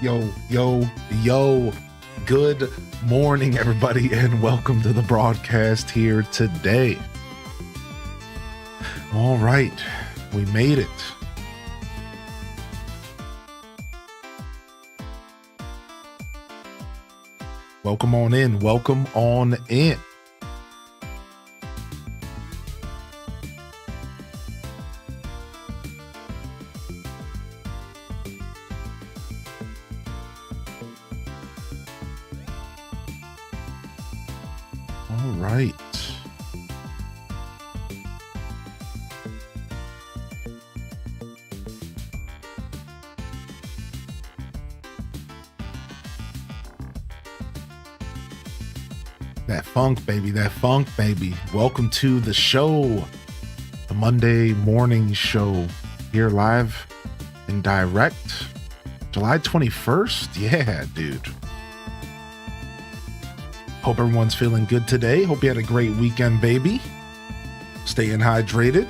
Yo. Good morning, everybody, and welcome to the broadcast here today. All right, we made it. Welcome on in. All right. That funk, baby. Welcome to the show, the Monday morning show, here live and direct. July 21st? Yeah, dude. Hope everyone's feeling good today. Hope you had a great weekend, baby. Staying hydrated.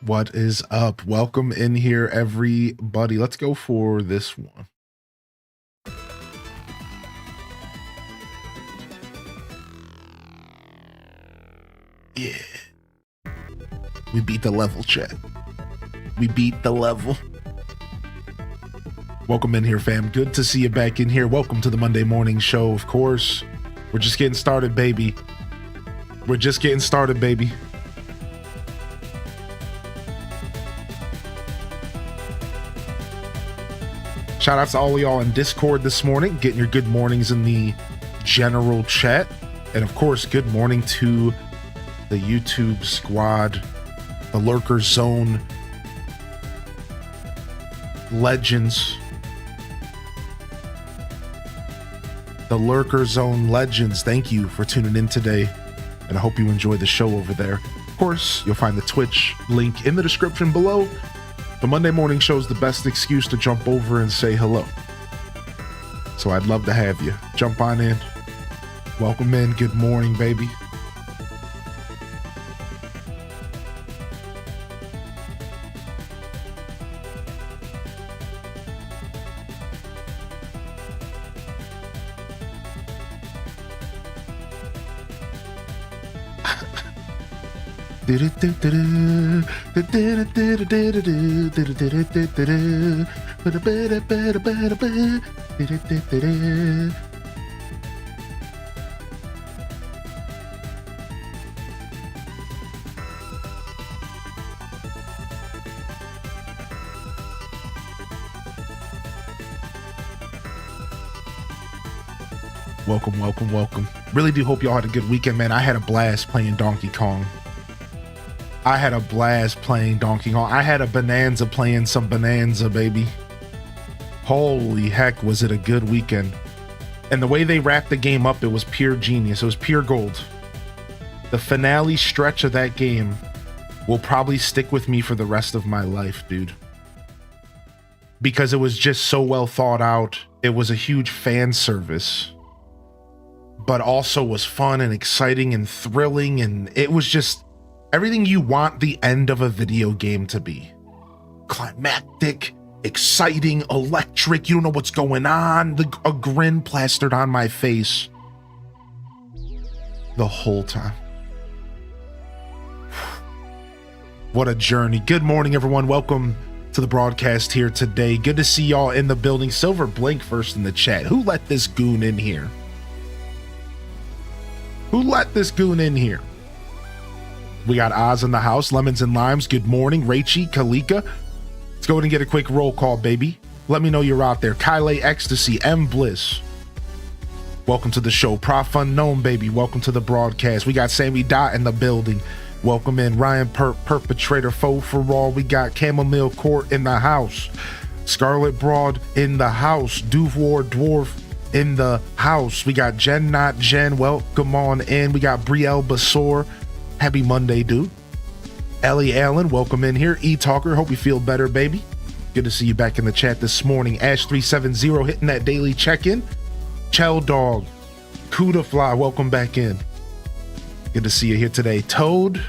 What is up? Welcome in here, everybody. Let's go for this one. Yeah. We beat the level, chat. We beat the level. Welcome in here, fam. Good to see you back in here. Welcome to the Monday morning show, of course. We're just getting started, baby. Shout out to all of y'all in Discord this morning, getting your good mornings in the general chat. And of course, good morning to the YouTube squad, the Lurker Zone legends. The Lurker Zone legends, thank you for tuning in today. And I hope you enjoy the show over there. Of course, you'll find the Twitch link in the description below. The Monday morning show is the best excuse to jump over and say hello. So I'd love to have you. Jump on in. Welcome in. Good morning, baby. Welcome. Really do hope y'all had a good weekend, man. I had a blast playing Donkey Kong. I had a bonanza playing some Bonanza, baby. Holy heck, was it a good weekend. And the way they wrapped the game up, it was pure genius. It was pure gold. The finale stretch of that game will probably stick with me for the rest of my life, dude. Because it was just so well thought out. It was a huge fan service, but also was fun and exciting and thrilling. And it was just everything you want the end of a video game to be. Climactic, exciting, electric. You don't know what's going on. A grin plastered on my face the whole time. What a journey. Good morning, everyone. Welcome to the broadcast here today. Good to see y'all in the building. Silver Blink first in the chat. Who let this goon in here? We got Oz in the house. Lemons and Limes. Good morning. Rachie, Kalika. Let's go ahead and get a quick roll call, baby. Let me know you're out there. Kyle Ecstasy. M Bliss. Welcome to the show. Prof Unknown, baby. Welcome to the broadcast. We got Sammy Dot in the building. Welcome in. Ryan Perpetrator. Faux for all. We got Chamomile Court in the house. Scarlet Broad in the house. Duvor Dwarf in the house. We got Jen Not Jen. Welcome on in. We got Brielle Basor. Happy Monday, dude. Ellie Allen, welcome in here. E-Talker, hope you feel better, baby. Good to see you back in the chat this morning. Ash370 hitting that daily check-in. Chell Dog, Kuda Fly, welcome back in. Good to see you here today. Toad,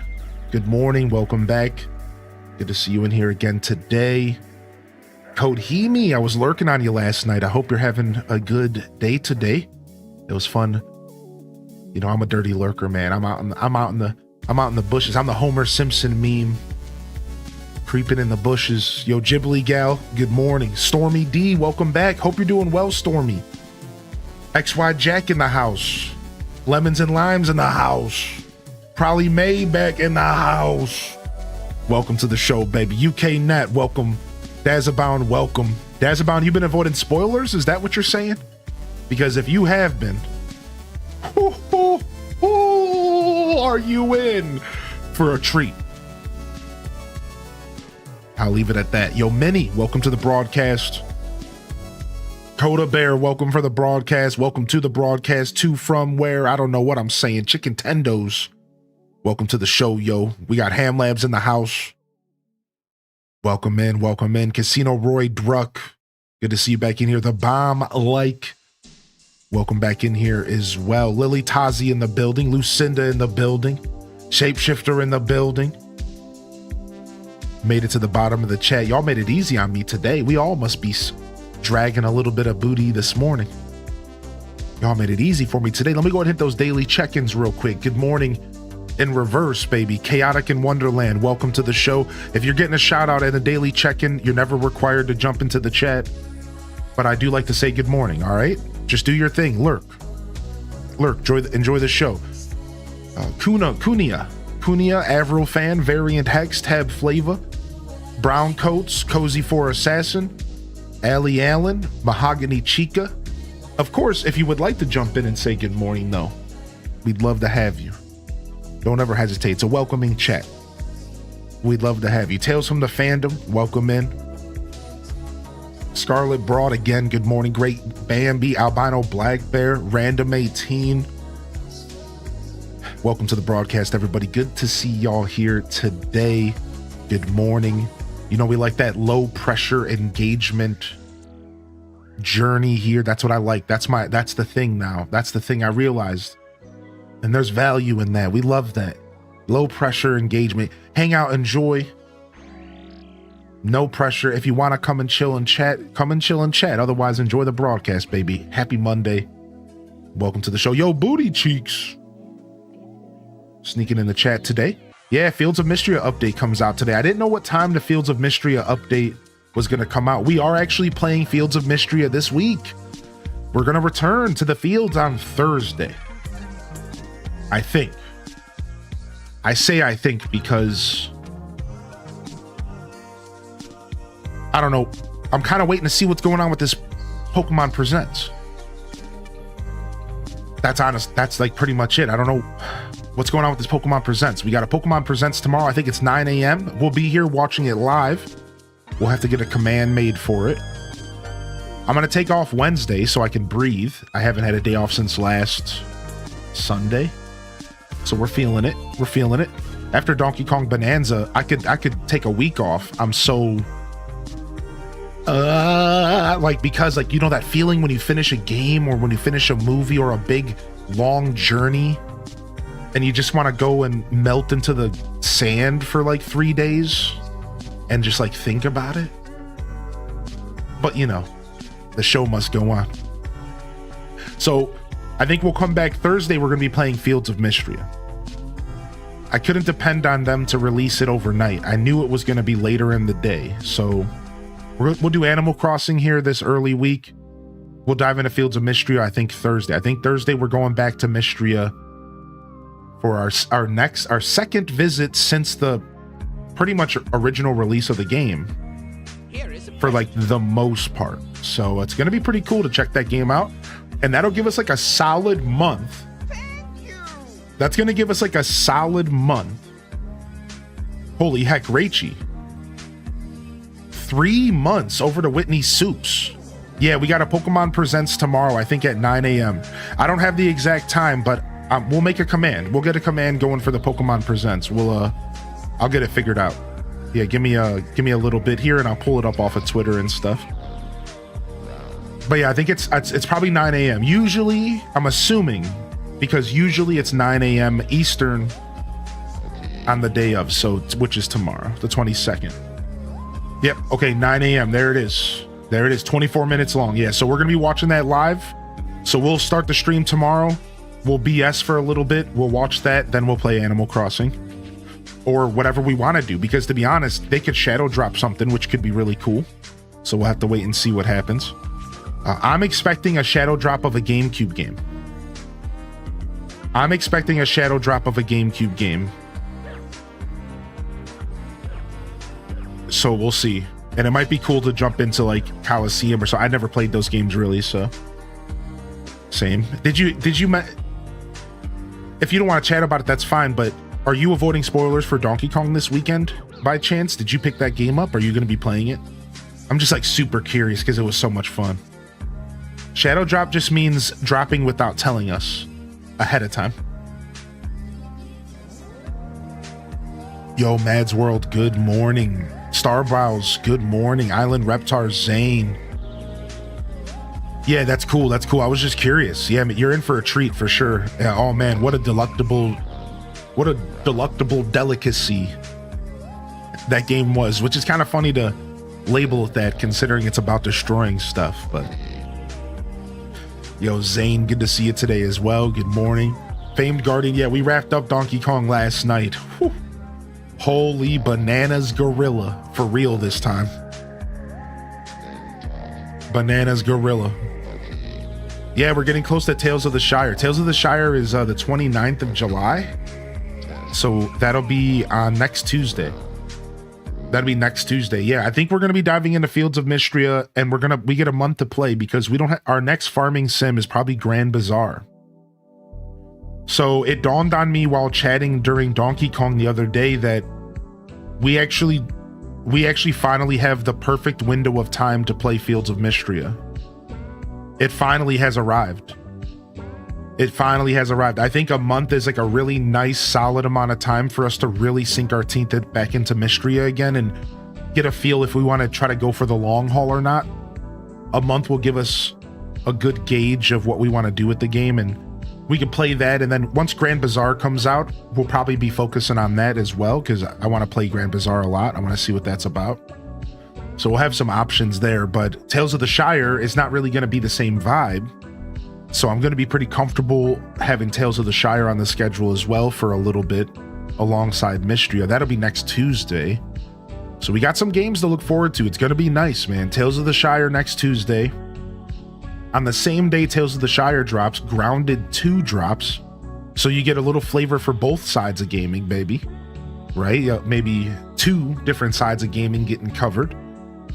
good morning, welcome back. Good to see you in here again today. Kodhimi, I was lurking on you last night. I hope you're having a good day today. It was fun. You know, I'm a dirty lurker, man. I'm out in the bushes. I'm the Homer Simpson meme. Creeping in the bushes. Yo, Ghibli Gal, good morning. Stormy D, welcome back. Hope you're doing well, Stormy. XY Jack in the house. Lemons and Limes in the house. Probably May back in the house. Welcome to the show, baby. UK Net, welcome. Dazabound, welcome. Dazabound, you've been avoiding spoilers? Is that what you're saying? Because if you have been, are you in for a treat? I'll leave it at that. Yo, Minnie, welcome to the broadcast. Coda Bear, welcome for the broadcast. Welcome to the broadcast. To from where? I don't know what I'm saying. Chicken Tendos. Welcome to the show, yo. We got Ham Labs in the house. Welcome in, welcome in. Casino Roy Druck. Good to see you back in here. The Bomb Like. Welcome back in here as well. Lily Tazi in the building. Lucinda in the building. Shapeshifter in the building. Made it to the bottom of the chat. Y'all made it easy on me today. We all must be dragging a little bit of booty this morning. Y'all made it easy for me today. Let me go ahead and hit those daily check-ins real quick. Good morning in reverse, baby. Chaotic in Wonderland, welcome to the show. If you're getting a shout out at a daily check-in, you're never required to jump into the chat, but I do like to say good morning. All right, just do your thing. Lurk, enjoy the show. Kunia, Avril Fan, Variant Hex, Tab Flava, Brown Coats, Cozy for Assassin, Ali Allen, Mahogany Chica. Of course, if you would like to jump in and say good morning, though, we'd love to have you. Don't ever hesitate. It's a welcoming chat. We'd love to have you. Tales from the Fandom, welcome in. Scarlet Broad, again, good morning. Great Bambi, Albino Black Bear, Random 18. Welcome to the broadcast, everybody. Good to see y'all here today. Good morning. You know, we like that low pressure engagement journey here. That's what I like. That's the thing now. That's the thing I realized. And there's value in that. We love that. Low pressure engagement. Hang out, enjoy. No pressure. If you want to come and chill and chat, come and chill and chat. Otherwise, enjoy the broadcast, baby. Happy Monday. Welcome to the show. Yo, Booty Cheeks. Sneaking in the chat today. Yeah, Fields of Mystria update comes out today. I didn't know what time the Fields of Mystria update was going to come out. We are actually playing Fields of Mystria this week. We're going to return to the fields on Thursday. I think. I say I think because I don't know. I'm kind of waiting to see what's going on with this Pokemon Presents. That's honest. That's like pretty much it. I don't know what's going on with this Pokemon Presents. We got a Pokemon Presents tomorrow. I think it's 9 a.m. We'll be here watching it live. We'll have to get a command made for it. I'm going to take off Wednesday so I can breathe. I haven't had a day off since last Sunday. So we're feeling it. We're feeling it. After Donkey Kong Bonanza, I could take a week off. I'm so because you know that feeling when you finish a game or when you finish a movie or a big long journey and you just want to go and melt into the sand for like 3 days and just like think about it. But you know, the show must go on. So I think we'll come back Thursday. We're going to be playing Fields of Mystria. I couldn't depend on them to release it overnight. I knew it was going to be later in the day. So we'll do Animal Crossing here this early week. We'll dive into Fields of Mystria, I think Thursday. I think Thursday we're going back to Mystria for our second visit since the pretty much original release of the game for like the most part. So it's going to be pretty cool to check that game out. And that'll give us like a solid month. That's going to give us like a solid month. Holy heck, Raichi. 3 months over to Whitney Soups. Yeah, we got a Pokemon Presents tomorrow, I think at 9 a.m. I don't have the exact time, but we'll make a command. We'll get a command going for the Pokemon Presents. I'll get it figured out. Yeah, give me a little bit here, and I'll pull it up off of Twitter and stuff. But yeah, I think it's probably 9 a.m. Usually, I'm assuming, because usually it's 9 a.m. Eastern on the day of, so which is tomorrow, the 22nd. Yep. Okay, 9 a.m. There it is. 24 minutes long. Yeah, so we're gonna be watching that live. So we'll start the stream tomorrow. We'll BS for a little bit. We'll watch that, then we'll play Animal Crossing or whatever we want to do. Because to be honest, they could shadow drop something, which could be really cool. So we'll have to wait and see what happens. I'm expecting a shadow drop of a GameCube game. So we'll see. And it might be cool to jump into like Coliseum or so. I never played those games really, so same. Did you if you don't want to chat about it, that's fine, but are you avoiding spoilers for Donkey Kong this weekend by chance? Did you pick that game up? Are you going to be playing it? I'm just like super curious because it was so much fun. Shadow drop just means dropping without telling us ahead of time. Yo, Mads World, good morning. Starbrows, good morning. Island Reptar, Zane. Yeah, that's cool. I was just curious. Yeah, you're in for a treat for sure. Yeah, oh man, what a delectable delicacy that game was, which is kind of funny to label it that considering it's about destroying stuff. But yo, Zane, good to see you today as well. Good morning. Famed Guardian, yeah, we wrapped up Donkey Kong last night. Whew. Holy bananas, gorilla, for real this time. Bananas gorilla. Yeah, we're getting close to Tales of the Shire. Tales of the Shire is the 29th of July. So that'll be on next Tuesday. Yeah, I think we're going to be diving into Fields of Mystria, and we get a month to play because we don't have our next farming sim is probably Grand Bazaar. So it dawned on me while chatting during Donkey Kong the other day that we actually finally have the perfect window of time to play Fields of Mystria. It finally has arrived. I think a month is like a really nice, solid amount of time for us to really sink our teeth back into Mystria again and get a feel if we want to try to go for the long haul or not. A month will give us a good gauge of what we want to do with the game, and we can play that. And then once Grand Bazaar comes out, we'll probably be focusing on that as well, because I want to play Grand Bazaar a lot. I want to see what that's about. So we'll have some options there, but Tales of the Shire is not really going to be the same vibe. So I'm going to be pretty comfortable having Tales of the Shire on the schedule as well for a little bit alongside Mystria. That'll be next Tuesday. So we got some games to look forward to. It's going to be nice, man. Tales of the Shire next Tuesday. On the same day Tales of the Shire drops, Grounded 2 drops. So you get a little flavor for both sides of gaming, baby. Right? Maybe 2 different sides of gaming getting covered.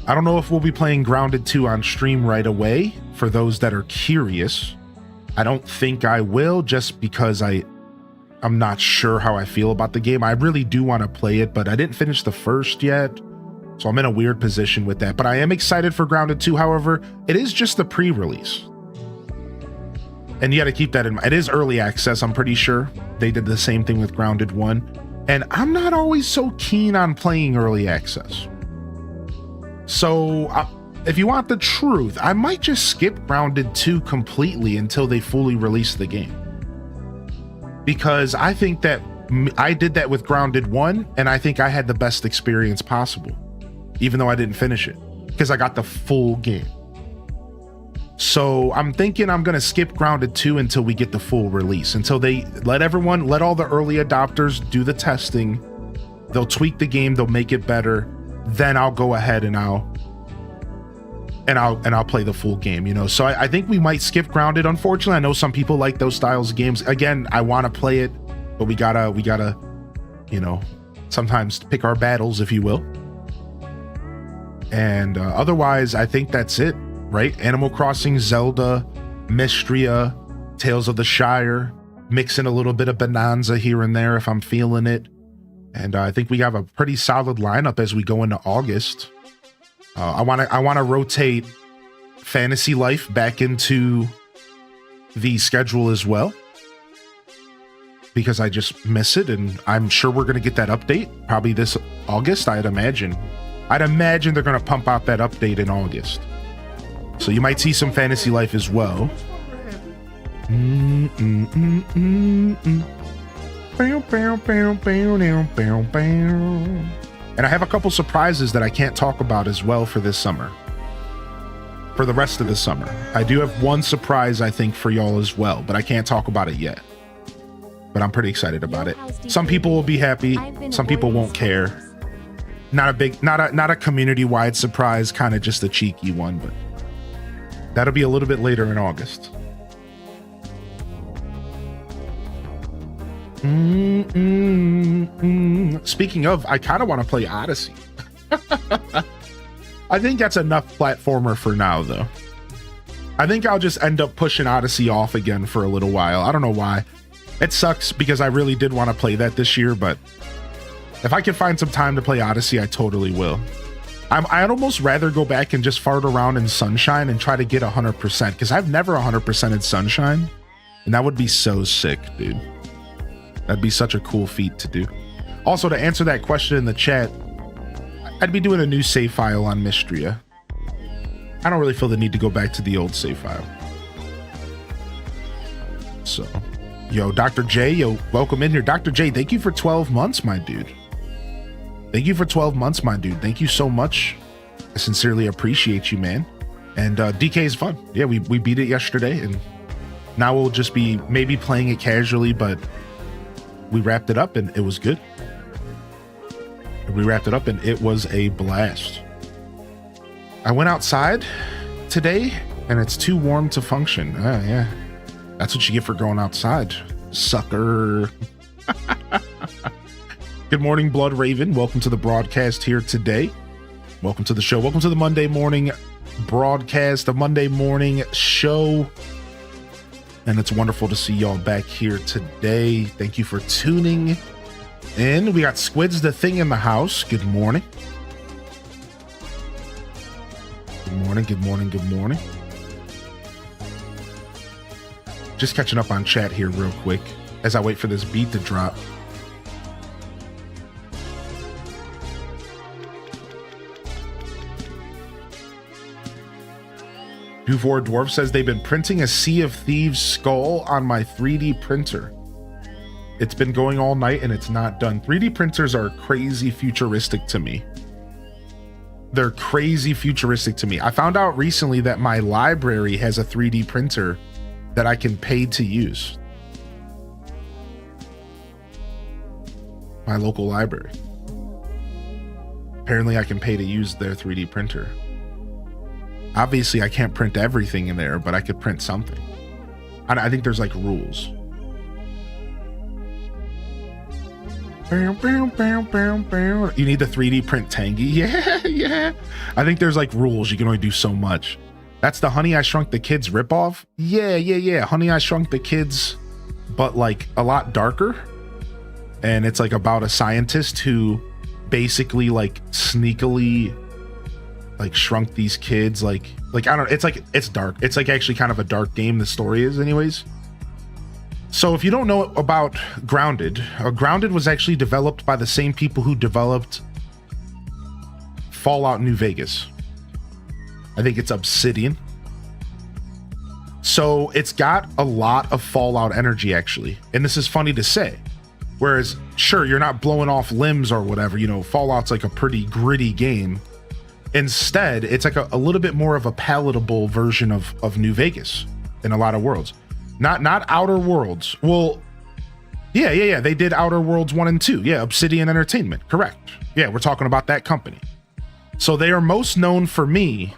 I don't know if we'll be playing Grounded 2 on stream right away, for those that are curious. I don't think I will, just because I'm not sure how I feel about the game. I really do want to play it, but I didn't finish the first yet. So I'm in a weird position with that. But I am excited for Grounded 2, however. It is just the pre-release. And you got to keep that in mind. It is early access, I'm pretty sure. They did the same thing with Grounded 1. And I'm not always so keen on playing early access. So if you want the truth, I might just skip Grounded 2 completely until they fully release the game. Because I think that I did that with Grounded 1, and I think I had the best experience possible, even though I didn't finish it, because I got the full game. So I'm thinking I'm going to skip Grounded 2 until we get the full release, until they let all the early adopters do the testing. They'll tweak the game, they'll make it better. Then I'll go ahead and I'll play the full game, you know. So I think we might skip Grounded. Unfortunately, I know some people like those styles of games. Again, I want to play it, but we gotta, you know, sometimes pick our battles, if you will. And otherwise, I think that's it, right? Animal Crossing, Zelda, Mystria, Tales of the Shire, mixing a little bit of Bonanza here and there if I'm feeling it. And I think we have a pretty solid lineup as we go into August. I want to rotate Fantasy Life back into the schedule as well, because I just miss it, and I'm sure we're going to get that update probably this August. I'd imagine they're going to pump out that update in August, so you might see some Fantasy Life as well. And I have a couple surprises that I can't talk about as well for this summer. For the rest of the summer, I do have one surprise I think for y'all as well, but I can't talk about it yet. But I'm pretty excited about it. Some people will be happy, some people won't care. Not a community-wide surprise, kind of just a cheeky one, but that'll be a little bit later in August. Speaking of, I kind of want to play Odyssey. I think that's enough platformer for now, though. I think I'll just end up pushing Odyssey off again for a little while. I don't know why. It sucks because I really did want to play that this year, but if I can find some time to play Odyssey, I totally will. I'd almost rather go back and just fart around in Sunshine and try to get 100%, because I've never 100% in Sunshine, and that would be so sick, dude. That'd be such a cool feat to do. Also, to answer that question in the chat, I'd be doing a new save file on Mystria. I don't really feel the need to go back to the old save file. So, yo, Dr. J, yo, welcome in here. Dr. J, thank you for 12 months, my dude. Thank you for 12 months, my dude. Thank you so much. I sincerely appreciate you, man. And DK is fun. Yeah, we beat it yesterday, and now we'll just be maybe playing it casually, but we wrapped it up and it was good. We wrapped it up and it was a blast. I went outside today and it's too warm to function. Oh, yeah. That's what you get for going outside, sucker. Good morning, Blood Raven. Welcome to the broadcast here today. Welcome to the show. Welcome to the Monday morning broadcast, the Monday morning show. And it's wonderful to see y'all back here today. Thank you for tuning in. We got Squids the Thing in the house. Good morning. Good morning, good morning, good morning. Just catching up on chat here real quick as I wait for this beat to drop. Duvor Dwarf says they've been printing a Sea of Thieves skull on my 3D printer. It's been going all night and it's not done. 3D printers are crazy futuristic to me. They're crazy futuristic to me. I found out recently that my library has a 3D printer that I can pay to use. My local library. Apparently I can pay to use their 3D printer. Obviously, I can't print everything in there, but I could print something. I think there's like rules. You need the 3D print Tangy? Yeah. I think there's like rules. You can only do so much. That's the Honey I Shrunk the Kids ripoff? Yeah. Honey I Shrunk the Kids, but like a lot darker. And it's like about a scientist who basically like sneakily like shrunk these kids, like I don't know, it's dark. It's like actually kind of a dark game, the story is anyways. So if you don't know about Grounded, Grounded was actually developed by the same people who developed Fallout New Vegas. I think it's Obsidian. So it's got a lot of Fallout energy actually. And this is funny to say. Whereas, sure, you're not blowing off limbs or whatever, you know, Fallout's like a pretty gritty game. Instead, it's like a little bit more of a palatable version of New Vegas in a lot of worlds. Not Outer Worlds. Well, yeah. They did Outer Worlds 1 and 2. Yeah, Obsidian Entertainment. Correct. Yeah, we're talking about that company. So they are most known for me.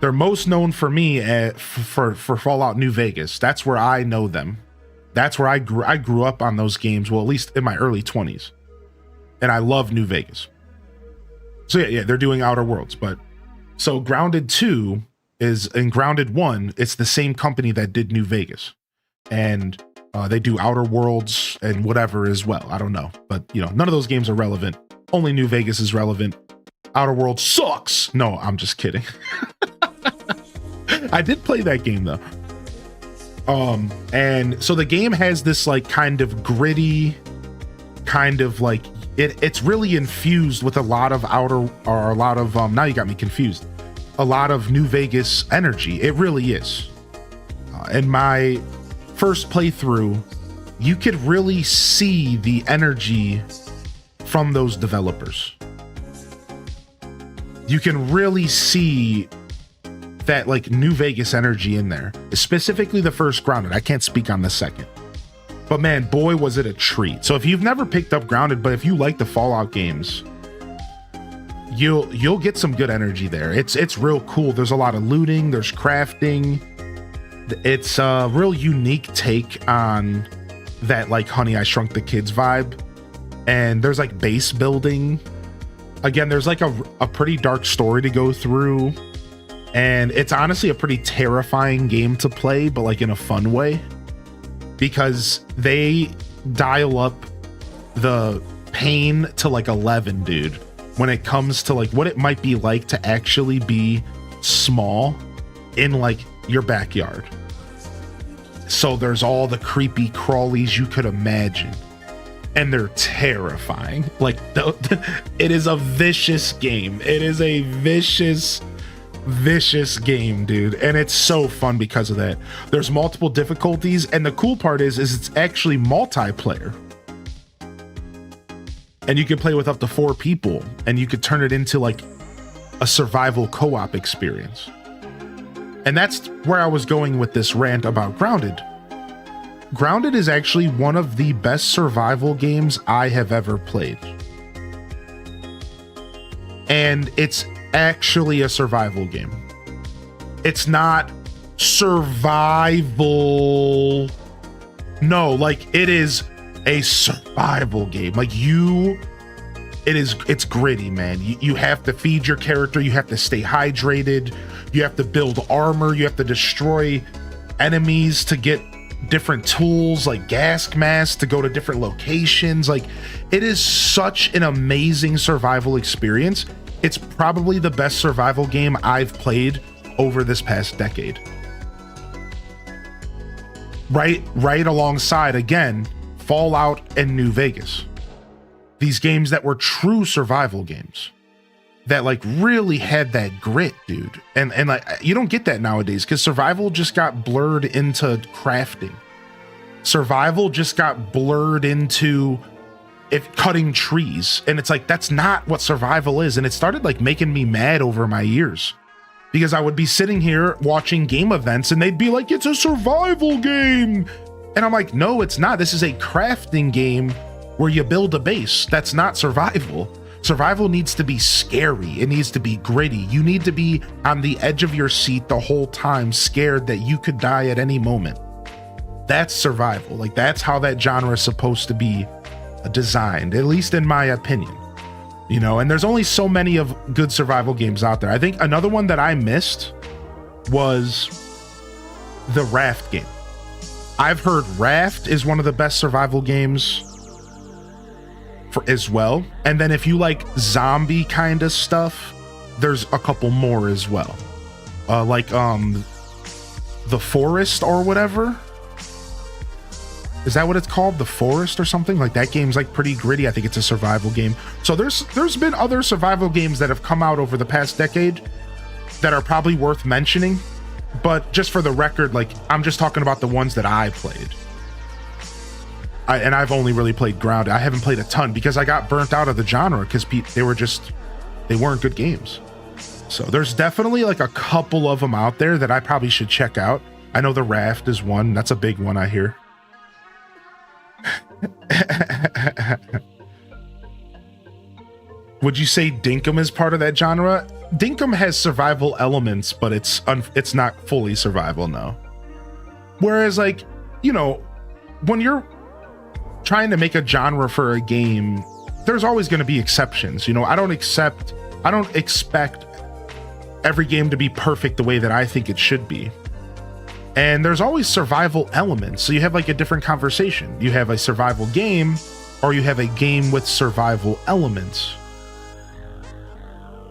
They're most known for me for Fallout New Vegas. That's where I know them. That's where I grew up on those games. Well, at least in my early 20s. And I love New Vegas. So yeah, they're doing Outer Worlds, but so Grounded 2 is in Grounded 1, it's the same company that did New Vegas. And they do Outer Worlds and whatever as well. I don't know, but you know, none of those games are relevant. Only New Vegas is relevant. Outer Worlds sucks. No, I'm just kidding. I did play that game though. And so the game has this like kind of gritty, kind of like it's really infused with a lot of now you got me confused, a lot of New Vegas energy. It really is. In my first playthrough, you could really see the energy from those developers. You can really see that like New Vegas energy in there, specifically the first Grounded. I can't speak on the second, but man, boy, was it a treat. So if you've never picked up Grounded, but if you like the Fallout games, you'll get some good energy there. It's real cool. There's a lot of looting, there's crafting. It's a real unique take on that like Honey, I Shrunk the Kids vibe. And there's like base building. Again, there's like a pretty dark story to go through. And it's honestly a pretty terrifying game to play, but like in a fun way, because they dial up the pain to like 11, dude, when it comes to like what it might be like to actually be small in like your backyard. So there's all the creepy crawlies you could imagine, and they're terrifying. Like it is a vicious game. It is a vicious game, dude, and it's so fun because of that. There's multiple difficulties, and the cool part is it's actually multiplayer, and you can play with up to 4 people, and you could turn it into like a survival co-op experience. And that's where I was going with this rant about Grounded. Grounded is actually one of the best survival games I have ever played, and it's actually a survival game. It's not survival. No, like it is a survival game. Like it's gritty, man. You have to feed your character, you have to stay hydrated, you have to build armor, you have to destroy enemies to get different tools like gas masks to go to different locations. Like it is such an amazing survival experience. It's probably the best survival game I've played over this past decade. Right alongside, again, Fallout and New Vegas. These games that were true survival games that like really had that grit, dude. And like you don't get that nowadays because survival just got blurred into crafting. Survival just got blurred into cutting trees, and it's like that's not what survival is. And it started like making me mad over my years, because I would be sitting here watching game events and they'd be like, it's a survival game, and I'm like, no, it's not. This is a crafting game where you build a base. That's not survival. Survival needs to be scary. It needs to be gritty. You need to be on the edge of your seat the whole time, scared that you could die at any moment. That's survival. Like that's how that genre is supposed to be designed, at least in my opinion, you know. And there's only so many of good survival games out there. I think another one that I missed was the Raft game. I've heard Raft is one of the best survival games as well. And then if you like zombie kind of stuff, there's a couple more as well, like The Forest or whatever. Is that what it's called? The Forest or something? Like that game's like pretty gritty. I think it's a survival game. So there's been other survival games that have come out over the past decade that are probably worth mentioning. But just for the record, like I'm just talking about the ones that I played. And I've only really played Grounded. I haven't played a ton because I got burnt out of the genre because they weren't good games. So there's definitely like a couple of them out there that I probably should check out. I know the Raft is one. That's a big one, I hear. Would you say Dinkum is part of that genre? Dinkum has survival elements, but it's not fully survival, no. Whereas like, you know, when you're trying to make a genre for a game, there's always going to be exceptions. You know, I don't expect every game to be perfect the way that I think it should be. And there's always survival elements. So you have like a different conversation. You have a survival game, or you have a game with survival elements.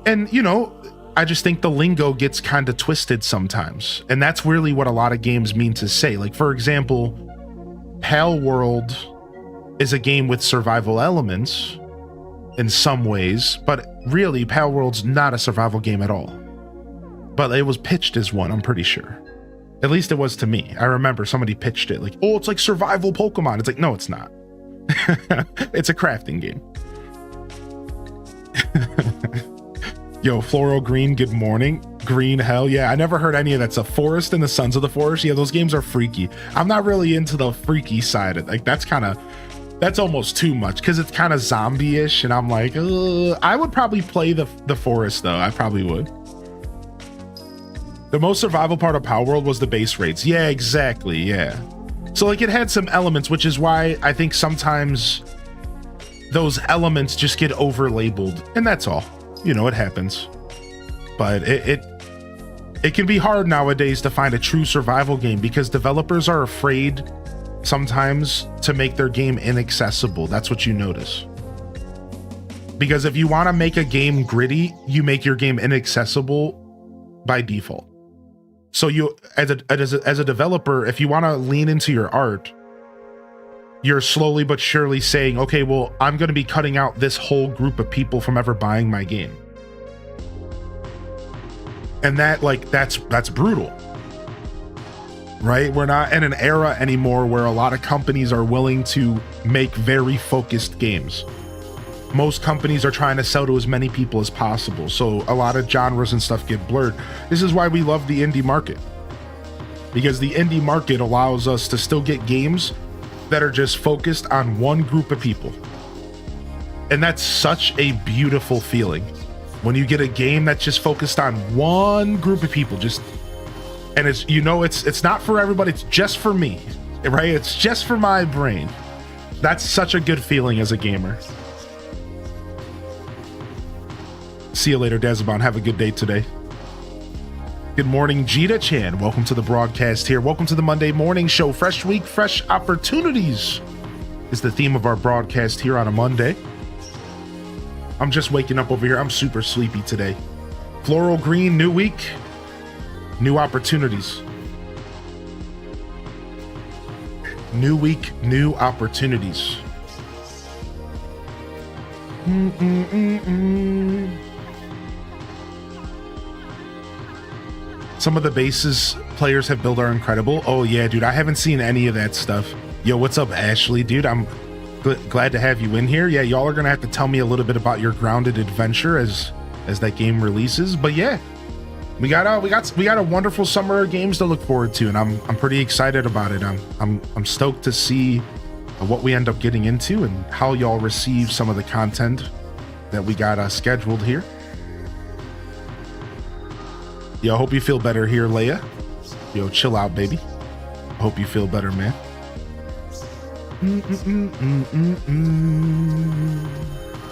And, you know, I just think the lingo gets kind of twisted sometimes. And that's really what a lot of games mean to say. Like, for example, Pal World is a game with survival elements in some ways, but really Pal World's not a survival game at all. But it was pitched as one, I'm pretty sure. At least it was to me. I remember somebody pitched it like, oh, it's like survival Pokemon. It's like, no, it's not. It's a crafting game. Yo, Floral Green, good morning. Green Hell, yeah, I never heard any of that stuff. Forest and the Sons of the Forest, yeah, those games are freaky. I'm not really into the freaky side of like that's almost too much because it's kind of zombie-ish, and I'm like, I would probably play the Forest though. I probably would. The most survival part of Power World was the base rates. Yeah, exactly, yeah. So like it had some elements, which is why I think sometimes those elements just get over-labeled, and that's all. You know, it happens. But it can be hard nowadays to find a true survival game because developers are afraid sometimes to make their game inaccessible. That's what you notice. Because if you want to make a game gritty, you make your game inaccessible by default. So you, as a developer, if you want to lean into your art, you're slowly but surely saying, okay, well, I'm going to be cutting out this whole group of people from ever buying my game. And that, like, that's brutal, right? We're not in an era anymore where a lot of companies are willing to make very focused games. Most companies are trying to sell to as many people as possible, so a lot of genres and stuff get blurred. This is why we love the indie market, because the indie market allows us to still get games that are just focused on one group of people. And that's such a beautiful feeling when you get a game that's just focused on one group of people, and it's, you know, it's not for everybody, it's just for me, right? It's just for my brain. That's such a good feeling as a gamer. See you later, Dazabon. Have a good day today. Good morning, Jita Chan. Welcome to the broadcast here. Welcome to the Monday morning show. Fresh week, fresh opportunities is the theme of our broadcast here on a Monday. I'm just waking up over here. I'm super sleepy today. Floral Green, new week, new opportunities. New week, new opportunities. Some of the bases players have built are incredible. Oh yeah, dude, I haven't seen any of that stuff. Yo, what's up, Ashley? Dude, I'm glad to have you in here. Yeah, y'all are gonna have to tell me a little bit about your grounded adventure as that game releases. But yeah, we got a wonderful summer of games to look forward to, and I'm pretty excited about it. I'm stoked to see what we end up getting into and how y'all receive some of the content that we got scheduled here. Yo, I hope you feel better here, Leia. Yo, chill out, baby. I hope you feel better, man.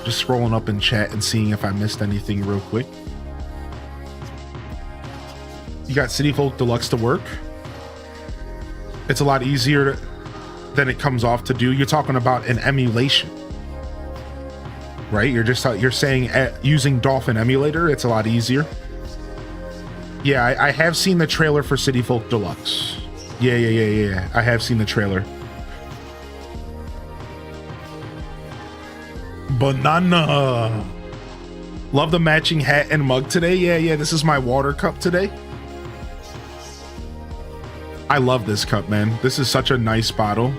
Just scrolling up in chat and seeing if I missed anything real quick. You got City Folk Deluxe to work. It's a lot easier than it comes off to do. You're talking about an emulation, right? You're saying using Dolphin Emulator, it's a lot easier. Yeah, I have seen the trailer for City Folk Deluxe. Yeah. I have seen the trailer. Banana. Love the matching hat and mug today. Yeah, this is my water cup today. I love this cup, man. This is such a nice bottle.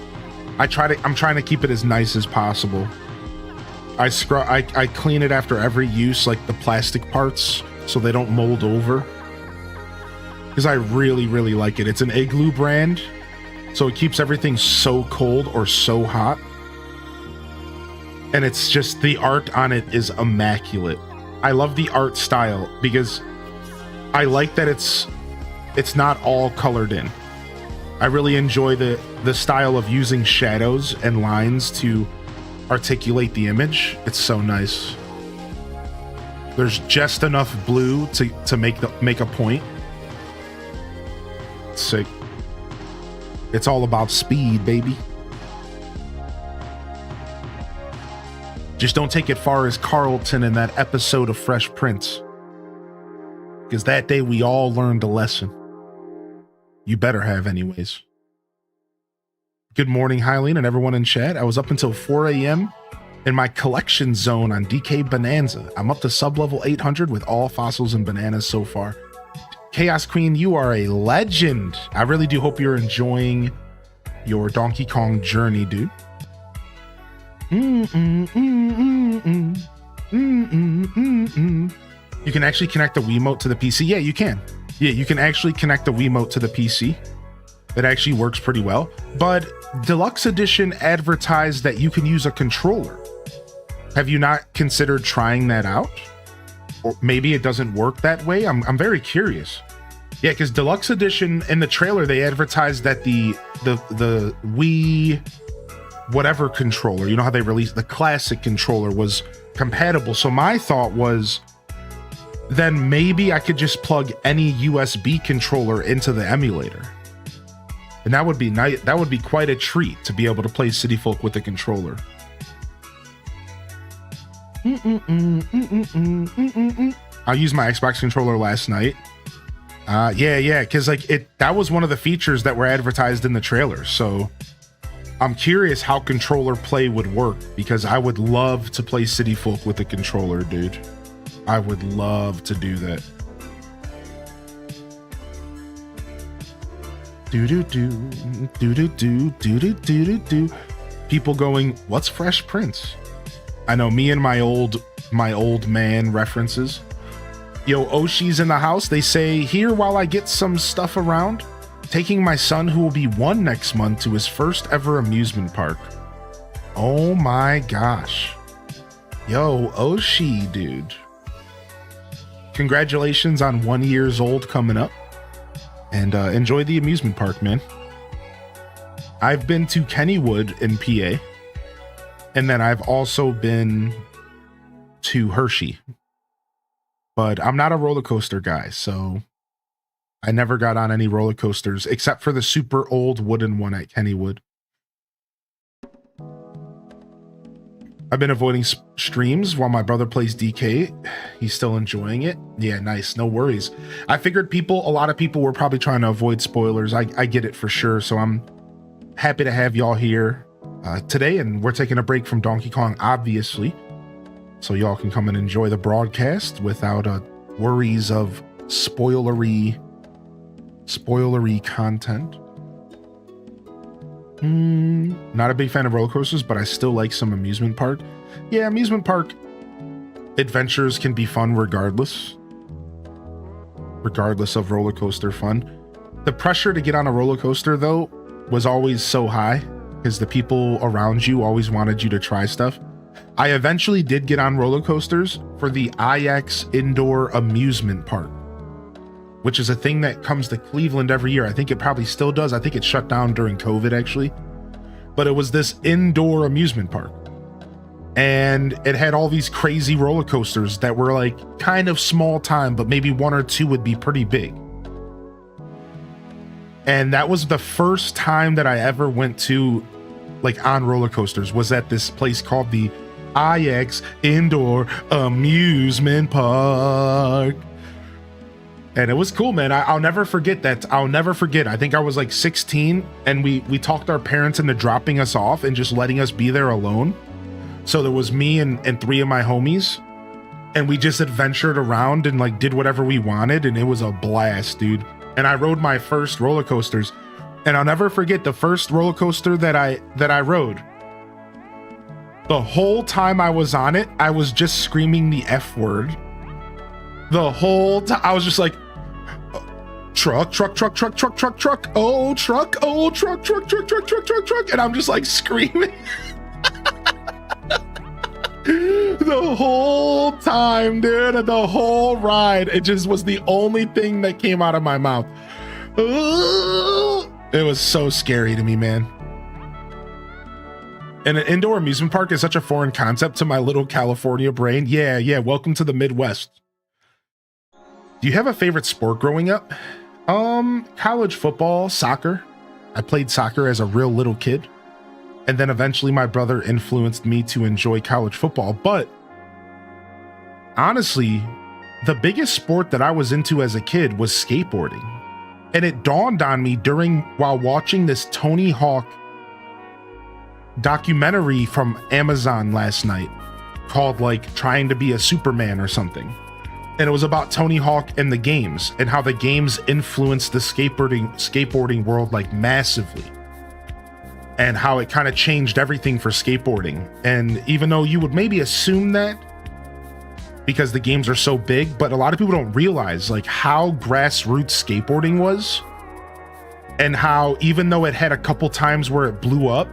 I'm trying to keep it as nice as possible. I clean it after every use, like the plastic parts, so they don't mold over. Because I really, really like it. It's an Igloo brand, so it keeps everything so cold or so hot. And it's just, the art on it is immaculate. I love the art style because I like that it's not all colored in. I really enjoy the style of using shadows and lines to articulate the image. It's so nice. There's just enough blue to make a point. It's sick. It's all about speed, baby. Just don't take it far as Carlton in that episode of Fresh Prince. Because that day we all learned a lesson. You better have anyways. Good morning, Hylian, and everyone in chat. I was up until 4 a.m. in my collection zone on DK Bonanza. I'm up to sub-level 800 with all fossils and bananas so far. Chaos Queen, you are a legend. I really do hope you're enjoying your Donkey Kong journey, dude. You can actually connect the Wiimote to the PC. Yeah, you can. Yeah, you can actually connect the Wiimote to the PC. It actually works pretty well. But Deluxe Edition advertised that you can use a controller. Have you not considered trying that out? Or maybe it doesn't work that way? I'm very curious. Yeah, because Deluxe Edition, in the trailer, they advertised that the Wii whatever controller, you know how they released the classic controller, was compatible. So my thought was, then maybe I could just plug any USB controller into the emulator. And that would be nice. That would be quite a treat to be able to play City Folk with a controller. I used my Xbox controller last night. Yeah, because like that was one of the features that were advertised in the trailer. So I'm curious how controller play would work, because I would love to play City Folk with a controller, dude. I would love to do that. Do. People going, what's Fresh Prince? I know, me and my old man references. Yo, Oshi's in the house. They say, here while I get some stuff around, taking my son who will be 1 next month to his first ever amusement park. Oh my gosh. Yo, Oshi, dude. Congratulations on 1 year old coming up. And enjoy the amusement park, man. I've been to Kennywood in PA. And then I've also been to Hershey. But I'm not a roller coaster guy, so I never got on any roller coasters except for the super old wooden one at Kennywood. I've been avoiding streams while my brother plays DK. He's still enjoying it. Yeah, nice. No worries. I figured a lot of people were probably trying to avoid spoilers. I get it for sure. So I'm happy to have y'all here today. And we're taking a break from Donkey Kong, obviously. So y'all can come and enjoy the broadcast without worries of spoilery content. Not a big fan of roller coasters, but I still like some amusement park. Yeah, amusement park adventures can be fun regardless of roller coaster fun. The pressure to get on a roller coaster, though, was always so high because the people around you always wanted you to try stuff. I eventually did get on roller coasters for the IX Indoor Amusement Park, which is a thing that comes to Cleveland every year. I think it probably still does. I think it shut down during COVID, actually. But it was this indoor amusement park. And it had all these crazy roller coasters that were like kind of small time, but maybe 1 or 2 would be pretty big. And that was the first time that I ever went to, like, on roller coasters, was at this place called the IX Indoor Amusement Park. And it was cool, man. I'll never forget that. I'll never forget. I think I was like 16, and we talked our parents into dropping us off and just letting us be there alone. So there was me and 3 of my homies, and we just adventured around and like did whatever we wanted, and it was a blast, dude. And I rode my first roller coasters, and I'll never forget the first roller coaster that I rode. The whole time I was on it, I was just screaming the F word. The whole time I was just like, truck, oh, truck, oh, truck. And I'm just like screaming. The whole time, dude, the whole ride. It just was the only thing that came out of my mouth. It was so scary to me, man. And an indoor amusement park is such a foreign concept to my little California brain. Yeah, welcome to the Midwest. Do you have a favorite sport growing up? College football, soccer. I played soccer as a real little kid. And then eventually my brother influenced me to enjoy college football. But honestly, the biggest sport that I was into as a kid was skateboarding. And it dawned on me while watching this Tony Hawk documentary from Amazon last night called like Trying to Be a Superman or something. And it was about Tony Hawk and the games and how the games influenced the skateboarding world like massively. And how it kind of changed everything for skateboarding. And even though you would maybe assume that because the games are so big, but a lot of people don't realize like how grassroots skateboarding was, and how even though it had a couple times where it blew up,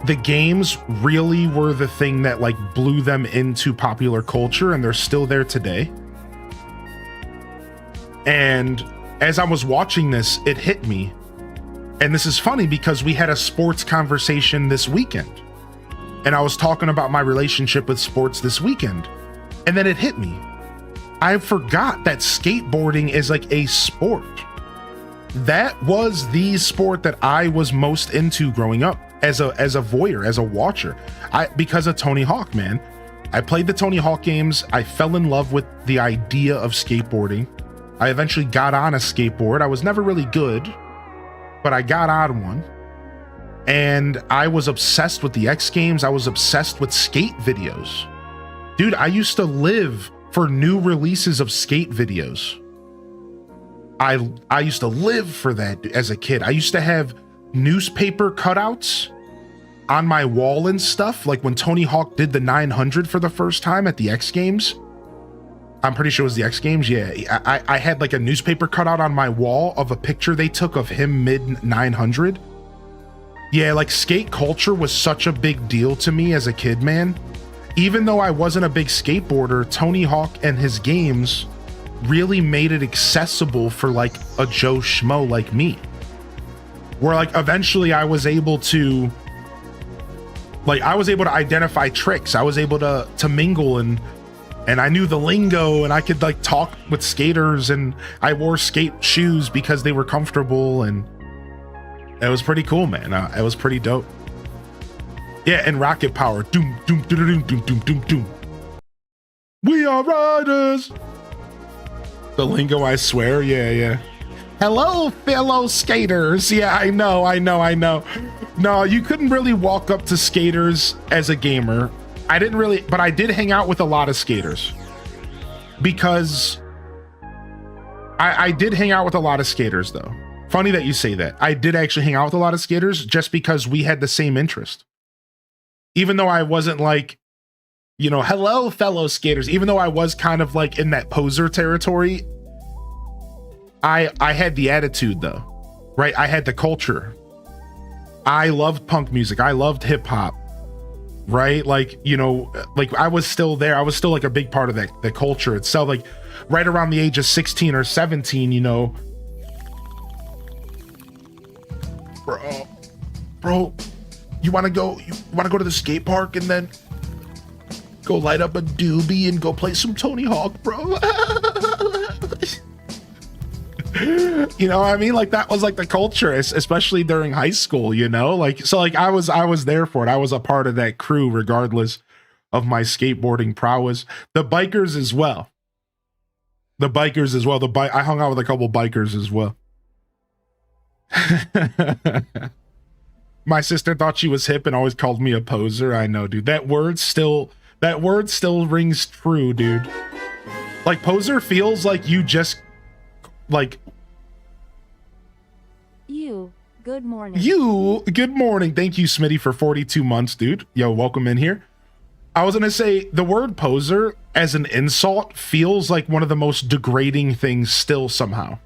the games really were the thing that like blew them into popular culture, and they're still there today. And as I was watching this, it hit me. And this is funny because we had a sports conversation this weekend, and I was talking about my relationship with sports this weekend, and then it hit me. I forgot that skateboarding is like a sport. That was the sport that I was most into growing up as a voyeur, as a watcher. Because of Tony Hawk, man. I played the Tony Hawk games. I fell in love with the idea of skateboarding. I eventually got on a skateboard. I was never really good, but I got on one, and I was obsessed with the X Games. I was obsessed with skate videos. Dude, I used to live for new releases of skate videos. I used to live for that as a kid. I used to have newspaper cutouts on my wall and stuff, like when Tony Hawk did the 900 for the first time at the X Games. I'm pretty sure it was the X Games. Yeah, I had like a newspaper cutout on my wall of a picture they took of him mid 900. Yeah, like skate culture was such a big deal to me as a kid, man. Even though I wasn't a big skateboarder, Tony Hawk and his games really made it accessible for like a Joe Schmo like me. Where like eventually I was able to identify tricks. I was able to mingle and I knew the lingo, and I could like talk with skaters, and I wore skate shoes because they were comfortable, and it was pretty cool, man. It was pretty dope. Yeah, and rocket power. Doom, doom, doom, doom, doom, doom, doom, doom. We are riders. The lingo, I swear. Yeah. Hello, fellow skaters. Yeah, I know. No, you couldn't really walk up to skaters as a gamer. I didn't really, but I did hang out with a lot of skaters because I did hang out with a lot of skaters though. Funny that you say that. I did actually hang out with a lot of skaters just because we had the same interest. Even though I wasn't like, you know, hello, fellow skaters, even though I was kind of like in that poser territory, I had the attitude though, right? I had the culture. I loved punk music. I loved hip hop. Right? Like, you know, like I was still there. I was still like a big part of the culture itself. Like right around the age of 16 or 17, you know. Bro, you want to go to the skate park and then go light up a doobie and go play some Tony Hawk, bro? You know what I mean? Like that was like the culture, especially during high school, you know? Like, so like I was there for it. I was a part of that crew regardless of my skateboarding prowess. The bikers as well. I hung out with a couple bikers as well. My sister thought she was hip and always called me a poser. I know, dude. That word still rings true, dude. Like poser feels like you just like good morning. Good morning. Thank you, Smitty, for 42 months, dude. Yo, welcome in here. I was gonna say the word poser as an insult feels like one of the most degrading things still somehow.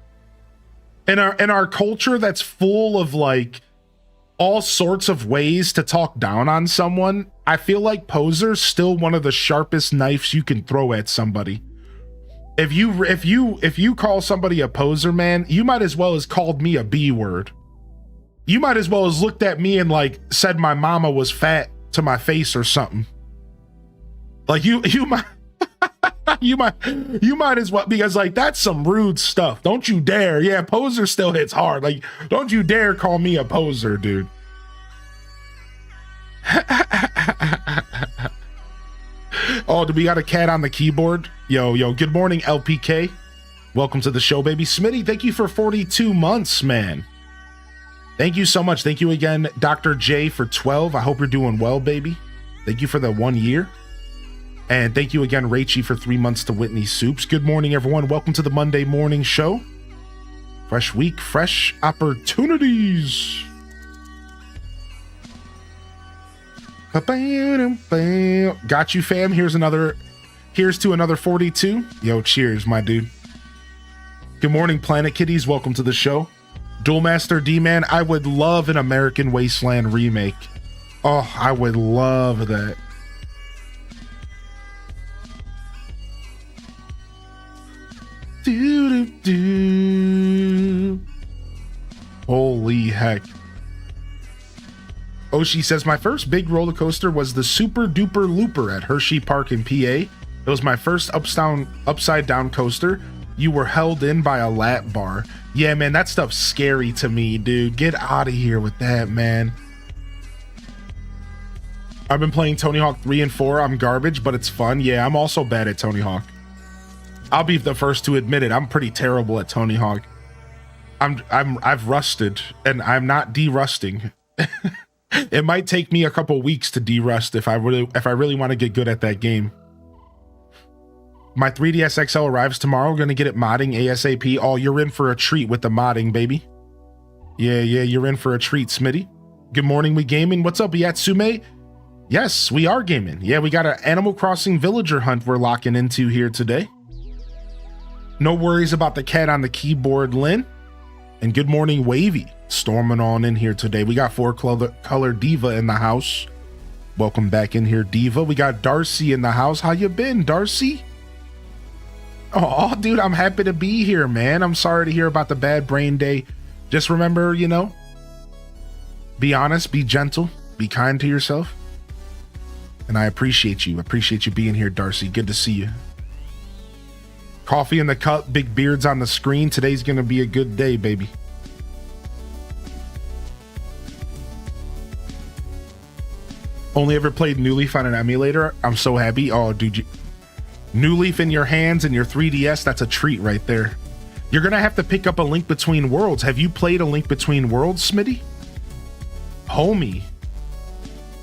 In our culture that's full of like all sorts of ways to talk down on someone, I feel like poser's still one of the sharpest knives you can throw at somebody. If you call somebody a poser, man, you might as well as called me a B word. You might as well as looked at me and like said my mama was fat to my face or something. Like you might you might as well, because like that's some rude stuff. Don't you dare. Yeah, poser still hits hard. Like don't you dare call me a poser, dude. Oh, do we got a cat on the keyboard? Yo, good morning, LPK. Welcome to the show, baby. Smitty, thank you for 42 months, man. Thank you so much. Thank you again, Dr. J, for 12. I hope you're doing well, baby. Thank you for the 1 year. And thank you again, Rachie, for 3 months to Whitney Soups. Good morning, everyone. Welcome to the Monday morning show. Fresh week, fresh opportunities. Got you, fam. Here's to another 42. Yo, cheers, my dude. Good morning, Planet Kitties. Welcome to the show. Duel Master D-Man, I would love an American Wasteland remake. Oh, I would love that. Holy heck. Oshi says, my first big roller coaster was the Super Duper Looper at Hershey Park in PA. It was my first upside down coaster. You were held in by a lap bar. Yeah, man, that stuff's scary to me, dude. Get out of here with that, man. I've been playing Tony Hawk 3 and 4. I'm garbage, but it's fun. Yeah, I'm also bad at Tony Hawk. I'll be the first to admit it. I'm pretty terrible at Tony Hawk. I've rusted, and I'm not derusting. It might take me a couple weeks to derust if I really want to get good at that game. My 3DS XL arrives tomorrow. Gonna get it modding ASAP. Oh, you're in for a treat with the modding, baby. Yeah, you're in for a treat, Smitty. Good morning, we gaming. What's up, Yatsume? Yes, we are gaming. Yeah, we got an Animal Crossing villager hunt we're locking into here today. No worries about the cat on the keyboard, Lynn. And good morning, Wavy. Storming on in here today. We got 4-color Diva in the house. Welcome back in here, Diva. We got Darcy in the house. How you been, Darcy? Oh, dude, I'm happy to be here, man. I'm sorry to hear about the bad brain day. Just remember, be honest, be gentle, be kind to yourself. And I appreciate you. Appreciate you being here, Darcy. Good to see you. Coffee in the cup, big beards on the screen. Today's going to be a good day, baby. Only ever played New Leaf on an emulator. I'm so happy. Oh, dude. New Leaf in your hands and your 3DS. That's a treat right there. You're going to have to pick up A Link Between Worlds. Have you played A Link Between Worlds, Smitty? Homie.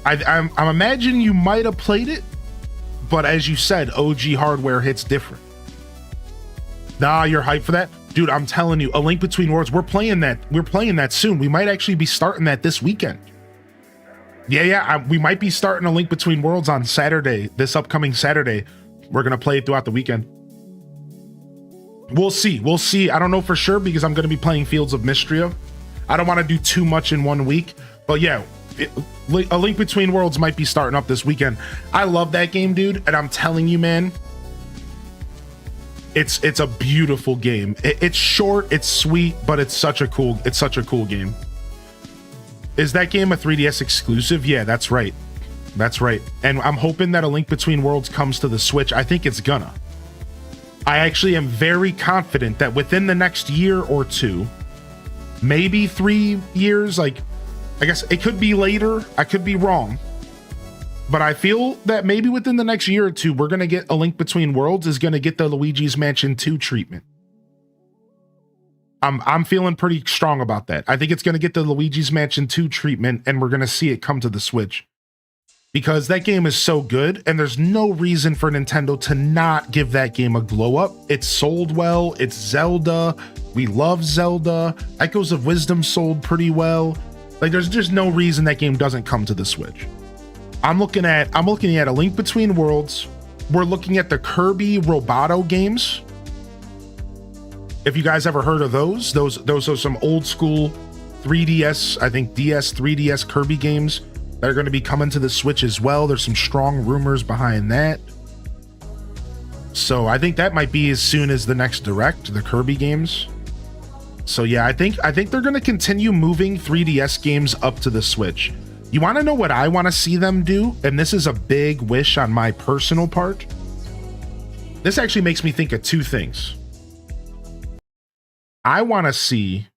I'm imagine you might have played it, but as you said, OG hardware hits different. Nah, you're hyped for that? Dude, I'm telling you, A Link Between Worlds, we're playing that soon. We might actually be starting that this weekend. We might be starting A Link Between Worlds on Saturday, this upcoming Saturday. We're going to play it throughout the weekend. We'll see. I don't know for sure because I'm going to be playing Fields of Mystria. I don't want to do too much in 1 week, but yeah, A Link Between Worlds might be starting up this weekend. I love that game, dude, and I'm telling you, man, it's a beautiful game. It's short, it's sweet, but it's such a cool game. Is that game a 3DS exclusive? Yeah, that's right. And I'm hoping that A Link Between Worlds comes to the Switch. I think it's gonna. I actually am very confident that within the next year or two, maybe 3 years, I guess it could be later. I could be wrong. But I feel that maybe within the next year or two, we're going to get A Link Between Worlds is going to get the Luigi's Mansion 2 treatment. I'm feeling pretty strong about that. I think it's going to get the Luigi's Mansion 2 treatment, and we're going to see it come to the Switch. Because that game is so good, and there's no reason for Nintendo to not give that game a glow up. It's sold well. It's Zelda. We love Zelda. Echoes of Wisdom sold pretty well. There's just no reason that game doesn't come to the Switch. I'm looking at A Link Between Worlds. We're looking at the Kirby Roboto games. If you guys ever heard of those are some old school 3DS, I think DS, 3DS Kirby games that are going to be coming to the Switch as well. There's some strong rumors behind that. So I think that might be as soon as the next Direct, the Kirby games. So yeah, I think they're going to continue moving 3DS games up to the Switch. You want to know what I want to see them do? And this is a big wish on my personal part. This actually makes me think of two things. I want to see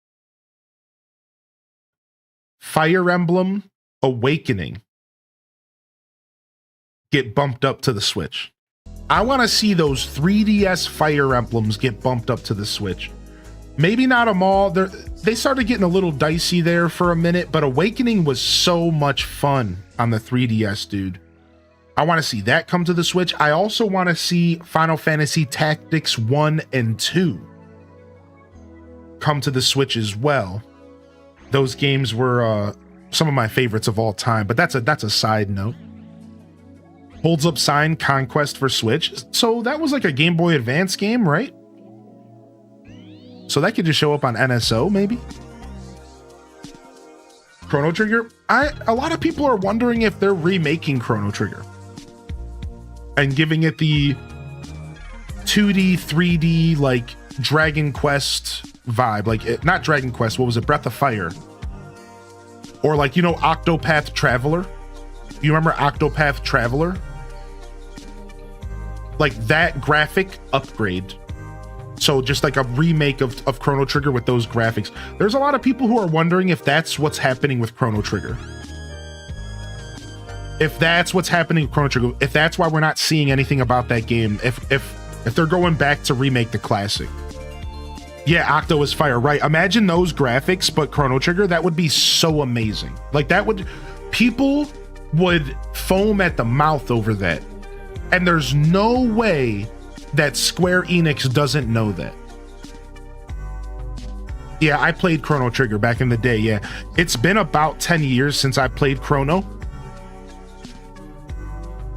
Fire Emblem Awakening get bumped up to the Switch. I want to see those 3DS Fire Emblems get bumped up to the Switch. Maybe not them all. They started getting a little dicey there for a minute, but Awakening was so much fun on the 3DS, dude. I want to see that come to the Switch. I also want to see Final Fantasy Tactics 1 and 2 come to the Switch as well. Those games were some of my favorites of all time, but that's a side note. Holds Up Sign Conquest for Switch. So that was like a Game Boy Advance game, right? So that could just show up on NSO, maybe? Chrono Trigger? A lot of people are wondering if they're remaking Chrono Trigger and giving it the 2D, 3D, like Dragon Quest vibe. Like, not Dragon Quest, what was it? Breath of Fire. Or like, you know, Octopath Traveler? You remember Octopath Traveler? Like that graphic upgrade. So just like a remake of Chrono Trigger with those graphics. There's a lot of people who are wondering if that's what's happening with Chrono Trigger. If that's what's happening with Chrono Trigger, if that's why we're not seeing anything about that game, if they're going back to remake the classic. Yeah, Octo is fire, right? Imagine those graphics, but Chrono Trigger, that would be so amazing. Like people would foam at the mouth over that. And there's no way that Square Enix doesn't know that. Yeah, I played Chrono Trigger back in the day, yeah. It's been about 10 years since I played Chrono.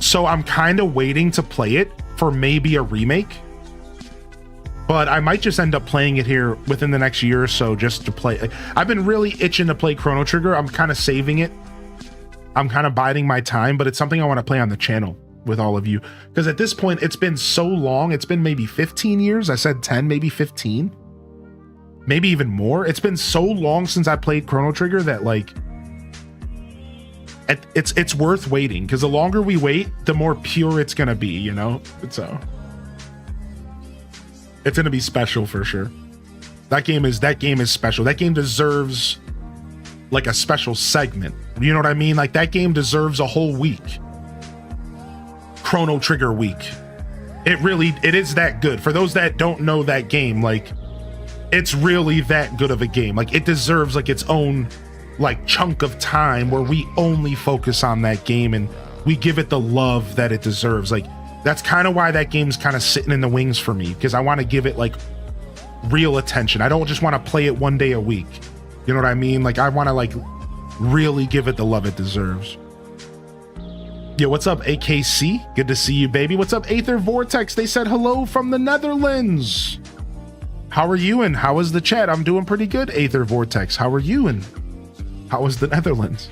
So I'm kind of waiting to play it for maybe a remake. But I might just end up playing it here within the next year or so just to play. I've been really itching to play Chrono Trigger. I'm kind of saving it. I'm kind of biding my time, but it's something I want to play on the channel with all of you. Because at this point, it's been so long. It's been maybe 15 years. I said 10, maybe 15. Maybe even more. It's been so long since I played Chrono Trigger that like, it's worth waiting. Because the longer we wait, the more pure it's going to be, you know? So it's going to be special for sure. That game is special. That game deserves like a special segment. You know what I mean? Like that game deserves a whole week. Chrono Trigger week. It is that good. For those that don't know that game, like it's really that good of a game. Like it deserves like its own like chunk of time where we only focus on that game and we give it the love that it deserves. Like that's kind of why that game's kind of sitting in the wings for me, because I want to give it like real attention. I don't just want to play it one day a week. You know what I mean? Like I want to like really give it the love it deserves. Yo, what's up, AKC? Good to see you, baby. What's up, Aether Vortex? They said hello from the Netherlands. How are you and how is the chat? I'm doing pretty good, Aether Vortex. How are you and how is the Netherlands?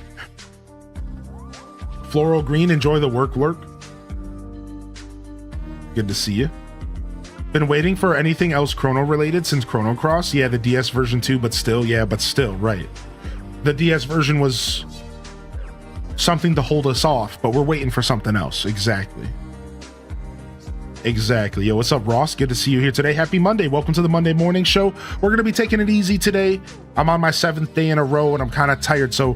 Floral Green, enjoy the work. Good to see you. Been waiting for anything else Chrono related since Chrono Cross. Yeah, the DS version too, but still, right. The DS version was something to hold us off, but we're waiting for something else. Exactly. Yo, what's up, Ross? Good to see you here today. Happy Monday. Welcome to the Monday Morning Show. We're going to be taking it easy today. I'm on my 7th day in a row and I'm kind of tired. So,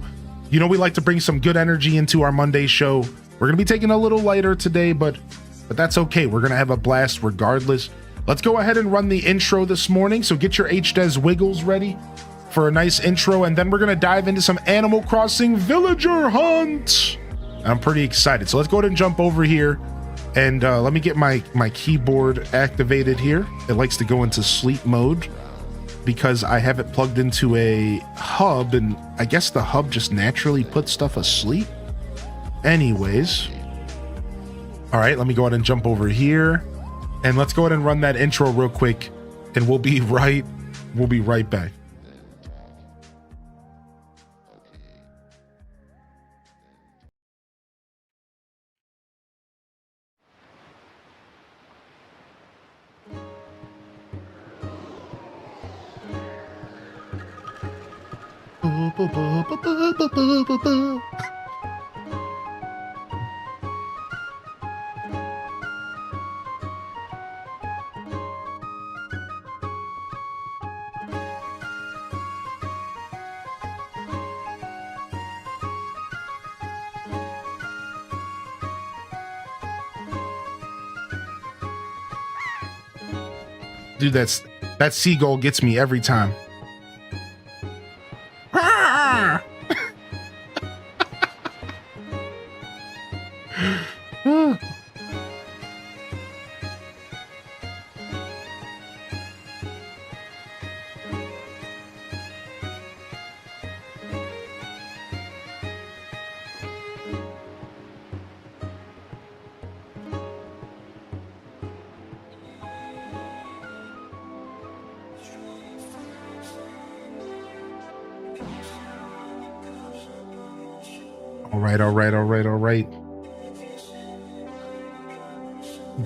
you know, we like to bring some good energy into our Monday show. We're going to be taking a little lighter today, but that's okay. We're going to have a blast regardless. Let's go ahead and run the intro this morning. So get your HDES wiggles ready for a nice intro, and then we're going to dive into some Animal Crossing Villager Hunt. I'm pretty excited. So let's go ahead and jump over here, and let me get my keyboard activated here. It likes to go into sleep mode because I have it plugged into a hub, and I guess the hub just naturally puts stuff asleep. Anyways. All right, let me go ahead and jump over here, and let's go ahead and run that intro real quick, and we'll be right back. Dude, that seagull gets me every time. All right.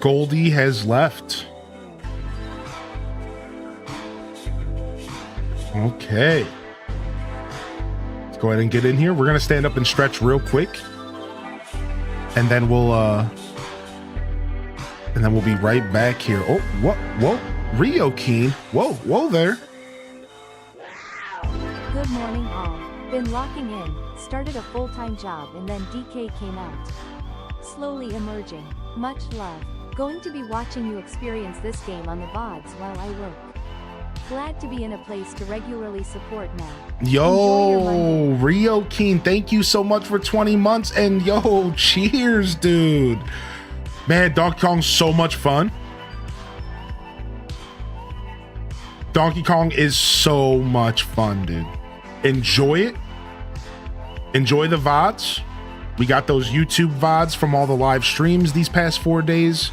Goldie has left. Okay. Let's go ahead and get in here. We're gonna stand up and stretch real quick. And then we'll be right back here. Oh, what? Whoa, Rio Keen. Whoa there. Good morning all. Been locking in, started a full-time job and then DK came out. Slowly emerging. Much love. Going to be watching you experience this game on the VODs while I work. Glad to be in a place to regularly support now. Yo, Rio Keen, thank you so much for 20 months. And yo, cheers, dude. Man, Donkey Kong's so much fun. Donkey Kong is so much fun, dude. Enjoy it. Enjoy the VODs. We got those YouTube VODs from all the live streams these past 4 days.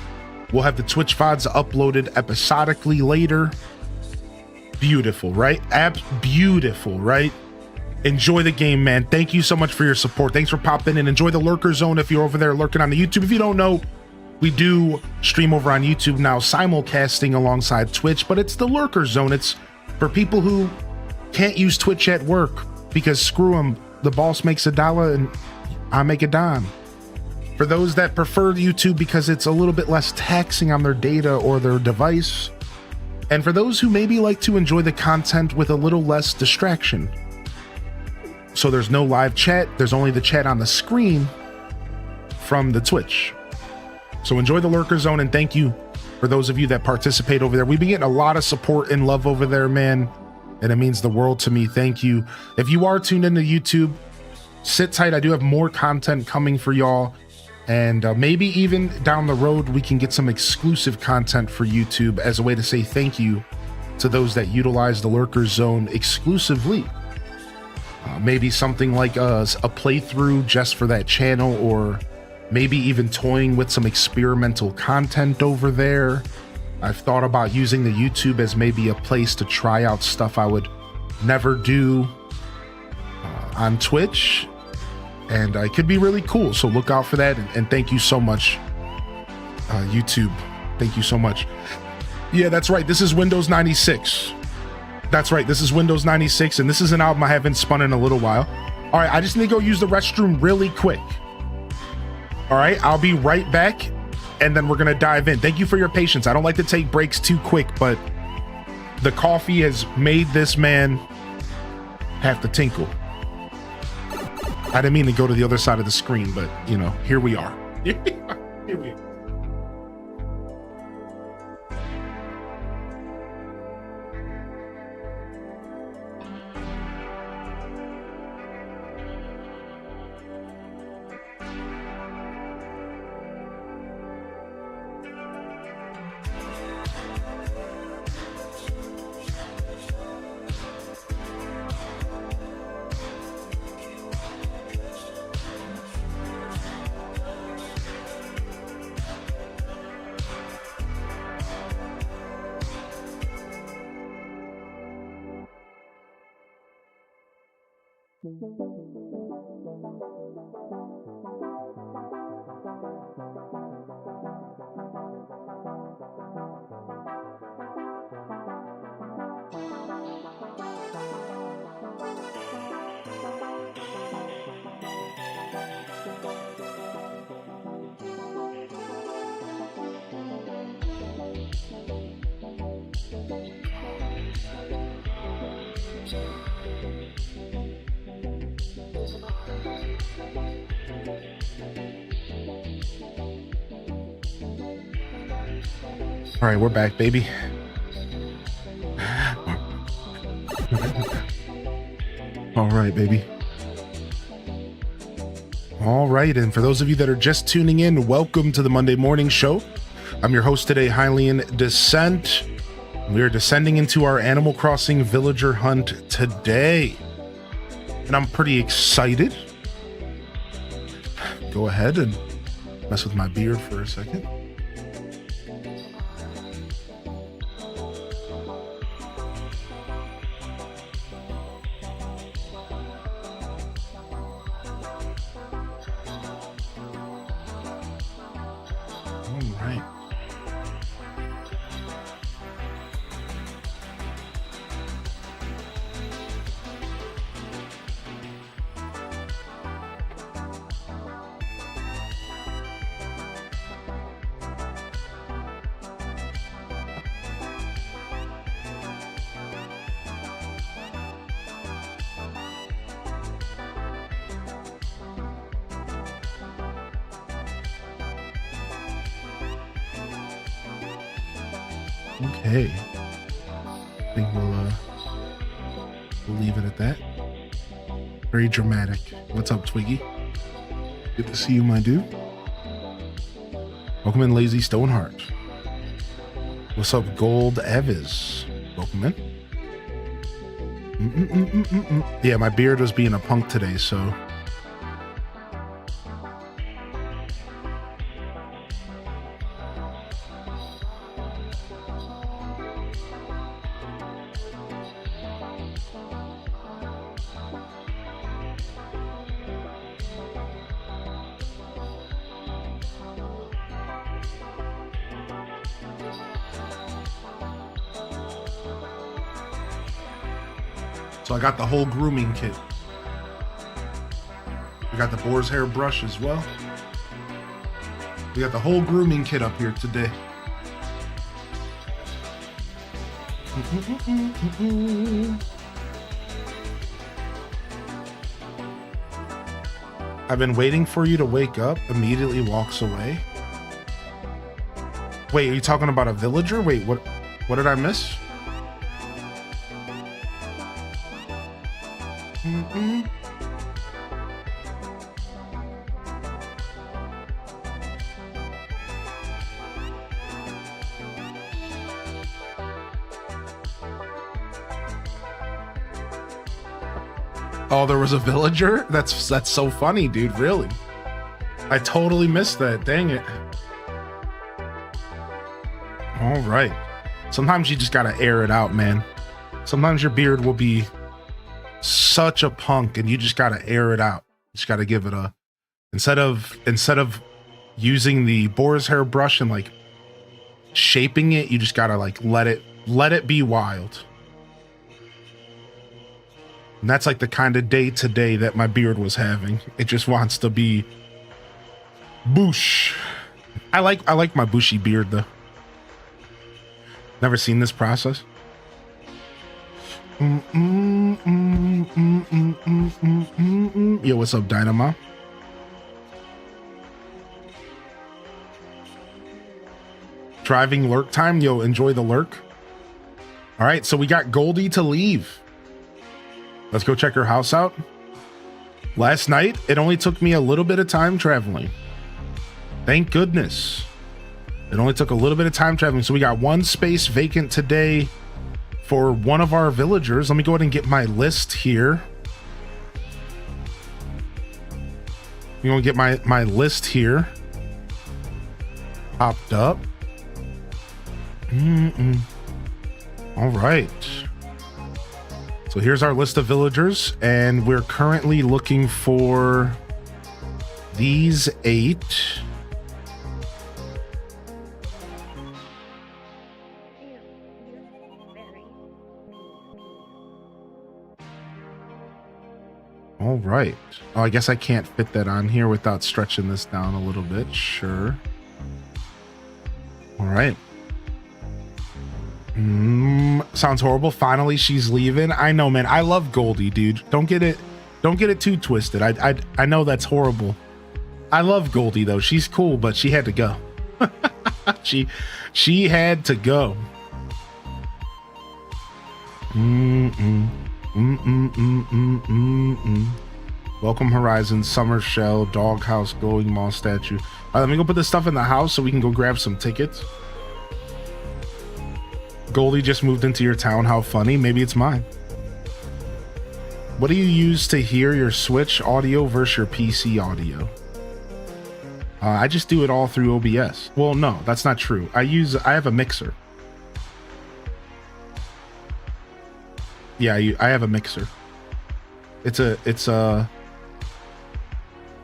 We'll have the Twitch VODs uploaded episodically later. Beautiful, right? Beautiful, right? Enjoy the game, man. Thank you so much for your support. Thanks for popping in. Enjoy the Lurker Zone if you're over there lurking on the YouTube. If you don't know, we do stream over on YouTube now, simulcasting alongside Twitch, but it's the Lurker Zone. It's for people who can't use Twitch at work because screw them. The boss makes $1 and I make a dime. For those that prefer YouTube because it's a little bit less taxing on their data or their device. And for those who maybe like to enjoy the content with a little less distraction. So there's no live chat. There's only the chat on the screen from the Twitch. So enjoy the Lurker Zone and thank you for those of you that participate over there. We've been getting a lot of support and love over there, man. And it means the world to me. Thank you. If you are tuned into YouTube, sit tight. I do have more content coming for y'all. And maybe even down the road, we can get some exclusive content for YouTube as a way to say thank you to those that utilize the Lurker Zone exclusively. Maybe something like a playthrough just for that channel, or maybe even toying with some experimental content over there. I've thought about using the YouTube as maybe a place to try out stuff I would never do on Twitch. And it could be really cool. So look out for that. And thank you so much, YouTube. Thank you so much. Yeah, that's right. This is Windows 96. That's right. This is Windows 96. And this is an album I haven't spun in a little while. All right. I just need to go use the restroom really quick. All right. I'll be right back. And then we're going to dive in. Thank you for your patience. I don't like to take breaks too quick, but the coffee has made this man have to tinkle. I didn't mean to go to the other side of the screen, but you know, here we are. Here we are. All right, we're back, baby. right, baby. All right, and for those of you that are just tuning in, welcome to the Monday Morning Show. I'm your host today, Hylian Descent. We are descending into our Animal Crossing villager hunt today, and I'm pretty excited. Go ahead and mess with my beard for a second. Okay, I think we'll leave it at that. Very dramatic. What's up, Twiggy? Good to see you, my dude. Welcome in, Lazy Stoneheart. What's up, Gold Evis? Welcome in. Yeah, my beard was being a punk today, so. So I got the whole grooming kit. We got the boar's hair brush as well. We got the whole grooming kit up here today. I've been waiting for you to wake up, immediately walks away. Wait, are you talking about a villager? Wait, what did I miss? Oh, there was a villager? That's so funny, dude. Really? I totally missed that. Dang it. All right. Sometimes you just gotta air it out, man. Sometimes your beard will be such a punk and you just gotta air it out. You just gotta give it a, instead of using the boar's hair brush and like shaping it, you just gotta like let it be wild. And that's like the kind of day today that my beard was having. It just wants to be boosh. I like my bushy beard though. Never seen this process. Yo, what's up, Dynamo? Driving lurk time. Yo, enjoy the lurk. All right, so we got Goldie to leave. Let's go check her house out. Last night, it only took me a little bit of time traveling. Thank goodness. It only took a little bit of time traveling. So we got one space vacant today for one of our villagers. Let me go ahead and get my list here. I'm gonna get my list here popped up. All right. So here's our list of villagers, and we're currently looking for these 8. All right. Oh, I guess I can't fit that on here without stretching this down a little bit. Sure. All right. Sounds horrible. Finally, she's leaving. I know, man. I love Goldie, dude. Don't get it too twisted. I know that's horrible. I love Goldie though. She's cool, but she had to go. she had to go. Welcome Horizon, Summer Shell, Doghouse, Glowing Mall statue. All right, let me go put this stuff in the house so we can go grab some tickets. Goldie just moved into your town. How funny. Maybe it's mine. What do you use to hear your Switch audio versus your PC audio? I just do it all through OBS. Well, no, that's not true. I have a mixer. Yeah, I have a mixer. It's a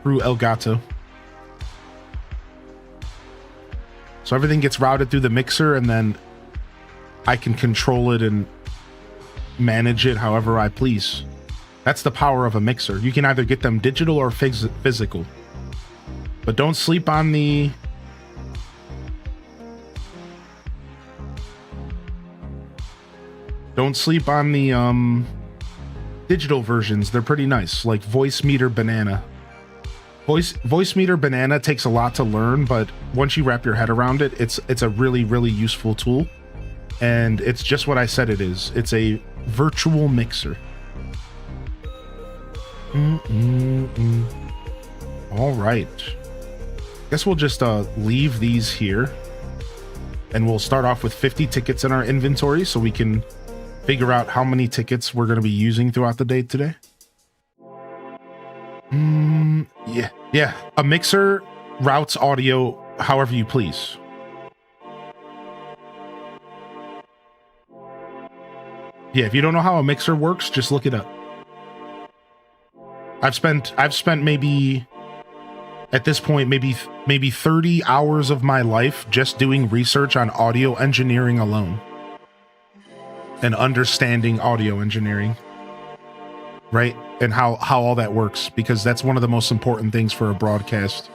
through Elgato. So everything gets routed through the mixer, and then I can control it and manage it however I please. That's the power of a mixer. You can either get them digital or physical. But don't sleep on the... Don't sleep on the digital versions. They're pretty nice, like Voice Meter Banana. Voice Meter Banana takes a lot to learn, but once you wrap your head around it, it's a really, really useful tool. And it's just what I said it is. It's a virtual mixer. All right. Guess we'll just leave these here, and we'll start off with 50 tickets in our inventory so we can figure out how many tickets we're going to be using throughout the day today. Yeah. A mixer routes audio however you please. Yeah, if you don't know how a mixer works, just look it up. I've spent maybe at this point maybe 30 hours of my life just doing research on audio engineering alone and understanding audio engineering, right? And how all that works, because that's one of the most important things for a broadcast.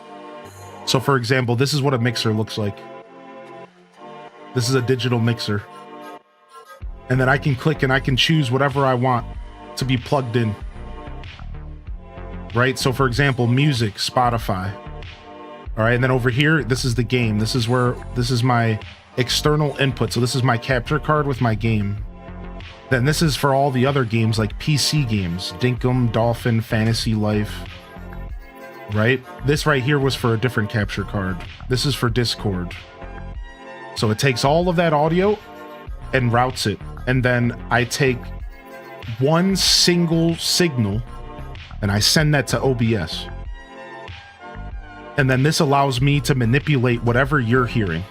So for example, this is what a mixer looks like. This is a digital mixer. And then I can click and I can choose whatever I want to be plugged in. Right? So for example, music, Spotify. All right, and then over here, this is the game. This is my external input. So this is my capture card with my game. Then this is for all the other games, like PC games, Dinkum, Dolphin, Fantasy Life. Right? This right here was for a different capture card. This is for Discord. So it takes all of that audio and routes it. And then I take one single signal and I send that to OBS. And then this allows me to manipulate whatever you're hearing.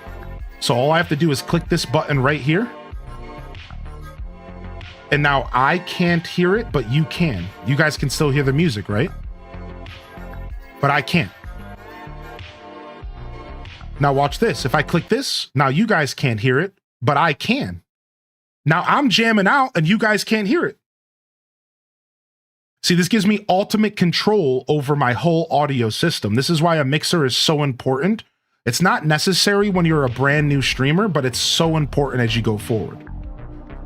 So all I have to do is click this button right here. And now I can't hear it, but you can. You guys can still hear the music, right? But I can't. Now watch this. If I click this, now you guys can't hear it, but I can. Now I'm jamming out and you guys can't hear it. See, this gives me ultimate control over my whole audio system. This is why a mixer is so important. It's not necessary when you're a brand new streamer, but it's so important as you go forward.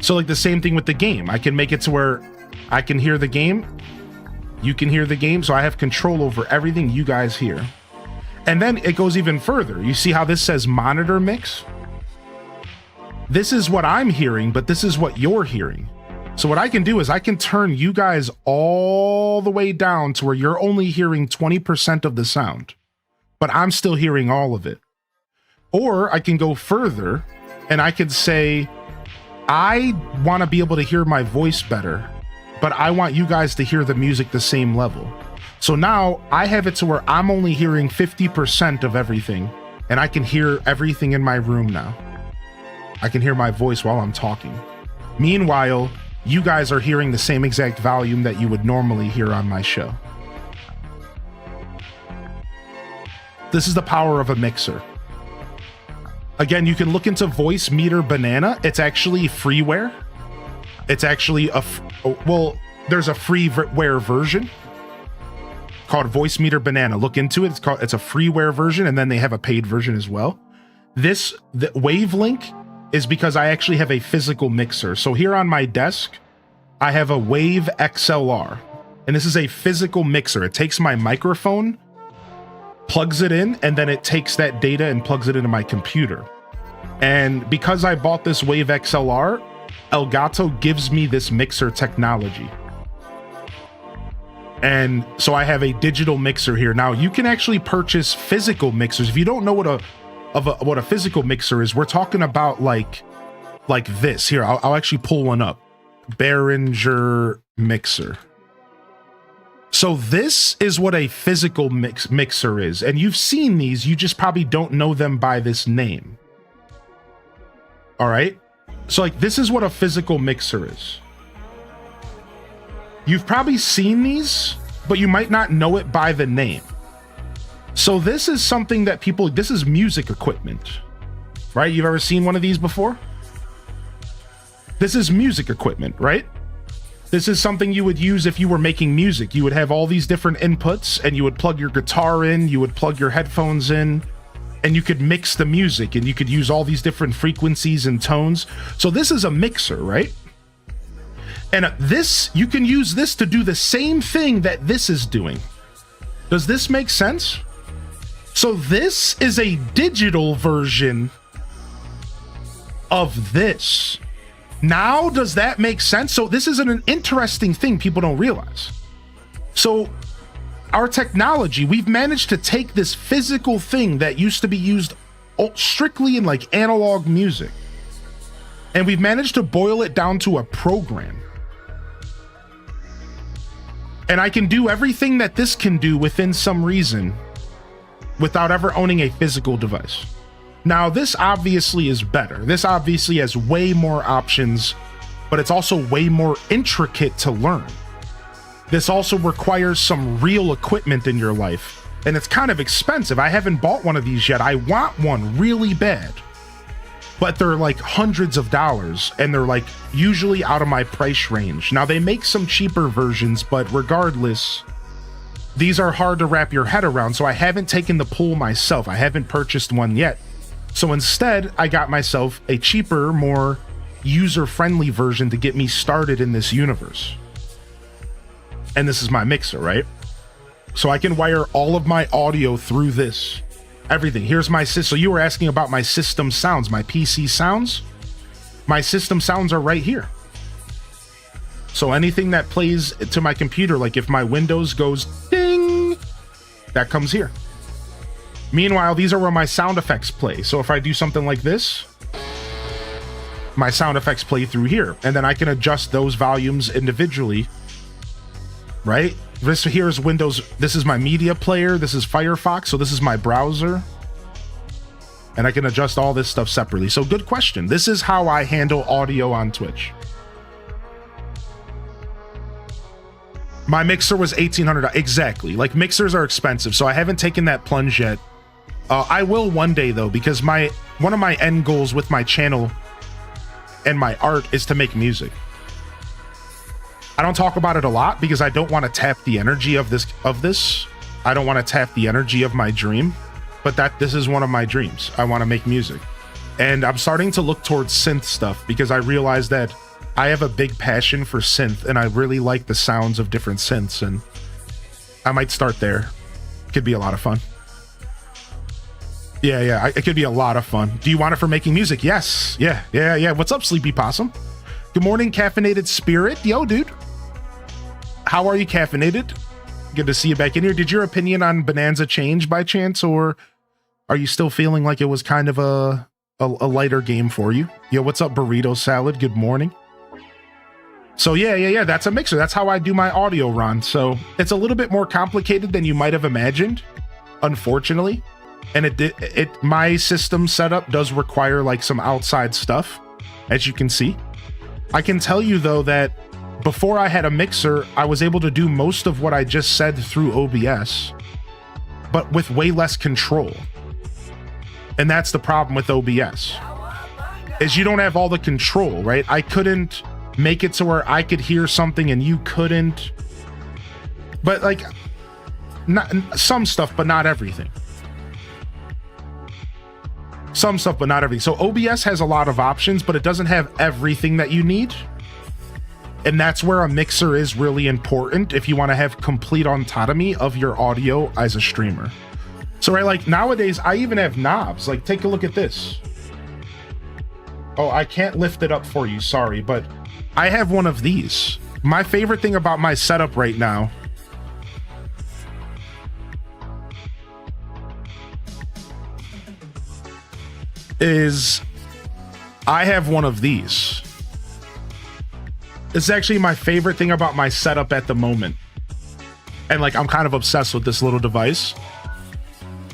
So like the same thing with the game. I can make it to where I can hear the game. You can hear the game. So I have control over everything you guys hear. And then it goes even further. You see how this says monitor mix? This is what I'm hearing, but this is what you're hearing. So what I can do is I can turn you guys all the way down to where you're only hearing 20% of the sound, but I'm still hearing all of it. Or I can go further and I could say, I want to be able to hear my voice better, but I want you guys to hear the music the same level. So now I have it to where I'm only hearing 50% of everything, and I can hear everything in my room now. I can hear my voice while I'm talking. Meanwhile, you guys are hearing the same exact volume that you would normally hear on my show. This is the power of a mixer. Again, you can look into Voice Meter Banana. It's actually freeware. It's actually there's a freeware version called Voice Meter Banana. Look into it. It's a freeware version, and then they have a paid version as well. The Wavelink is because I actually have a physical mixer. So here on my desk, I have a Wave XLR, and this is a physical mixer. It takes my microphone, plugs it in, and then it takes that data and plugs it into my computer. And because I bought this Wave XLR, Elgato gives me this mixer technology. And so I have a digital mixer here. Now you can actually purchase physical mixers. If you don't know what a physical mixer is, we're talking about like this. Here, I'll actually pull one up. Behringer mixer. So this is what a physical mixer is. And you've seen these, you just probably don't know them by this name. All right. So like this is what a physical mixer is. You've probably seen these, but you might not know it by the name. So this is something that this is music equipment, right? You've ever seen one of these before? This is music equipment, right? This is something you would use if you were making music. You would have all these different inputs and you would plug your guitar in, you would plug your headphones in, and you could mix the music and you could use all these different frequencies and tones. So this is a mixer, right? And this, you can use this to do the same thing that this is doing. Does this make sense? So this is a digital version of this. Now, does that make sense? So this is an interesting thing people don't realize. So our technology, we've managed to take this physical thing that used to be used strictly in like analog music, and we've managed to boil it down to a program. And I can do everything that this can do within some reason without ever owning a physical device. Now, this obviously is better. This obviously has way more options, but it's also way more intricate to learn. This also requires some real equipment in your life, and it's kind of expensive. I haven't bought one of these yet. I want one really bad, but they're like hundreds of dollars, and they're like usually out of my price range. Now, they make some cheaper versions, but regardless, these are hard to wrap your head around, so I haven't taken the pull myself. I haven't purchased one yet. So instead, I got myself a cheaper, more user-friendly version to get me started in this universe. And this is my mixer, right? So I can wire all of my audio through this. Everything. Here's my system. So you were asking about my system sounds, my PC sounds. My system sounds are right here. So anything that plays to my computer, like if my Windows goes ding, that comes here. Meanwhile, these are where my sound effects play. So if I do something like this, my sound effects play through here. And then I can adjust those volumes individually, right? This here is Windows. This is my media player. This is Firefox. So this is my browser. And I can adjust all this stuff separately. So good question. This is how I handle audio on Twitch. My mixer was $1,800. Exactly. Like mixers are expensive. So I haven't taken that plunge yet. I will one day though, because one of my end goals with my channel and my art is to make music. I don't talk about it a lot because I don't want to tap the energy of this. I don't want to tap the energy of my dream, but this is one of my dreams. I want to make music, and I'm starting to look towards synth stuff because I realize that I have a big passion for synth and I really like the sounds of different synths, and I might start there. Could be a lot of fun. Yeah, it could be a lot of fun. Do you want it for making music? Yes. Yeah. What's up, Sleepy Possum? Good morning, Caffeinated Spirit. Yo, dude. How are you, Caffeinated? Good to see you back in here. Did your opinion on Bonanza change by chance, or are you still feeling like it was kind of a lighter game for you? Yo, what's up, Burrito Salad? Good morning. So yeah, that's a mixer. That's how I do my audio, Ron. So it's a little bit more complicated than you might have imagined, unfortunately. And my system setup does require like some outside stuff, as you can see. I can tell you though that before I had a mixer, I was able to do most of what I just said through OBS, but with way less control. And that's the problem with OBS, is you don't have all the control, right? I couldn't make it to where I could hear something and you couldn't. But like, not some stuff, but not everything. Some stuff, but not everything. So OBS has a lot of options, but it doesn't have everything that you need. And that's where a mixer is really important if you want to have complete autonomy of your audio as a streamer. So right, like nowadays, I even have knobs. Like take a look at this. Oh, I can't lift it up for you, sorry, but I have one of these. My favorite thing about my setup right now is I have one of these. It's actually my favorite thing about my setup at the moment. And like, I'm kind of obsessed with this little device.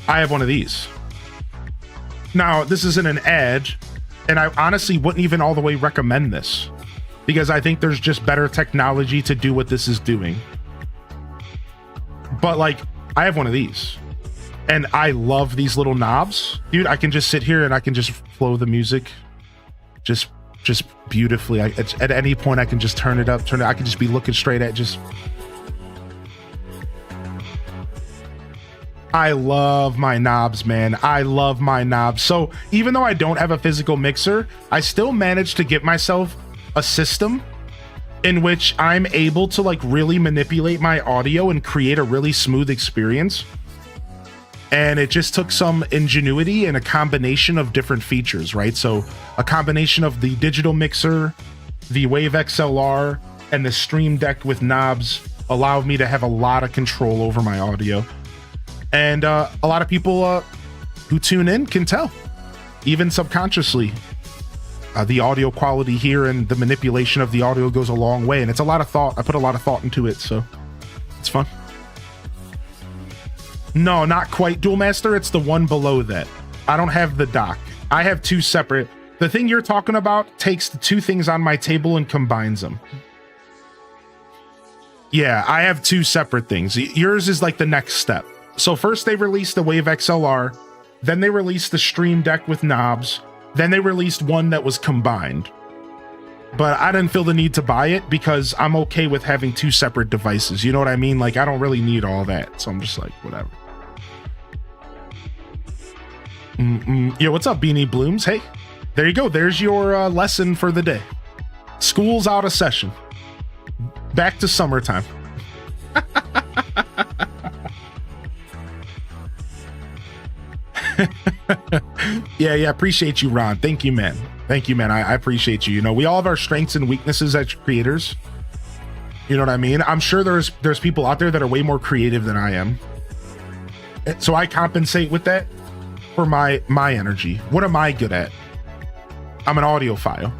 I have one of these. Now, this isn't an ad, and I honestly wouldn't even all the way recommend this because I think there's just better technology to do what this is doing. But like, I have one of these and I love these little knobs. Dude, I can just sit here and I can just flow the music just beautifully. At any point I can just turn it up, I can just be looking straight at just... I love my knobs, man. I love my knobs. So even though I don't have a physical mixer, I still managed to get myself a system in which I'm able to like really manipulate my audio and create a really smooth experience. And it just took some ingenuity and a combination of different features, right? So a combination of the digital mixer, the Wave XLR, and the Stream Deck with knobs allowed me to have a lot of control over my audio. And a lot of people who tune in can tell, even subconsciously, the audio quality here and the manipulation of the audio goes a long way. And it's a lot of thought. I put a lot of thought into it, so it's fun. No, not quite Dual Master. It's the one below that. I don't have the dock. I have two separate. The thing you're talking about takes the two things on my table and combines them. Yeah, I have two separate things. Yours is like the next step. So first they released the Wave XLR, then they released the Stream Deck with knobs, then they released one that was combined. But I didn't feel the need to buy it because I'm okay with having two separate devices. You know what I mean? Like, I don't really need all that. So I'm just like, whatever. Yo, what's up, Beanie Blooms? Hey, there you go. There's your lesson for the day. School's out of session. Back to summertime. Yeah, appreciate you, Ron. Thank you, man. I appreciate you. You know, we all have our strengths and weaknesses as creators. You know what I mean? I'm sure there's people out there that are way more creative than I am, so I compensate with that for my energy. What am I good at? I'm an audiophile.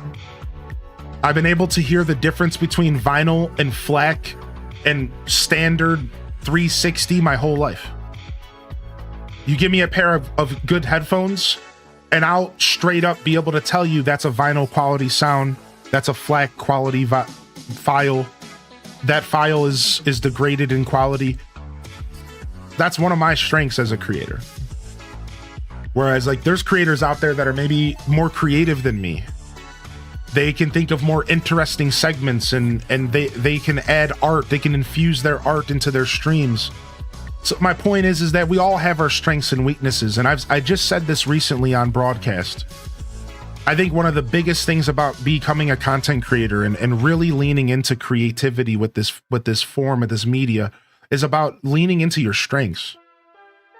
I've been able to hear the difference between vinyl and FLAC and standard 360 my whole life. You give me a pair of good headphones and I'll straight up be able to tell you that's a vinyl quality sound, that's a FLAC quality file, that file is degraded in quality. That's one of my strengths as a creator. Whereas like there's creators out there that are maybe more creative than me. They can think of more interesting segments and they can add art, they can infuse their art into their streams. So my point is that we all have our strengths and weaknesses, and I just said this recently on broadcast. I think one of the biggest things about becoming a content creator and really leaning into creativity with this form of this media is about leaning into your strengths,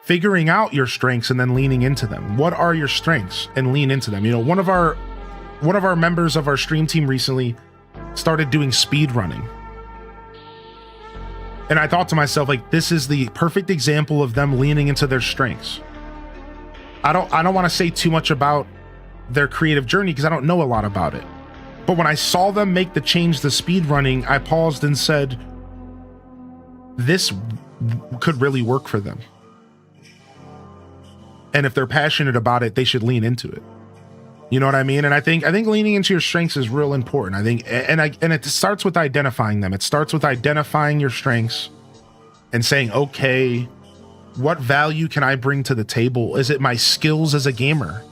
figuring out your strengths and then leaning into them. What are your strengths and lean into them? You know, one of our members of our stream team recently started doing speed running. And I thought to myself, like, this is the perfect example of them leaning into their strengths. I don't want to say too much about their creative journey because I don't know a lot about it. But when I saw them make the change to speed running, I paused and said, this could really work for them. And if they're passionate about it, they should lean into it. You know what I mean? And I think leaning into your strengths is real important. I think, and it starts with identifying them. It starts with identifying your strengths and saying, okay, what value can I bring to the table? Is it my skills as a gamer?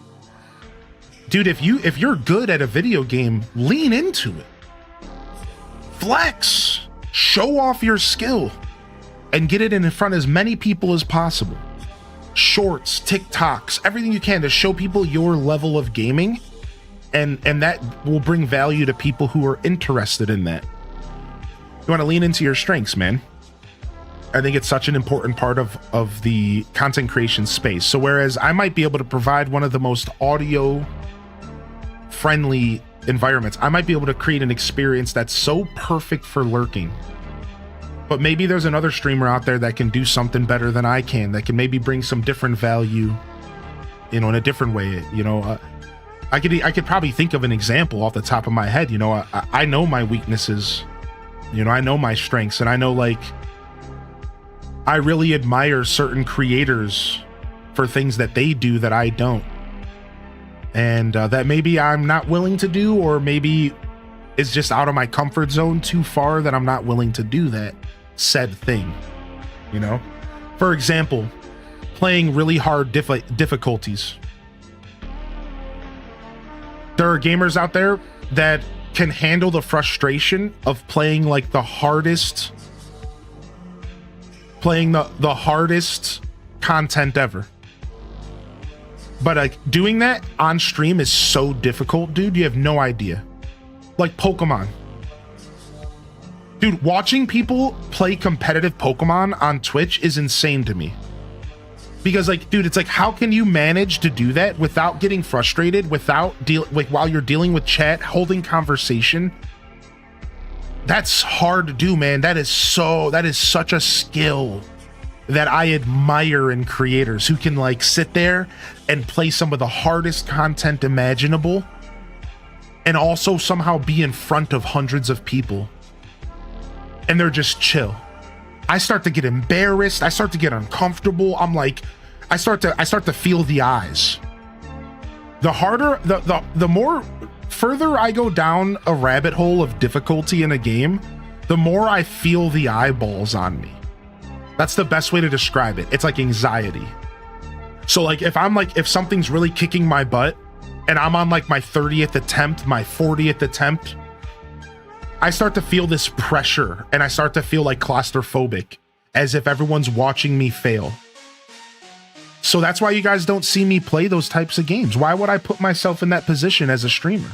Dude, if you're good at a video game, lean into it. Flex, show off your skill and get it in front of as many people as possible. Shorts, TikToks, everything you can to show people your level of gaming, and that will bring value to people who are interested in that. You want to lean into your strengths, man. I think it's such an important part of the content creation space. So whereas I might be able to provide one of the most audio friendly environments. I might be able to create an experience that's so perfect for lurking. But maybe there's another streamer out there that can do something better than I can, that can maybe bring some different value, you know, in a different way. You know, I could probably think of an example off the top of my head. You know, I know my weaknesses, you know, I know my strengths, and I know, like, I really admire certain creators for things that they do that I don't. And that maybe I'm not willing to do, or maybe it's just out of my comfort zone too far that I'm not willing to do that said thing, you know? For example, playing really hard difficulties. There are gamers out there that can handle the frustration of playing like the hardest content ever. But like doing that on stream is so difficult, dude. You have no idea. Like Pokemon. Dude, watching people play competitive Pokemon on Twitch is insane to me. Because like, dude, it's like, how can you manage to do that without getting frustrated, without while you're dealing with chat, holding conversation? That's hard to do, man. That is such a skill that I admire in creators who can like sit there and play some of the hardest content imaginable and also somehow be in front of hundreds of people and they're just chill. I start to get embarrassed. I start to get uncomfortable. I'm like, I start to feel the eyes. The harder, the more further I go down a rabbit hole of difficulty in a game, the more I feel the eyeballs on me. That's the best way to describe it. It's like anxiety. So like if something's really kicking my butt and I'm on like my 30th attempt, my 40th attempt, I start to feel this pressure and I start to feel like claustrophobic, as if everyone's watching me fail. So that's why you guys don't see me play those types of games. Why would I put myself in that position as a streamer?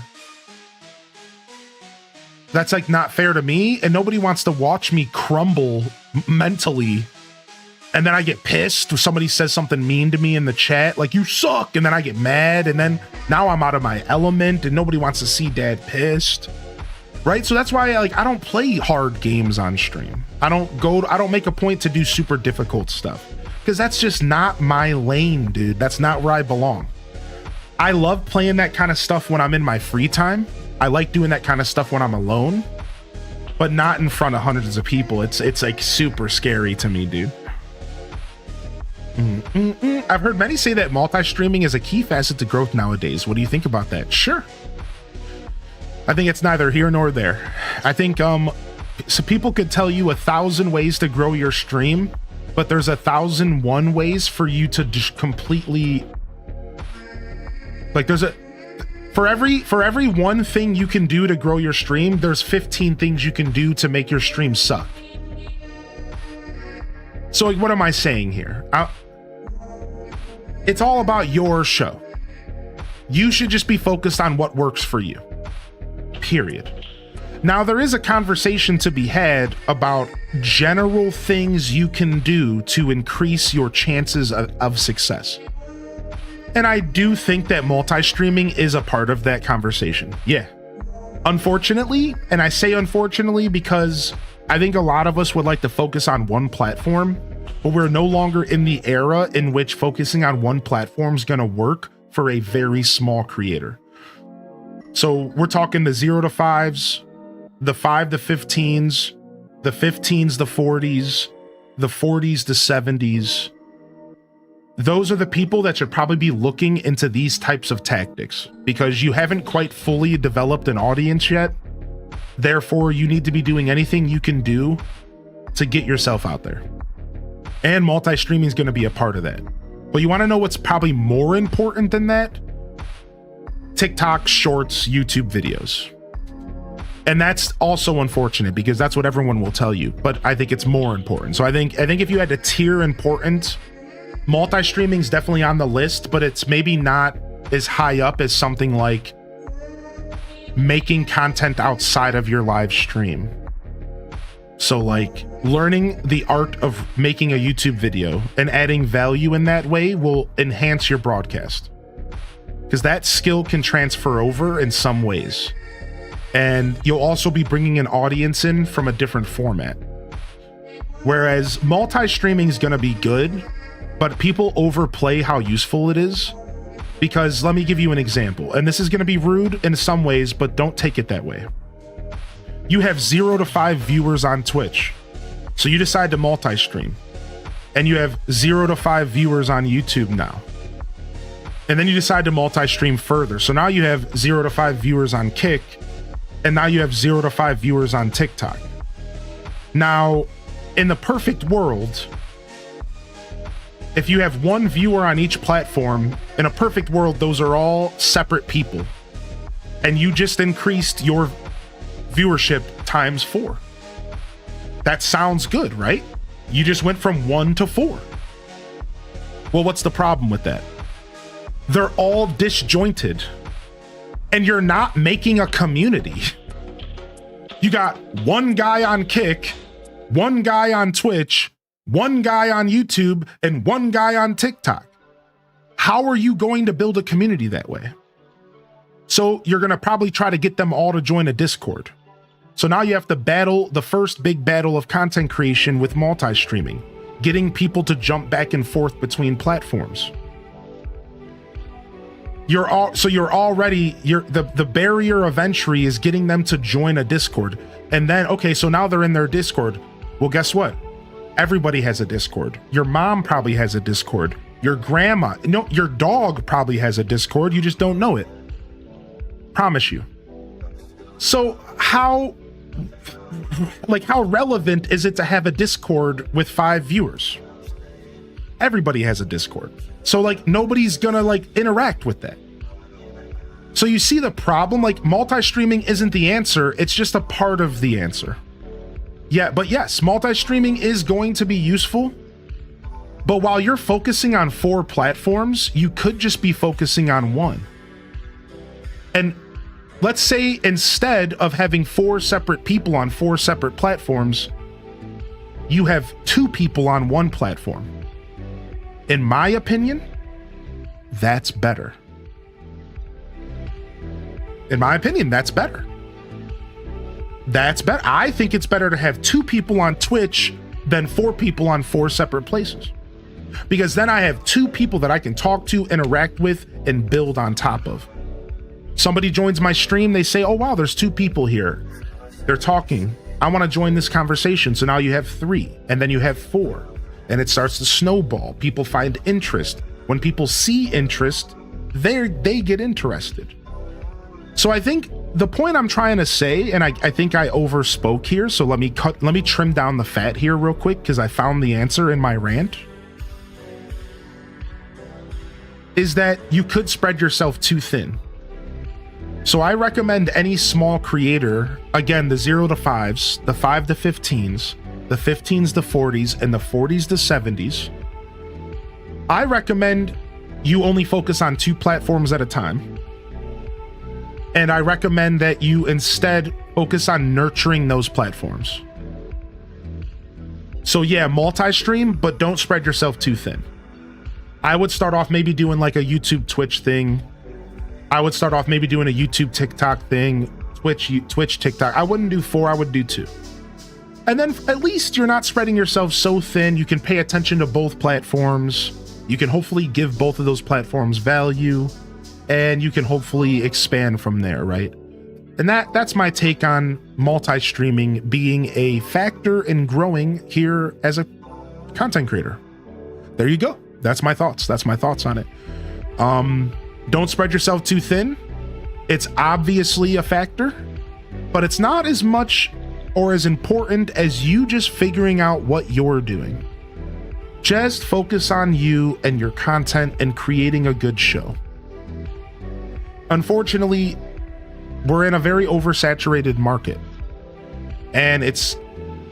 That's like not fair to me, and nobody wants to watch me crumble mentally. And then I get pissed if somebody says something mean to me in the chat, like you suck, and then I get mad, and then now I'm out of my element and nobody wants to see dad pissed. Right? So that's why I don't play hard games on stream. I don't make a point to do super difficult stuff, because that's just not my lane, dude. That's not where I belong. I love playing that kind of stuff when I'm in my free time. I like doing that kind of stuff when I'm alone, but not in front of hundreds of people. It's like super scary to me, dude. I've heard many say that multi-streaming is a key facet to growth nowadays. What do you think about that? Sure. I think it's neither here nor there. I think so people could tell you 1,000 ways to grow your stream, but there's 1,001 ways for you to just completely, like, for every one thing you can do to grow your stream, there's 15 things you can do to make your stream suck. So like, what am I saying here? It's all about your show. You should just be focused on what works for you. Period. Now, there is a conversation to be had about general things you can do to increase your chances of success. And I do think that multi-streaming is a part of that conversation. Yeah. Unfortunately, and I say unfortunately because I think a lot of us would like to focus on one platform, but we're no longer in the era in which focusing on one platform is going to work for a very small creator. So we're talking the 0 to 5s, the 5 to 15s, the 15s to 40s, the 40s to 70s. Those are the people that should probably be looking into these types of tactics, because you haven't quite fully developed an audience yet. Therefore, you need to be doing anything you can do to get yourself out there. And multi-streaming is going to be a part of that. But you want to know what's probably more important than that? TikTok, shorts, YouTube videos. And that's also unfortunate because that's what everyone will tell you, but I think it's more important. So I think if you had to tier important, multi-streaming is definitely on the list, but it's maybe not as high up as something like making content outside of your live stream. So like learning the art of making a YouTube video and adding value in that way will enhance your broadcast. because that skill can transfer over in some ways. And you'll also be bringing an audience in from a different format. Whereas multi-streaming is going to be good, but people overplay how useful it is. Because let me give you an example, and this is going to be rude in some ways, but don't take it that way. You have 0 to 5 viewers on Twitch, so you decide to multi-stream, and you have 0 to 5 viewers on YouTube now. And then you decide to multi-stream further, so now you have 0 to 5 viewers on Kick, and now you have 0 to 5 viewers on TikTok. Now, in the perfect world, if you have 1 viewer on each platform, in a perfect world, those are all separate people. And you just increased your viewership times 4. That sounds good, right? You just went from 1 to 4. Well, what's the problem with that? They're all disjointed. And you're not making a community. You got 1 guy on Kick, 1 guy on Twitch, 1 guy on YouTube, and 1 guy on TikTok. How are you going to build a community that way? So you're going to probably try to get them all to join a Discord. So now you have to battle the first big battle of content creation with multi-streaming, getting people to jump back and forth between platforms. The barrier of entry is getting them to join a Discord. And then, okay, so now they're in their Discord. Well, guess what? Everybody has a Discord. Your mom probably has a Discord. Your grandma, no, your dog probably has a Discord. You just don't know it. Promise you. So how relevant is it to have a Discord with 5 viewers? Everybody has a Discord. So nobody's gonna interact with that. So you see the problem? Multi-streaming isn't the answer. It's just a part of the answer. Yeah, but yes, multi-streaming is going to be useful. But while you're focusing on 4 platforms, you could just be focusing on 1. And let's say instead of having 4 separate people on 4 separate platforms, you have 2 people on 1 platform. In my opinion, that's better. In my opinion, that's better. That's better. I think it's better to have 2 people on Twitch than 4 people on 4 separate places. Because then I have 2 people that I can talk to, interact with, and build on top of. Somebody joins my stream, they say, oh wow, there's 2 people here. They're talking. I want to join this conversation. So now you have 3, and then you have 4. And it starts to snowball. People find interest. When people see interest, they get interested. So I think the point I'm trying to say, and I think I overspoke here, so let me trim down the fat here real quick because I found the answer in my rant, is that you could spread yourself too thin. So I recommend any small creator, again, the 0 to 5s, the 5 to 15s, the 15s to 40s, and the 40s to 70s. I recommend you only focus on 2 platforms at a time. And I recommend that you instead focus on nurturing those platforms. So yeah, multi-stream, but don't spread yourself too thin. I would start off maybe doing a YouTube Twitch thing. I would start off maybe doing a YouTube TikTok thing, Twitch TikTok. I wouldn't do 4, I would do 2. And then at least you're not spreading yourself so thin. You can pay attention to both platforms. You can hopefully give both of those platforms value. And you can hopefully expand from there, right? And that's my take on multi-streaming being a factor in growing here as a content creator. There you go. That's my thoughts. That's my thoughts on it. Don't spread yourself too thin. It's obviously a factor, but it's not as much or as important as you just figuring out what you're doing. Just focus on you and your content and creating a good show. Unfortunately, we're in a very oversaturated market, and it's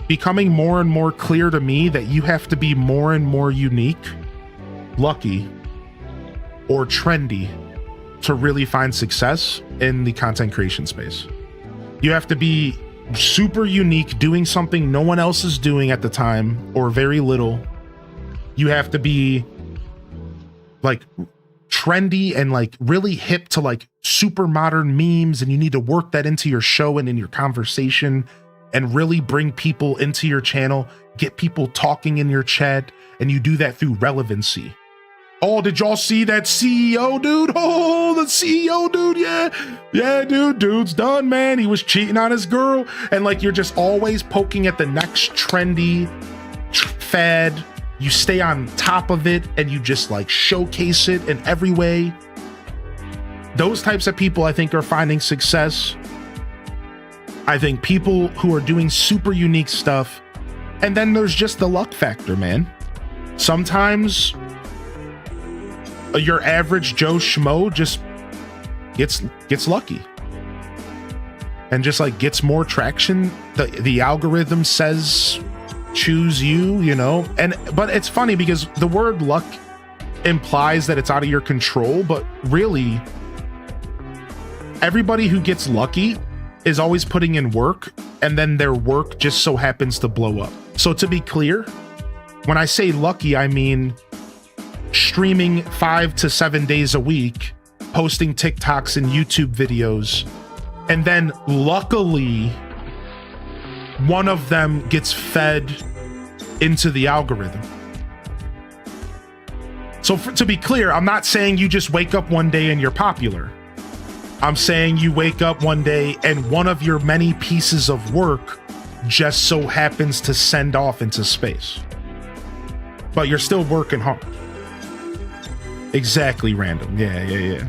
becoming more and more clear to me that you have to be more and more unique, lucky, or trendy to really find success in the content creation space. You have to be super unique, doing something no one else is doing at the time, or very little. You have to be trendy and like really hip to like super modern memes, and you need to work that into your show and in your conversation and really bring people into your channel, get people talking in your chat, and you do that through relevancy. Oh, did y'all see that CEO dude? Oh, the CEO dude, yeah, dude's done, man. He was cheating on his girl. And like, you're just always poking at the next trendy fad. You stay on top of it and you just like showcase it in every way. Those types of people, I think, are finding success. I think people who are doing super unique stuff. And then there's just the luck factor, man. Sometimes your average Joe Schmo just gets lucky and just like gets more traction. The algorithm says choose you, you know. But it's funny because the word luck implies that it's out of your control, but really everybody who gets lucky is always putting in work, and then their work just so happens to blow up. So to be clear, when I say lucky, I mean streaming 5 to 7 days a week, posting TikToks and YouTube videos, and then luckily one of them gets fed into the algorithm. So to be clear, I'm not saying you just wake up one day and you're popular. I'm saying you wake up one day and one of your many pieces of work just so happens to send off into space. But you're still working hard. Exactly, random. Yeah.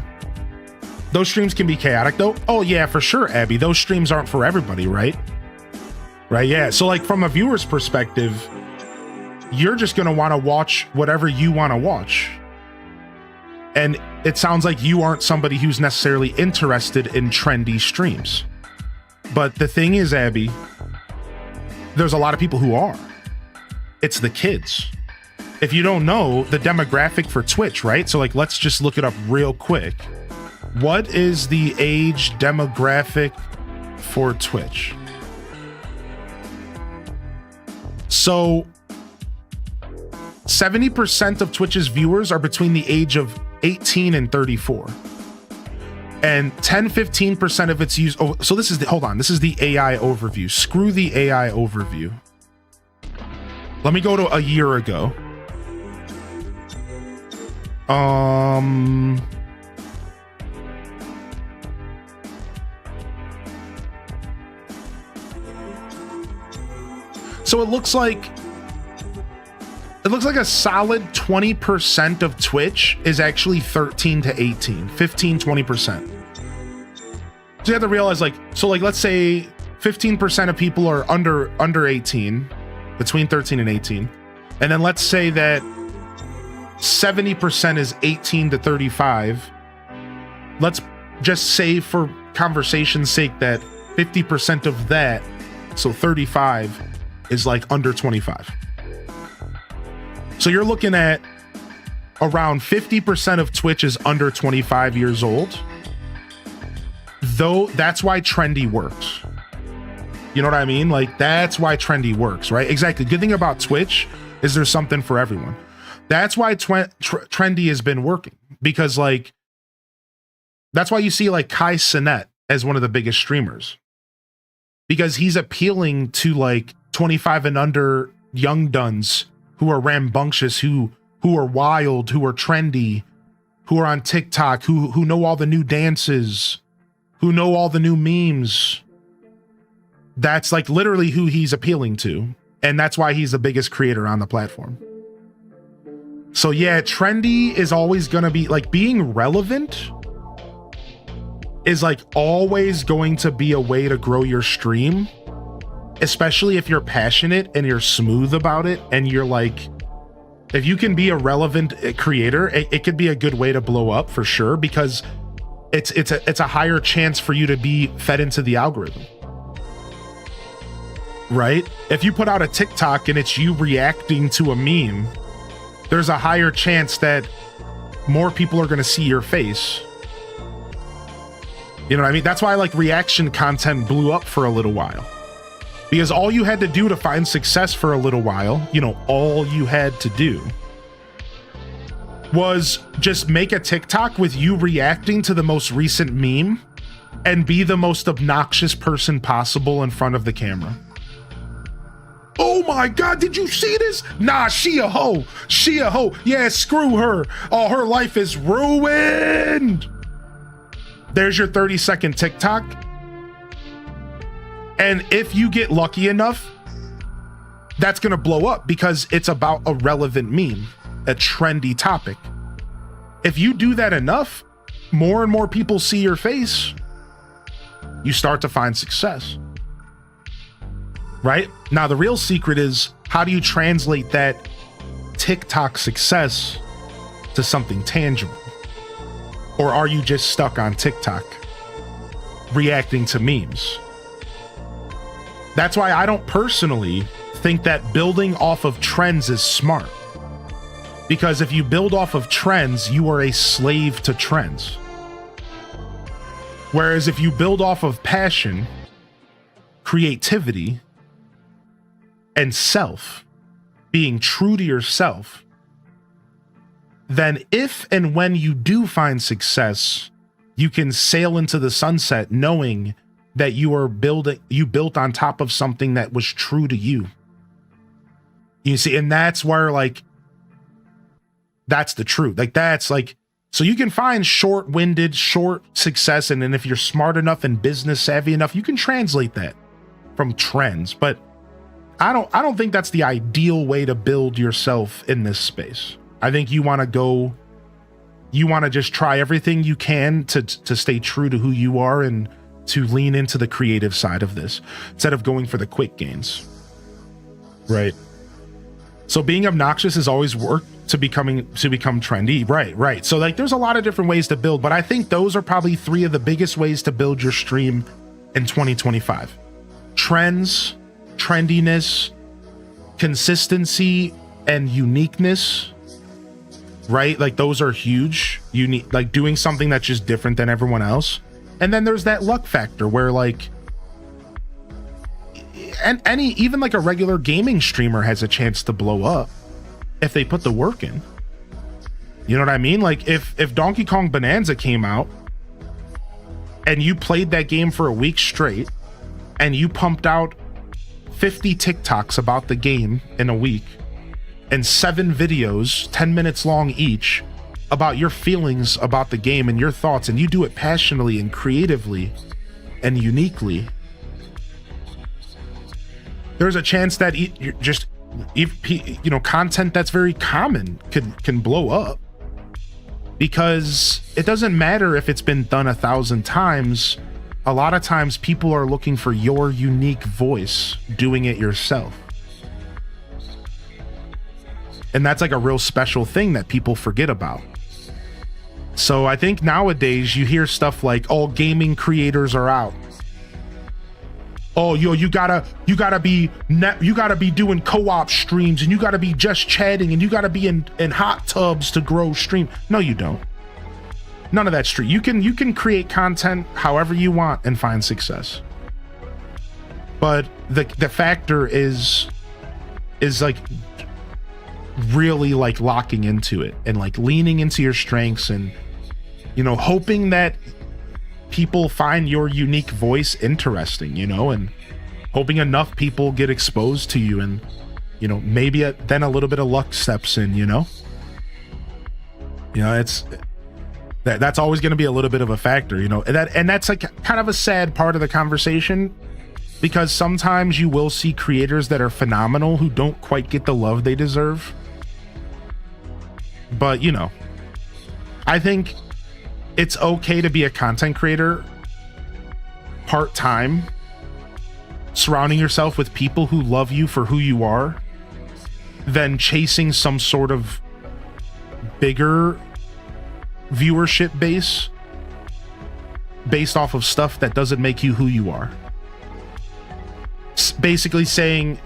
Those streams can be chaotic though. Oh yeah, for sure, Abby. Those streams aren't for everybody, right? Right, yeah. So like from a viewer's perspective, you're just gonna want to watch whatever you want to watch. And it sounds like you aren't somebody who's necessarily interested in trendy streams. But the thing is, Abby, there's a lot of people who are. It's the kids. If you don't know the demographic for Twitch, right? So like, let's just look it up real quick. What is the age demographic for Twitch? So 70% of Twitch's viewers are between the age of 18 and 34. And 10-15% of its use. Oh, so this is this is the AI overview. Screw the AI overview. Let me go to a year ago. So it looks like a solid 20% of Twitch is actually 13 to 18, 15, 20%. So you have to realize let's say 15% of people are under 18, between 13 and 18. And then let's say that 70% is 18 to 35. Let's just say for conversation's sake that 50% of that, so 35, is like under 25. So you're looking at around 50% of Twitch is under 25 years old. Though that's why trendy works. You know what I mean? Like, that's why trendy works, right? Exactly. Good thing about Twitch is there's something for everyone. That's why trendy has been working, because like, that's why you see like Kai Cenat as one of the biggest streamers, because he's appealing to like 25 and under young duns who are rambunctious, who are wild, who are trendy, who are on TikTok, who know all the new dances, who know all the new memes. That's like literally who he's appealing to. And that's why he's the biggest creator on the platform. So yeah, trendy is always going to be like, being relevant is like always going to be a way to grow your stream, especially if you're passionate and you're smooth about it. And you're like, if you can be a relevant creator, it could be a good way to blow up for sure, because it's a higher chance for you to be fed into the algorithm. Right? If you put out a TikTok and it's you reacting to a meme, there's a higher chance that more people are going to see your face. You know what I mean? That's why like reaction content blew up for a little while, because all you had to do to find success for a little while, you know, all you had to do was just make a TikTok with you reacting to the most recent meme and be the most obnoxious person possible in front of the camera. Oh my God, did you see this? Nah, she a hoe. She a hoe. Yeah, screw her. Oh, her life is ruined. There's your 30-second TikTok. And if you get lucky enough, that's going to blow up because it's about a relevant meme, a trendy topic. If you do that enough, more and more people see your face, you start to find success. Right? Now, the real secret is, how do you translate that TikTok success to something tangible? Or are you just stuck on TikTok reacting to memes? That's why I don't personally think that building off of trends is smart. Because if you build off of trends, you are a slave to trends. Whereas if you build off of passion, creativity, and self, being true to yourself, then if and when you do find success, you can sail into the sunset knowing that you built on top of something that was true to you. You see, and that's where, like, that's the truth. Like, that's like, so you can find short-winded, short success, and then if you're smart enough and business savvy enough, you can translate that from trends. But I don't think that's the ideal way to build yourself in this space. I think you want to just try everything you can to stay true to who you are and to lean into the creative side of this instead of going for the quick gains. Right. So being obnoxious has always worked to become trendy. Right. So like there's a lot of different ways to build, but I think those are probably 3 of the biggest ways to build your stream in 2025. Trends, trendiness, consistency, and uniqueness. Right? Like those are huge. Unique, like doing something that's just different than everyone else. And then there's that luck factor where like, and even like a regular gaming streamer has a chance to blow up if they put the work in. You know what I mean? Like if Donkey Kong Bonanza came out and you played that game for a week straight and you pumped out 50 TikToks about the game in a week and 7 videos, 10 minutes long each, about your feelings about the game and your thoughts, and you do it passionately and creatively and uniquely, there's a chance that content that's very common can blow up, because it doesn't matter if it's been done 1,000 times. A lot of times people are looking for your unique voice doing it yourself. And that's like a real special thing that people forget about. So I think nowadays you hear stuff like, "Oh, gaming creators are out. Oh, you gotta be doing co-op streams, and you gotta be just chatting, and you gotta be in hot tubs to grow stream." No, you don't. None of that's true. You can create content however you want and find success. But the factor is like really like locking into it and like leaning into your strengths and, you know, hoping that people find your unique voice interesting, you know, and hoping enough people get exposed to you, and, you know, maybe then a little bit of luck steps in, you know. It's that's always going to be a little bit of a factor, you know, and that's like kind of a sad part of the conversation, because sometimes you will see creators that are phenomenal who don't quite get the love they deserve. But, you know, I think it's okay to be a content creator part-time, surrounding yourself with people who love you for who you are, than chasing some sort of bigger viewership base based off of stuff that doesn't make you who you are. Basically saying,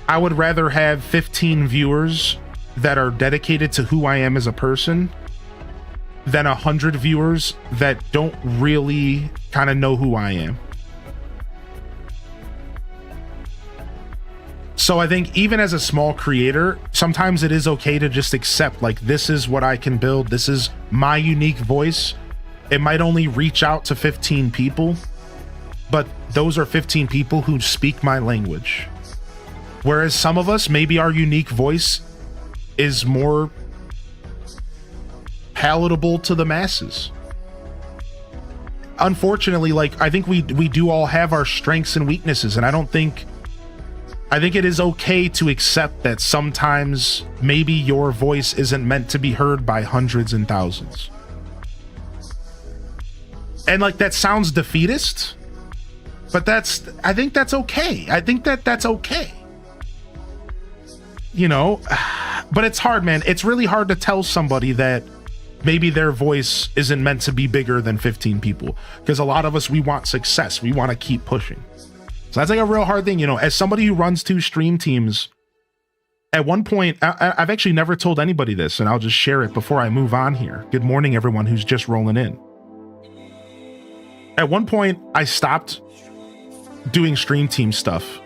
I would rather have 15 viewers that are dedicated to who I am as a person than 100 viewers that don't really kind of know who I am. So I think even as a small creator, sometimes it is okay to just accept, like, this is what I can build. This is my unique voice. It might only reach out to 15 people, but those are 15 people who speak my language. Whereas some of us, maybe our unique voice is more palatable to the masses. Unfortunately, like, I think we do all have our strengths and weaknesses, and I think it is okay to accept that sometimes maybe your voice isn't meant to be heard by hundreds and thousands. And like, that sounds defeatist, but I think that's okay. I think that's okay. You know, but it's hard, man. It's really hard to tell somebody that maybe their voice isn't meant to be bigger than 15 people, because a lot of us, we want success. We want to keep pushing. So that's like a real hard thing, you know, as somebody who runs 2 stream teams. At one point, I've actually never told anybody this, and I'll just share it before I move on here. Good morning, everyone who's just rolling in. At one point, I stopped doing stream team stuff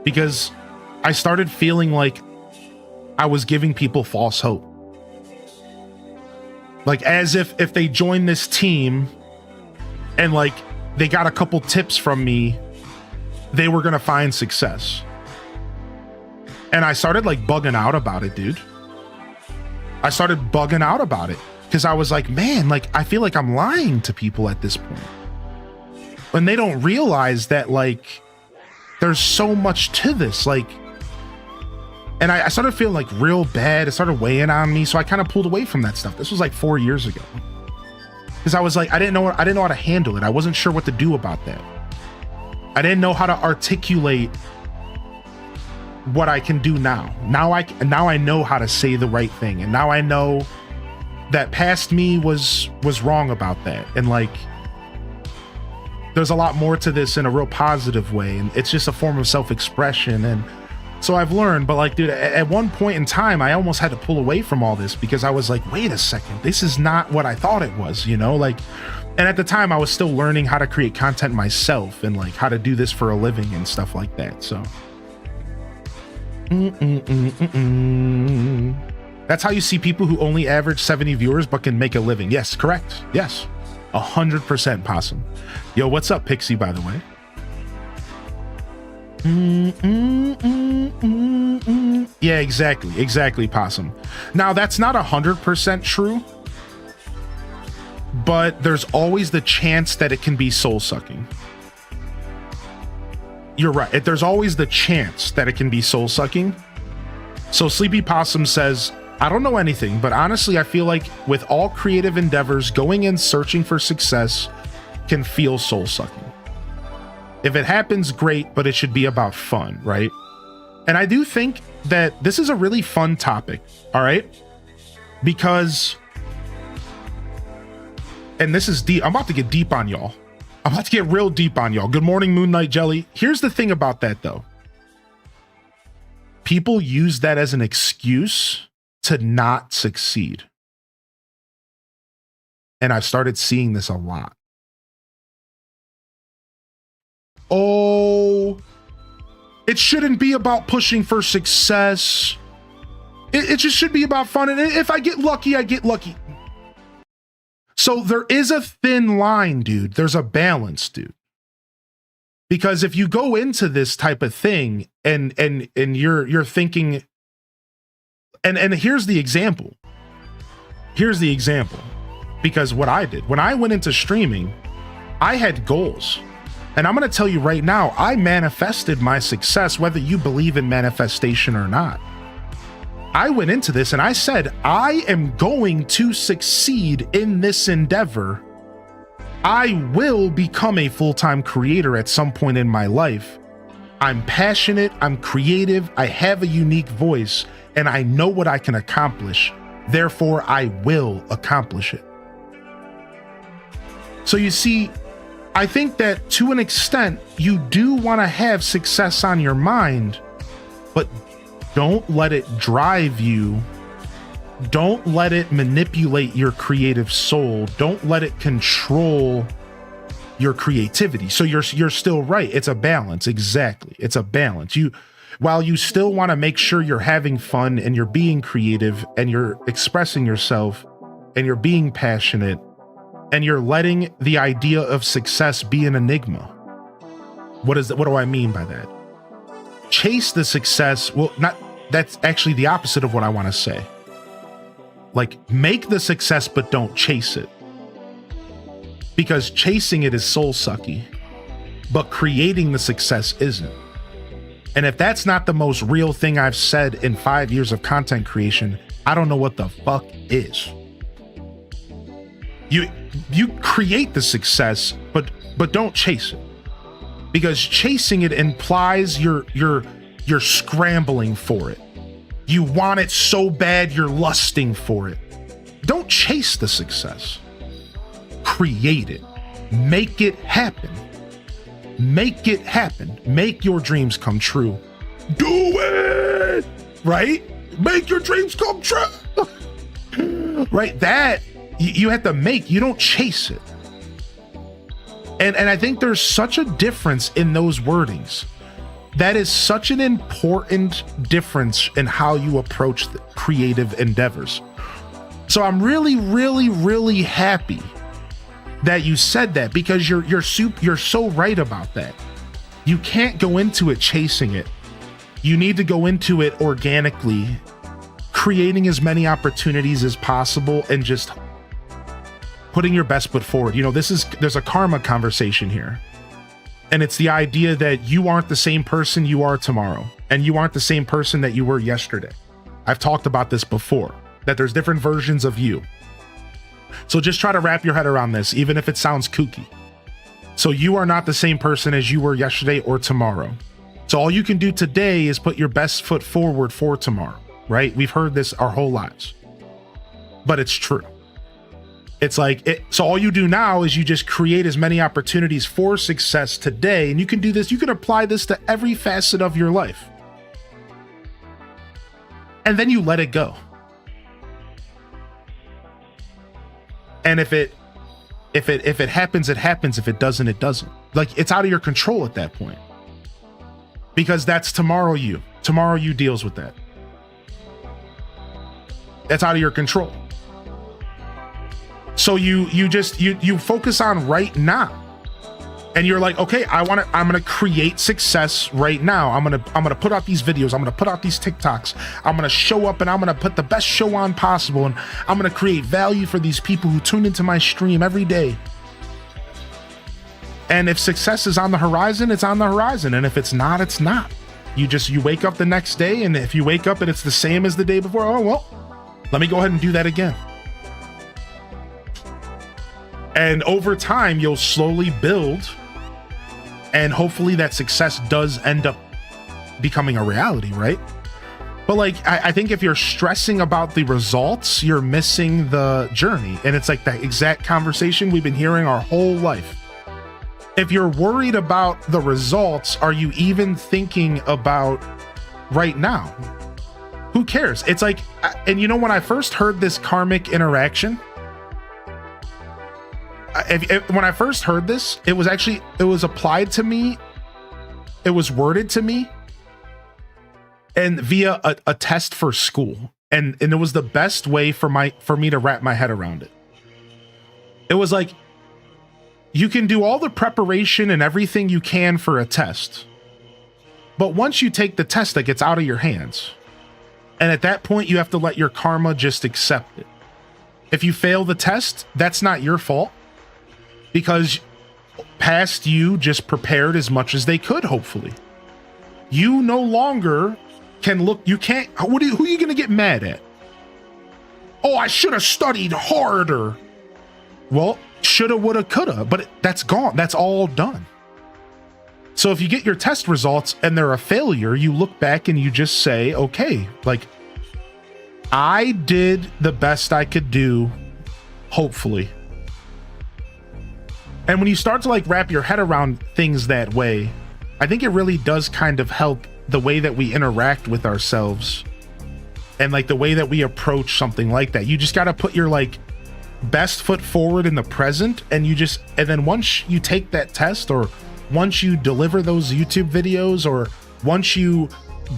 because I started feeling like I was giving people false hope. Like, as if they joined this team and like they got a couple tips from me, they were gonna find success. And I started like bugging out about it, dude. I started bugging out about it because I was like, man, like, I feel like I'm lying to people at this point. And they don't realize that, like, there's so much to this, like. And I started feeling like real bad. It started weighing on me, so I kind of pulled away from that stuff. This was like 4 years ago, because I was like, I didn't know how to handle it. I wasn't sure what to do about that. I didn't know how to articulate what I can do now. Now I know how to say the right thing, and now I know that past me was wrong about that, and like, there's a lot more to this in a real positive way, and it's just a form of self-expression. And so I've learned, but like, dude, at one point in time, I almost had to pull away from all this because I was like, wait a second, this is not what I thought it was, you know? Like, and at the time I was still learning how to create content myself and like how to do this for a living and stuff like that. So that's how you see people who only average 70 viewers but can make a living. Yes, correct. Yes, 100% Possum. Yo, what's up, Pixie, by the way? Yeah, exactly, Possum. Now, that's not 100% true, but there's always the chance that it can be soul-sucking. You're right. There's always the chance that it can be soul-sucking. So Sleepy Possum says, I don't know anything, but honestly, I feel like with all creative endeavors, going in searching for success can feel soul-sucking. If it happens, great, but it should be about fun, right? And I do think that this is a really fun topic, all right? Because, and this is deep, I'm about to get deep on y'all. I'm about to get real deep on y'all. Good morning, Moon Knight Jelly. Here's the thing about that, though. People use that as an excuse to not succeed. And I've started seeing this a lot. Oh, it shouldn't be about pushing for success. It just should be about fun. And if I get lucky, I get lucky. So there is a thin line, dude. There's a balance, dude. Because if you go into this type of thing and you're thinking, and here's the example. Here's the example. Because what I did, when I went into streaming, I had goals. And I'm going to tell you right now, I manifested my success, whether you believe in manifestation or not. I went into this and I said, I am going to succeed in this endeavor. I will become a full-time creator at some point in my life. I'm passionate, I'm creative, I have a unique voice, and I know what I can accomplish. Therefore, I will accomplish it. So you see, I think that to an extent, you do want to have success on your mind, but don't let it drive you. Don't let it manipulate your creative soul. Don't let it control your creativity. So you're still right. It's a balance. Exactly. It's a balance. while you still want to make sure you're having fun and you're being creative and you're expressing yourself and you're being passionate and you're letting the idea of success be an enigma. What do I mean by that? Chase the success. Well, that's actually the opposite of what I want to say. Like, make the success, but don't chase it. Because chasing it is soul sucky, but creating the success isn't. And if that's not the most real thing I've said in 5 years of content creation, I don't know what the fuck is. You create the success, but don't chase it. Because chasing it implies you're scrambling for it. You want it so bad you're lusting for it. Don't chase the success. Create it. Make it happen. Make it happen. Make your dreams come true. Do it! Right? Make your dreams come true. Right? That you have to make. You don't chase it. And I think there's such a difference in those wordings. That is such an important difference in how you approach the creative endeavors. So I'm really, really, really happy that you said that, because you're so right about that. You can't go into it chasing it. You need to go into it organically, creating as many opportunities as possible and just putting your best foot forward. You know, there's a karma conversation here. And it's the idea that you aren't the same person you are tomorrow, and you aren't the same person that you were yesterday. I've talked about this before, that there's different versions of you. So just try to wrap your head around this, even if it sounds kooky. So you are not the same person as you were yesterday or tomorrow. So all you can do today is put your best foot forward for tomorrow, right? We've heard this our whole lives, but it's true. It's like so all you do now is you just create as many opportunities for success today. And you can do this. You can apply this to every facet of your life. And then you let it go. And if it happens, it happens. If it doesn't, it doesn't. Like, it's out of your control at that point. Because that's tomorrow you. Tomorrow you deals with that. That's out of your control. So you focus on right now, and you're like, okay, I'm gonna create success right now. I'm gonna put out these videos. I'm gonna put out these TikToks. I'm gonna show up and I'm gonna put the best show on possible, and I'm gonna create value for these people who tune into my stream every day. And if success is on the horizon, it's on the horizon, and if it's not, it's not. You wake up the next day, and if you wake up and it's the same as the day before, oh well, let me go ahead and do that again. And over time, you'll slowly build, and hopefully that success does end up becoming a reality, right? But like, I think if you're stressing about the results, you're missing the journey. And it's like that exact conversation we've been hearing our whole life. If you're worried about the results, are you even thinking about right now? Who cares? It's like, and you know, when I first heard this karmic interaction, when I first heard this, it was applied to me. It was worded to me and via a test for school. And it was the best way for me to wrap my head around it. It was like, you can do all the preparation and everything you can for a test, but once you take the test, that gets out of your hands. And at that point, you have to let your karma just accept it. If you fail the test, that's not your fault, because past you just prepared as much as they could, hopefully. You no longer can look, you can't, who are you going to get mad at? Oh, I should have studied harder. Well, shoulda, woulda, coulda, but that's gone. That's all done. So if you get your test results and they're a failure, you look back and you just say, okay, like, I did the best I could do, hopefully. And when you start to like wrap your head around things that way, I think it really does kind of help the way that we interact with ourselves and like the way that we approach something like that. You just got to put your like best foot forward in the present, and then once you take that test, or once you deliver those YouTube videos, or once you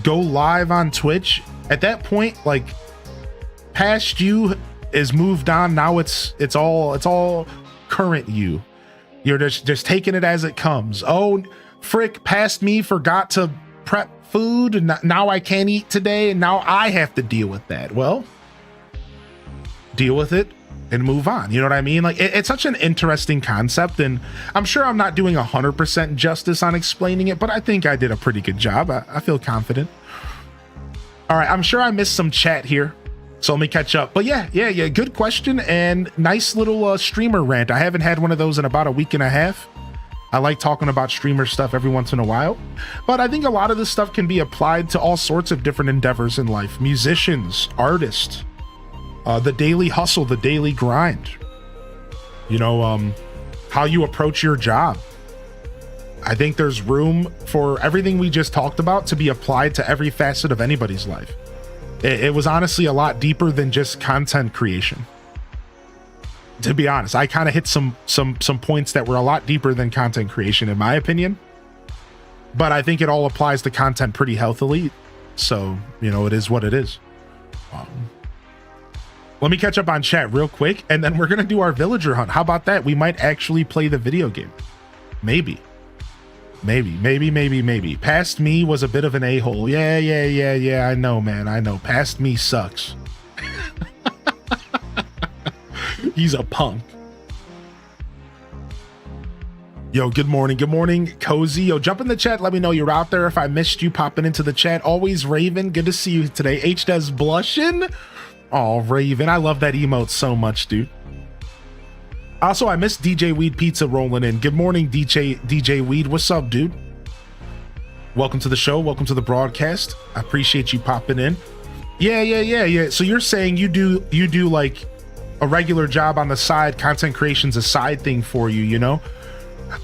go live on Twitch, at that point, like, past you is moved on. Now it's all current you. You're just taking it as it comes. Oh, frick, past me forgot to prep food, and now I can't eat today, and now I have to deal with that. Well, deal with it and move on. You know what I mean? Like, it's such an interesting concept, and I'm sure I'm not doing 100% justice on explaining it, but I think I did a pretty good job. I feel confident. All right, I'm sure I missed some chat here, so let me catch up. But yeah, good question, and nice little streamer rant. I haven't had one of those in about a week and a half. I like talking about streamer stuff every once in a while, but I think a lot of this stuff can be applied to all sorts of different endeavors in life. Musicians, artists, the daily hustle, the daily grind, you know, how you approach your job. I think there's room for everything we just talked about to be applied to every facet of anybody's life. It was honestly a lot deeper than just content creation. To be honest, I kind of hit some points that were a lot deeper than content creation, in my opinion. But I think it all applies to content pretty healthily. So, you know, it is what it is. Let me catch up on chat real quick, and then we're going to do our villager hunt. How about that? We might actually play the video game. Maybe. Past me was a bit of an a-hole. Yeah. I know, man. I know. Past me sucks. He's a punk. Yo, good morning, Cozy. Yo, jump in the chat. Let me know you're out there. If I missed you popping into the chat. Always Raven. Good to see you today. H-Des blushing. Oh, Raven. I love that emote so much, dude. Also, I missed DJ Weed Pizza rolling in. Good morning, DJ Weed. What's up, dude? Welcome to the show. Welcome to the broadcast. I appreciate you popping in. Yeah. So you're saying you do like a regular job on the side. Content creation's a side thing for you, you know?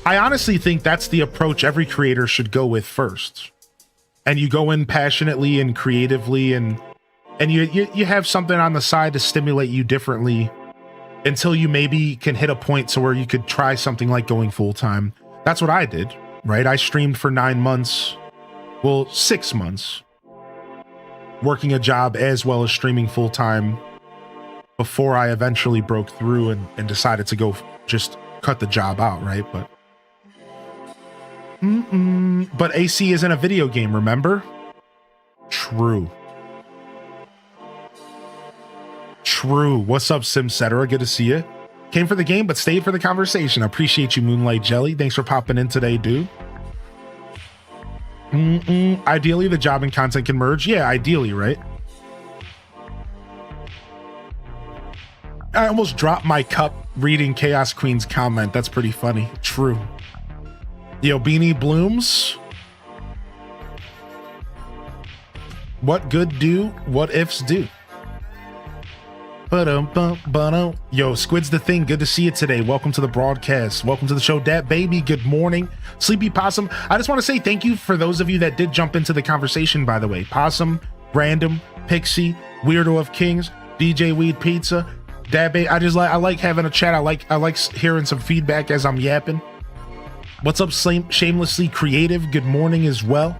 I honestly think that's the approach every creator should go with first. And you go in passionately and creatively, and you have something on the side to stimulate you differently until you maybe can hit a point to where you could try something like going full-time. That's what I did, right? I streamed for 9 months, well, 6 months, working a job as well as streaming full-time before I eventually broke through and decided to go just cut the job out, right? But AC isn't a video game, remember? True. What's up, Simcetera? Good to see you. Came for the game, but stayed for the conversation. I appreciate you, Moonlight Jelly. Thanks for popping in today, dude. Ideally, the job and content can merge. Yeah, ideally, right? I almost dropped my cup reading Chaos Queen's comment. That's pretty funny. True. Yo, Beanie Blooms. What good do, what ifs do. Yo, Squid's the thing. Good to see you today. Welcome to the broadcast. Welcome to the show, Dat Baby. Good morning, Sleepy Possum. I just want to say thank you for those of you that did jump into the conversation, by the way. Possum, Random, Pixie, Weirdo of Kings, DJ Weed Pizza, Dat Baby. I like having a chat. I like hearing some feedback as I'm yapping. What's up, Shamelessly Creative? Good morning as well.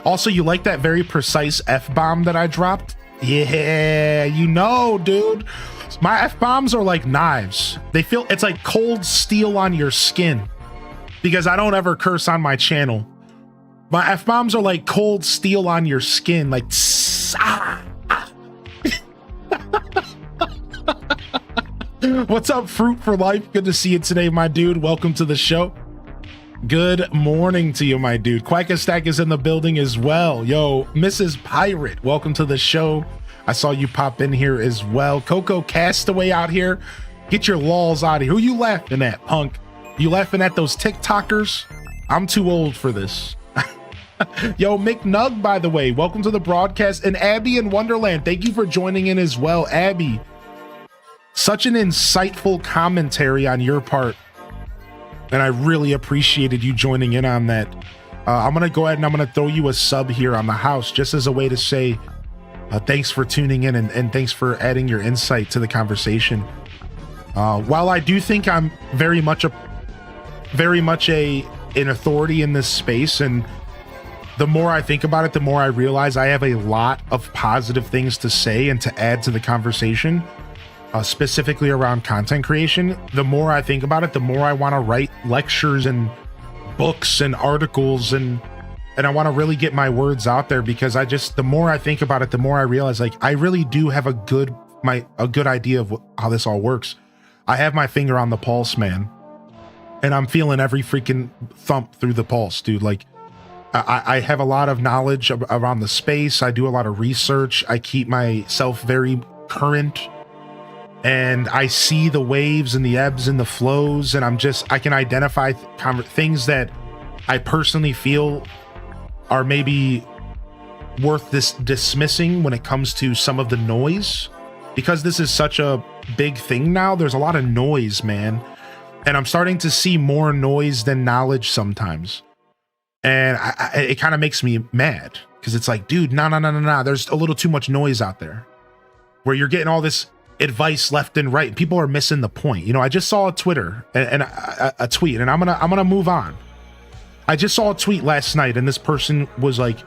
Also, you like that very precise F-bomb that I dropped? Yeah, you know, dude. My F-bombs are like knives. It's like cold steel on your skin. Because I don't ever curse on my channel. My F-bombs are like cold steel on your skin. Like, What's up, Fruit for Life? Good to see you today, my dude. Welcome to the show. Good morning to you, my dude. Quackestack is in the building as well. Yo, Mrs. Pirate, welcome to the show. I saw you pop in here as well. Coco Castaway out here. Get your lols out of here. Who you laughing at, punk? You laughing at those TikTokers? I'm too old for this. Yo, McNug, by the way, welcome to the broadcast. And Abby in Wonderland, thank you for joining in as well. Abby, such an insightful commentary on your part. And I really appreciated you joining in on that. I'm going to go ahead and I'm going to throw you a sub here on the house just as a way to say thanks for tuning in and thanks for adding your insight to the conversation. While I do think I'm very much an authority in this space, and the more I think about it, the more I realize I have a lot of positive things to say and to add to the conversation, specifically around content creation. The more I think about it, the more I want to write lectures and books and articles, and I want to really get my words out there, because the more I think about it, the more I realize, like, I really do have a good idea of how this all works. I have my finger on the pulse, man, and I'm feeling every freaking thump through the pulse, dude. Like, I have a lot of knowledge around the space. I do a lot of research. I keep myself very current, and I see the waves and the ebbs and the flows, and I can identify things that I personally feel are maybe worth dismissing when it comes to some of the noise, because this is such a big thing now. There's a lot of noise, man, and I'm starting to see more noise than knowledge sometimes. And it kind of makes me mad, because it's like, dude, no. There's a little too much noise out there where you're getting all this advice left and right, and people are missing the point. You know, I just saw a Twitter and a tweet, and I'm gonna move on. I just saw a tweet last night, and this person was like,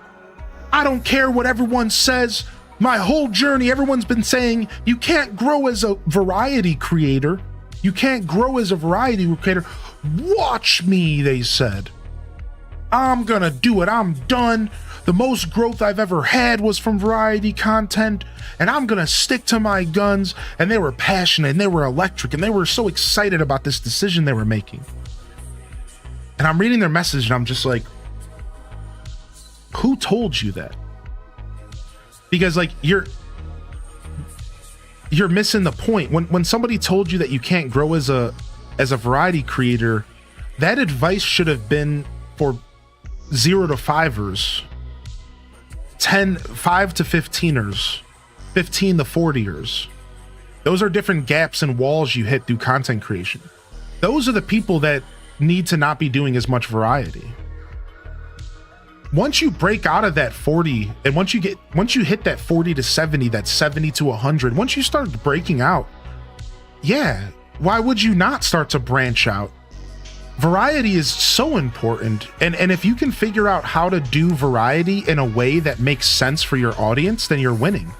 I don't care what everyone says. My whole journey, everyone's been saying you can't grow as a variety creator. You can't grow as a variety creator. Watch me, they said. I'm gonna do it. I'm done. The most growth I've ever had was from variety content, and I'm gonna stick to my guns. And they were passionate, and they were electric, and they were so excited about this decision they were making. And I'm reading their message, and I'm just like, who told you that? Because, like, you're missing the point. When somebody told you that you can't grow as a variety creator, that advice should have been for 0 to 5ers, 5 to 15ers, 15 to 40ers. Those are different gaps and walls you hit through content creation. Those are the people that need to not be doing as much variety. Once you break out of that 40, and once you hit that 40 to 70, that 70 to 100, once you start breaking out, yeah, why would you not start to branch out? Variety is so important, and if you can figure out how to do variety in a way that makes sense for your audience, then you're winning.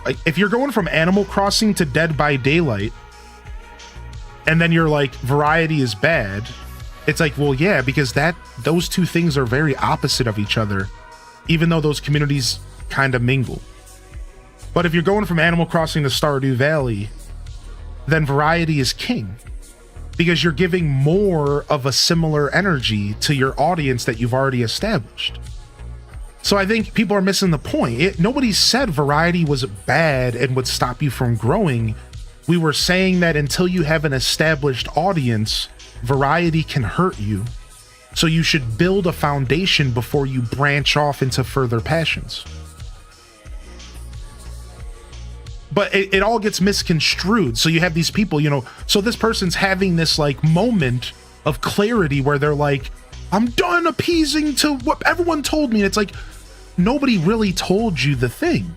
Like, if you're going from Animal Crossing to Dead by Daylight, and then you're like, variety is bad, it's like, well, yeah, because those two things are very opposite of each other, even though those communities kind of mingle. But if you're going from Animal Crossing to Stardew Valley, then variety is king, because you're giving more of a similar energy to your audience that you've already established. So I think people are missing the point. Nobody said variety was bad and would stop you from growing. We were saying that until you have an established audience, variety can hurt you. So you should build a foundation before you branch off into further passions. But it all gets misconstrued. So you have these people, so this person's having this like moment of clarity where they're like, I'm done appeasing to what everyone told me. And it's like, nobody really told you the thing.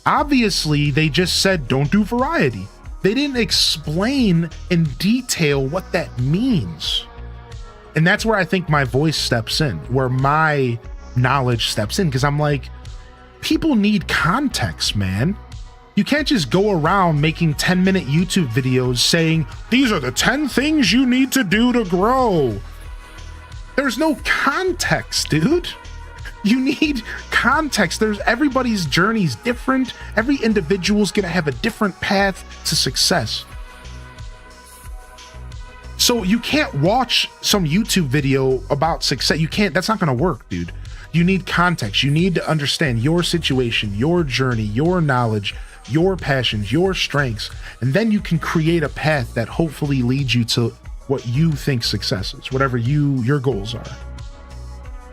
Obviously, they just said, don't do variety. They didn't explain in detail what that means. And that's where I think my voice steps in, where my knowledge steps in. Because I'm like, people need context, man. You can't just go around making 10-minute YouTube videos saying, these are the 10 things you need to do to grow. There's no context, dude. You need context. Everybody's journey is different. Every individual's gonna have a different path to success. So you can't watch some YouTube video about success. That's not gonna work, dude. You need context. You need to understand your situation, your journey, your knowledge, your passions, your strengths, and then you can create a path that hopefully leads you to what you think success is, whatever your goals are.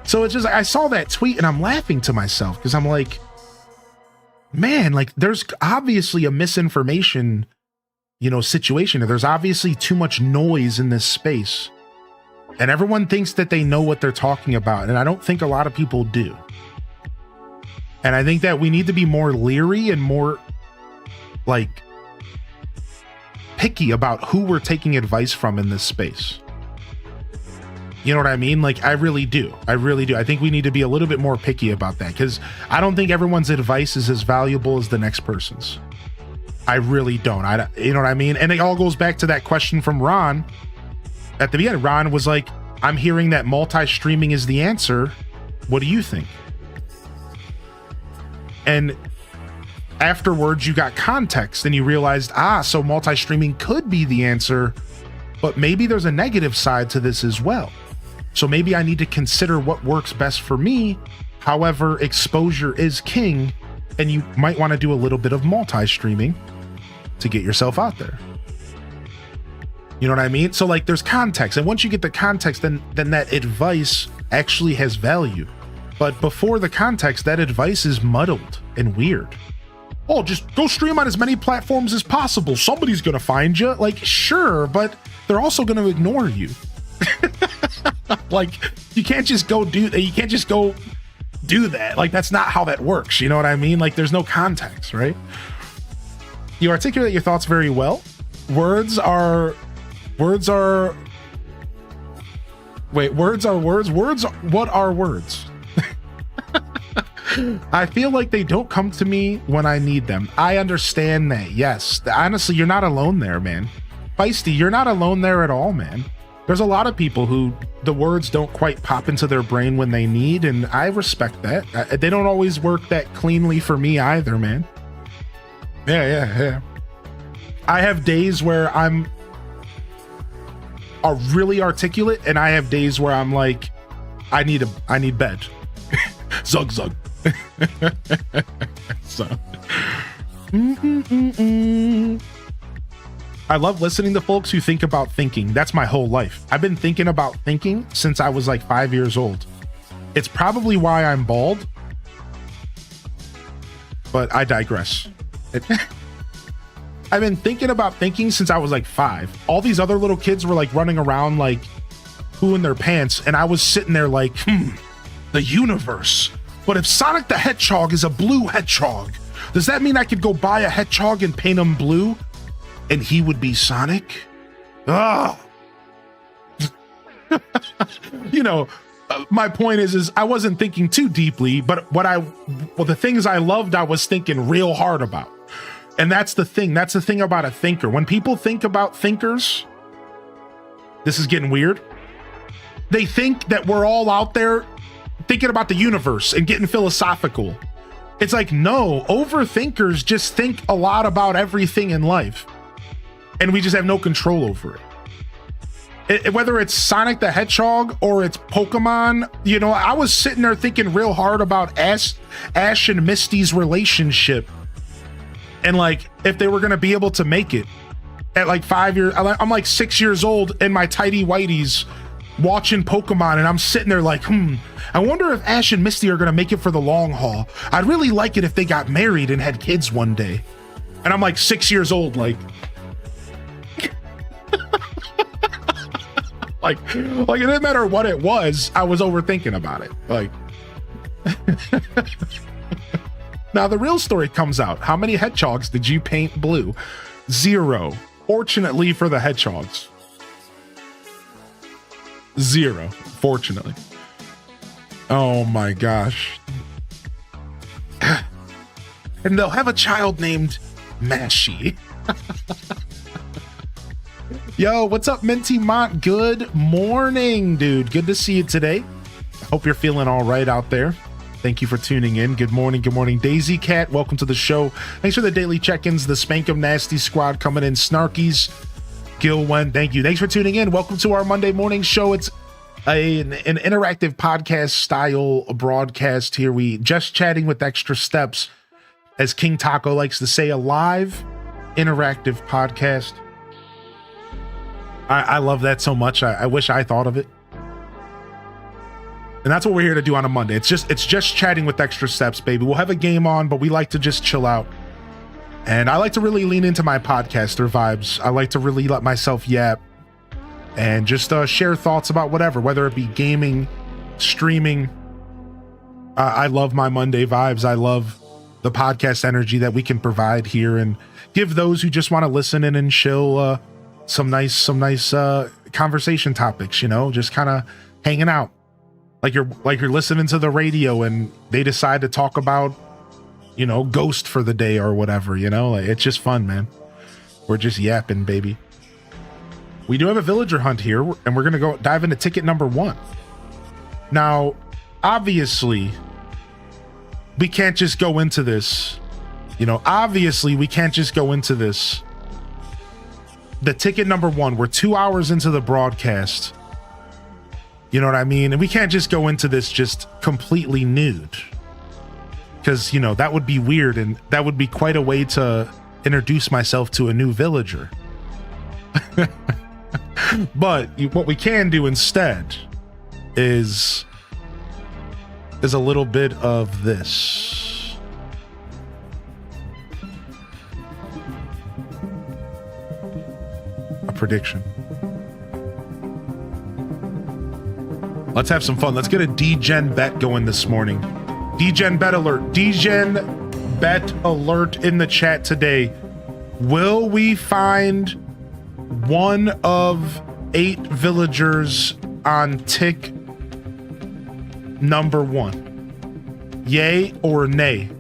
So it's just, I saw that tweet and I'm laughing to myself because I'm like, man, like there's obviously a misinformation, situation. There's obviously too much noise in this space, and everyone thinks that they know what they're talking about. And I don't think a lot of people do. And I think that we need to be more leery and more like picky about who we're taking advice from in this space. You know what I mean? Like, I really do. I really do. I think we need to be a little bit more picky about that, because I don't think everyone's advice is as valuable as the next person's. I really don't. You know what I mean? And it all goes back to that question from Ron at the beginning. Ron was like, I'm hearing that multi-streaming is the answer. What do you think? And afterwards, you got context and you realized, so multi-streaming could be the answer, but maybe there's a negative side to this as well. So maybe I need to consider what works best for me. However, exposure is king, and you might want to do a little bit of multi-streaming to get yourself out there. You know what I mean? So like, there's context, and once you get the context, then that advice actually has value. But before the context, that advice is muddled and weird. Oh, just go stream on as many platforms as possible. Somebody's gonna find you. Like, sure, but they're also gonna ignore you. Like, you can't just go do that. Like, that's not how that works. You know what I mean? Like, there's no context, right? You articulate your thoughts very well. Words are words. What are words? I feel like they don't come to me when I need them. I understand that. Yes. Honestly, you're not alone there, man. Feisty, you're not alone there at all, man. There's a lot of people who the words don't quite pop into their brain when they need, and I respect that. They don't always work that cleanly for me either, man. Yeah. I have days where I'm really articulate, and I have days where I'm like, I need bed. Zug. So. I love listening to folks who think about thinking. That's my whole life. I've been thinking about thinking since I was like 5 years old. It's probably why I'm bald, but I digress. I've been thinking about thinking since I was like 5. All these other little kids were like running around like pooing their pants, and I was sitting there like, the universe. But if Sonic the Hedgehog is a blue hedgehog, does that mean I could go buy a hedgehog and paint him blue? And he would be Sonic? Oh. You know, my point is I wasn't thinking too deeply, but the things I loved, I was thinking real hard about. And that's the thing. That's the thing about a thinker. When people think about thinkers, this is getting weird. They think that we're all out there thinking about the universe and getting philosophical. It's like, no, overthinkers just think a lot about everything in life. And we just have no control over it. Whether it's Sonic the Hedgehog or it's Pokemon, you know, I was sitting there thinking real hard about Ash and Misty's relationship. And like, if they were going to be able to make it at like 5 years, I'm like 6 years old in my tidy whities watching Pokemon, and I'm sitting there like, I wonder if Ash and Misty are going to make it for the long haul. I'd really like it if they got married and had kids one day. And I'm like 6 years old, like, like it didn't matter what it was, I was overthinking about it. Like, now the real story comes out. How many hedgehogs did you paint blue? 0. Fortunately for the hedgehogs. 0, fortunately. Oh my gosh. And they'll have a child named Mashy. Yo, what's up, Minty Mont? Good morning, dude. Good to see you today. I hope you're feeling all right out there. Thank you for tuning in. Good morning. Good morning. Daisy Cat, welcome to the show. Thanks for the daily check-ins. The Spank 'em Nasty squad coming in. Snarkies. Gil Wen, thank you. Thanks for tuning in. Welcome to our Monday morning show. It's an interactive podcast style broadcast here. We just chatting with extra steps, as King Taco likes to say, a live interactive podcast. I love that so much. I wish I thought of it. And that's what we're here to do on a Monday. It's just chatting with extra steps, baby. We'll have a game on, but we like to just chill out. And I like to really lean into my podcaster vibes. I like to really let myself yap and just share thoughts about whatever, whether it be gaming, streaming. I love my Monday vibes. I love the podcast energy that we can provide here and give those who just want to listen in and chill some nice conversation topics, you know, just kind of hanging out. Like you're listening to the radio and they decide to talk about, you know, Ghost for the day or whatever, you know? Like, it's just fun, man. We're just yapping, baby. We do have a villager hunt here, and we're going to go dive into ticket number 1. Now, obviously, we can't just go into this. You know, obviously, we can't just go into this. The ticket number 1, we're 2 hours into the broadcast. You know what I mean? And we can't just go into this just completely nude. Because, you know, that would be weird, and that would be quite a way to introduce myself to a new villager. But what we can do instead is a little bit of this. A prediction. Let's have some fun. Let's get a DGen bet going this morning. DGen bet alert. DGen bet alert in the chat today. Will we find one of 8 villagers on tick number 1? Yay or nay?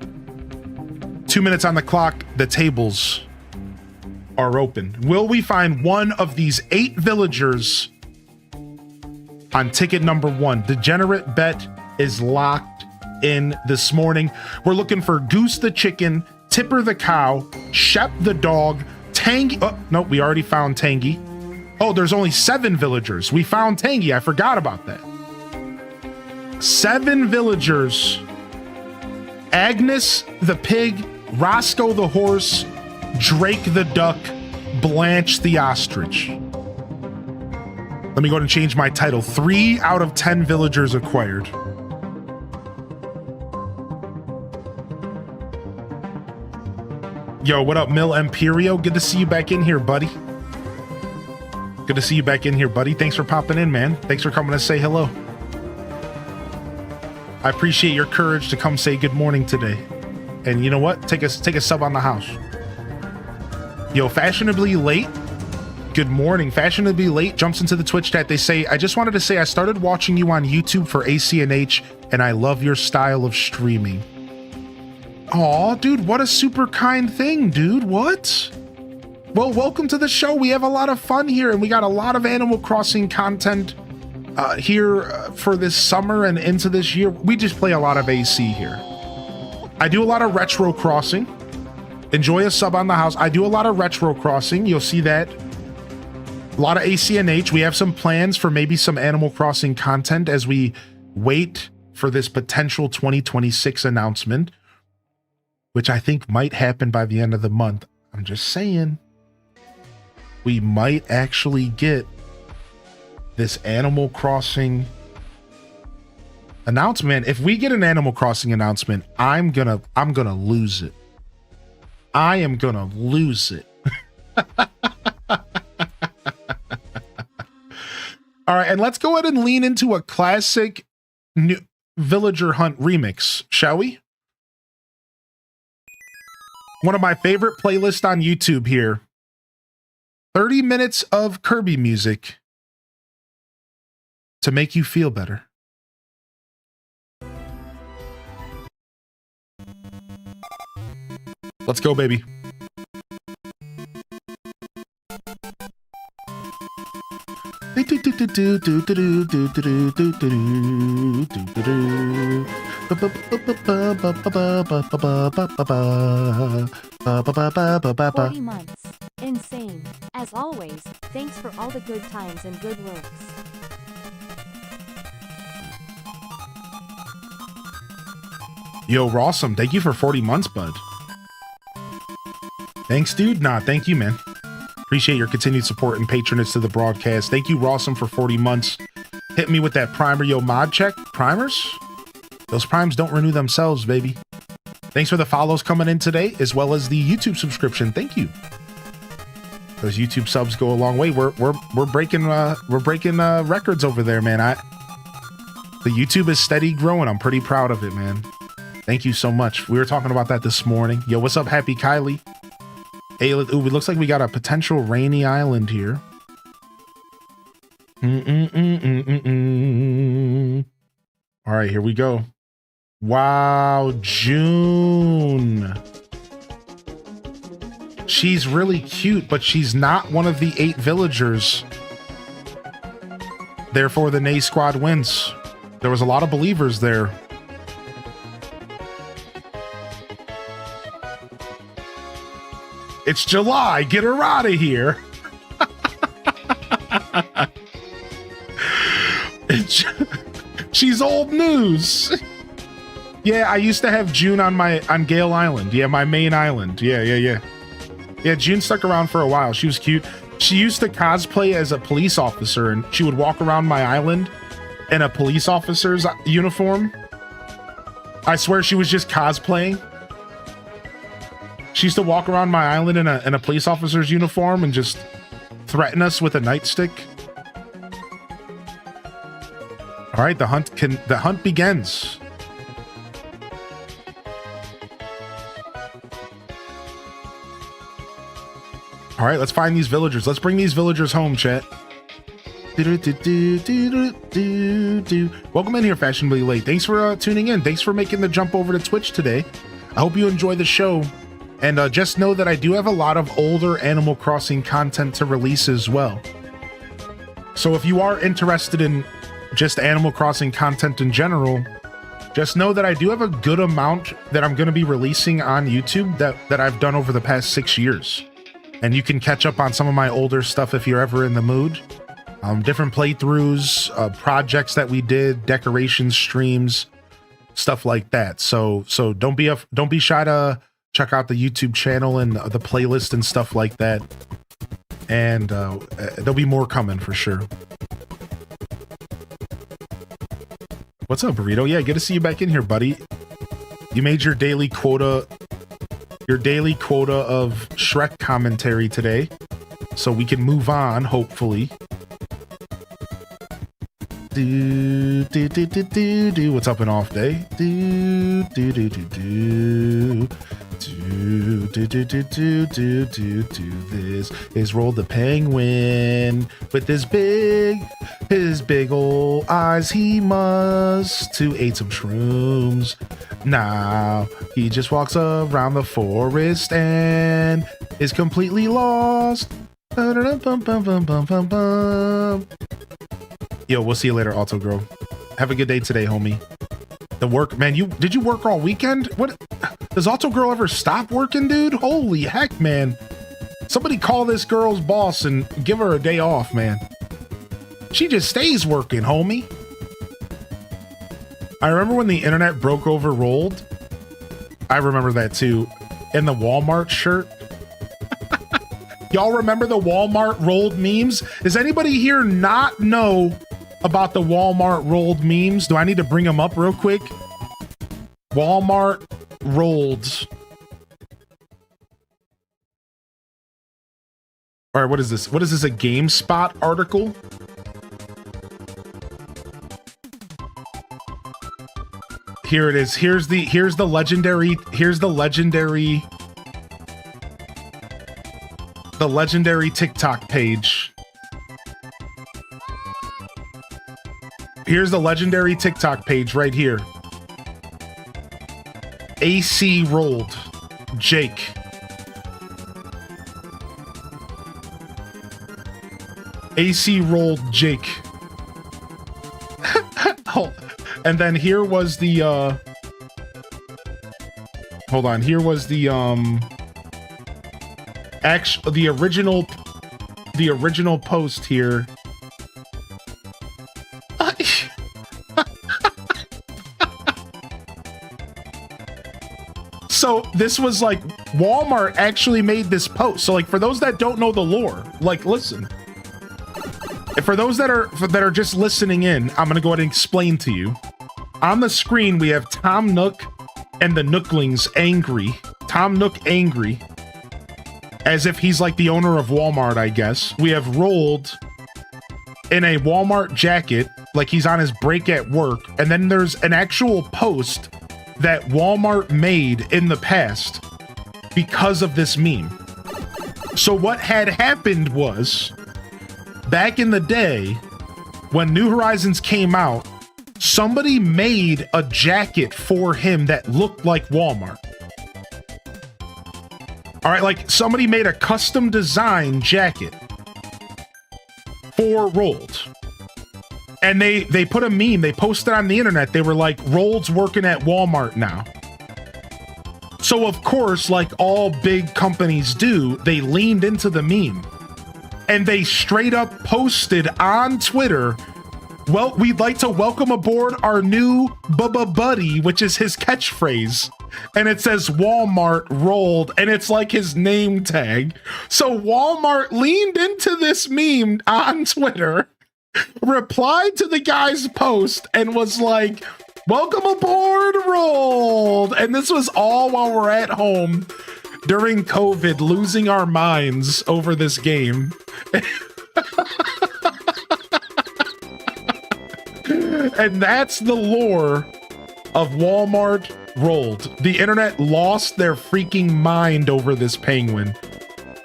2 minutes on the clock. The tables are open. Will we find one of these 8 villagers on ticket number 1? Degenerate bet is locked in this morning. We're looking for Goose the chicken, Tipper the cow, Shep the dog, Tangy. Oh, no, we already found Tangy. Oh, there's only 7 villagers. We found Tangy. I forgot about that. 7 villagers. Agnes the pig, Roscoe the horse, Drake the duck, Blanche the ostrich. Let me go ahead and change my title. 3 out of 10 villagers acquired. Yo, what up, Mil Imperio? Good to see you back in here, buddy. Good to see you back in here, buddy. Thanks for popping in, man. Thanks for coming to say hello. I appreciate your courage to come say good morning today. And you know what? Take a sub on the house. Yo, Fashionably Late. Good morning. Fashionably Late jumps into the Twitch chat. They say, I just wanted to say I started watching you on YouTube for ACNH, and I love your style of streaming. Aw, dude, what a super kind thing, dude. What? Well, welcome to the show. We have a lot of fun here, and we got a lot of Animal Crossing content here for this summer and into this year. We just play a lot of AC here. I do a lot of retro crossing. Enjoy a sub on the house. I do a lot of retro crossing. You'll see that. A lot of ACNH. We have some plans for maybe some Animal Crossing content as we wait for this potential 2026 announcement, which I think might happen by the end of the month. I'm just saying. We might actually get this Animal Crossing announcement. If we get an Animal Crossing announcement, I'm gonna lose it. I am gonna lose it. All right, and let's go ahead and lean into a classic new Villager Hunt remix, shall we? One of my favorite playlists on YouTube here. 30 minutes of Kirby music to make you feel better. Let's go, baby. "40 months. Insane. As always, thanks for all the good times and good looks." Yo, Rawsome, thank you for 40 months, bud. Thanks, dude. Nah, thank you, man. Appreciate your continued support and patronage to the broadcast. Thank you, Rawsome, for 40 months. Hit me with that primer, yo, mod check. Primers? Those primes don't renew themselves, baby. Thanks for the follows coming in today, as well as the YouTube subscription. Thank you. Those YouTube subs go a long way. We're breaking records over there, man. The YouTube is steady growing. I'm pretty proud of it, man. Thank you so much. We were talking about that this morning. Yo, what's up, Happy Kylie? Hey, ooh, it looks like we got a potential rainy island here. All right, here we go. Wow, June. She's really cute, but she's not one of the 8 villagers. Therefore, the Nay Squad wins. There was a lot of believers there. It's July. Get her out of here. She's old news. Yeah, I used to have June on Gale Island. Yeah, my main island. Yeah, June stuck around for a while. She was cute. She used to cosplay as a police officer, and she would walk around my island in a police officer's uniform. I swear she was just cosplaying. She used to walk around my island in a police officer's uniform and just threaten us with a nightstick. All right, the hunt begins. All right, let's find these villagers. Let's bring these villagers home, chat. Welcome in here, Fashionably Late. Thanks for tuning in. Thanks for making the jump over to Twitch today. I hope you enjoy the show. And just know that I do have a lot of older Animal Crossing content to release as well. So if you are interested in just Animal Crossing content in general, just know that I do have a good amount that I'm going to be releasing on YouTube that I've done over the past 6 years. And you can catch up on some of my older stuff if you're ever in the mood. Different playthroughs, projects that we did, decoration streams, stuff like that. So don't be shy to check out the YouTube channel and the playlist and stuff like that. And there'll be more coming for sure. What's up, Burrito? Yeah, good to see you back in here, buddy. You made your daily quota of Shrek commentary today, so we can move on, hopefully. What's up, an off day? This is Roll the Penguin with his big ol' eyes. He must to ate some shrooms. Now he just walks around the forest and is completely lost. Yo, we'll see you later, Alto Girl. Have a good day today, homie. The work, man, did you work all weekend? What? Does Alto Girl ever stop working, dude? Holy heck, man. Somebody call this girl's boss and give her a day off, man. She just stays working, homie. I remember when the internet broke over rolled. I remember that too. In the Walmart shirt. Y'all remember the Walmart rolled memes? Does anybody here not know about the Walmart rolled memes? Do I need to bring them up real quick? Walmart rolled. All right, what is this? What is this, a GameSpot article? Here it is. Here's the legendary TikTok page. Here's the legendary TikTok page right here. AC rolled. Jake. AC rolled Jake. Oh, and then here was the hold on, here was the the original post here. So this was like Walmart actually made this post. So like for those that don't know the lore, like listen. For those that are just listening in, I'm gonna go ahead and explain to you. On the screen we have Tom Nook and the Nooklings angry. Tom Nook angry. As if he's like the owner of Walmart, I guess. We have Rolled in a Walmart jacket, like he's on his break at work. And then there's an actual post that Walmart made in the past because of this meme. So what had happened was, back in the day, when New Horizons came out, somebody made a jacket for him that looked like Walmart. All right, like somebody made a custom design jacket for Rolled. And they put a meme, they posted on the internet. They were like, Rolled's working at Walmart now. So of course, like all big companies do, they leaned into the meme. And they straight up posted on Twitter, well, we'd like to welcome aboard our new buddy, which is his catchphrase. And it says Walmart Rolled, and it's like his name tag. So Walmart leaned into this meme on Twitter, replied to the guy's post, and was like, welcome aboard Rolled. And this was all while we're at home during COVID, losing our minds over this game. And that's the lore of Walmart Rolled. The internet lost their freaking mind over this penguin,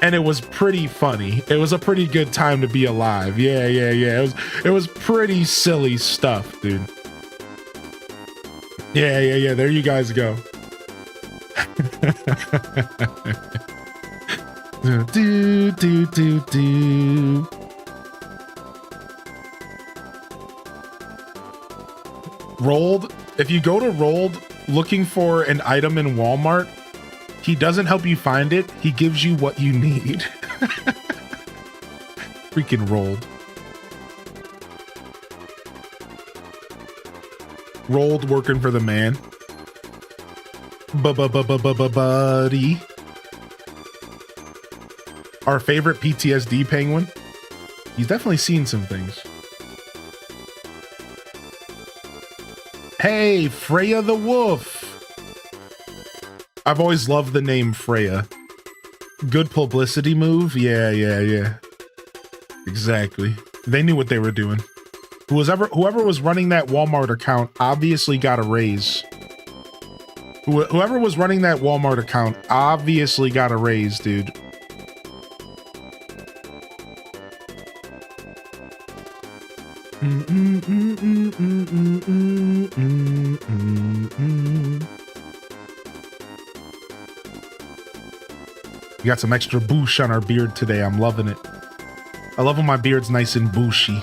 and it was pretty funny. It was a pretty good time to be alive. Yeah. It was pretty silly stuff, dude. Yeah. There you guys go. do. Rolled, if you go to Rolled looking for an item in Walmart, he doesn't help you find it. He gives you what you need. Freaking Rolled. Rolled working for the man. Buddy. Our favorite PTSD penguin. He's definitely seen some things. Hey, Freya the Wolf. I've always loved the name Freya. Good publicity move. Yeah. Exactly. They knew what they were doing. Whoever was running that Walmart account obviously got a raise. Whoever was running that Walmart account obviously got a raise, dude. We got some extra boosh on our beard today. I'm loving it. I love when my beard's nice and bushy.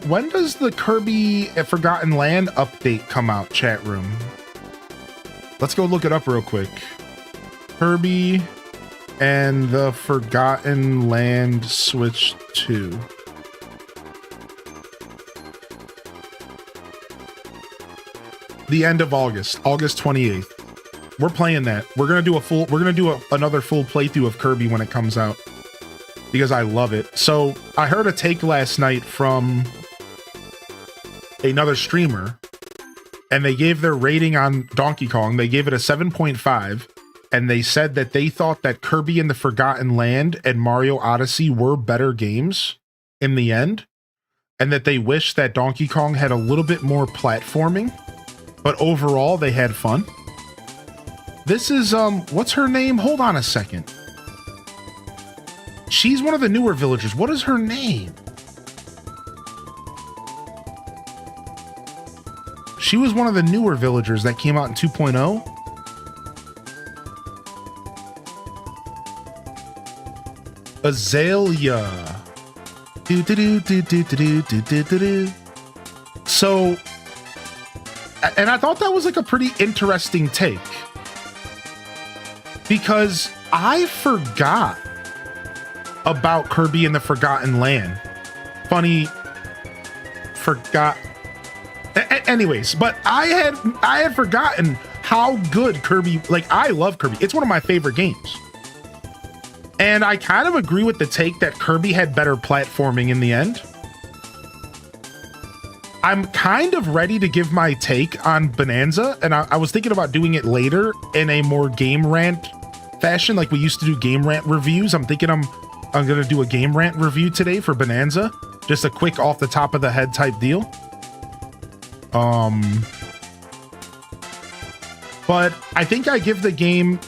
When does the Kirby Forgotten Land update come out, chat room? Let's go look it up real quick. Kirby and the Forgotten Land Switch 2. The end of August 28th. We're playing that. We're gonna do another full playthrough of Kirby when it comes out, because I love it. So I heard a take last night from another streamer, and they gave their rating on Donkey Kong. They gave it a 7.5, and they said that they thought that Kirby and the Forgotten Land and Mario Odyssey were better games in the end, and that they wish that Donkey Kong had a little bit more platforming, but overall they had fun. This is, what's her name? Hold on a second. She's one of the newer villagers. What is her name? She was one of the newer villagers that came out in 2.0. Azalea. So, and I thought that was like a pretty interesting take, because I forgot about Kirby and the Forgotten Land. Anyways, but I had forgotten how good Kirby, like, I love Kirby. It's one of my favorite games. And I kind of agree with the take that Kirby had better platforming in the end. I'm kind of ready to give my take on Bonanza, and I was thinking about doing it later in a more game rant fashion, like we used to do game rant reviews. I'm thinking I'm gonna do a game rant review today for Bonanza, just a quick off the top of the head type deal. But I think I give the game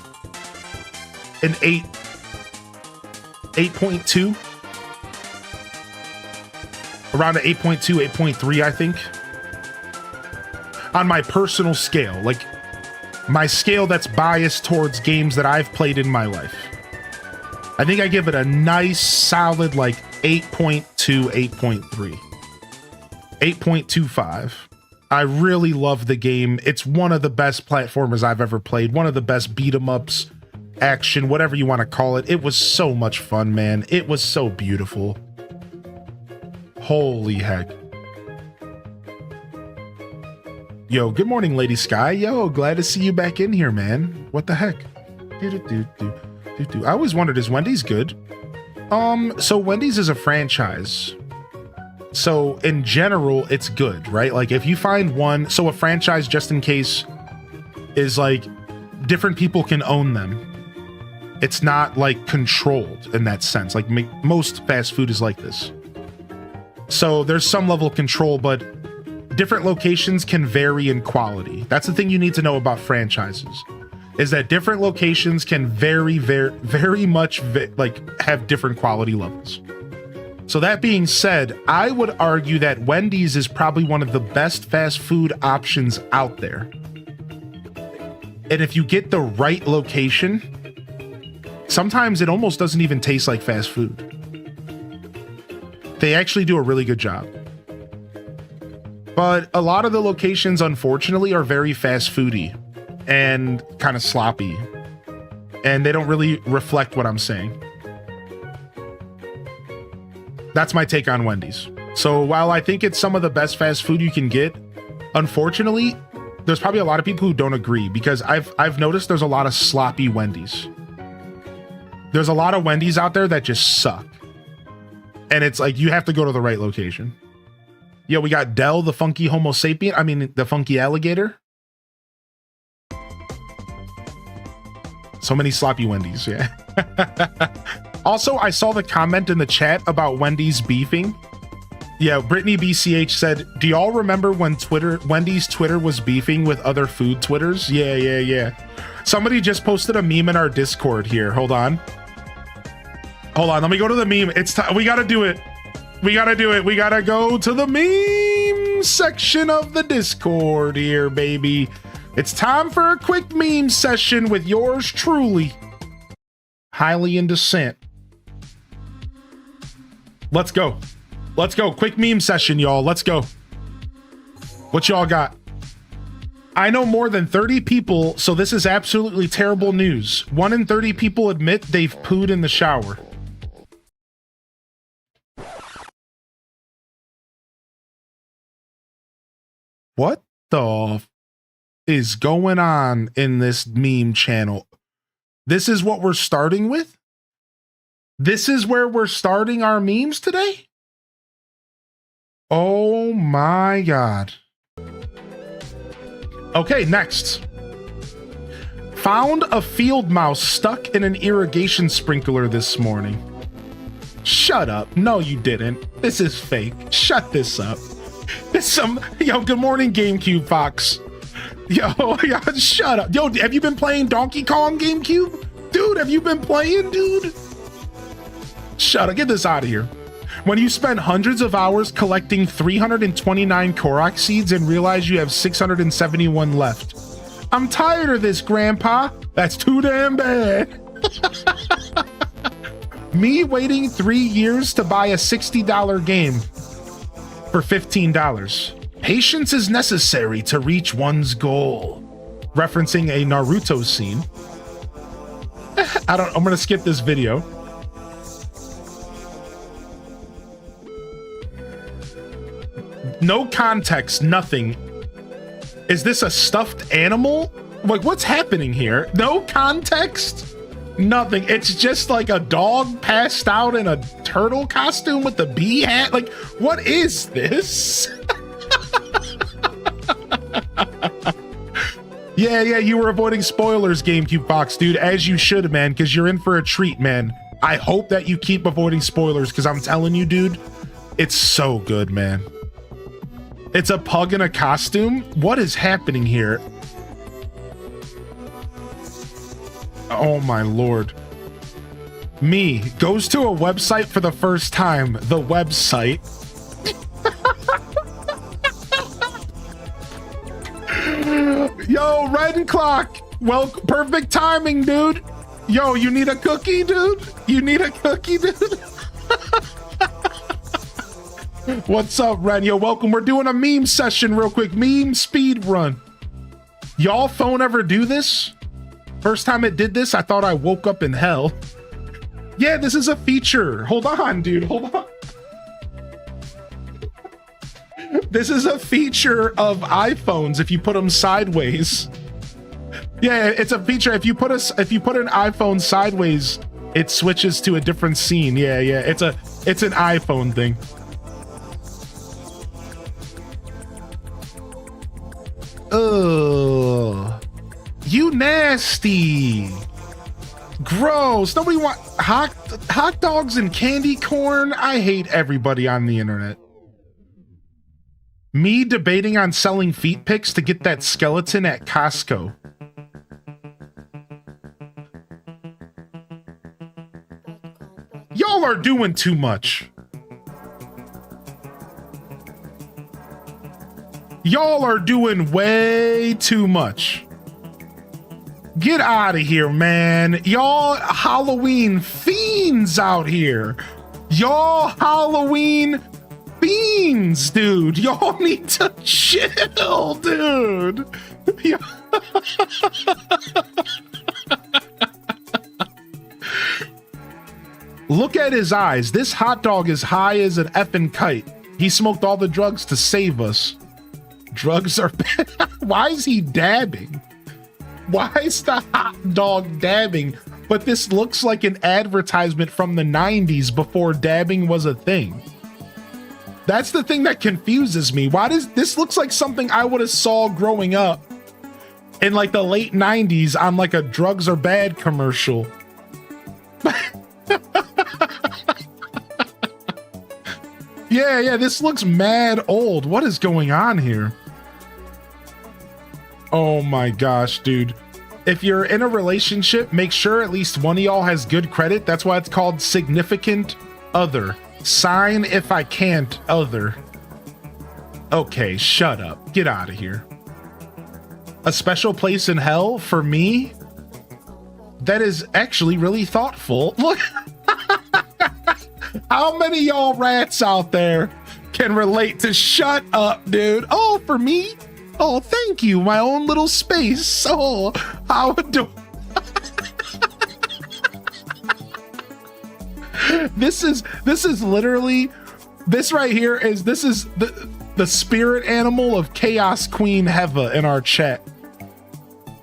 an 8.2. Around an 8.2, 8.3, I think. On my personal scale, like my scale that's biased towards games that I've played in my life. I think I give it a nice solid like 8.2, 8.3. 8.25. I really love the game. It's one of the best platformers I've ever played. One of the best beat 'em ups, action, whatever you want to call it. It was so much fun, man. It was so beautiful. Holy heck. Yo, good morning, Lady Sky. Yo, glad to see you back in here, man. What the heck? I always wondered, is Wendy's good? So Wendy's is a franchise. So in general, it's good, right? Like if you find one, so a franchise, just in case, is like different people can own them. It's not like controlled in that sense. Like most fast food is like this. So there's some level of control, but different locations can vary in quality. That's the thing you need to know about franchises, is that different locations can very much like have different quality levels. So that being said, I would argue that Wendy's is probably one of the best fast food options out there. And if you get the right location, sometimes it almost doesn't even taste like fast food. They actually do a really good job. But a lot of the locations, unfortunately, are very fast foody and kind of sloppy. And they don't really reflect what I'm saying. That's my take on Wendy's. So while I think it's some of the best fast food you can get, unfortunately, there's probably a lot of people who don't agree, because I've noticed there's a lot of sloppy Wendy's. There's a lot of Wendy's out there that just suck. And it's like, you have to go to the right location. Yo, we got Dell, the funky homo sapien. I mean, the funky alligator. So many sloppy Wendy's, yeah. Also, I saw the comment in the chat about Wendy's beefing. Yeah, Brittany BCH said, do y'all remember when Wendy's Twitter was beefing with other food Twitters? Yeah. Somebody just posted a meme in our Discord here. Hold on, let me go to the meme. It's time. We gotta do it. We gotta go to the meme section of the Discord here, baby. It's time for a quick meme session with yours truly, Highly in Descent. Let's go. Quick meme session, y'all. Let's go. What y'all got? I know more than 30 people, so this is absolutely terrible news. 1 in 30 people admit they've pooed in the shower. What the is going on in this meme channel? This is what we're starting with? This is where we're starting our memes today? Oh my God. Okay, next. Found a field mouse stuck in an irrigation sprinkler this morning. Shut up. No, you didn't. This is fake. Shut this up. Yo, good morning, GameCube Fox. Yo, shut up. Yo, have you been playing Donkey Kong GameCube? Dude, have you been playing, dude? Shut up. Get this out of here. When you spend hundreds of hours collecting 329 Korok seeds and realize you have 671 left. I'm tired of this, Grandpa. That's too damn bad. Me waiting 3 years to buy a $60 game for $15. Patience is necessary to reach one's goal. Referencing a Naruto scene. I'm gonna skip this video. No context, nothing. Is this a stuffed animal? Like, what's happening here? No context, nothing. It's just like a dog passed out in a turtle costume with the bee hat. Like, what is this? Yeah, you were avoiding spoilers, GameCube Fox, dude, as you should, man, because you're in for a treat, man. I hope that you keep avoiding spoilers, because I'm telling you, dude, it's so good, man. It's a pug in a costume? What is happening here? Oh my lord. Me goes to a website for the first time. The website. Yo, Red Clock. Well, perfect timing, dude. Yo, you need a cookie, dude? You need a cookie, dude? What's up, Ren? Yo, welcome. We're doing a meme session real quick. Meme speed run. Y'all phone ever do this? First time it did this, I thought I woke up in hell. Yeah, this is a feature. Hold on, dude. Hold on. This is a feature of iPhones if you put them sideways. Yeah, it's a feature. If you put an iPhone sideways, it switches to a different scene. Yeah. It's an iPhone thing. Ugh. You nasty. Gross. Nobody want hot dogs and candy corn. I hate everybody on the internet. Me debating on selling feet pics to get that skeleton at Costco. Y'all are doing too much. Y'all are doing way too much. Get out of here, man. Y'all Halloween fiends out here. Y'all Halloween fiends, dude. Y'all need to chill, dude. Look at his eyes. This hot dog is high as an effing kite. He smoked all the drugs to save us. Drugs are bad. Why is he dabbing? Why is the hot dog dabbing? But this looks like an advertisement from the 90s before dabbing was a thing. That's the thing that confuses me. Why does this looks like something I would have saw growing up in like the late 90s on like a drugs are bad commercial? Yeah, this looks mad old. What is going on here? Oh my gosh, dude. If you're in a relationship, make sure at least one of y'all has good credit. That's why it's called significant other. Sign if I can't other. Okay, shut up. Get out of here. A special place in hell for me? That is actually really thoughtful. Look. How many y'all rats out there can relate to shut up, dude? Oh, for me? Oh, thank you. My own little space. Oh, how do This is literally, this right here is, this is the spirit animal of Chaos Queen Heva in our chat.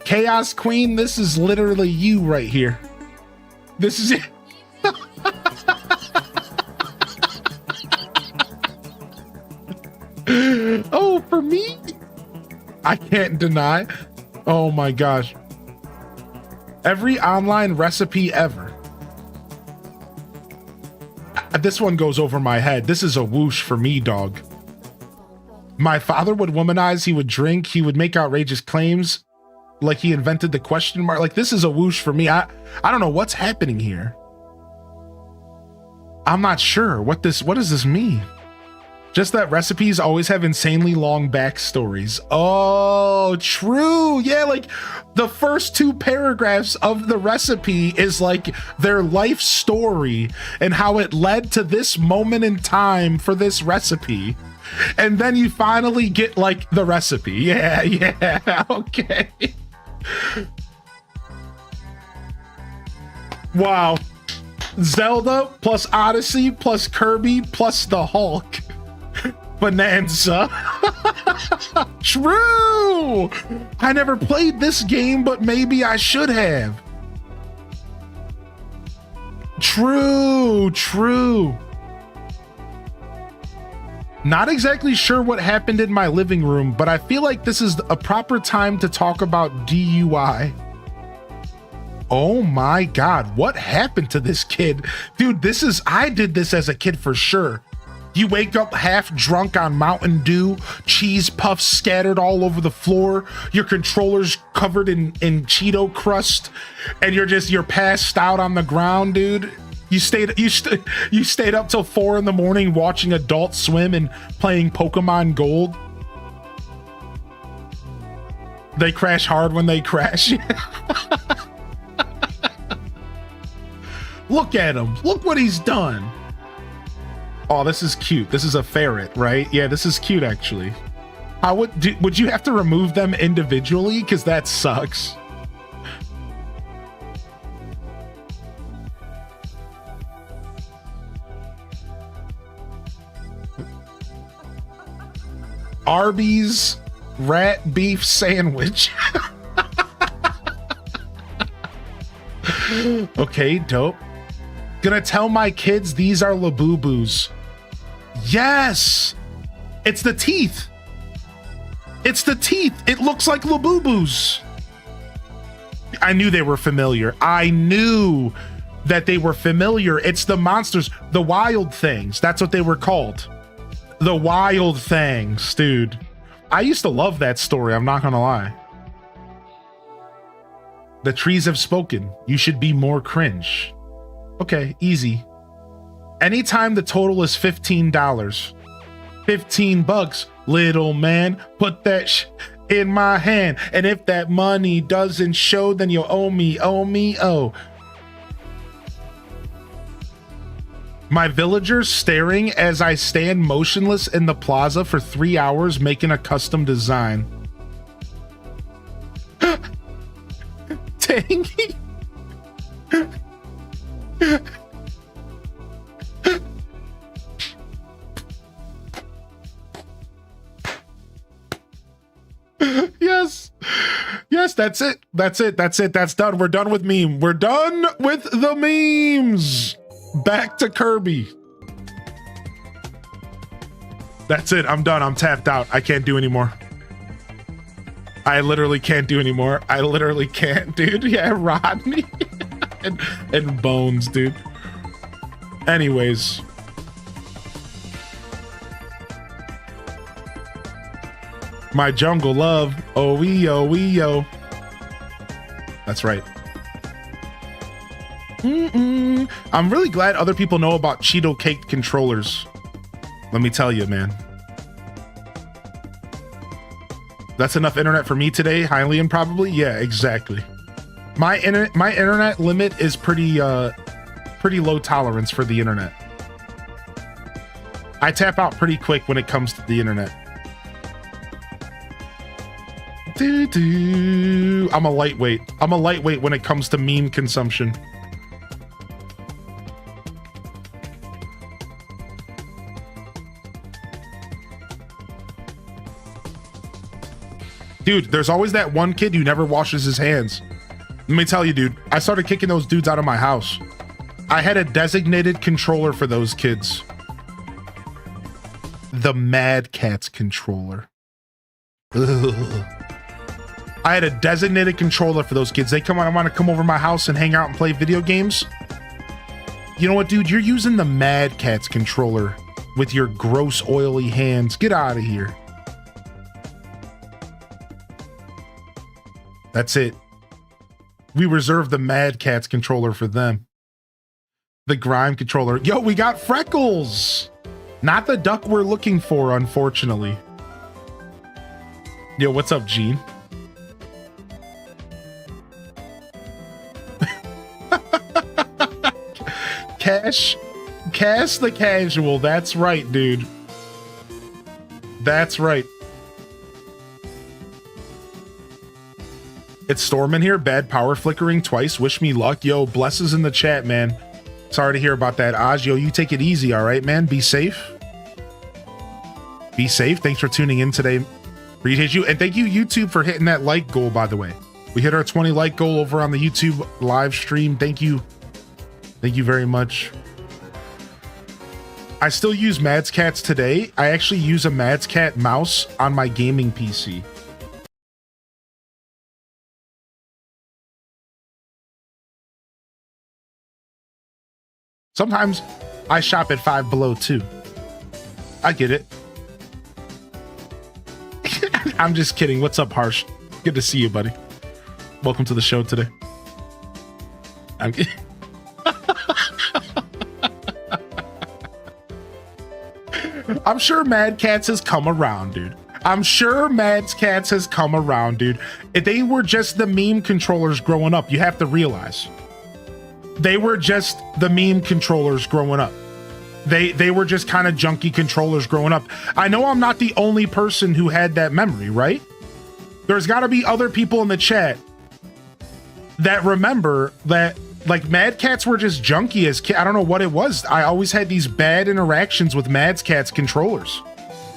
Chaos Queen, this is literally you right here. This is it. Oh, for me? I can't deny. Oh my gosh. Every online recipe ever. This one goes over my head. This is a whoosh for me, dog. My father would womanize, he would drink, he would make outrageous claims like he invented the question mark. Like, this is a whoosh for me. I don't know what's happening here. I'm not sure what does this mean? Just that recipes always have insanely long backstories. Oh, true. Yeah, like the first two paragraphs of the recipe is like their life story and how it led to this moment in time for this recipe. And then you finally get like the recipe. Yeah, okay. Wow. Zelda plus Odyssey plus Kirby plus the Hulk. Bonanza. True. I never played this game, but maybe I should have. True. Not exactly sure what happened in my living room, but I feel like this is a proper time to talk about DUI. Oh my God, what happened to this kid? Dude, I did this as a kid for sure. You wake up half drunk on Mountain Dew, cheese puffs scattered all over the floor, your controller's covered in Cheeto crust, and you're passed out on the ground, dude. You stayed up till 4 in the morning watching Adult Swim and playing Pokemon Gold. They crash hard when they crash. Look at him. Look what he's done. Oh, this is cute. This is a ferret, right? Yeah, this is cute actually. Would you have to remove them individually? Because that sucks. Arby's rat beef sandwich. Okay, dope. Gonna tell my kids these are Labubus. Yes! It's the teeth. It's the teeth. It looks like Labubus. I knew they were familiar. I knew that they were familiar. It's the monsters, the wild things. That's what they were called. The wild things, dude. I used to love that story, I'm not gonna lie. The trees have spoken. You should be more cringe. Okay, easy. Anytime the total is $15. 15 bucks, little man, put that in my hand. And if that money doesn't show, then you'll owe me, oh. My villagers staring as I stand motionless in the plaza for 3 hours making a custom design. Tangy. Yes, that's it. That's done. We're done with meme. We're done with the memes. Back to Kirby. That's it. I'm done. I'm tapped out. I can't do anymore. I literally can't do anymore. I literally can't, dude. Yeah, Rodney and Bones, dude. Anyways. My jungle love. Oh. That's right. I'm really glad other people know about Cheeto cake controllers. Let me tell you, man. That's enough internet for me today, Hylian, probably. Yeah, exactly. My internet limit is pretty low tolerance for the internet. I tap out pretty quick when it comes to the internet. I'm a lightweight. I'm a lightweight when it comes to meme consumption. Dude, there's always that one kid who never washes his hands. Let me tell you, dude, I started kicking those dudes out of my house. I had a designated controller for those kids. The Mad Catz controller. Ugh. I had a designated controller for those kids. They want to come over my house and hang out and play video games. You know what, dude? You're using the Mad Catz controller with your gross, oily hands. Get out of here. That's it. We reserved the Mad Catz controller for them. The Grime controller. Yo, we got Freckles. Not the duck we're looking for, unfortunately. Yo, what's up, Gene? Cash the casual. That's right, dude. That's right. It's storming here. Bad power flickering twice. Wish me luck. Yo, blesses in the chat, man. Sorry to hear about that. Aj, yo, you take it easy, all right, man? Be safe. Be safe. Thanks for tuning in today. Appreciate you. And thank you, YouTube, for hitting that like goal, by the way. We hit our 20 like goal over on the YouTube live stream. Thank you. Thank you very much. I still use Mads Cats today. I actually use a Mads Cat mouse on my gaming PC. Sometimes I shop at Five Below too. I get it. I'm just kidding. What's up, Harsh? Good to see you, buddy. Welcome to the show today. I'm kidding. I'm sure Mad Cats has come around, dude. I'm sure Mad Cats has come around, dude. If they were just the meme controllers growing up, you have to realize. They were just the meme controllers growing up. They were just kind of junky controllers growing up. I know I'm not the only person who had that memory, right? There's got to be other people in the chat that remember that, like, Mad Cats were just junky as kids. I don't know what it was. I always had these bad interactions with Mad Cats controllers.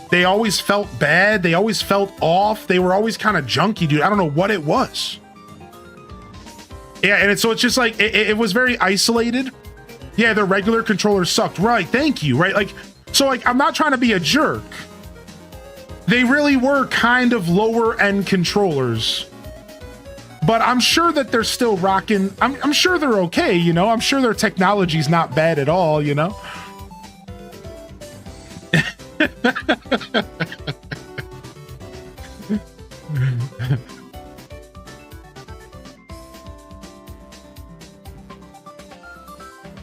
They always felt bad. They always felt off. They were always kind of junky, dude. I don't know what it was. Yeah, and so it's just like, it was very isolated. Yeah, the regular controllers sucked. Right, thank you, right? Like, so like, I'm not trying to be a jerk. They really were kind of lower end controllers. But I'm sure that they're still rocking. I'm sure they're okay, you know? I'm sure their technology's not bad at all, you know?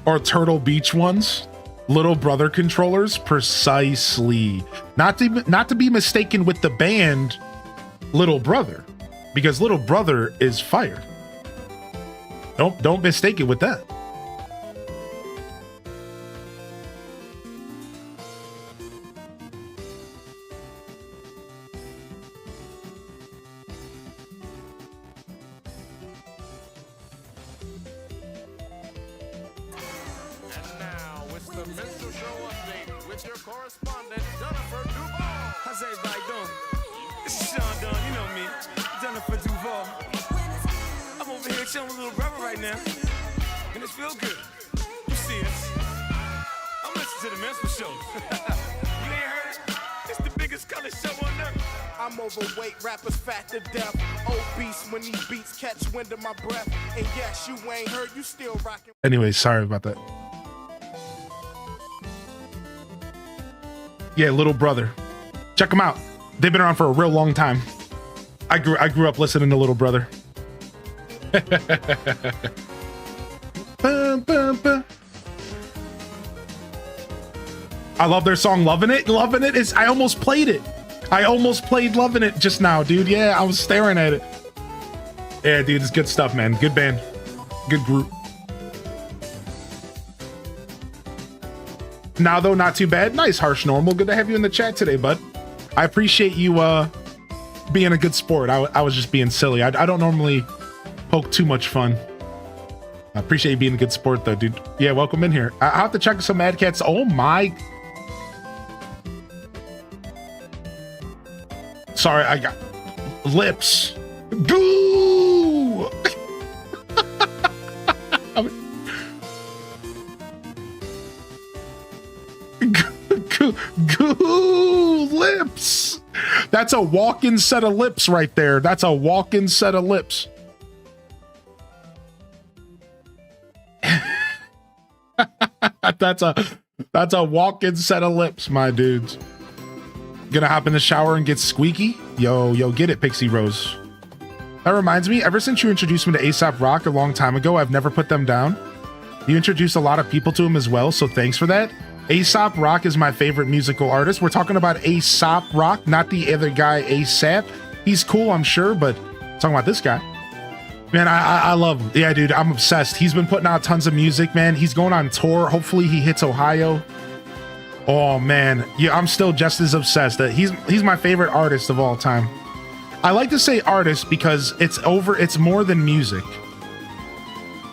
Or Turtle Beach ones, Little Brother controllers, precisely. Not to be mistaken with the band Little Brother, because Little Brother is fire. Don't mistake it with that. Overweight rappers fat to death, obese when these beats catch wind of my breath. And yes, you ain't heard, you still rocking. Anyway, sorry about that. Yeah, Little Brother. Check them out. They've been around for a real long time. I grew up listening to Little Brother. I love their song Lovin' It. Lovin' It is, I almost played it. I almost played Lovin' It just now, dude. Yeah, I was staring at it. Yeah, dude, it's good stuff, man. Good band. Good group. Now, though, not too bad. Nice, Harsh Normal. Good to have you in the chat today, bud. I appreciate you being a good sport. I was just being silly. I don't normally poke too much fun. I appreciate you being a good sport, though, dude. Yeah, welcome in here. I have to check some Mad Cats. Oh, my... Sorry, I got lips. Goo! Goo lips. That's a walk-in set of lips right there. That's a walk-in set of lips. That's a walk-in set of lips, my dudes. Gonna hop in the shower and get squeaky? Yo, get it, Pixie Rose. That reminds me, ever since you introduced me to A$AP Rock a long time ago, I've never put them down. You introduced a lot of people to him as well, so thanks for that. A$AP Rock is my favorite musical artist. We're talking about A$AP Rock, not the other guy, ASAP. He's cool, I'm sure, but talking about this guy. Man, I love him. Yeah, dude, I'm obsessed. He's been putting out tons of music, man. He's going on tour. Hopefully he hits Ohio. Oh man, yeah, I'm still just as obsessed. He's my favorite artist of all time. I like to say artist because it's more than music.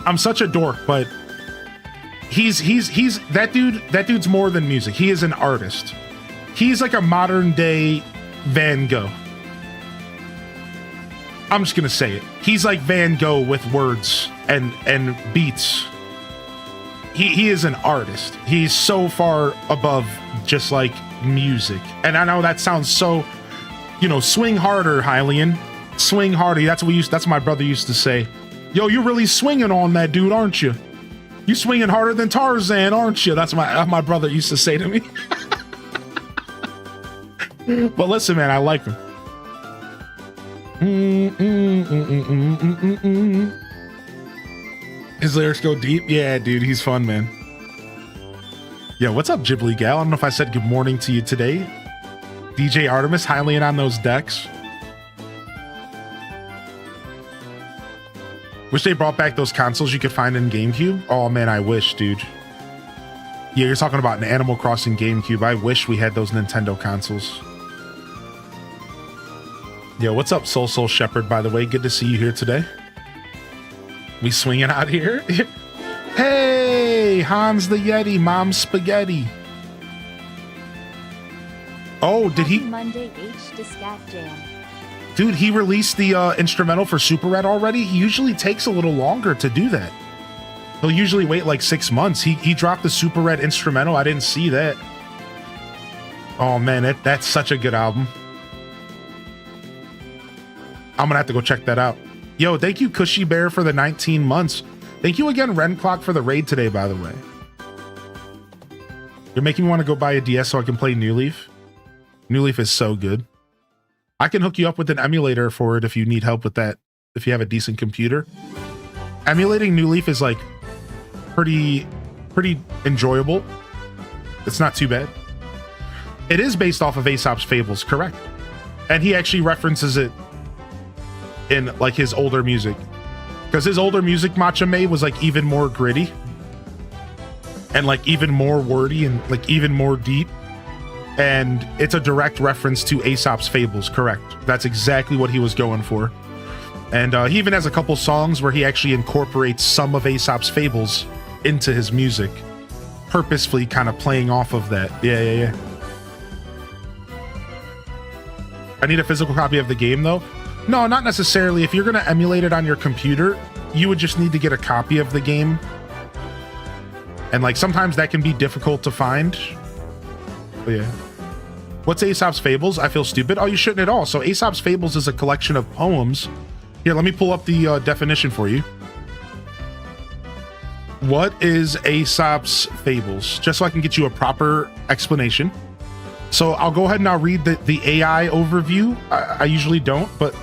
I'm such a dork, but he's that dude's more than music. He is an artist. He's like a modern day Van Gogh. I'm just gonna say it. He's like Van Gogh with words and beats. He is an artist. He's so far above just like music. And I know that sounds so, you know, swing harder, Hylian. Swing harder. That's what my brother used to say. Yo, you're really swinging on that dude, aren't you? You swinging harder than Tarzan, aren't you? That's my brother used to say to me. But listen, man, I like him. His lyrics go deep. Yeah, dude, he's fun, man. Yo, what's up, Ghibli Gal? I don't know if I said good morning to you today. DJ Artemis, highly in on those decks. Wish they brought back those consoles you could find in GameCube. Oh man, I wish, dude. Yeah, you're talking about an Animal Crossing GameCube. I wish we had those Nintendo consoles. Yo, what's up, Soul Shepherd, by the way? Good to see you here today. We swinging out here? Hey, Hans the Yeti, Mom's Spaghetti. Oh, did he? Monday H to Scat Jam. Dude, he released the instrumental for Super Red already. He usually takes a little longer to do that. He'll usually wait like 6 months. He dropped the Super Red instrumental. I didn't see that. Oh man, that's such a good album. I'm gonna have to go check that out. Yo, thank you, Cushy Bear, for the 19 months. Thank you again, Ren Clock, for the raid today, by the way. You're making me want to go buy a DS so I can play New Leaf. New Leaf is so good. I can hook you up with an emulator for it if you need help with that, if you have a decent computer. Emulating New Leaf is like pretty enjoyable. It's not too bad. It is based off of Aesop's Fables, correct? And he actually references it in like his older music. Because his older music, Machame, was like even more gritty. And like even more wordy and like even more deep. And it's a direct reference to Aesop's Fables, correct? That's exactly what he was going for. And he even has a couple songs where he actually incorporates some of Aesop's Fables into his music, purposefully kind of playing off of that. Yeah. I need a physical copy of the game, though. No, not necessarily. If you're going to emulate it on your computer, you would just need to get a copy of the game. And like sometimes that can be difficult to find. But yeah. What's Aesop's Fables? I feel stupid. Oh, you shouldn't at all. So Aesop's Fables is a collection of poems. Here, let me pull up the definition for you. What is Aesop's Fables? Just so I can get you a proper explanation. So I'll go ahead and I'll read the AI overview. I usually don't, but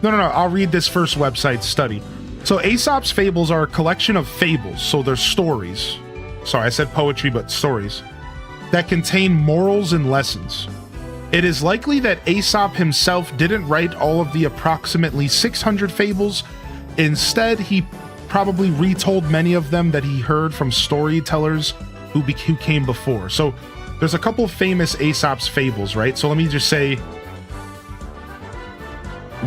no. I'll read this first website study. So Aesop's Fables are a collection of fables. So they're stories. Sorry, I said poetry, but stories that contain morals and lessons. It is likely that Aesop himself didn't write all of the approximately 600 fables. Instead, he probably retold many of them that he heard from storytellers who came before. So there's a couple famous Aesop's Fables, right? So let me just say,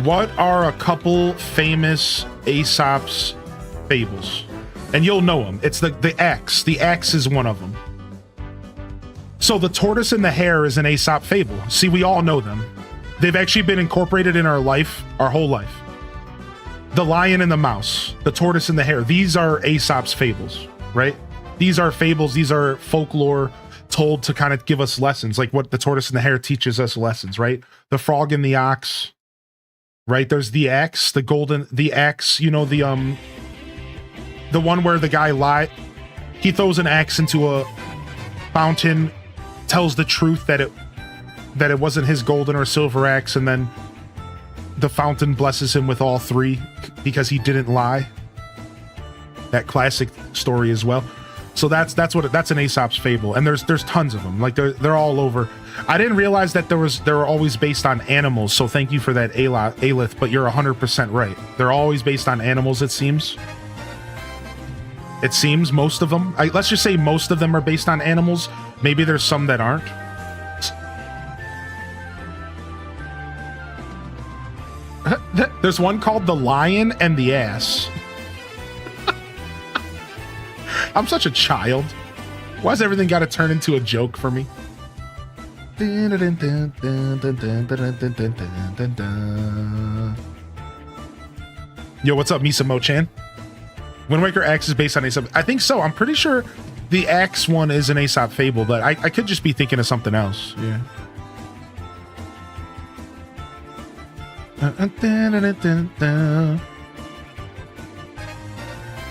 what are a couple famous Aesop's Fables? And you'll know them. It's the axe. The axe is one of them. So the tortoise and the hare is an Aesop fable. See, we all know them. They've actually been incorporated in our life, our whole life. The lion and the mouse, the tortoise and the hare, these are Aesop's fables, right? These are fables, these are folklore told to kind of give us lessons, like what the tortoise and the hare teaches us lessons, right? The frog and the ox, right? There's the axe, the axe, you know, the one where the guy he throws an axe into a fountain, tells the truth that it wasn't his golden or silver axe, and then the fountain blesses him with all three because he didn't lie. That classic story as well. So that's an Aesop's fable, and there's tons of them. Like they're all over. I didn't realize that they were always based on animals. So thank you for that, Alith. But you're 100% right. They're always based on animals. It seems. It seems most of them. Let's just say most of them are based on animals. Maybe there's some that aren't. There's one called The Lion and the Ass. I'm such a child. Why's everything got to turn into a joke for me? Yo, what's up, Misa Mo-chan? Wind Waker X is based on Aesop. I think so. I'm pretty sure the Axe one is an Aesop fable, but I could just be thinking of something else. Yeah.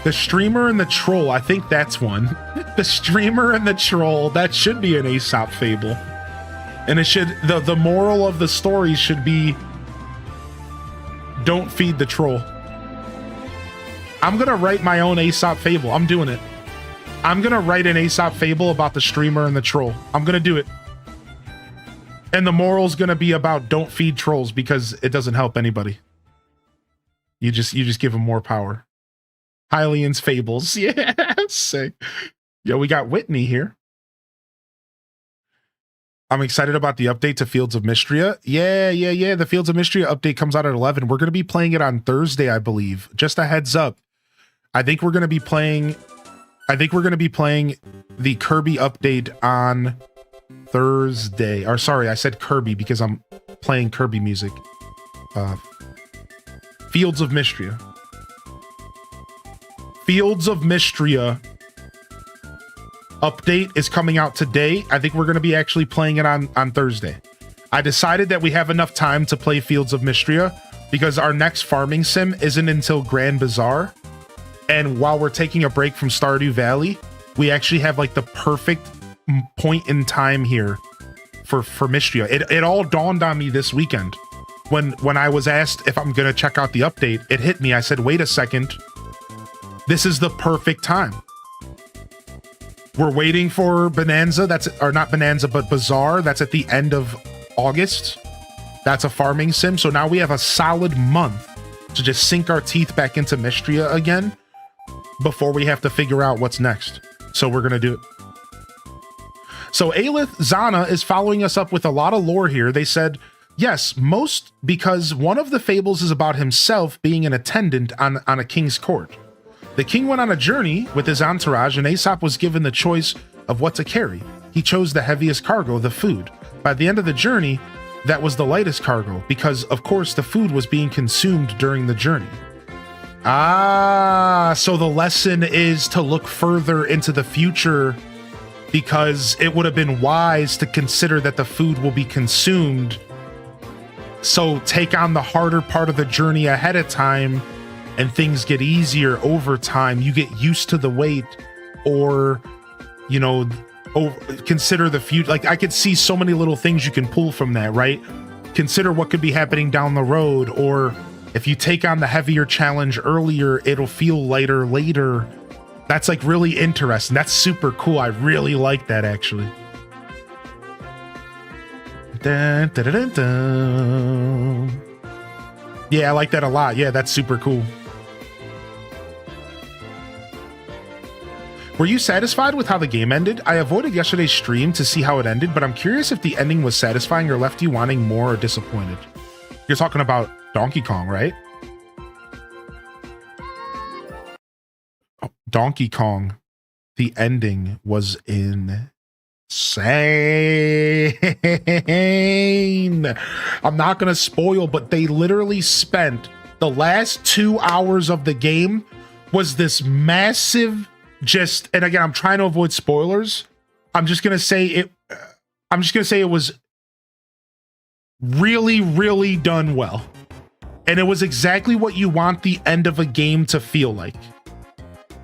The Streamer and the Troll. I think that's one. The Streamer and the Troll. That should be an Aesop fable. And it should, the moral of the story should be, don't feed the troll. I'm gonna write my own Aesop fable. I'm doing it. I'm gonna write an Aesop fable about the streamer and the troll. I'm gonna do it. And the moral's gonna be about don't feed trolls because it doesn't help anybody. You just give them more power. Hylian's fables. Yeah, sick. Yo, we got Whitney here. I'm excited about the update to Fields of Mystria. Yeah. The Fields of Mystria update comes out at 11. We're going to be playing it on Thursday, I believe. Just a heads up. I think we're going to be playing the Kirby update on Thursday. Or sorry, I said Kirby because I'm playing Kirby music. Fields of Mystria. Fields of Mystria update is coming out today. I think we're going to be actually playing it on Thursday. I decided that we have enough time to play Fields of Mystria because our next farming sim isn't until Grand Bazaar. And while we're taking a break from Stardew Valley, we actually have like the perfect point in time here for Mystria. It all dawned on me this weekend when I was asked if I'm going to check out the update. It hit me. I said, wait a second. This is the perfect time. We're waiting for Bonanza, or not Bonanza, but Bazaar. That's at the end of August. That's a farming sim. So now we have a solid month to just sink our teeth back into Mystria again before we have to figure out what's next. So we're going to do it. So Aelith Zana is following us up with a lot of lore here. They said, yes, most because one of the fables is about himself being an attendant on a king's court. The king went on a journey with his entourage, and Aesop was given the choice of what to carry. He chose the heaviest cargo, the food. By the end of the journey, that was the lightest cargo, because, of course, the food was being consumed during the journey. Ah, so the lesson is to look further into the future, because it would have been wise to consider that the food will be consumed. So take on the harder part of the journey ahead of time, and things get easier over time. You get used to the wait, or, you know, consider the future. Like, I could see so many little things you can pull from that, right? Consider what could be happening down the road, or if you take on the heavier challenge earlier, it'll feel lighter later. That's like really interesting. That's super cool. I really like that, actually. Dun, dun, dun, dun, dun. Yeah, I like that a lot. Yeah, that's super cool. Were you satisfied with how the game ended? I avoided yesterday's stream to see how it ended, but I'm curious if the ending was satisfying or left you wanting more or disappointed. You're talking about Donkey Kong, right? Oh, Donkey Kong. The ending was insane. I'm not going to spoil, but they literally spent the last 2 hours of the game was this massive and again, I'm trying to avoid spoilers. I'm just going to say it was really, really done well. And it was exactly what you want the end of a game to feel like.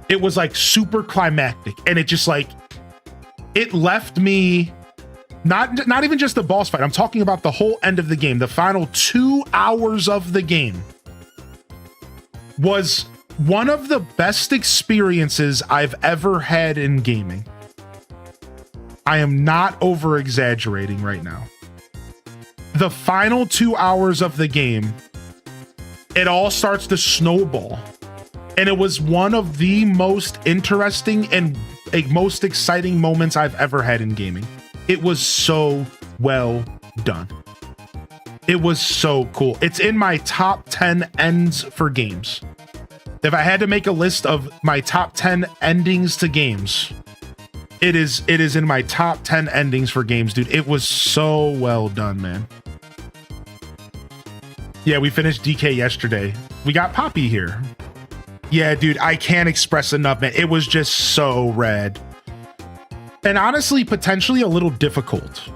It was like super climactic, and it just like, it left me not even just the boss fight. I'm talking about the whole end of the game. The final 2 hours of the game was one of the best experiences I've ever had in gaming. I am not over exaggerating right now. The final 2 hours of the game, it all starts to snowball. And it was one of the most interesting and most exciting moments I've ever had in gaming. It was so well done. It was so cool. It's in my top 10 ends for games. If I had to make a list of my top 10 endings to games, it is in my top 10 endings for games, dude. It was so well done, man. Yeah, we finished DK yesterday. We got Poppy here. Yeah, dude, I can't express enough, man. It was just so rad. And honestly, potentially a little difficult.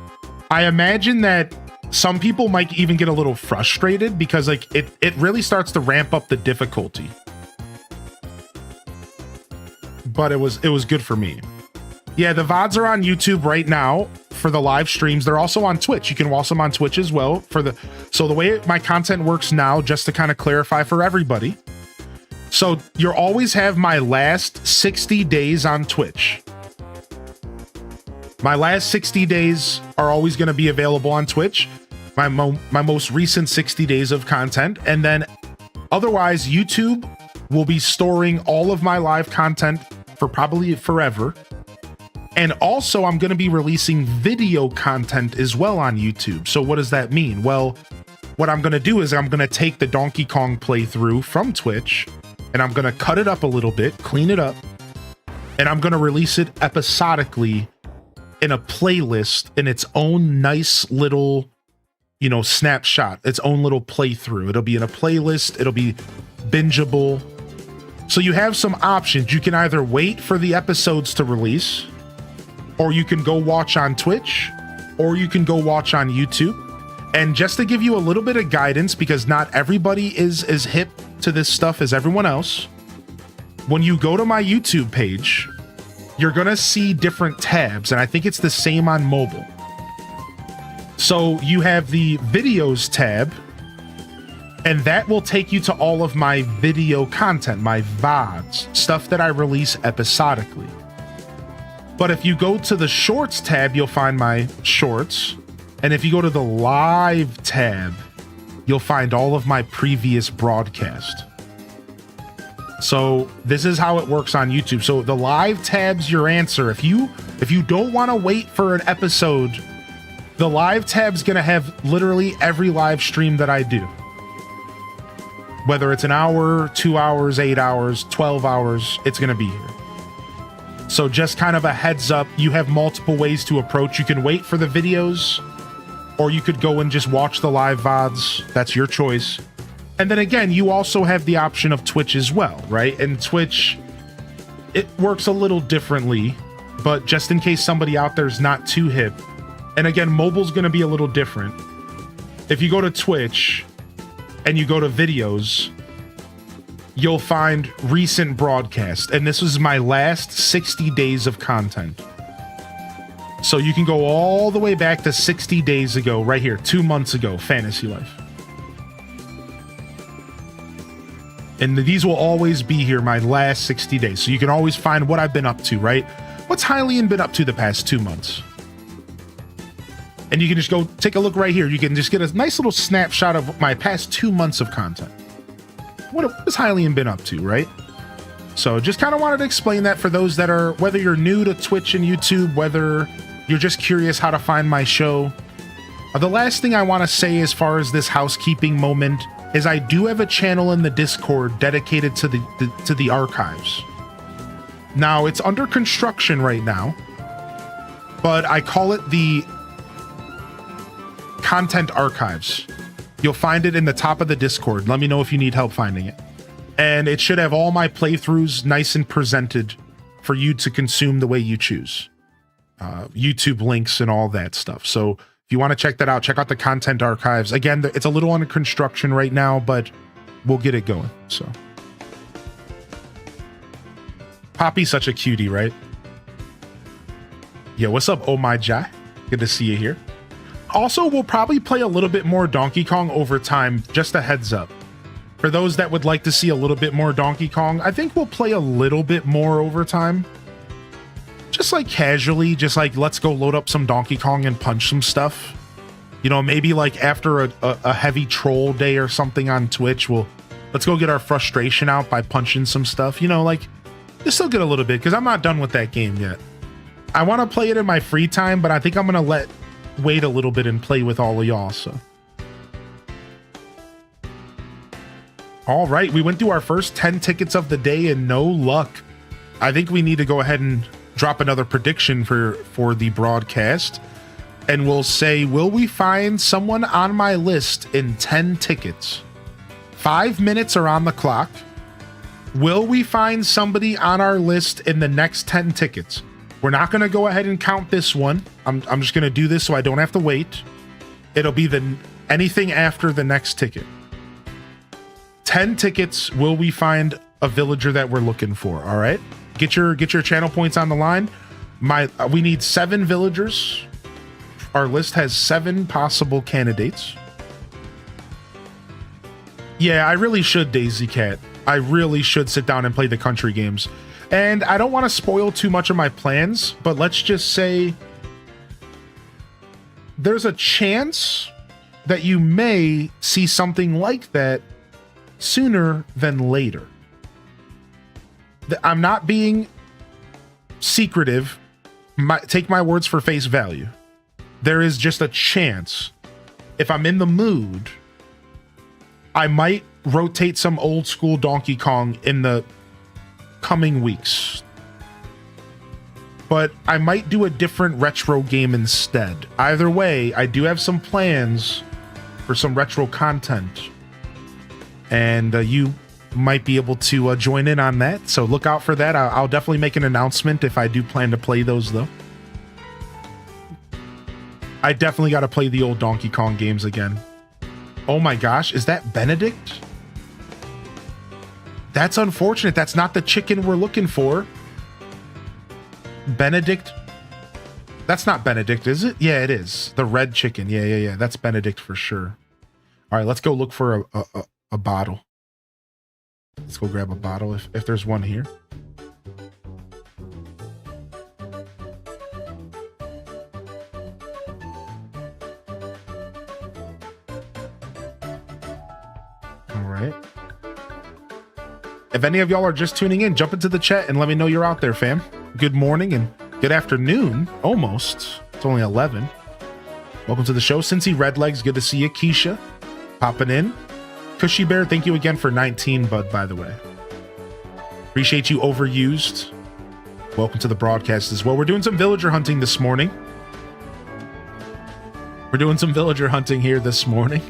I imagine that some people might even get a little frustrated because like it really starts to ramp up the difficulty. But it was good for me. Yeah, the VODs are on YouTube right now for the live streams. They're also on Twitch. You can watch them on Twitch as well. So the way my content works now, just to kind of clarify for everybody, So you'll always have my last 60 days on Twitch. My last 60 days are always going to be available on Twitch. My most recent 60 days of content. And then otherwise, YouTube will be storing all of my live content for probably forever. And also, I'm going to be releasing video content as well on YouTube. So what does that mean? Well, what I'm going to do is I'm going to take the Donkey Kong playthrough from Twitch and I'm going to cut it up a little bit, clean it up, and I'm going to release it episodically in a playlist in its own nice little, you know, snapshot, its own little playthrough. It'll be in a playlist. It'll be bingeable. So you have some options. You can either wait for the episodes to release, or you can go watch on Twitch, or you can go watch on YouTube. And just to give you a little bit of guidance, because not everybody is as hip to this stuff as everyone else, when you go to my YouTube page, you're going to see different tabs, and I think it's the same on mobile. So you have the videos tab, and that will take you to all of my video content, my VODs, stuff that I release episodically. But if you go to the shorts tab, you'll find my shorts. And if you go to the live tab, you'll find all of my previous broadcast. So this is how it works on YouTube. So the live tab's your answer. If you don't want to wait for an episode, the live tab's going to have literally every live stream that I do. Whether it's an hour, 2 hours, 8 hours, 12 hours, it's going to be here. So just kind of a heads up, you have multiple ways to approach. You can wait for the videos, or you could go and just watch the live VODs. That's your choice. And then again, you also have the option of Twitch as well, right? And Twitch, it works a little differently, but just in case somebody out there is not too hip, and again, mobile's going to be a little different. If you go to Twitch and you go to videos, you'll find recent broadcast, and this was my last 60 days of content. So you can go all the way back to 60 days ago, right here, 2 months ago, Fantasy Life. And these will always be here, my last 60 days. So you can always find what I've been up to, right? What's Hylian been up to the past 2 months? And you can just go take a look right here. You can just get a nice little snapshot of my past 2 months of content. What has Hylian been up to, right? So just kind of wanted to explain that for those that are, whether you're new to Twitch and YouTube, whether you're just curious how to find my show. The last thing I want to say as far as this housekeeping moment is I do have a channel in the Discord dedicated to the archives. Now, it's under construction right now, but I call it the Content Archives. You'll find it in the top of the Discord. Let me know if you need help finding it. And it should have all my playthroughs nice and presented for you to consume the way you choose. YouTube links and all that stuff. So if you want to check that out, check out the Content Archives. Again, it's a little under construction right now, but we'll get it going. So Poppy's such a cutie, right? Yo, what's up, Oh My Jai? Good to see you here. Also, we'll probably play a little bit more Donkey Kong over time, just a heads up. For those that would like to see a little bit more Donkey Kong, I think we'll play a little bit more over time. Just like casually, just like let's go load up some Donkey Kong and punch some stuff. You know, maybe like after a heavy troll day or something on Twitch, let's go get our frustration out by punching some stuff. You know, like just still get a little bit because I'm not done with that game yet. I want to play it in my free time, but I think I'm going to wait a little bit and play with all of y'all. So all right, we went through our first 10 tickets of the day and no luck. I think we need to go ahead and drop another prediction for the broadcast, and we'll say, will we find someone on my list in 10 tickets? 5 minutes are on the clock. Will we find somebody on our list in the next 10 tickets? We're not going to go ahead and count this one. I'm just going to do this so I don't have to wait. It'll be anything after the next ticket. 10 tickets. Will we find a villager that we're looking for? All right. Get your channel points on the line. We need 7 villagers. Our list has 7 possible candidates. Yeah, I really should, Daisy Cat. I really should sit down and play the country games. And I don't want to spoil too much of my plans, but let's just say there's a chance that you may see something like that sooner than later. I'm not being secretive. Take my words for face value. There is just a chance, if I'm in the mood, I might rotate some old school Donkey Kong in the coming weeks. But I might do a different retro game instead. Either way, I do have some plans for some retro content. And you might be able to join in on that. So look out for that. I'll definitely make an announcement if I do plan to play those, though. I definitely got to play the old Donkey Kong games again. Oh my gosh, is that Benedict? That's unfortunate. That's not the chicken we're looking for. Benedict? That's not Benedict, is it? Yeah, it is. The red chicken. Yeah. That's Benedict for sure. All right, let's go look for a bottle. Let's go grab a bottle if there's one here. All right. If any of y'all are just tuning in, jump into the chat and let me know you're out there, fam. Good morning and good afternoon, almost. It's only 11. Welcome to the show. Cincy Redlegs, good to see you. Keisha, popping in. Cushy Bear, thank you again for 19, bud, by the way. Appreciate you, Overused. Welcome to the broadcast as well. We're doing some villager hunting this morning. We're doing some villager hunting here this morning.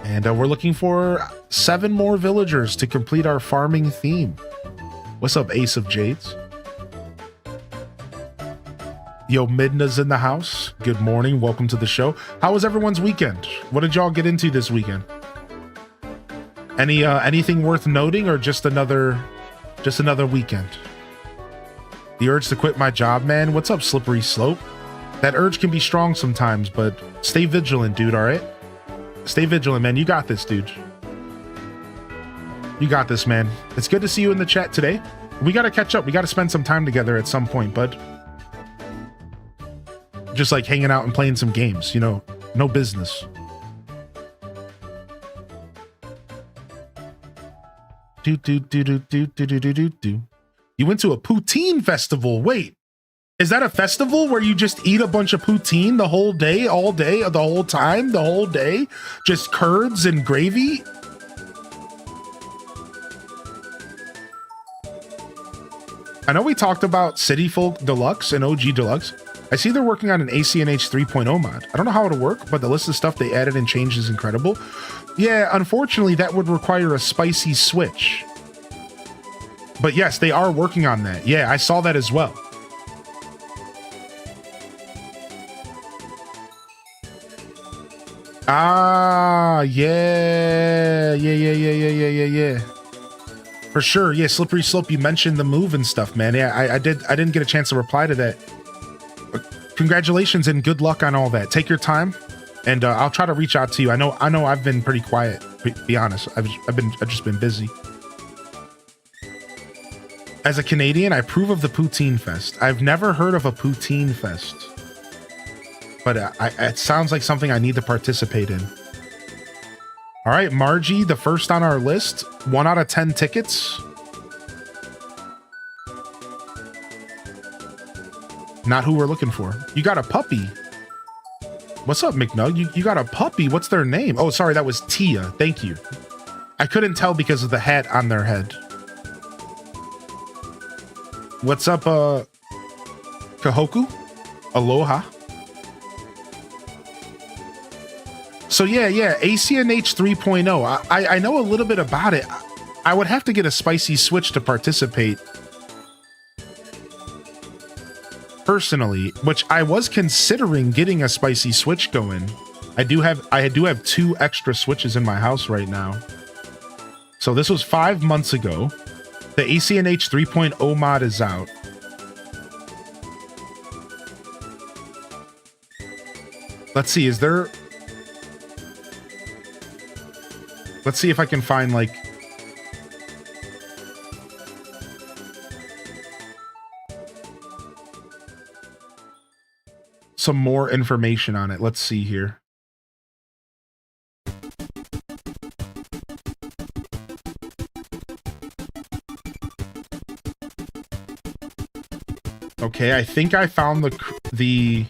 And we're looking for 7 more villagers to complete our farming theme. What's up, Ace of Jades? Yo, Midna's in the house. Good morning. Welcome to the show. How was everyone's weekend? What did y'all get into this weekend? Anything worth noting, or just another weekend? The urge to quit my job, man. What's up, Slippery Slope? That urge can be strong sometimes, but stay vigilant, dude, all right? Stay vigilant, man. You got this, dude. You got this, man. It's good to see you in the chat today. We got to catch up. We got to spend some time together at some point, bud. Just like hanging out and playing some games, you know, no business. You went to a poutine festival. Wait, is that a festival where you just eat a bunch of poutine the whole day, all day, the whole time, the whole day? Just curds and gravy? I know we talked about City Folk Deluxe and OG Deluxe. I see they're working on an ACNH 3.0 mod. I don't know how it'll work, but the list of stuff they added and changed is incredible. Yeah, unfortunately, that would require a spicy switch. But yes, they are working on that. Yeah, I saw that as well. Ah, yeah. For sure. Yeah, Slippery Slope, you mentioned the move and stuff, man. Yeah, I didn't get a chance to reply to that. Congratulations and good luck on all that. Take your time, and I'll try to reach out to you. I know I've been pretty quiet, to be honest. I've just been busy. As a Canadian, I approve of the Poutine Fest. I've never heard of a Poutine Fest, but it sounds like something I need to participate in. All right, Margie, the first on our list. 1 out of 10 tickets. Not who we're looking for. You got a puppy. What's up, McNug? You got a puppy. What's their name? Oh, sorry, that was Tia. Thank you. I couldn't tell because of the hat on their head. What's up, Kahoku? Aloha. So yeah, ACNH 3.0. I know a little bit about it. I would have to get a spicy switch to participate. Personally, which I was considering getting a spicy switch going. I do have 2 extra switches in my house right now. So this was 5 months ago. The ACNH 3.0 mod is out. Let's see, let's see if I can find like some more information on it. Let's see here. Okay, I think I found the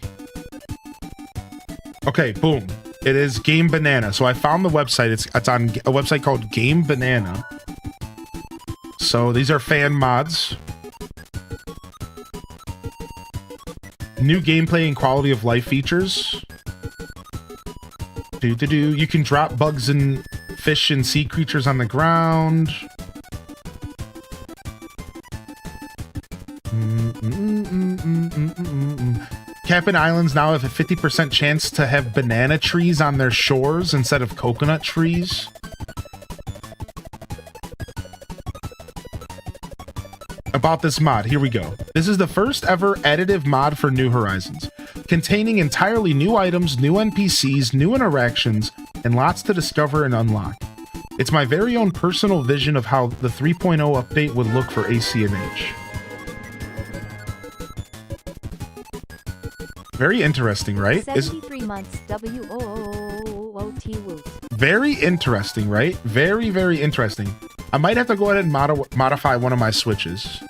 okay, boom. It is Game Banana. So I found the website. It's on a website called Game Banana. So these are fan mods. New gameplay and quality of life features. You can drop bugs and fish and sea creatures on the ground. Cap'n Islands now have a 50% chance to have banana trees on their shores instead of coconut trees. About this mod, here we go. This is the first ever additive mod for New Horizons, containing entirely new items, new NPCs, new interactions, and lots to discover and unlock. It's my very own personal vision of how the 3.0 update would look for AC&H. Very interesting, right? 73 months W-O-O-O-O-T woot. Very interesting, right? Very, very interesting. I might have to go ahead and modify one of my switches.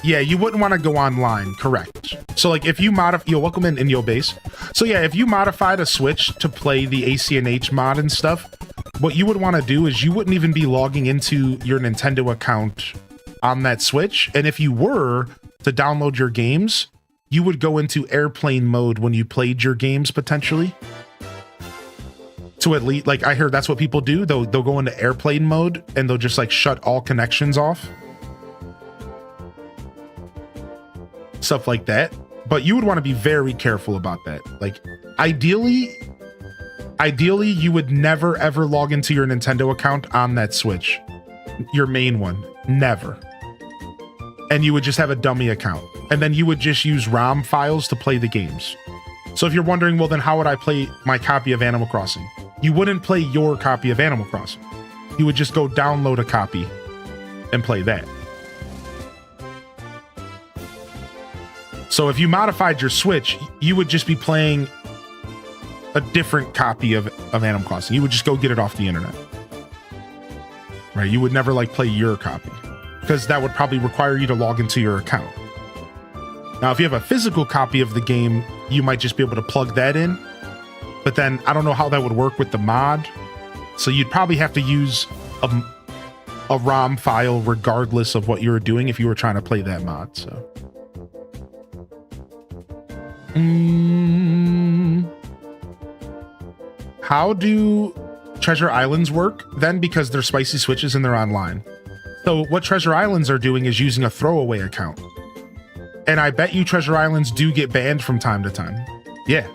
Yeah, you wouldn't want to go online, correct. So like if you modify, yo, welcome in your base. So yeah, if you modified a switch to play the AC&H mod and stuff, what you would want to do is you wouldn't even be logging into your Nintendo account on that switch. And if you were to download your games, you would go into airplane mode when you played your games potentially. To at least, like I heard that's what people do. They'll go into airplane mode and they'll just like shut all connections off. Stuff like that. But you would want to be very careful about that. Like ideally you would never ever log into your Nintendo account on that Switch. Your main one. Never. And you would just have a dummy account. And then you would just use ROM files to play the games. So if you're wondering, well, then how would I play my copy of Animal Crossing? You wouldn't play your copy of Animal Crossing. You would just go download a copy and play that. So if you modified your Switch, you would just be playing a different copy of Animal Crossing. You would just go get it off the internet. Right? You would never like play your copy, because that would probably require you to log into your account. Now, if you have a physical copy of the game, you might just be able to plug that in. But then I don't know how that would work with the mod. So you'd probably have to use a ROM file regardless of what you were doing if you were trying to play that mod. So. How do Treasure Islands work then? Because they're spicy switches and they're online. So what Treasure Islands are doing is using a throwaway account. And I bet you Treasure Islands do get banned from time to time. Yeah.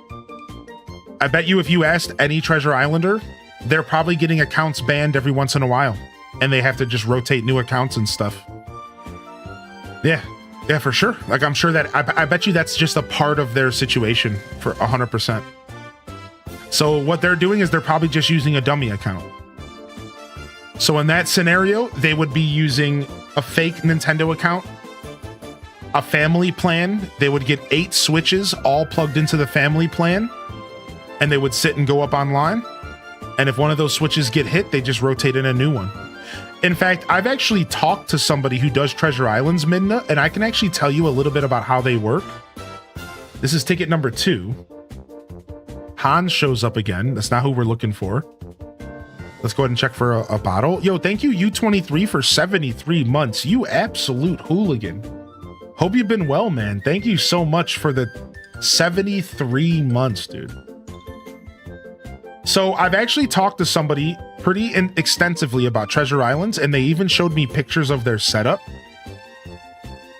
I bet you if you asked any Treasure Islander, they're probably getting accounts banned every once in a while. And they have to just rotate new accounts and stuff. Yeah. Yeah, for sure. Like, I'm sure that, I bet you that's just a part of their situation for 100%. So what they're doing is they're probably just using a dummy account. So in that scenario, they would be using a fake Nintendo account, a family plan. They would get 8 switches all plugged into the family plan, and they would sit and go up online. And if one of those switches get hit, they just rotate in a new one. In fact, I've actually talked to somebody who does Treasure Islands, Midna, and I can actually tell you a little bit about how they work. This is ticket number 2. Hans shows up again. That's not who we're looking for. Let's go ahead and check for a bottle. Yo, thank you, U23, for 73 months. You absolute hooligan. Hope you've been well, man. Thank you so much for the 73 months, dude. So I've actually talked to somebody pretty extensively about Treasure Islands, and they even showed me pictures of their setup.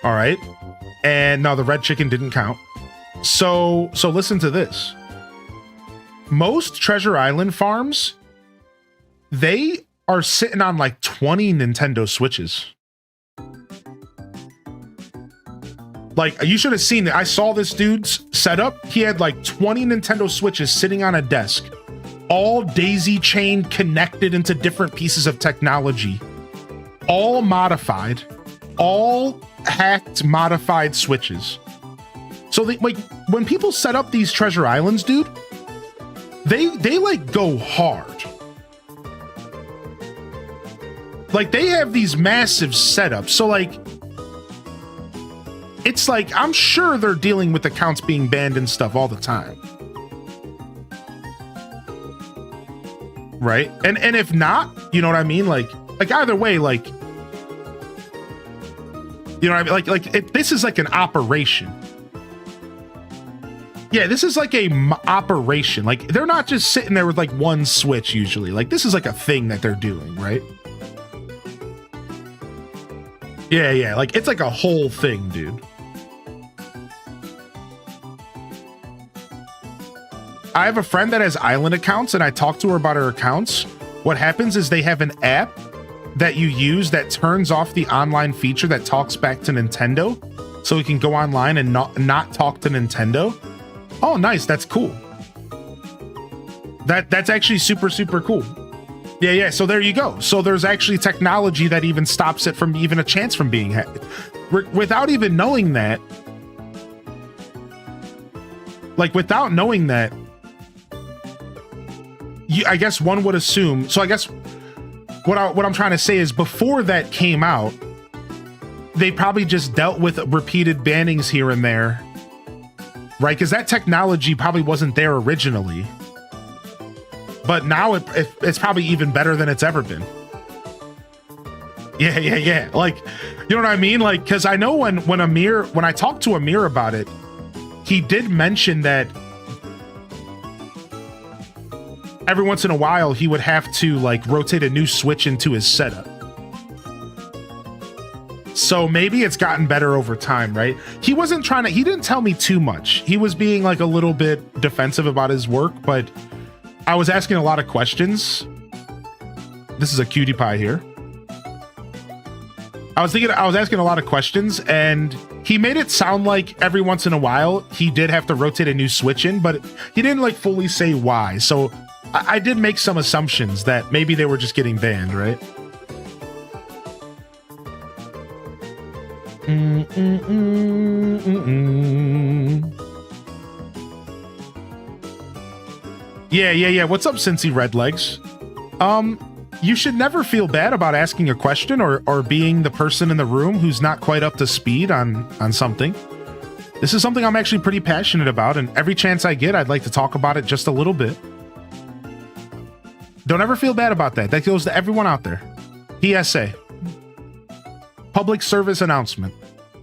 All right. And now the red chicken didn't count. So listen to this. Most Treasure Island farms, they are sitting on like 20 Nintendo Switches. Like, you should have seen it. I saw this dude's setup. He had like 20 Nintendo Switches sitting on a desk, all daisy chained, connected into different pieces of technology, all modified, all hacked, modified switches. So they, like, when people set up these treasure islands, dude, they like go hard. Like, they have these massive setups. So like, it's like, I'm sure they're dealing with accounts being banned and stuff all the time. Right? And if not, you know what I mean? Like either way, like, you know what I mean? Like if this is like an operation. Yeah, this is like a operation. Like, they're not just sitting there with like one switch usually. Like, this is like a thing that they're doing, right? Yeah, like, it's like a whole thing, dude. I have a friend that has island accounts, and I talked to her about her accounts. What happens is they have an app that you use that turns off the online feature that talks back to Nintendo, so we can go online and not talk to Nintendo. Oh, nice. That's cool. That's actually super, super cool. Yeah. So there you go. So there's actually technology that even stops it from even a chance from being hacked. Without even knowing that, like, without knowing that, I guess one would assume. So I guess what I'm trying to say is, before that came out, they probably just dealt with repeated bannings here and there, right? Because that technology probably wasn't there originally, but now it's probably even better than it's ever been. Yeah. Like, you know what I mean? Like, because I know when I talked to Amir about it, he did mention that every once in a while he would have to like rotate a new switch into his setup. So maybe it's gotten better over time, right? He didn't tell me too much. He was being like a little bit defensive about his work, but I was asking a lot of questions. This is a cutie pie here. I was asking a lot of questions, and he made it sound like every once in a while he did have to rotate a new switch in, but he didn't like fully say why. So I did make some assumptions that maybe they were just getting banned, right? Yeah. What's up, Cincy Redlegs? You should never feel bad about asking a question or being the person in the room who's not quite up to speed on something. This is something I'm actually pretty passionate about, and every chance I get, I'd like to talk about it just a little bit. Don't ever feel bad about that. That goes to everyone out there. PSA. Public service announcement.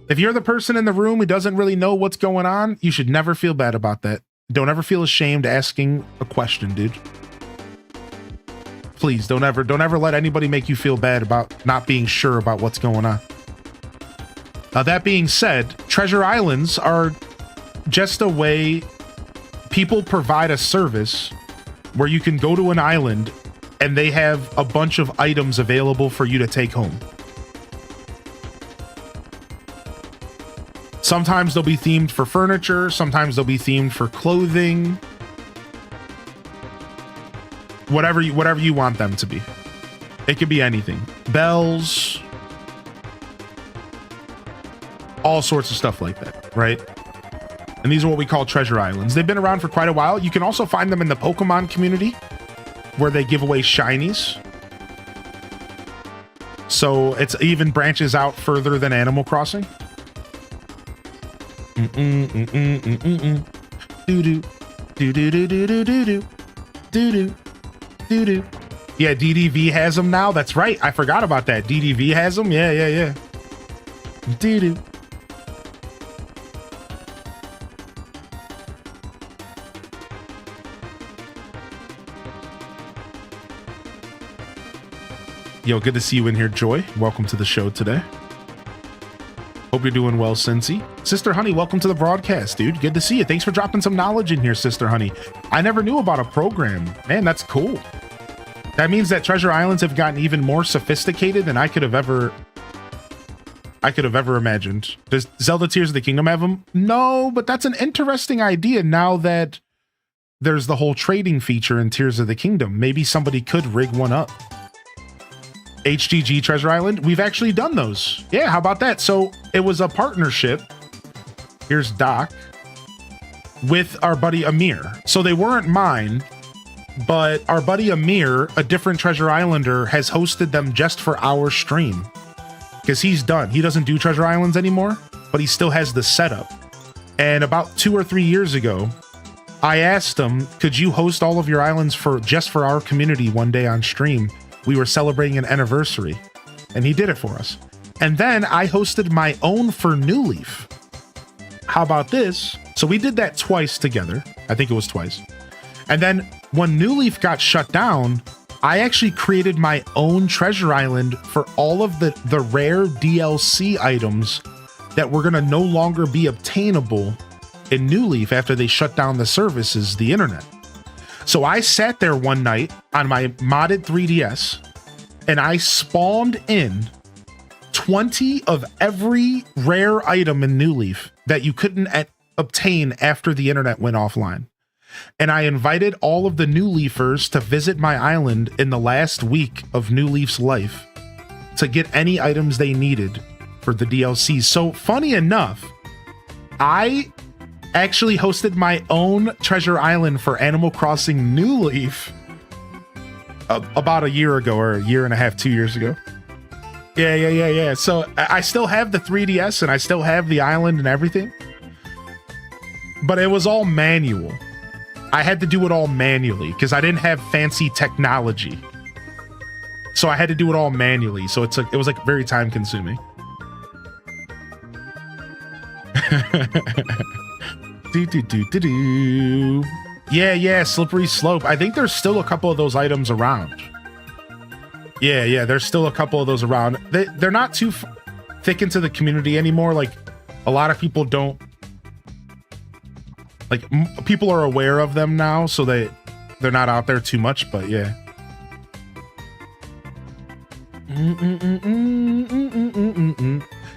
If you're the person in the room who doesn't really know what's going on, you should never feel bad about that. Don't ever feel ashamed asking a question, dude. Please don't ever let anybody make you feel bad about not being sure about what's going on. That being said, treasure islands are just a way people provide a service where you can go to an island and they have a bunch of items available for you to take home. Sometimes they'll be themed for furniture, sometimes they'll be themed for clothing. Whatever you want them to be. It could be anything. Bells. All sorts of stuff like that, right? And these are what we call treasure islands. They've been around for quite a while. You can also find them in the Pokemon community, where they give away shinies. So it's even branches out further than Animal Crossing. Do-do. Do-do. Do-do-do-do-do-do. Do-do. Do-do. Yeah, DDV has them now. That's right. I forgot about that. DDV has them. Yeah. Do-do. Yo, good to see you in here, Joy. Welcome to the show today. Hope you're doing well, Cincy. Sister Honey, welcome to the broadcast, dude. Good to see you. Thanks for dropping some knowledge in here, Sister Honey. I never knew about a program. Man, that's cool. That means that treasure islands have gotten even more sophisticated than I could have ever imagined. Does Zelda Tears of the Kingdom have them? No, but that's an interesting idea now that there's the whole trading feature in Tears of the Kingdom. Maybe somebody could rig one up. HGG Treasure Island, we've actually done those. Yeah, how about that? So it was a partnership. Here's Doc. with our buddy Amir. So they weren't mine, but our buddy Amir, a different Treasure Islander, has hosted them just for our stream. Because he's done. He doesn't do Treasure Islands anymore, but he still has the setup. And about 2 or 3 years ago, I asked him, could you host all of your islands for just for our community one day on stream? We were celebrating an anniversary, and he did it for us. And then I hosted my own for New Leaf. How about this? So we did that twice together. I think it was twice. And then when New Leaf got shut down, I actually created my own treasure island for all of the rare DLC items that were going to no longer be obtainable in New Leaf after they shut down the services, the internet. So I sat there one night on my modded 3DS and I spawned in 20 of every rare item in New Leaf that you couldn't obtain after the internet went offline. And I invited all of the New Leafers to visit my island in the last week of New Leaf's life to get any items they needed for the DLC. So funny enough, I actually hosted my own treasure island for Animal Crossing New Leaf about a year ago, or a year and a half, 2 years ago. Yeah. So I still have the 3DS and I still have the island and everything, but it was all manual. I had to do it all manually because I didn't have fancy technology. So I had to do it all manually. So it was like very time consuming. Yeah, Slippery Slope. I think there's still a couple of those items around. Yeah, there's still a couple of those around. They're not too thick into the community anymore. Like, a lot of people don't... Like, people are aware of them now, so they're not out there too much, but yeah.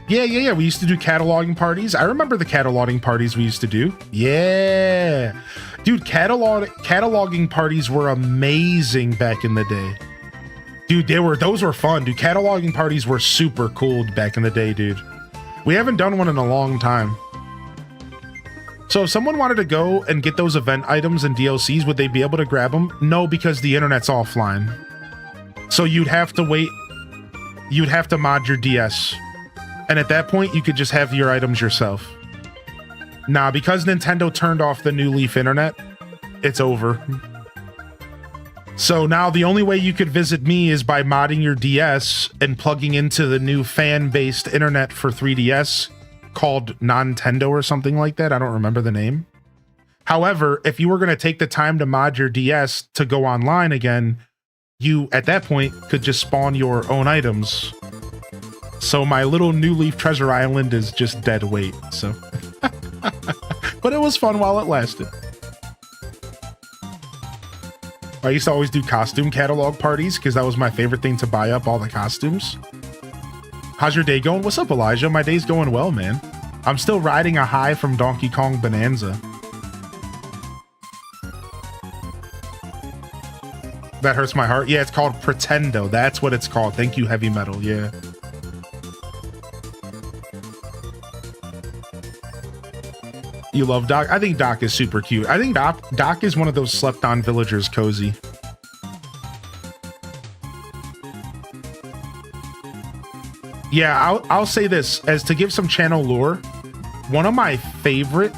Yeah. We used to do cataloging parties. I remember the cataloging parties we used to do. Yeah. Dude, cataloging parties were amazing back in the day. Dude, those were fun. Dude, cataloging parties were super cool back in the day, dude. We haven't done one in a long time. So if someone wanted to go and get those event items and DLCs, would they be able to grab them? No, because the internet's offline. So you'd have to wait. You'd have to mod your DS. And at that point, you could just have your items yourself. Nah, because Nintendo turned off the New Leaf internet, it's over. So now the only way you could visit me is by modding your DS and plugging into the new fan-based internet for 3DS called Nintendo or something like that. I don't remember the name. However, if you were going to take the time to mod your DS to go online again, you, at that point, could just spawn your own items. So my little New Leaf treasure island is just dead weight, so. But it was fun while it lasted. I used to always do costume catalog parties because that was my favorite thing to buy up all the costumes. How's your day going? What's up, Elijah? My day's going well, man. I'm still riding a high from Donkey Kong Bonanza. That hurts my heart. Yeah, it's called Pretendo. That's what it's called. Thank you, Heavy Metal. Yeah. You love Doc? I think Doc is super cute. I think Doc is one of those slept-on villagers, cozy. Yeah, I'll say this, as to give some channel lore, one of my favorite...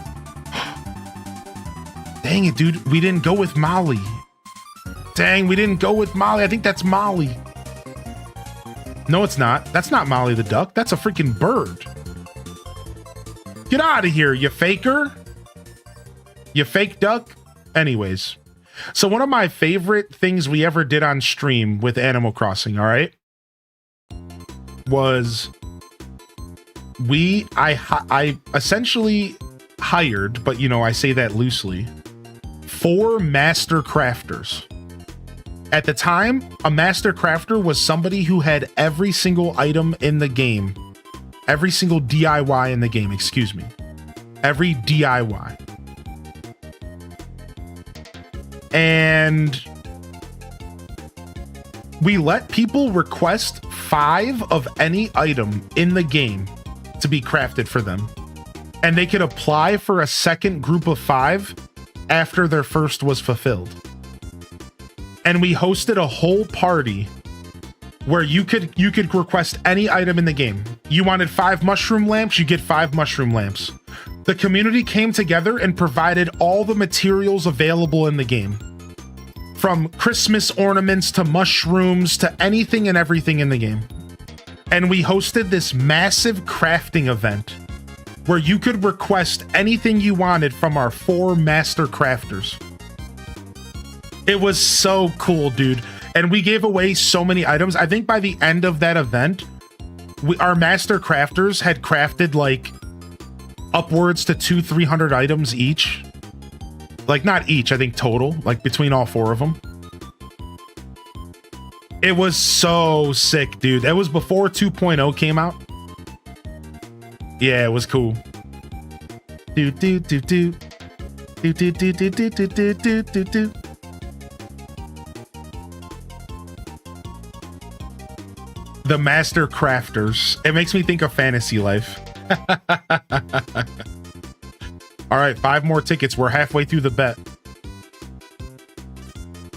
Dang it, dude. We didn't go with Molly. Dang, we didn't go with Molly. I think that's Molly. No, it's not. That's not Molly the duck. That's a freaking bird. Get out of here, you faker. You fake duck. Anyways. So one of my favorite things we ever did on stream with Animal Crossing, all right, was I essentially hired, but you know, I say that loosely, 4 master crafters. At the time, a master crafter was somebody who had every single item in the game. Every single DIY in the game, excuse me. Every DIY. And we let people request 5 of any item in the game to be crafted for them. and they could apply for a second group of 5 after their first was fulfilled. And we hosted a whole party where you could request any item in the game. You wanted 5 mushroom lamps, you get 5 mushroom lamps. The community came together and provided all the materials available in the game. From Christmas ornaments to mushrooms to anything and everything in the game. And we hosted this massive crafting event where you could request anything you wanted from our 4 master crafters. It was so cool, dude. And we gave away so many items. I think by the end of that event, our master crafters had crafted like upwards to 200-300 items each. Like not each, I think total, like between all 4 of them. It was so sick, dude. That was before 2.0 came out. Yeah, it was cool. Do do do do. Do do do do do do do do do do. The Master Crafters. It makes me think of Fantasy Life. All right, 5 more tickets. We're halfway through the bet.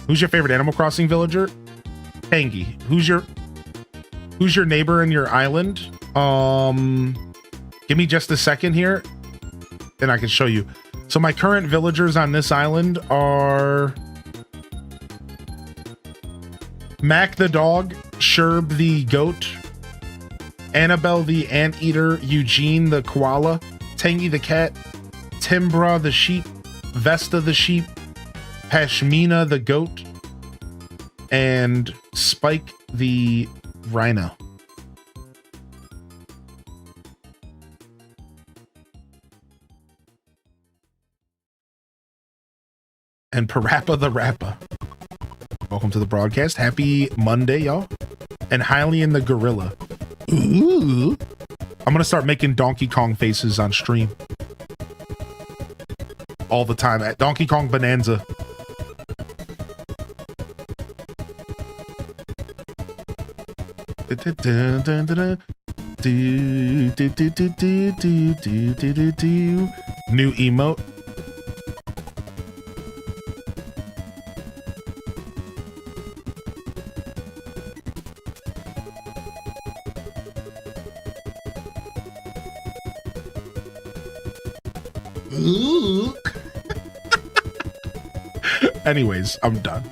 Who's your favorite Animal Crossing villager? Tangy. Who's your neighbor in your island? Give me just a second here, and I can show you. So my current villagers on this island are Mac the dog, Sherb the goat, Annabelle the anteater, Eugene the koala, Tangy the cat, Timbra the sheep, Vesta the sheep, Pashmina the goat, and Spike the rhino. And Parappa the Rappa. Welcome to the broadcast. Happy Monday, y'all. And Hylian the gorilla. Ooh. I'm gonna start making Donkey Kong faces on stream. All the time at Donkey Kong Bonanza. New emote. Ooh. Anyways, I'm done.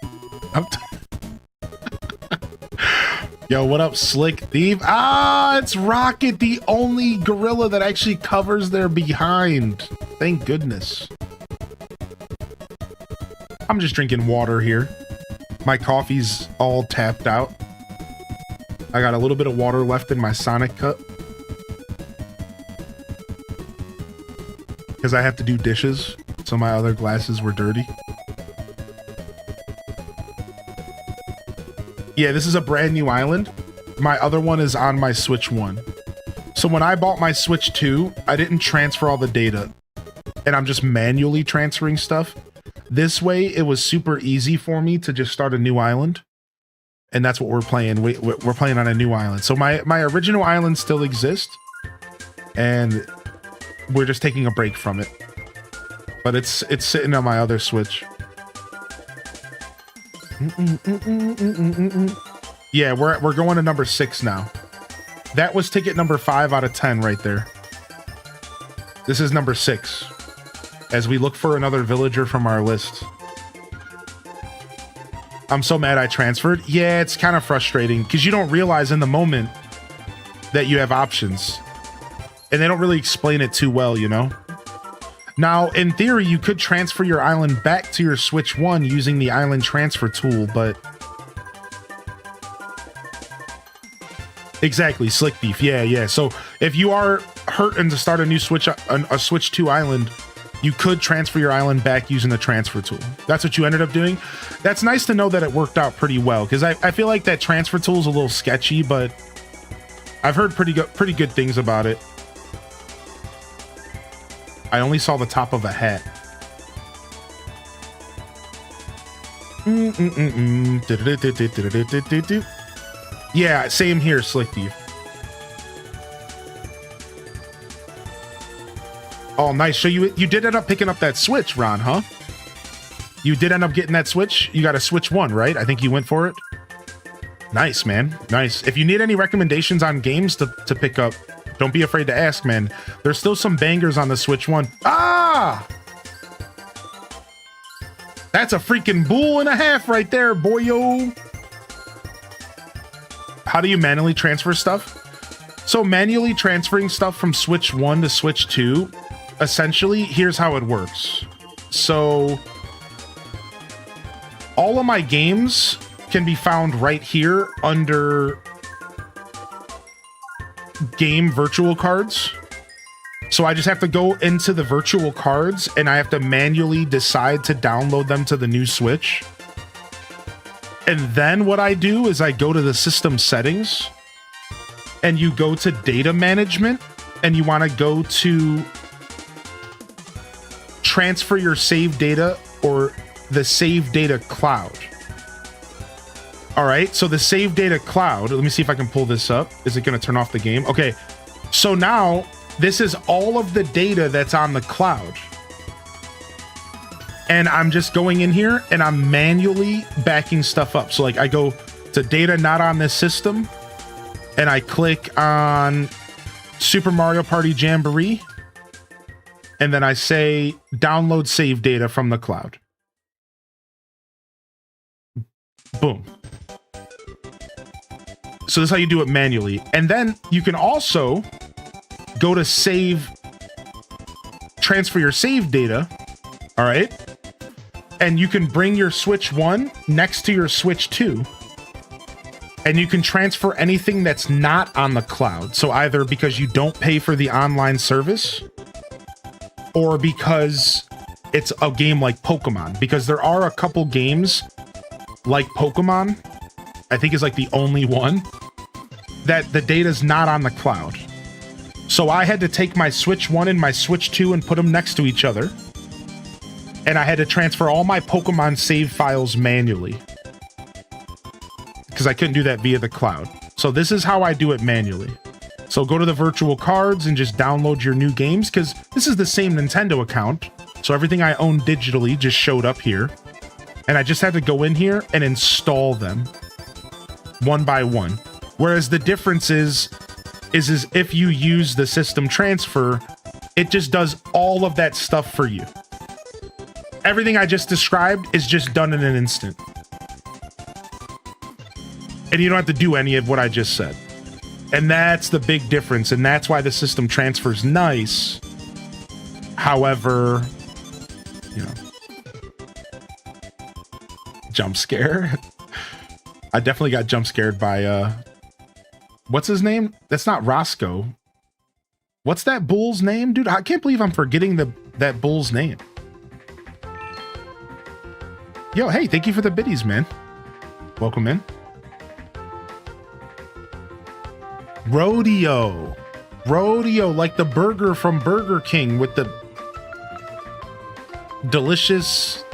Yo, what up, Slick Thief? Ah, it's Rocket, the only gorilla that actually covers their behind. Thank goodness. I'm just drinking water here. My coffee's all tapped out. I got a little bit of water left in my Sonic cup. Because I have to do dishes, so my other glasses were dirty. Yeah, this is a brand new island. My other one is on my Switch 1. So when I bought my Switch 2, I didn't transfer all the data. And I'm just manually transferring stuff. This way, it was super easy for me to just start a new island. And that's what we're playing. We're playing on a new island. So my original island still exists. And we're just taking a break from it. But it's sitting on my other Switch. Yeah, we're going to number 6 now. That was ticket number 5 out of 10 right there. This is number 6. As we look for another villager from our list. I'm so mad I transferred. Yeah, it's kind of frustrating because you don't realize in the moment that you have options. And they don't really explain it too well, you know? Now, in theory, you could transfer your island back to your Switch 1 using the island transfer tool, but... Exactly, Slick Thief. Yeah. So if you are hurting to start a new Switch 2 island, you could transfer your island back using the transfer tool. That's what you ended up doing. That's nice to know that it worked out pretty well, because I feel like that transfer tool is a little sketchy, but I've heard pretty good things about it. I only saw the top of a hat. Yeah, same here, Slick Thief. Oh, nice. So you did end up picking up that Switch, Ron, huh? You did end up getting that Switch? You got a Switch 1, right? I think you went for it. Nice, man. Nice. If you need any recommendations on games to pick up, don't be afraid to ask, man. There's still some bangers on the Switch 1. Ah! That's a freaking bull and a half right there, boyo. How do you manually transfer stuff? So manually transferring stuff from Switch 1 to Switch 2, essentially, here's how it works. So all of my games can be found right here under game virtual cards. So I just have to go into the virtual cards and I have to manually decide to download them to the new Switch. And then what I do is I go to the system settings and you go to data management and you want to go to transfer your save data or the save data cloud. All right, so the save data cloud, let me see if I can pull this up. Is it going to turn off the game? Okay, so now this is all of the data that's on the cloud. And I'm just going in here and I'm manually backing stuff up. So like I go to data not on this system and I click on Super Mario Party Jamboree. And then I say download save data from the cloud. Boom. So this is how you do it manually. And then you can also go to save, transfer your save data. All right. And you can bring your Switch 1 next to your Switch 2. And you can transfer anything that's not on the cloud. So either because you don't pay for the online service or because it's a game like Pokemon. Because there are a couple games like Pokemon, I think is like the only one that the data's not on the cloud. So I had to take my Switch 1 and my Switch 2 and put them next to each other. And I had to transfer all my Pokemon save files manually because I couldn't do that via the cloud. So this is how I do it manually. So go to the virtual cards and just download your new games because this is the same Nintendo account. So everything I own digitally just showed up here. And I just had to go in here and install them one by one. Whereas the difference is if you use the system transfer, it just does all of that stuff for you. Everything I just described is just done in an instant. And you don't have to do any of what I just said. And that's the big difference. And that's why the system transfer is nice. However, you know, jump scare. I definitely got jump scared by, what's his name? That's not Roscoe. What's that bull's name? Dude, I can't believe I'm forgetting that bull's name. Yo, hey, thank you for the biddies, man. Welcome in. Rodeo. Rodeo, like the burger from Burger King with the delicious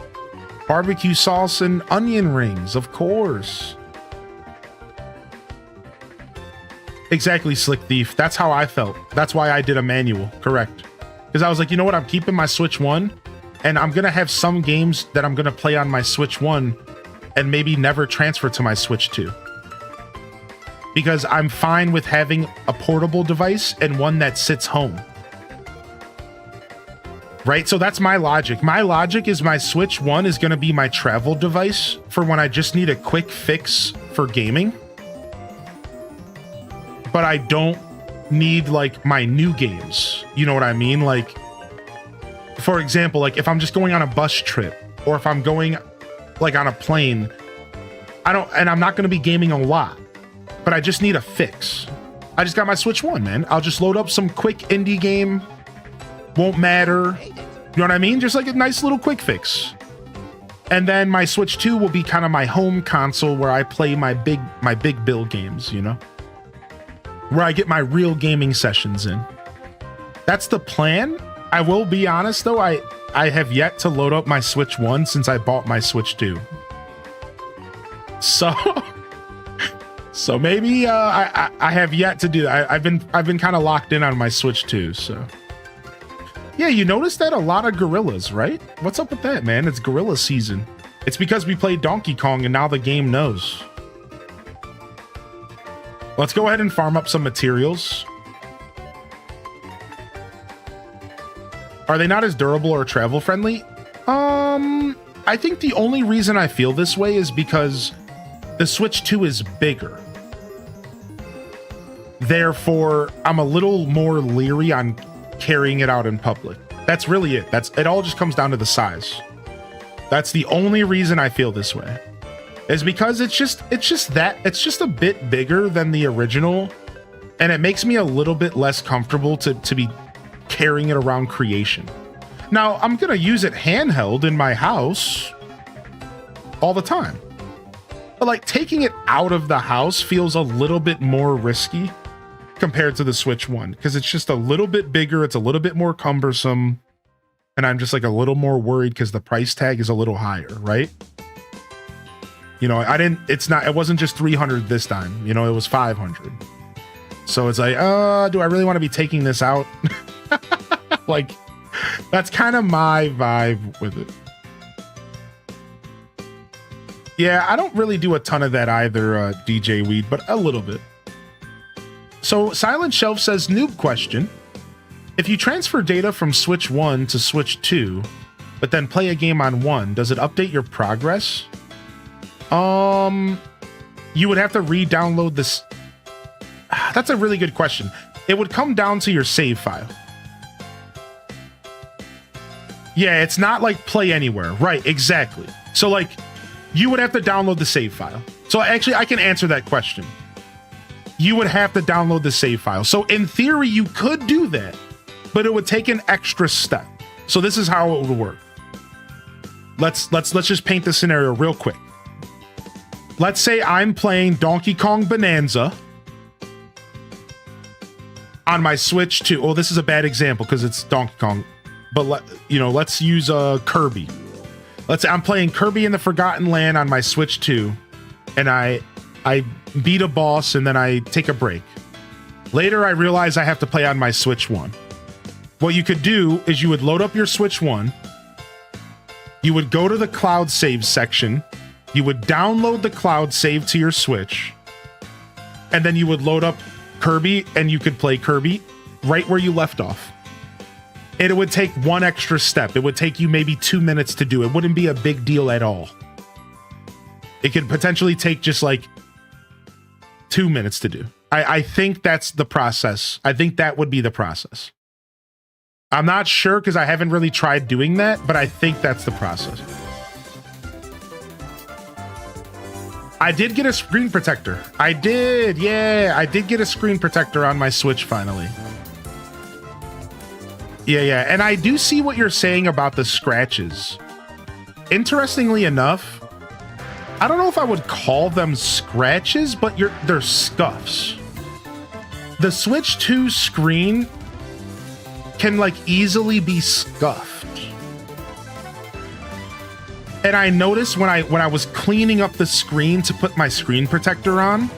barbecue sauce and onion rings, of course. Exactly, Slick Thief. That's how I felt. That's why I did a manual, correct. Because I was like, you know what? I'm keeping my Switch 1, and I'm going to have some games that I'm going to play on my Switch 1 and maybe never transfer to my Switch 2. Because I'm fine with having a portable device and one that sits home. Right? So that's my logic. My logic is my Switch 1 is going to be my travel device for when I just need a quick fix for gaming. But I don't need like my new games. You know what I mean? Like, for example, like if I'm just going on a bus trip or if I'm going like on a plane, I'm not going to be gaming a lot, but I just need a fix. I just got my Switch 1, man. I'll just load up some quick indie game. Won't matter. You know what I mean? Just like a nice little quick fix. And then my Switch 2 will be kind of my home console where I play my big bill games, you know? Where I get my real gaming sessions in. That's the plan. I will be honest though, I have yet to load up my Switch 1 since I bought my Switch 2. So maybe I have yet to do that. I've been kind of locked in on my Switch 2, so. Yeah, you noticed that a lot of gorillas, right? What's up with that, man? It's gorilla season. It's because we played Donkey Kong and now the game knows. Let's go ahead and farm up some materials. Are they not as durable or travel friendly? I think the only reason I feel this way is because the Switch 2 is bigger. Therefore, I'm a little more leery on carrying it out in public. That's really it. It all just comes down to the size. That's the only reason I feel this way. Is because it's just a bit bigger than the original, and it makes me a little bit less comfortable to be carrying it around creation. Now, I'm gonna use it handheld in my house all the time. But like taking it out of the house feels a little bit more risky compared to the Switch 1, because it's just a little bit bigger, it's a little bit more cumbersome, and I'm just like a little more worried because the price tag is a little higher, right? You know, it wasn't just 300 this time, you know, it was 500. So it's like, do I really want to be taking this out? Like, that's kind of my vibe with it. Yeah, I don't really do a ton of that either, DJ Weed, but a little bit. So Silent Shelf says, noob question. If you transfer data from Switch 1 to Switch 2, but then play a game on 1, does it update your progress? You would have to re-download this. That's a really good question. It would come down to your save file. Yeah, it's not like Play Anywhere. Right, exactly. So like, you would have to download the save file. So actually, I can answer that question. You would have to download the save file. So in theory, you could do that, but it would take an extra step. So this is how it would work. Let's just paint the scenario real quick. Let's say I'm playing Donkey Kong Bonanza on my Switch 2. Oh, this is a bad example because it's Donkey Kong. But let's use Kirby. Let's say I'm playing Kirby in the Forgotten Land on my Switch 2, and I beat a boss and then I take a break. Later, I realize I have to play on my Switch 1. What you could do is you would load up your Switch 1. You would go to the cloud save section. You would download the cloud save to your Switch. And then you would load up Kirby and you could play Kirby right where you left off. It would take one extra step. It would take you maybe 2 minutes to do. It wouldn't be a big deal at all. It could potentially take just like 2 minutes to do. I think that's the process. I think that would be the process. I'm not sure because I haven't really tried doing that, but I think that's the process. I did get a screen protector. I did. Yeah, I did get a screen protector on my Switch finally. Yeah. And I do see what you're saying about the scratches. Interestingly enough, I don't know if I would call them scratches, but they're scuffs. The Switch 2 screen can like easily be scuffed. And I noticed when I was cleaning up the screen to put my screen protector on,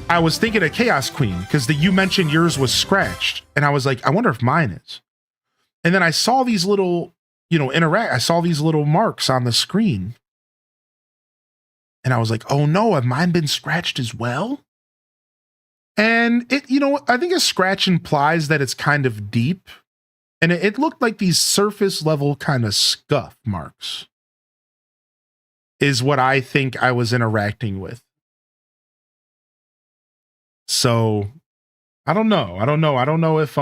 I was thinking of Chaos Queen because you mentioned yours was scratched. And I was like, I wonder if mine is. And then I saw these little, I saw these little marks on the screen. And I was like, oh no, have mine been scratched as well? And I think a scratch implies that it's kind of deep. And it looked like these surface level kind of scuff marks is what I think I was interacting with. So I don't know. I don't know if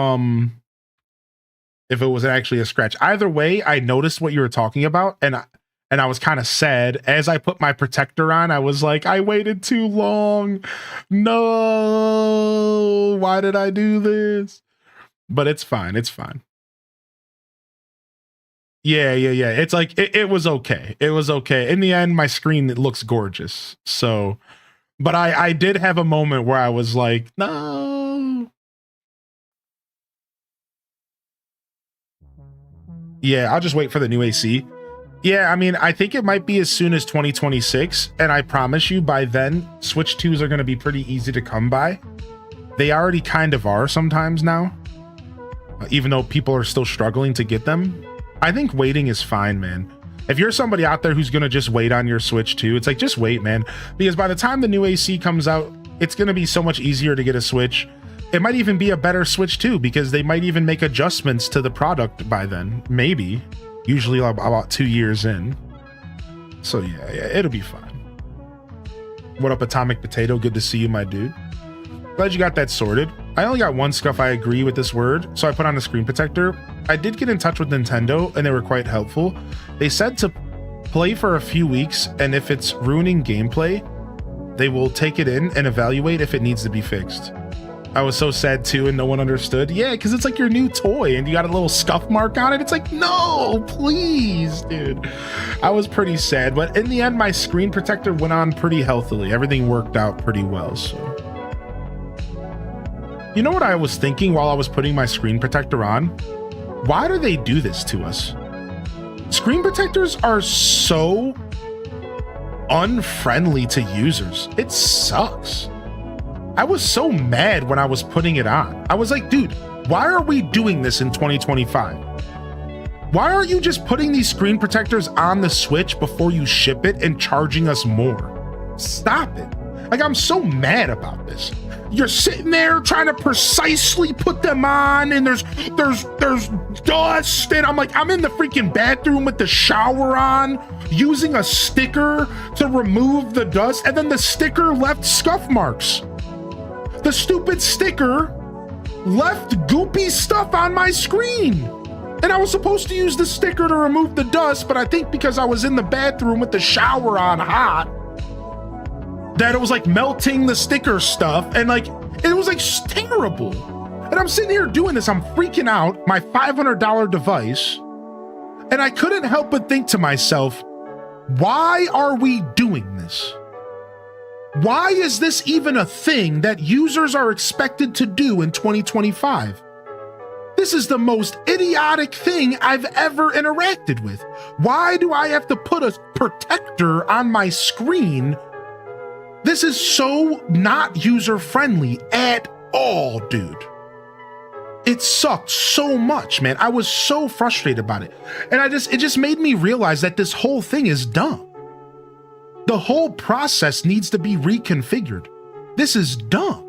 it was actually a scratch. Either way, I noticed what you were talking about, and I was kind of sad. As I put my protector on, I was like, I waited too long. No, why did I do this? But it's fine. It's fine. Yeah. It's like, it was okay. It was okay. In the end, my screen, it looks gorgeous. So, but I did have a moment where I was like, no. Yeah, I'll just wait for the new AC. Yeah, I mean, I think it might be as soon as 2026. And I promise you by then, Switch 2s are going to be pretty easy to come by. They already kind of are sometimes now. even though people are still struggling to get them. I think waiting is fine, man. If you're somebody out there who's gonna just wait on your Switch too, it's like, just wait, man. Because by the time the new AC comes out, it's gonna be so much easier to get a Switch. It might even be a better Switch too, because they might even make adjustments to the product by then. Maybe. Usually about 2 years in. So yeah, it'll be fine. What up, Atomic Potato? Good to see you, my dude. Glad you got that sorted. I only got one scuff I agree with this word, so I put on a screen protector. I did get in touch with Nintendo, and they were quite helpful. They said to play for a few weeks, and if it's ruining gameplay, they will take it in and evaluate if it needs to be fixed. I was so sad too, and no one understood. Yeah, because it's like your new toy and you got a little scuff mark on it. It's like, no, please, dude. I was pretty sad, but in the end, my screen protector went on pretty healthily. Everything worked out pretty well, so. You know what I was thinking while I was putting my screen protector on? Why do they do this to us? Screen protectors are so unfriendly to users. It sucks. I was so mad when I was putting it on. I was like, dude, why are we doing this in 2025? Why aren't you just putting these screen protectors on the Switch before you ship it and charging us more? Stop it. Like, I'm so mad about this. You're sitting there trying to precisely put them on, and there's dust, and I'm like, I'm in the freaking bathroom with the shower on, using a sticker to remove the dust, and then the sticker left scuff marks. The stupid sticker left goopy stuff on my screen. And I was supposed to use the sticker to remove the dust, but I think because I was in the bathroom with the shower on hot, that it was like melting the sticker stuff, and like, it was like terrible. And I'm sitting here doing this, I'm freaking out, my $500 device, and I couldn't help but think to myself, why are we doing this? Why is this even a thing that users are expected to do in 2025? This is the most idiotic thing I've ever interacted with. Why do I have to put a protector on my screen? This is so not user-friendly at all, dude. It sucked so much, man. I was so frustrated about it. And it just made me realize that this whole thing is dumb. The whole process needs to be reconfigured. This is dumb.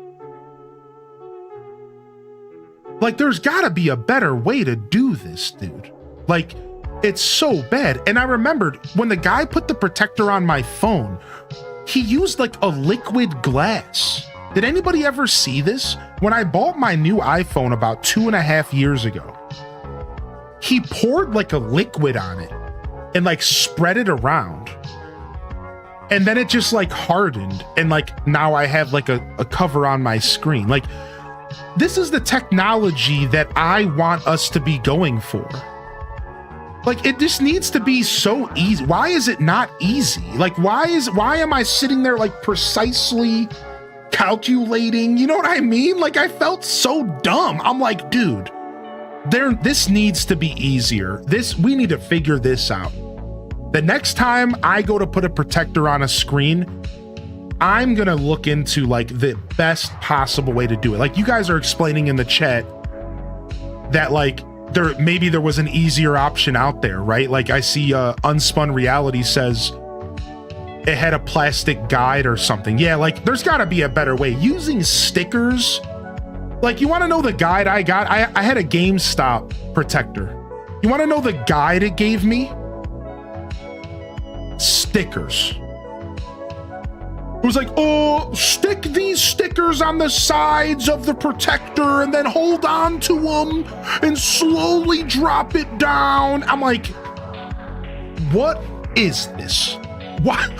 Like, there's gotta be a better way to do this, dude. Like, it's so bad. And I remembered when the guy put the protector on my phone, he used like a liquid glass. Did anybody ever see this? When I bought my new iPhone about 2.5 years ago, he poured like a liquid on it and like spread it around. And then it just like hardened, and like now I have like a cover on my screen. Like, this is the technology that I want us to be going for. Like, it just needs to be so easy. Why is it not easy? Like, why am I sitting there like precisely calculating? You know what I mean? Like, I felt so dumb. I'm like, dude, this needs to be easier. We need to figure this out. The next time I go to put a protector on a screen, I'm gonna look into like the best possible way to do it. Like, you guys are explaining in the chat that like maybe there was an easier option out there, right? Like, I see Unspun Reality says it had a plastic guide or something. Yeah, like, there's gotta be a better way. Using stickers, like, you wanna know the guide I got? I had a GameStop protector. You wanna know the guide it gave me? Stickers. It was like, oh, stick these stickers on the sides of the protector and then hold on to them and slowly drop it down. I'm like, what is this? What?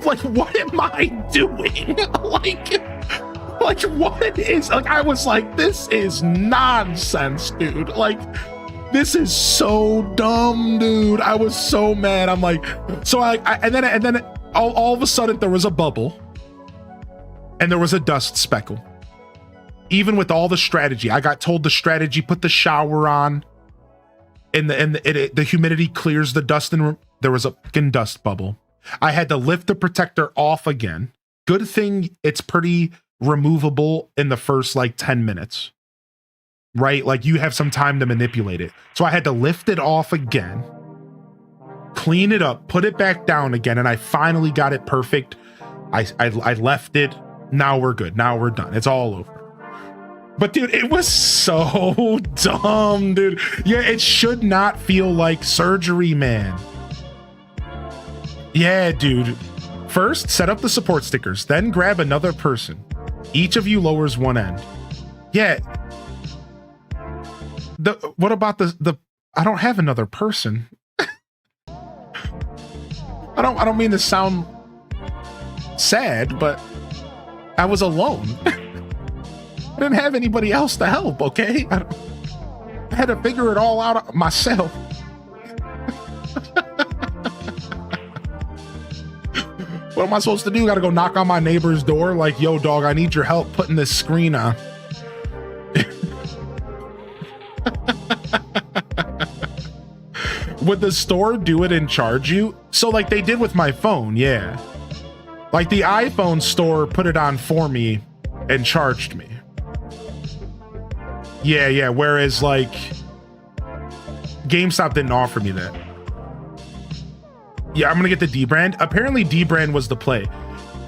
Like, what am I doing? like what is, like, I was like, this is nonsense, dude. Like, this is so dumb, dude. I was so mad. I'm like, so and then all of a sudden there was a bubble and there was a dust speckle. Even with all the strategy, I got told the strategy, put the shower on and the humidity clears the dust, and there was a fucking dust bubble. I had to lift the protector off again. Good thing it's pretty removable in the first like 10 minutes. right? Like you have some time to manipulate it. So I had to lift it off again, clean it up, put it back down again, and I finally got it perfect. I left it. Now we're good. Now we're done. It's all over. But dude, it was so dumb, dude. Yeah, it should not feel like surgery, man. Yeah, dude. First, set up the support stickers, then grab another person. Each of you lowers one end. Yeah. What about the I don't have another person. I don't mean to sound sad, but I was alone. I didn't have anybody else to help, okay? I had to figure it all out myself. What am I supposed to do? Gotta go knock on my neighbor's door like, yo, dog, I need your help putting this screen on. Would the store do it and charge you? So like they did with my phone, yeah. Like the iPhone store put it on for me and charged me. Yeah, whereas like GameStop didn't offer me that. Yeah, I'm gonna get the D brand. Apparently D brand was the play.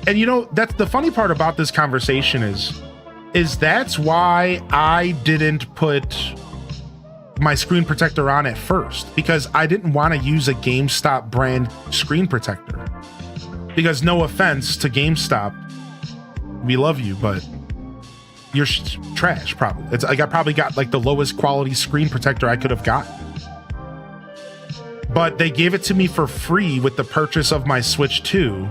And you know, that's the funny part about this conversation is that's why I didn't put my screen protector on at first, because I didn't want to use a GameStop brand screen protector. Because no offense to GameStop, we love you, but you're trash probably. It's like I probably got like the lowest quality screen protector I could have gotten. But they gave it to me for free with the purchase of my Switch 2.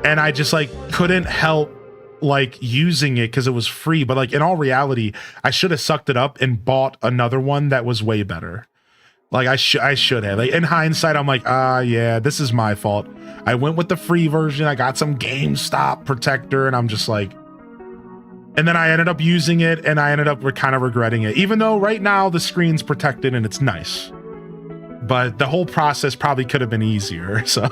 And I just like couldn't help like using it because it was free. But like in all reality, I should have sucked it up and bought another one that was way better. Like I should have. Like in hindsight, I'm like, yeah, this is my fault. I went with the free version. I got some GameStop protector and I'm just like, and then I ended up using it and I ended up kind of regretting it, even though right now the screen's protected and it's nice. But the whole process probably could have been easier. So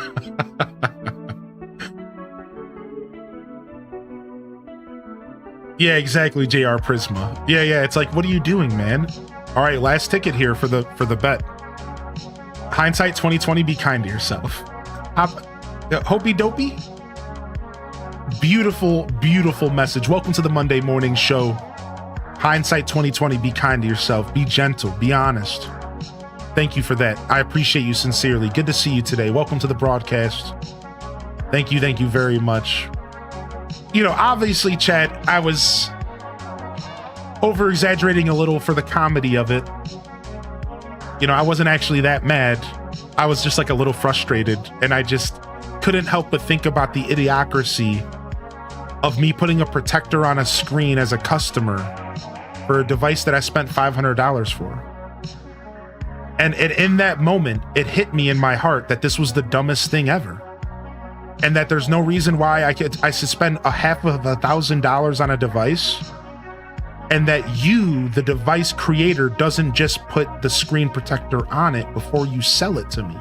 yeah, exactly, JR Prisma. Yeah, it's like, what are you doing, man? All right, last ticket here for the bet. Hindsight 2020, be kind to yourself. Hopey dopey. Beautiful message. Welcome to the Monday morning show. Hindsight 2020, be kind to yourself. Be gentle, be honest. Thank you for that. I appreciate you sincerely. Good to see you today. Welcome to the broadcast. Thank you very much. You know, obviously, chat, I was over exaggerating a little for the comedy of it. You know, I wasn't actually that mad. I was just like a little frustrated, and I just couldn't help but think about the idiocracy of me putting a protector on a screen as a customer for a device that I spent $500 for. And in that moment, it hit me in my heart that this was the dumbest thing ever. And that there's no reason why I should spend $1,500 on a device, and that you, the device creator, doesn't just put the screen protector on it before you sell it to me.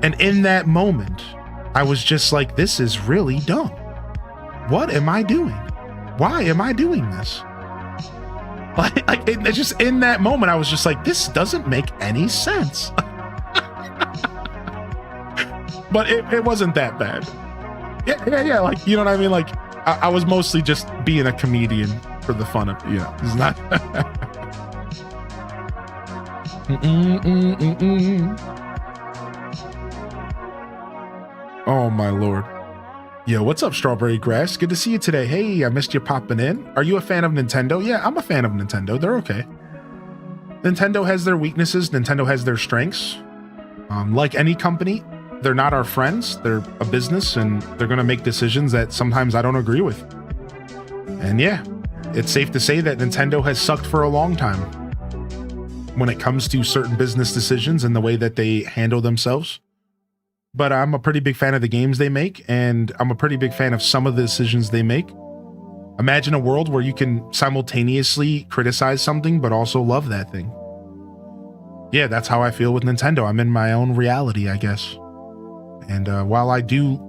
And in that moment, I was just like, this is really dumb. What am I doing? Why am I doing this? It just in that moment, I was just like, this doesn't make any sense. But it wasn't that bad. Yeah. Like, you know what I mean? Like, I was mostly just being a comedian for the fun of, you know, it's not. Oh my Lord. Yo, what's up, Strawberry Grass? Good to see you today. Hey, I missed you popping in. Are you a fan of Nintendo? Yeah, I'm a fan of Nintendo. They're okay. Nintendo has their weaknesses. Nintendo has their strengths. Like any company, they're not our friends. They're a business, and they're going to make decisions that sometimes I don't agree with. And yeah, it's safe to say that Nintendo has sucked for a long time when it comes to certain business decisions and the way that they handle themselves. But I'm a pretty big fan of the games they make, and I'm a pretty big fan of some of the decisions they make. Imagine a world where you can simultaneously criticize something, but also love that thing. Yeah, that's how I feel with Nintendo. I'm in my own reality, I guess. And while I do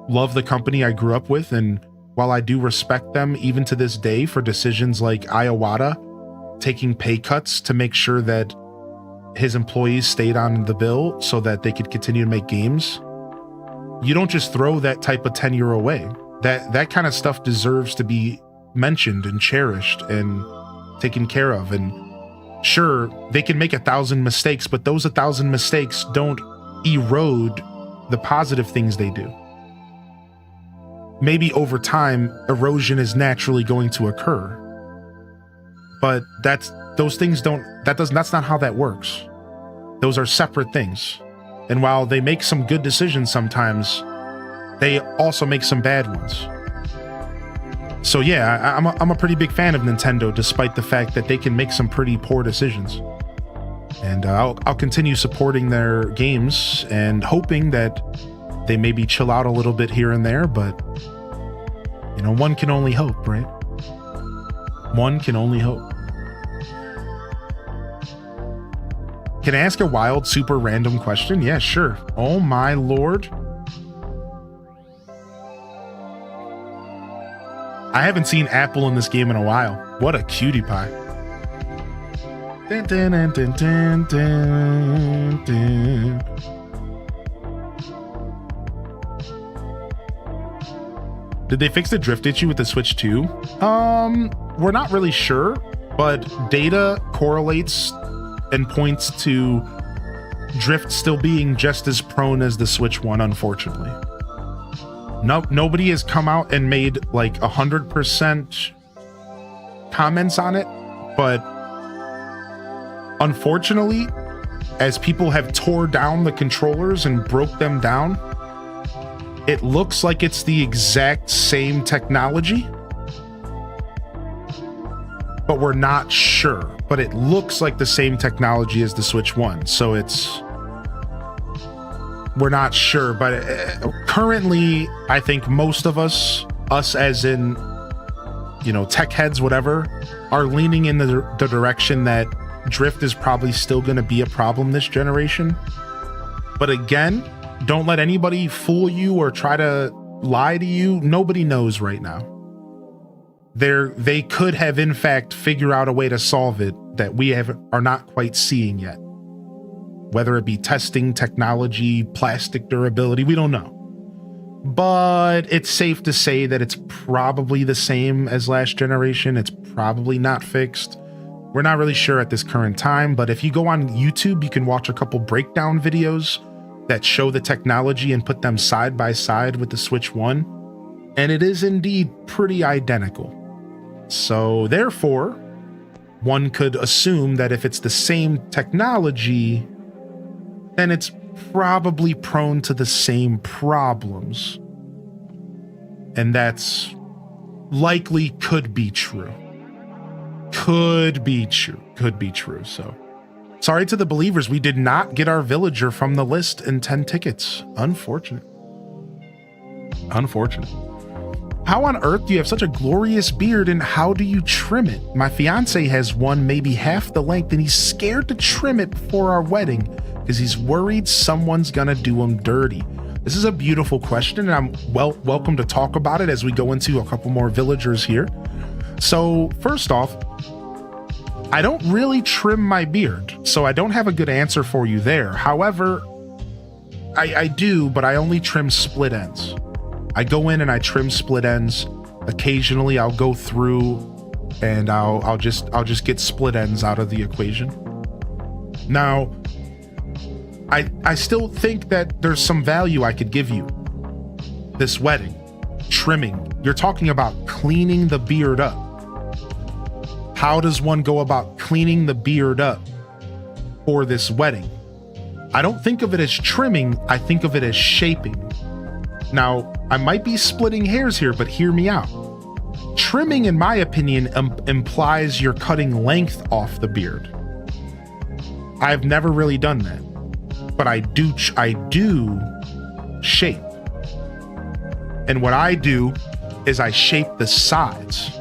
love the company I grew up with, and while I do respect them even to this day for decisions like Iwata taking pay cuts to make sure that his employees stayed on the bill so that they could continue to make games, you don't just throw that type of tenure away. That kind of stuff deserves to be mentioned and cherished and taken care of. And sure, they can make 1,000 mistakes, but those 1,000 mistakes don't erode the positive things they do. Maybe over time, erosion is naturally going to occur, but that's not how that works. Those are separate things. And while they make some good decisions sometimes, they also make some bad ones. So yeah, I'm a pretty big fan of Nintendo, despite the fact that they can make some pretty poor decisions. And I'll continue supporting their games and hoping that they maybe chill out a little bit here and there, but you know, one can only hope, right? One can only hope. Can I ask a wild, super random question? Yeah, sure. Oh my lord. I haven't seen Apple in this game in a while. What a cutie pie. Dun, dun, dun, dun, dun, dun, dun. Did they fix the drift issue with the Switch 2? We're not really sure, but data correlates and points to drift still being just as prone as the Switch 1, unfortunately. Nobody has come out and made like 100% comments on it, but unfortunately, as people have tore down the controllers and broke them down, it looks like it's the exact same technology, but we're not sure. But it looks like the same technology as the Switch 1, so we're not sure. But currently, I think most of us as in, you know, tech heads, whatever, are leaning in the direction that drift is probably still going to be a problem this generation. But again, don't let anybody fool you or try to lie to you. Nobody knows right now. They could have in fact figured out a way to solve it that we are not quite seeing yet. Whether it be testing, technology, plastic durability, we don't know. But it's safe to say that it's probably the same as last generation. It's probably not fixed. We're not really sure at this current time, but if you go on YouTube, you can watch a couple breakdown videos that show the technology and put them side by side with the Switch 1, and it is indeed pretty identical. So therefore, one could assume that if it's the same technology, then it's probably prone to the same problems. And that's likely could be true. Could be true. So sorry to the believers, we did not get our villager from the list in 10 tickets. Unfortunate. How on earth do you have such a glorious beard, and how do you trim it? My fiance has one maybe half the length, and he's scared to trim it before our wedding because he's worried someone's gonna do him dirty. This is a beautiful question, and I'm welcome to talk about it as we go into a couple more villagers here. So first off, I don't really trim my beard, so I don't have a good answer for you there. However, I do, but I only trim split ends. I go in and I trim split ends. Occasionally I'll go through and I'll just get split ends out of the equation. Now, I still think that there's some value I could give you. This wedding, trimming, you're talking about cleaning the beard up. How does one go about cleaning the beard up for this wedding? I don't think of it as trimming, I think of it as shaping. Now, I might be splitting hairs here, but hear me out. Trimming, in my opinion, implies you're cutting length off the beard. I've never really done that, but I do shape. And what I do is I shape the sides.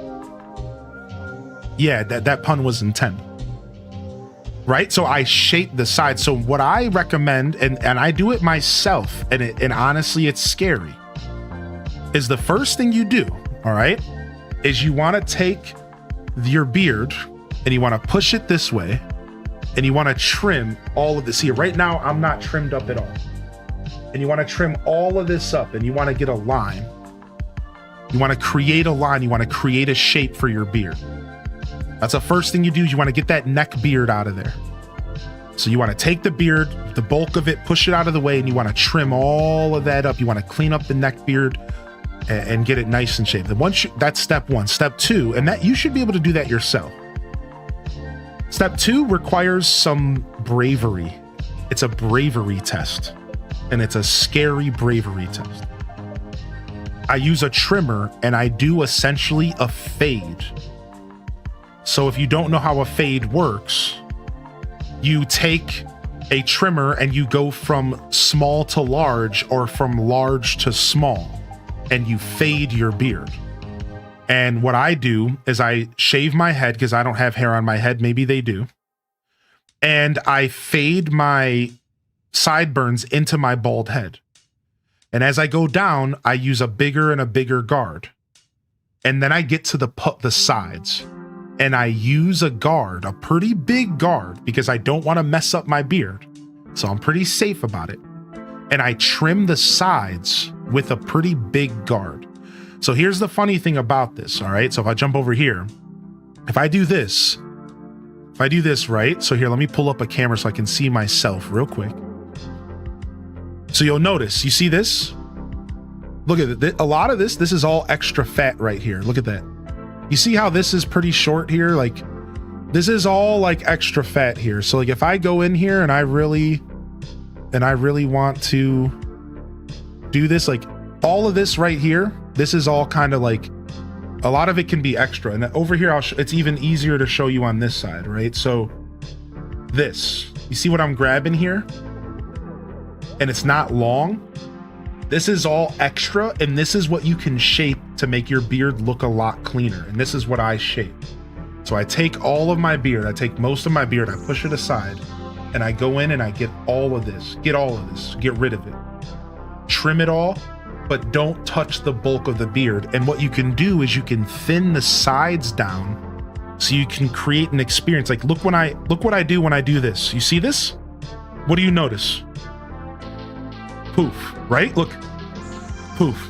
Yeah, that pun was intended. Right? So I shape the sides. So what I recommend, and I do it myself, and honestly, it's scary, is the first thing you do all right, is you want to take your beard and you want to push it this way and you want to trim all of this here. Right now, I'm not trimmed up at all. And you want to trim all of this up and you want to get a line. You want to create a line. You want to create a shape for your beard. That's the first thing you do. Is you want to get that neck beard out of there. So you want to take the beard, the bulk of it, push it out of the way, and you want to trim all of that up. You want to clean up the neck beard and get it nice and shaped. That's step one. Step two, and that you should be able to do that yourself. Step two requires some bravery. It's a bravery test, and it's a scary bravery test. I use a trimmer and I do essentially a fade. So if you don't know how a fade works, you take a trimmer and you go from small to large or from large to small and you fade your beard. And what I do is I shave my head because I don't have hair on my head. Maybe they do. And I fade my sideburns into my bald head. And as I go down, I use a bigger and a bigger guard. And then I get to the sides and I use a guard, a pretty big guard, because I don't want to mess up my beard. So I'm pretty safe about it. And I trim the sides with a pretty big guard. So here's the funny thing about this, all right? So if I jump over here, if I do this, right? So here, let me pull up a camera so I can see myself real quick. So you'll notice, you see this? Look at it. A lot of this is all extra fat right here. Look at that. You see how this is pretty short here? Like, this is all like extra fat here. So like if I go in here and I really want to do this, like all of this right here, this is all kind of like, a lot of it can be extra. And over here, it's even easier to show you on this side, right? So this, you see what I'm grabbing here? And it's not long. This is all extra, and this is what you can shape to make your beard look a lot cleaner. And this is what I shape. So I take all of my beard, I take most of my beard, I push it aside, and I go in and I get all of this, get rid of it. Trim it all, but don't touch the bulk of the beard. And what you can do is you can thin the sides down so you can create an experience. Like look what I do when I do this. You see this? What do you notice? Poof, right? Look, poof.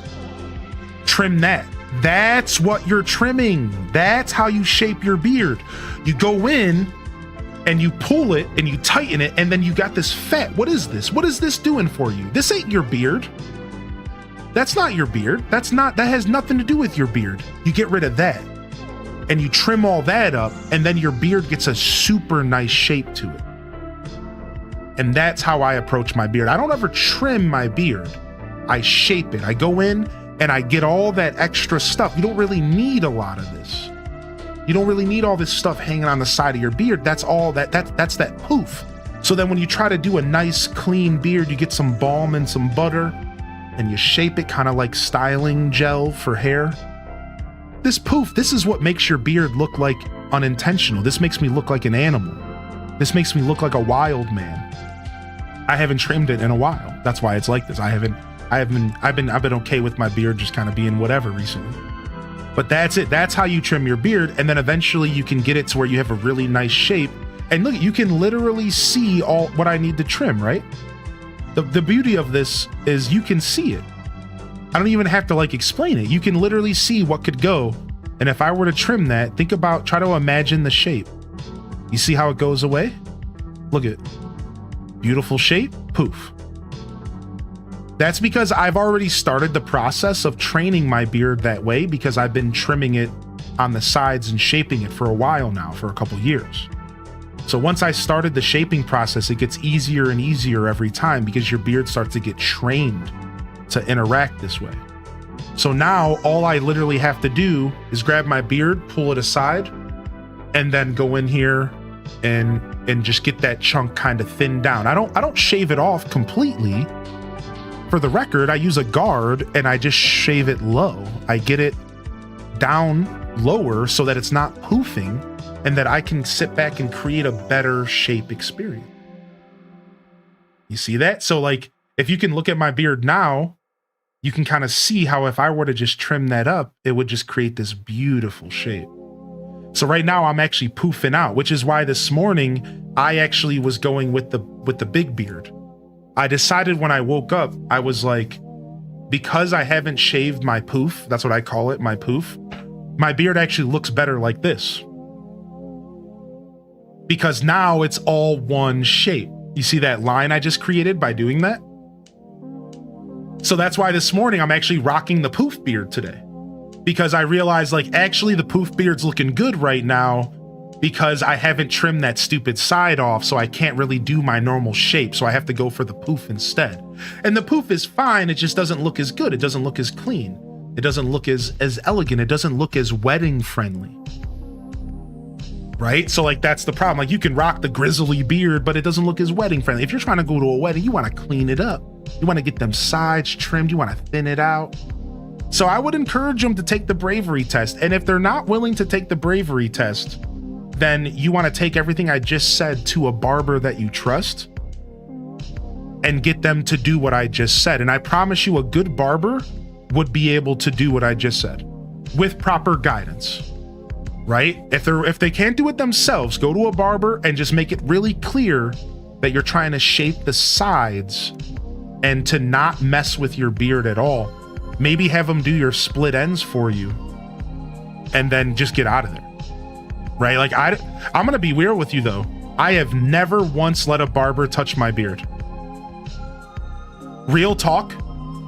Trim that. That's what you're trimming. That's how you shape your beard. You go in and you pull it and you tighten it, and then you got this fat. What is this? What is this doing for you? This ain't your beard. That's not your beard. That has nothing to do with your beard. You get rid of that and you trim all that up, and then your beard gets a super nice shape to it. And that's how I approach my beard. I don't ever trim my beard. I shape it. I go in and I get all that extra stuff. You don't really need a lot of this. You don't really need all this stuff hanging on the side of your beard. That's all that's that poof. So then when you try to do a nice clean beard, you get some balm and some butter and you shape it kind of like styling gel for hair. This poof, this is what makes your beard look like unintentional. This makes me look like an animal. This makes me look like a wild man. I haven't trimmed it in a while. That's why it's like this. I've been okay with my beard just kind of being whatever recently. But that's it. That's how you trim your beard. And then eventually you can get it to where you have a really nice shape. And look, you can literally see all what I need to trim, right? The beauty of this is you can see it. I don't even have to like explain it. You can literally see what could go. And if I were to trim that, try to imagine the shape. You see how it goes away? Look at it. Beautiful shape, poof. That's because I've already started the process of training my beard that way, because I've been trimming it on the sides and shaping it for a while now, for a couple years. So once I started the shaping process, it gets easier and easier every time because your beard starts to get trained to interact this way. So now all I literally have to do is grab my beard, pull it aside, and then go in here and just get that chunk kind of thinned down. I don't shave it off completely. For the record, I use a guard and I just shave it low. I get it down lower so that it's not poofing and that I can sit back and create a better shape experience. You see that? So like, if you can look at my beard now, you can kind of see how if I were to just trim that up, it would just create this beautiful shape. So right now I'm actually poofing out, which is why this morning I actually was going with the big beard. I decided when I woke up, I was like, because I haven't shaved my poof, that's what I call it, my poof, my beard actually looks better like this. Because now it's all one shape. You see that line I just created by doing that? So that's why this morning I'm actually rocking the poof beard today. Because I realized like actually the poof beard's looking good right now because I haven't trimmed that stupid side off, so I can't really do my normal shape, so I have to go for the poof instead. And the poof is fine, it just doesn't look as good, it doesn't look as clean, it doesn't look as elegant, it doesn't look as wedding friendly. Right? So like that's the problem. Like you can rock the grizzly beard, but it doesn't look as wedding friendly. If you're trying to go to a wedding, you want to clean it up. You want to get them sides trimmed, you want to thin it out. So I would encourage them to take the bravery test. And if they're not willing to take the bravery test, then you want to take everything I just said to a barber that you trust and get them to do what I just said. And I promise you a good barber would be able to do what I just said with proper guidance, right? If they can't do it themselves, go to a barber and just make it really clear that you're trying to shape the sides and to not mess with your beard at all. Maybe have them do your split ends for you and then just get out of there. Right? Like I'm going to be real with you though. I have never once let a barber touch my beard. Real talk.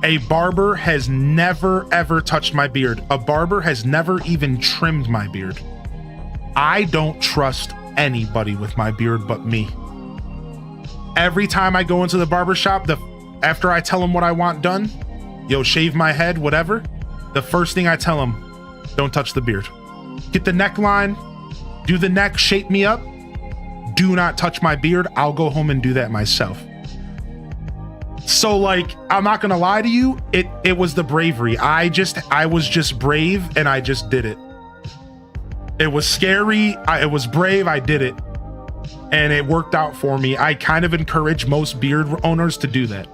A barber has never ever touched my beard. A barber has never even trimmed my beard. I don't trust anybody with my beard but me. Every time I go into the barber shop, after I tell them what I want done, yo, shave my head, whatever, the first thing I tell them, don't touch the beard. Get the neckline, do the neck, shape me up. Do not touch my beard. I'll go home and do that myself. So like, I'm not gonna lie to you, it was the bravery. I was just brave and I just did it. It was scary, it was brave, I did it. And it worked out for me. I kind of encourage most beard owners to do that.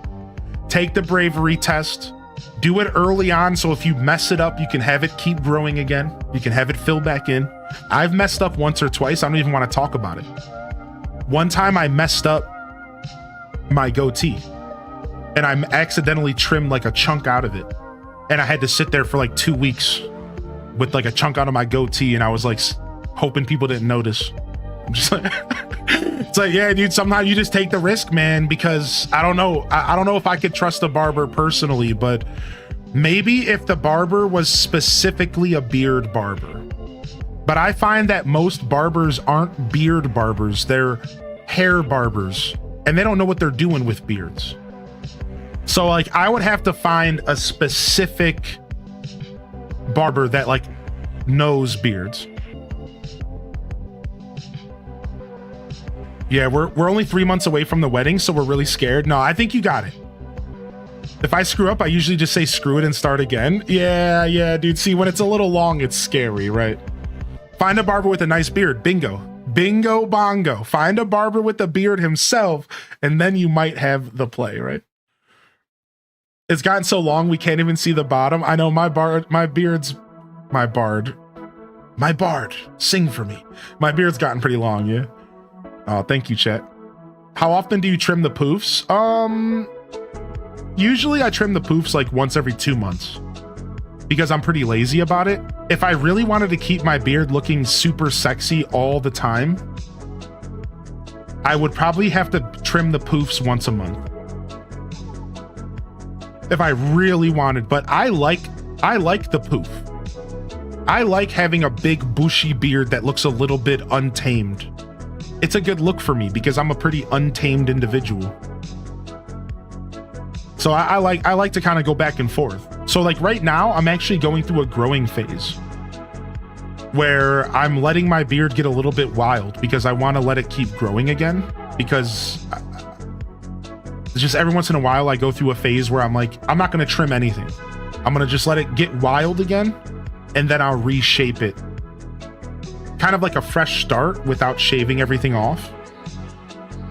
Take the bravery test, do it early on, so if you mess it up, you can have it keep growing again. You can have it fill back in. I've messed up once or twice, I don't even want to talk about it. One time I messed up my goatee and I accidentally trimmed like a chunk out of it. And I had to sit there for like 2 weeks with like a chunk out of my goatee, and I was like hoping people didn't notice. I'm just like, it's like, yeah, dude, sometimes you just take the risk, man, because I don't know. I don't know if I could trust a barber personally, but maybe if the barber was specifically a beard barber. But I find that most barbers aren't beard barbers, they're hair barbers, and they don't know what they're doing with beards. So like I would have to find a specific barber that like knows beards. Yeah, we're only 3 months away from the wedding, so we're really scared. No, I think you got it. If I screw up, I usually just say screw it and start again. Yeah, dude. See, when it's a little long, it's scary, right? Find a barber with a nice beard. Bingo. Bingo bongo. Find a barber with a beard himself, and then you might have the play, right? It's gotten so long we can't even see the bottom. I know my bard, sing for me. My beard's gotten pretty long, yeah. Oh, thank you, chat. How often do you trim the poofs? Usually I trim the poofs like once every 2 months because I'm pretty lazy about it. If I really wanted to keep my beard looking super sexy all the time, I would probably have to trim the poofs once a month. If I really wanted, but I like the poof. I like having a big bushy beard that looks a little bit untamed. It's a good look for me because I'm a pretty untamed individual. So I like to kind of go back and forth. So like right now, I'm actually going through a growing phase where I'm letting my beard get a little bit wild because I want to let it keep growing again, because it's just every once in a while I go through a phase where I'm like, I'm not going to trim anything. I'm going to just let it get wild again, and then I'll reshape it. Kind of like a fresh start without shaving everything off.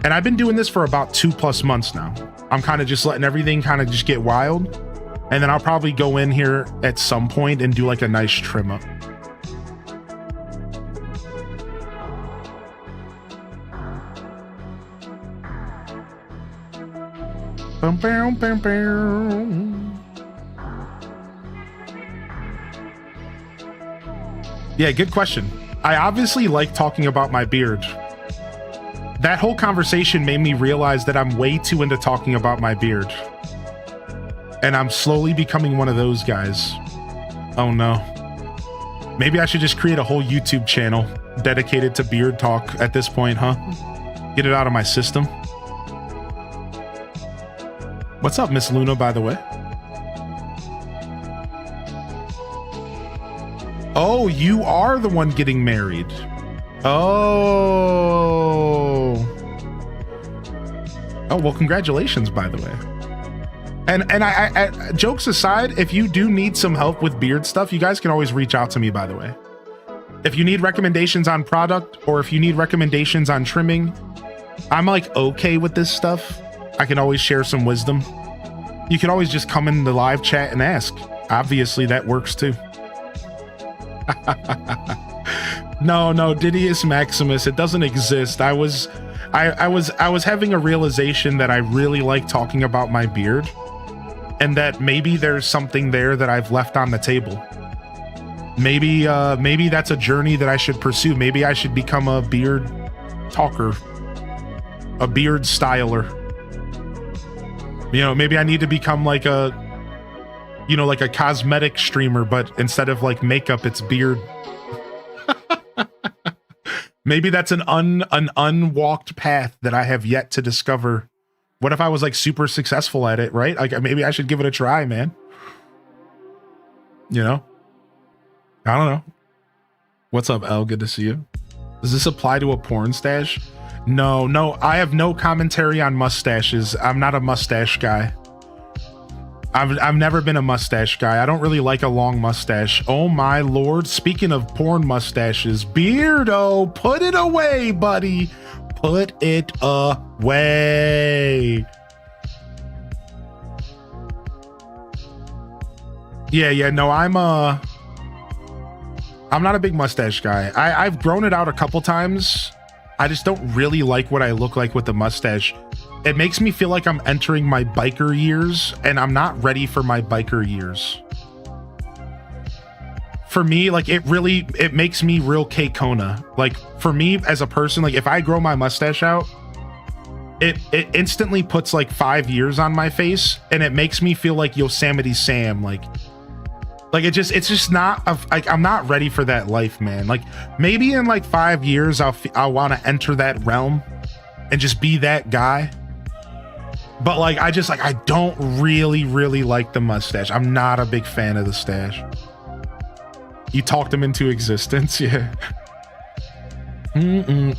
And I've been doing this for about 2+ months now. I'm kind of just letting everything kind of just get wild. And then I'll probably go in here at some point and do like a nice trim up. Bum, bum, bum, bum. Yeah, good question. I obviously like talking about my beard. That whole conversation made me realize that I'm way too into talking about my beard. And I'm slowly becoming one of those guys. Oh no. Maybe I should just create a whole YouTube channel dedicated to beard talk at this point, huh? Get it out of my system. What's up, Miss Luna, by the way? Oh, you are the one getting married. Oh. Oh, well, congratulations, by the way. And I jokes aside, if you do need some help with beard stuff, you guys can always reach out to me, by the way. If you need recommendations on product or if you need recommendations on trimming, I'm like okay with this stuff. I can always share some wisdom. You can always just come in the live chat and ask. Obviously, that works too. No, Didius Maximus, it doesn't exist. I was having a realization that I really like talking about my beard, and that maybe there's something there that I've left on the table. Maybe that's a journey that I should pursue. Maybe I should become a beard talker, a beard styler. You know, maybe I need to become like a cosmetic streamer, but instead of like makeup, it's beard. Maybe that's an unwalked path that I have yet to discover. What if I was like super successful at it, right? Like maybe I should give it a try, man. You know? I don't know. What's up, El? Good to see you. Does this apply to a porn stash? No, I have no commentary on mustaches. I'm not a mustache guy. I've never been a mustache guy. I don't really like a long mustache. Oh my lord. Speaking of porn mustaches, Beardo, put it away, buddy. Put it away. Yeah, no, I'm not a big mustache guy. I've grown it out a couple times. I just don't really like what I look like with the mustache. It makes me feel like I'm entering my biker years, and I'm not ready for my biker years. For me, like it makes me real K-Kona. Like for me as a person, like if I grow my mustache out, it instantly puts like 5 years on my face, and it makes me feel like Yosemite Sam. Like it's just not, I'm not ready for that life, man. Like maybe in like 5 years, I'll want to enter that realm and just be that guy. But like, I don't really like the mustache. I'm not a big fan of the stash. You talked him into existence. Yeah. You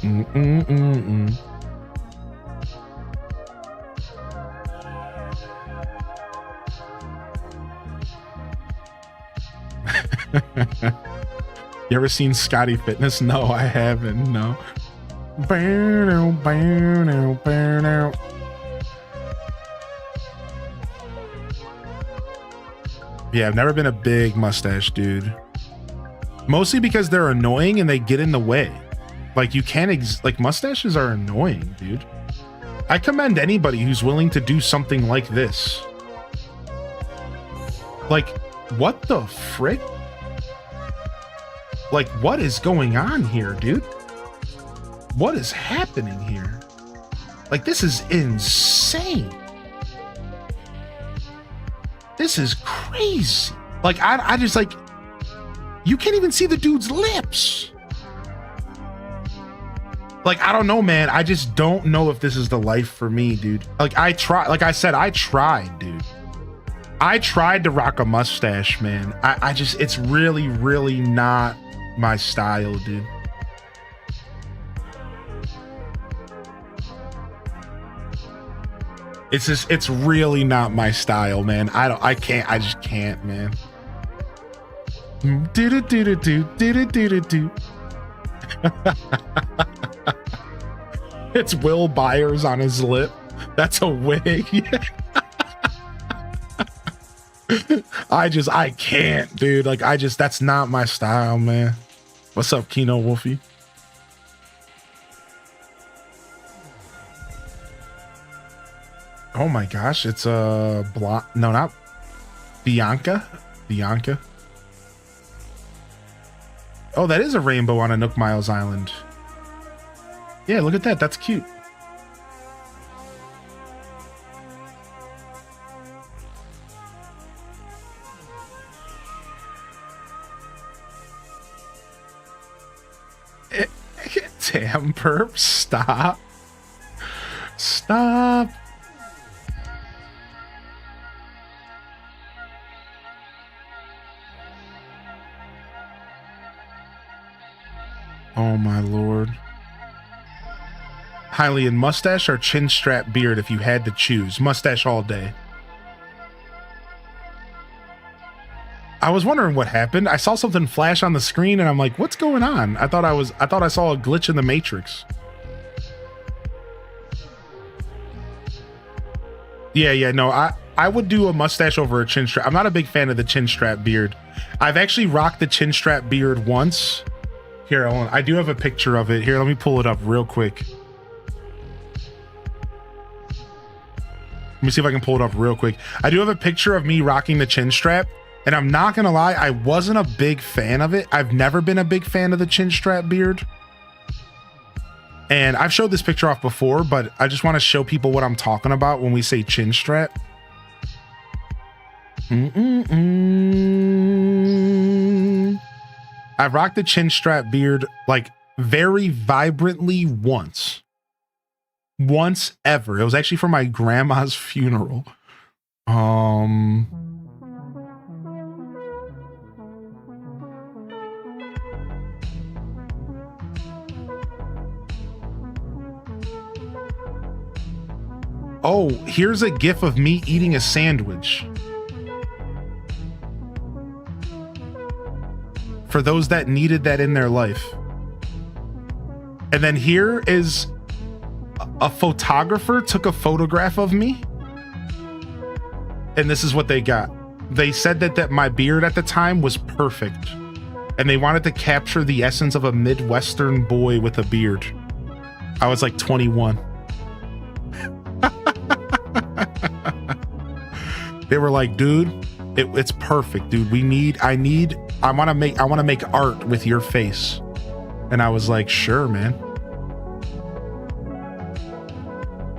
ever seen Scotty Fitness? No, I haven't. No. Yeah, I've never been a big mustache dude. Mostly because they're annoying and they get in the way. Like you can't like mustaches are annoying, dude. I commend anybody who's willing to do something like this. Like, what the frick? Like, what is going on here, dude? What is happening here? Like, this is insane. This is crazy. Like, I just like, you can't even see the dude's lips. Like, I don't know, man. I just don't know if this is the life for me, dude. Like, I tried, dude. I tried to rock a mustache, man. I just, it's really not my style, dude. It's just, it's really not my style, man. I just can't, man. It's Will Byers on his lip. That's a wig. I can't, dude. Like, that's not my style, man. What's up, Kino Wolfie? Oh my gosh, it's no, not Bianca. Bianca. Oh, that is a rainbow on a Nook Miles Island. Yeah, look at that. That's cute. Damn, perp. Stop. Stop. Oh my lord. Hylian, mustache or chin strap beard if you had to choose? Mustache all day. I was wondering what happened. I saw something flash on the screen and I'm like, what's going on? I thought I saw a glitch in the Matrix. Yeah, no, I would do a mustache over a chin strap. I'm not a big fan of the chin strap beard. I've actually rocked the chin strap beard once. Here, hold on. I do have a picture of it. Here, let me pull it up real quick. Let me see if I can pull it up real quick. I do have a picture of me rocking the chin strap, and I'm not gonna lie, I wasn't a big fan of it. I've never been a big fan of the chin strap beard. And I've showed this picture off before, but I just want to show people what I'm talking about when we say chin strap. I've rocked the chin strap beard like very vibrantly once. Once ever. It was actually for my grandma's funeral. Oh, here's a gif of me eating a sandwich. For those that needed that in their life. And then here is a photographer took a photograph of me. And this is what they got. They said that my beard at the time was perfect. And they wanted to capture the essence of a Midwestern boy with a beard. I was like 21. They were like, dude, it's perfect, dude. I want to make art with your face. And I was like, sure, man.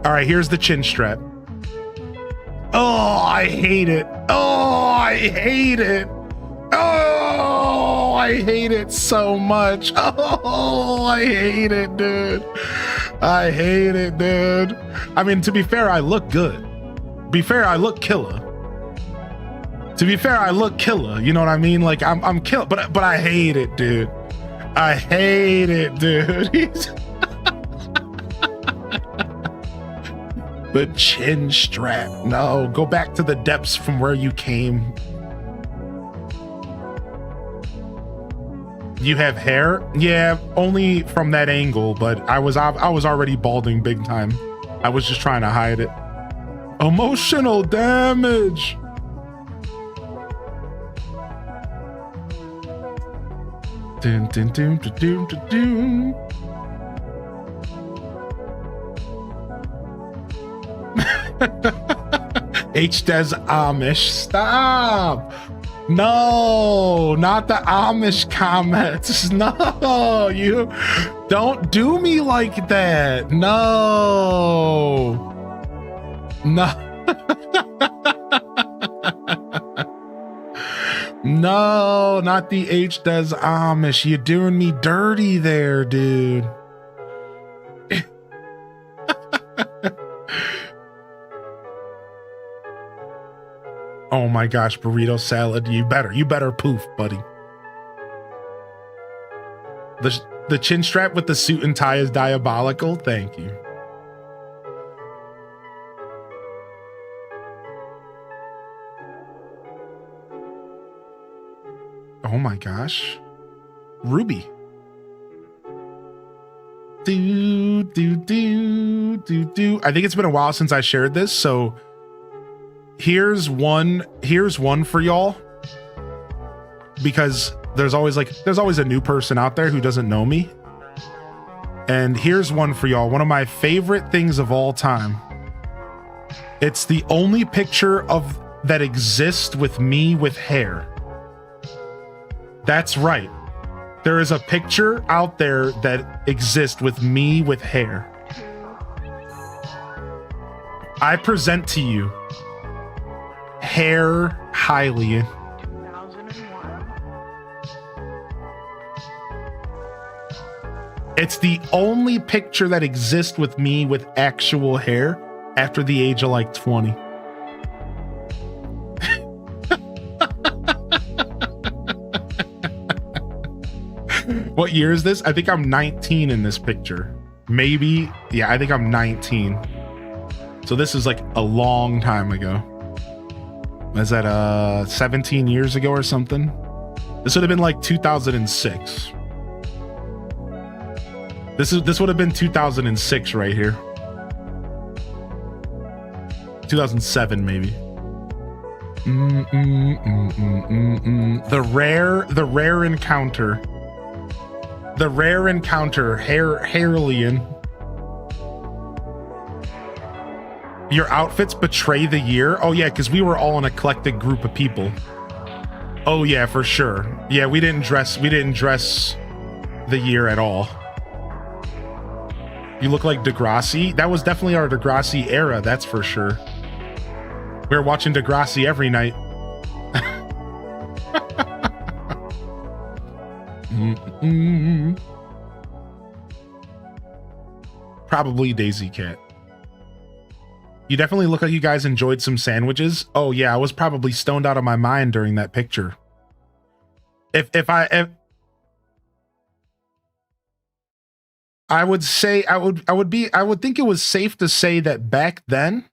All right, here's the chin strap. Oh, I hate it. Oh, I hate it. Oh, I hate it so much. Oh, I hate it, dude. I hate it, dude. I mean, to be fair, I look good. Be fair, I look killer. To be fair, I look killer. You know what I mean? Like I'm killer, but I hate it, dude. I hate it, dude. The chin strap. No, go back to the depths from where you came. You have hair? Yeah, only from that angle, but I was already balding big time. I was just trying to hide it. Emotional damage. Dun, dun, dun, dun, dun, dun, dun. H-Des Amish. Stop. No, not the Amish comments. No, you don't do me like that. No. No. No, not the H-Des Amish. You're doing me dirty there, dude. Oh my gosh, burrito salad. You better poof, buddy. The chin strap with the suit and tie is diabolical. Thank you. Oh my gosh. Ruby. Do, do, do, do, do. I think it's been a while since I shared this, so here's one for y'all, because there's always a new person out there who doesn't know me. And here's one for y'all. One of my favorite things of all time. It's the only picture that exists with me with hair. That's right. There is a picture out there that exists with me with hair. I present to you Hair Hylian. 2001. It's the only picture that exists with me with actual hair after the age of like 20. What year is this? I think I'm 19 in this picture. Maybe. Yeah, I think I'm 19. So this is like a long time ago. Was that 17 years ago or something? This would have been like 2006. This would have been 2006 right here. 2007 maybe. The rare encounter. The rare encounter, Hairlian. Your outfits betray the year? Oh yeah, because we were all an eclectic group of people. Oh yeah, for sure. Yeah, we didn't dress the year at all. You look like Degrassi. That was definitely our Degrassi era, that's for sure. We were watching Degrassi every night. Probably Daisy Cat. You definitely look like you guys enjoyed some sandwiches. Oh yeah, I was probably stoned out of my mind during that picture. I would say I would think it was safe to say that back then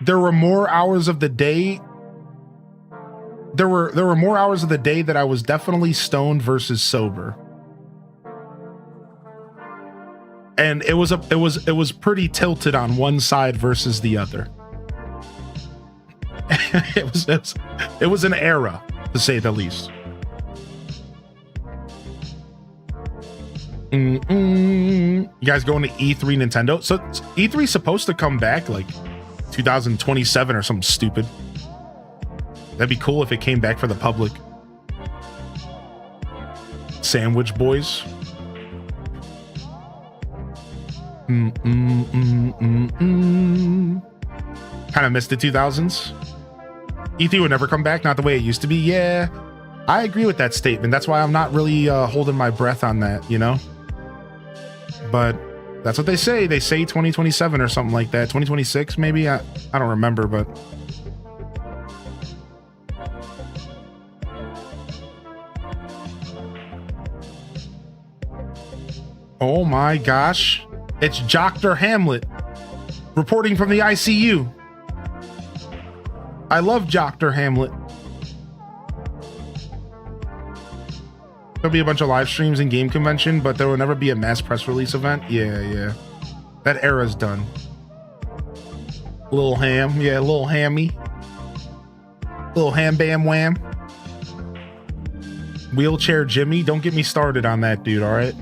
there were more hours of the day. There were more hours of the day that I was definitely stoned versus sober. And it was pretty tilted on one side versus the other. it was an era, to say the least. You guys going to E3 Nintendo? So E3 is supposed to come back like 2027 or something stupid. That'd be cool if it came back for the public. Sandwich Boys. Kind of missed the 2000s. E3 would never come back, not the way it used to be. Yeah, I agree with that statement. That's why I'm not really holding my breath on that, you know? But that's what they say. They say 2027 or something like that. 2026 maybe? I don't remember, but... Oh my gosh. It's Dr. Hamlet reporting from the ICU. I love Dr. Hamlet. There'll be a bunch of live streams and game convention, but there will never be a mass press release event. Yeah. That era's done. Little ham. Yeah, little hammy. Little ham bam wham. Wheelchair Jimmy. Don't get me started on that dude, all right?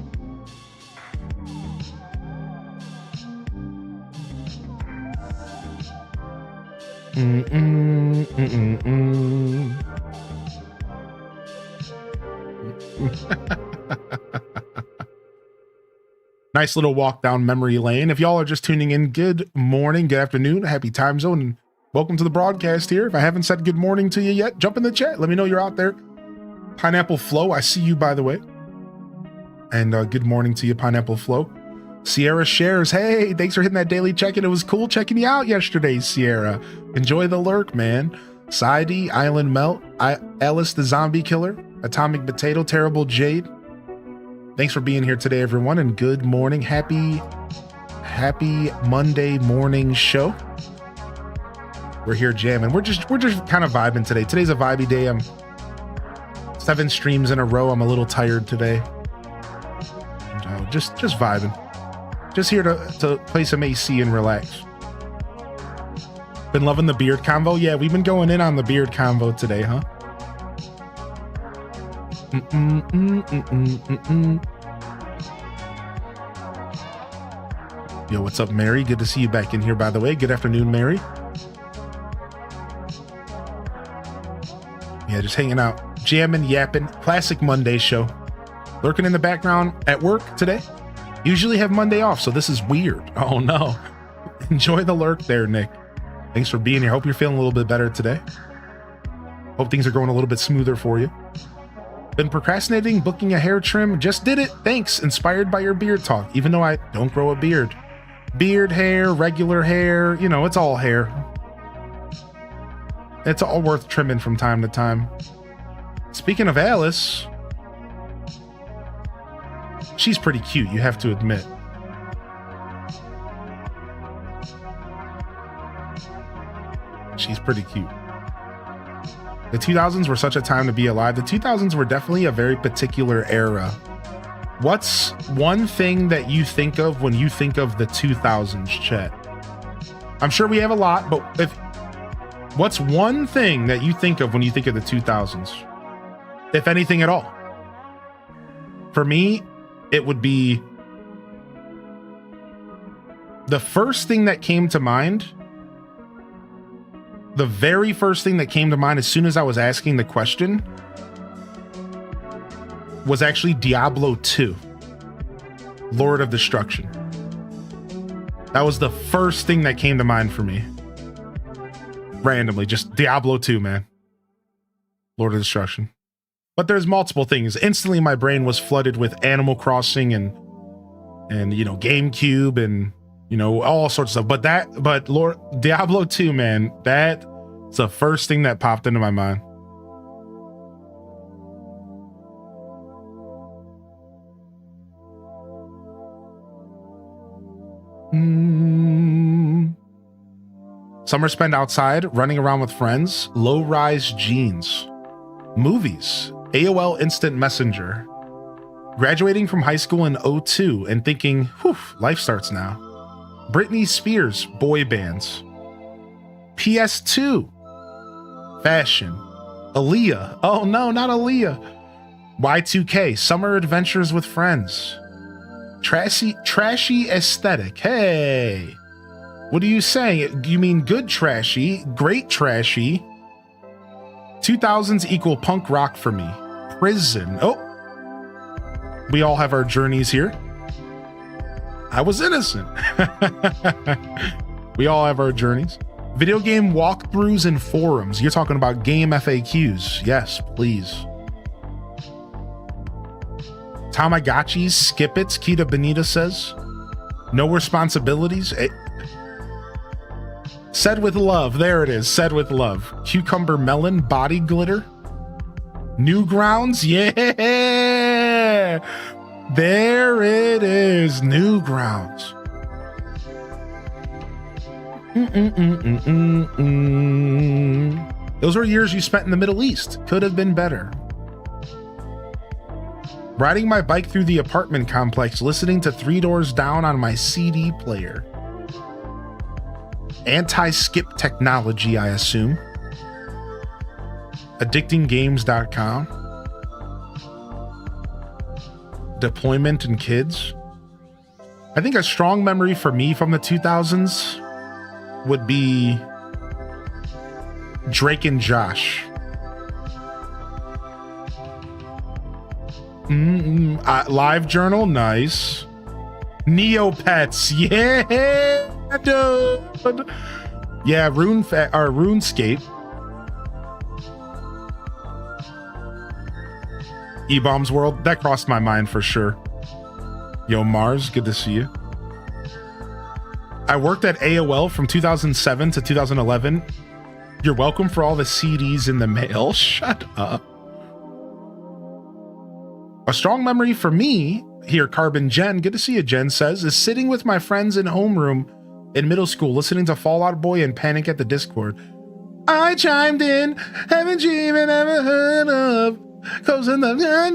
Nice little walk down memory lane. If y'all are just tuning in, good morning, good afternoon, happy time zone, and welcome to the broadcast here. If I haven't said good morning to you yet, jump in the chat. Let me know you're out there. Pineapple Flow, I see you, by the way. And good morning to you, Pineapple Flow. Sierra shares, hey, thanks for hitting that daily check-in. It was cool checking you out yesterday, Sierra. Enjoy the lurk, man. Sidey, Island Melt, Alice the Zombie Killer, Atomic Potato, Terrible Jade. Thanks for being here today, everyone, and good morning. Happy Monday morning show. We're here jamming. We're just kind of vibing today. Today's a vibey day. I'm 7 streams in a row. I'm a little tired today. Just vibing. Just here to play some AC and relax. Been loving the beard convo. Yeah, we've been going in on the beard convo today, huh? Yo, what's up, Mary? Good to see you back in here, by the way. Good afternoon, Mary. Yeah, just hanging out, jamming, yapping. Classic Monday show. Lurking in the background at work today. Usually have Monday off, so this is weird. Oh, no. Enjoy the lurk there, Nick. Thanks for being here. Hope you're feeling a little bit better today. Hope things are going a little bit smoother for you. Been procrastinating booking a hair trim. Just did it. Thanks. Inspired by your beard talk, even though I don't grow a beard. Beard hair, regular hair, you know, it's all hair. It's all worth trimming from time to time. Speaking of Alice, she's pretty cute, you have to admit. She's pretty cute. The 2000s were such a time to be alive. The 2000s were definitely a very particular era. What's one thing that you think of when you think of the 2000s, chat? I'm sure we have a lot, but what's one thing that you think of when you think of the 2000s? If anything at all. For me, it would be the first thing that came to mind. The very first thing that came to mind as soon as I was asking the question was actually Diablo 2, Lord of Destruction. That was the first thing that came to mind for me. Randomly, just Diablo 2, man. Lord of Destruction. But there's multiple things. Instantly, my brain was flooded with Animal Crossing and you know, GameCube and, you know, all sorts of stuff. But Diablo 2, man, that's the first thing that popped into my mind. Summer spent outside, running around with friends, low-rise jeans, movies, AOL Instant Messenger, graduating from high school in 2002 and thinking, whew, life starts now. Britney Spears boy bands, PS2, fashion, Aaliyah, oh no, not Aaliyah, Y2K, summer adventures with friends, trashy aesthetic, hey, what are you saying? You mean good trashy, great trashy? 2000s equal punk rock for me. Prison, oh, we all have our journeys here. I was innocent. We all have our journeys. Video game walkthroughs and forums. You're talking about game FAQs. Yes, please. Tamagotchis, skip it. Kita Benita says. No responsibilities. Said with love. There it is. Said with love. Cucumber melon, body glitter. Newgrounds. Yeah. There it is, Newgrounds. Those were years you spent in the Middle East. Could have been better. Riding my bike through the apartment complex, listening to Three Doors Down on my CD player. Anti-skip technology, I assume. Addictinggames.com. Deployment and kids. I think a strong memory for me from the 2000s would be Drake and Josh. Live Journal, nice. Neopets, yeah, dude. Yeah, RuneScape. E-Bombs World, that crossed my mind for sure. Yo, Mars, good to see you. I worked at AOL from 2007 to 2011. You're welcome for all the CDs in the mail. Shut up. A strong memory for me, here Carbon Jen, good to see you, Jen says, is sitting with my friends in homeroom in middle school, listening to Fall Out Boy and Panic at the Discord. I chimed in, haven't you even ever heard of? Cause in the no.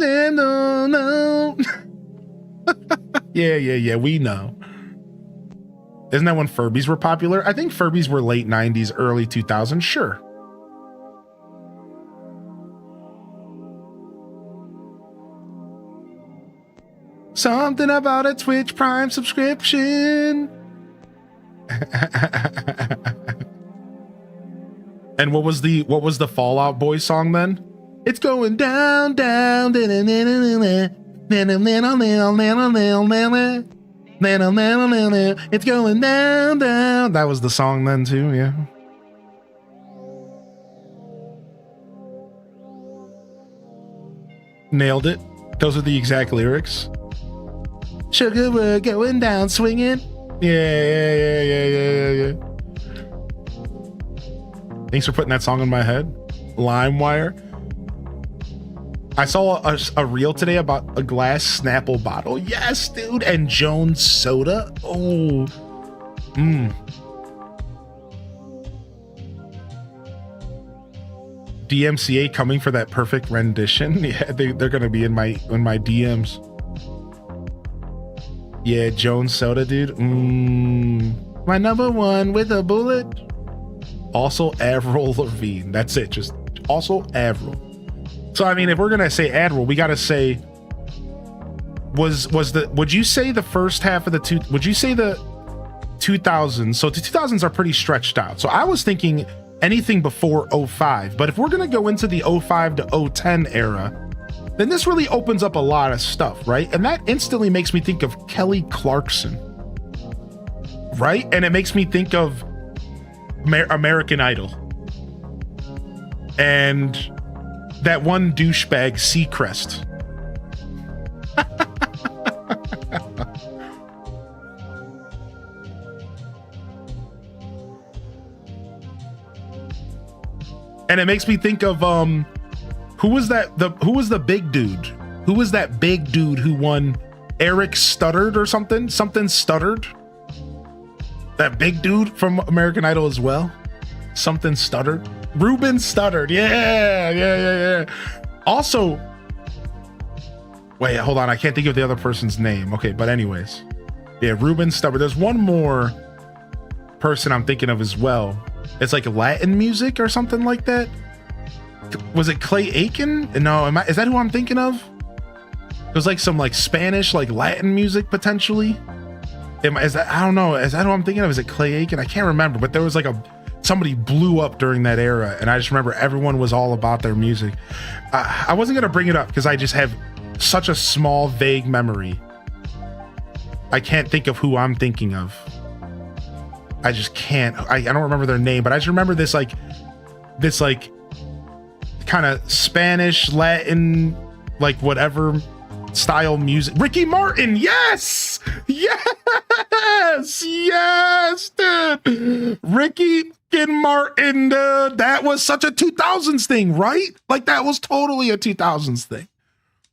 Yeah, we know. Isn't that when Furbies were popular? I think Furbies were late 90s, early 2000s, sure. Something about a Twitch Prime subscription. And what was the Fall Out Boy song then? It's going down, down, it's going down, down. That was the song then too, yeah. Nailed it. Those are the exact lyrics. Sugar, we're going down swinging. Yeah. Thanks for putting that song in my head. LimeWire. I saw a reel today about a glass Snapple bottle. Yes, dude. And Jones soda. Oh. DMCA coming for that perfect rendition. Yeah, they're gonna be in my DMs. Yeah, Jones soda, dude. My number one with a bullet. Also Avril Lavigne. That's it. Just also Avril. So I mean, if we're gonna say Avril, we gotta say would you say the first half of the would you say the 2000s? So the 2000s are pretty stretched out. So I was thinking anything before 05, but if we're gonna go into the 05 to 010 era, then this really opens up a lot of stuff, right? And that instantly makes me think of Kelly Clarkson, right? And it makes me think of American Idol and that one douchebag Seacrest. And it makes me think of who was the big dude? Who was that big dude who won? Eric Stuttered or something? Something Stuttered? That big dude from American Idol as well? Something Stuttered? Ruben Stuttered. Yeah. Also, wait, hold on. I can't think of the other person's name. Okay, but anyways. Yeah, Ruben Stuttered. There's one more person I'm thinking of as well. It's like Latin music or something like that. Was it Clay Aiken? No, is that who I'm thinking of? It was like some like Spanish, like Latin music potentially. Is that, I don't know. Is that who I'm thinking of? Is it Clay Aiken? I can't remember, but there was like somebody blew up during that era, and I just remember everyone was all about their music. I wasn't gonna bring it up because I just have such a small, vague memory. I can't think of who I'm thinking of. I just can't. I don't remember their name, but I just remember this kind of Spanish, Latin, like whatever style music. Ricky Martin, yes, dude. Ricky Martin, dude. That was such a 2000s thing, right? Like that was totally a 2000s thing.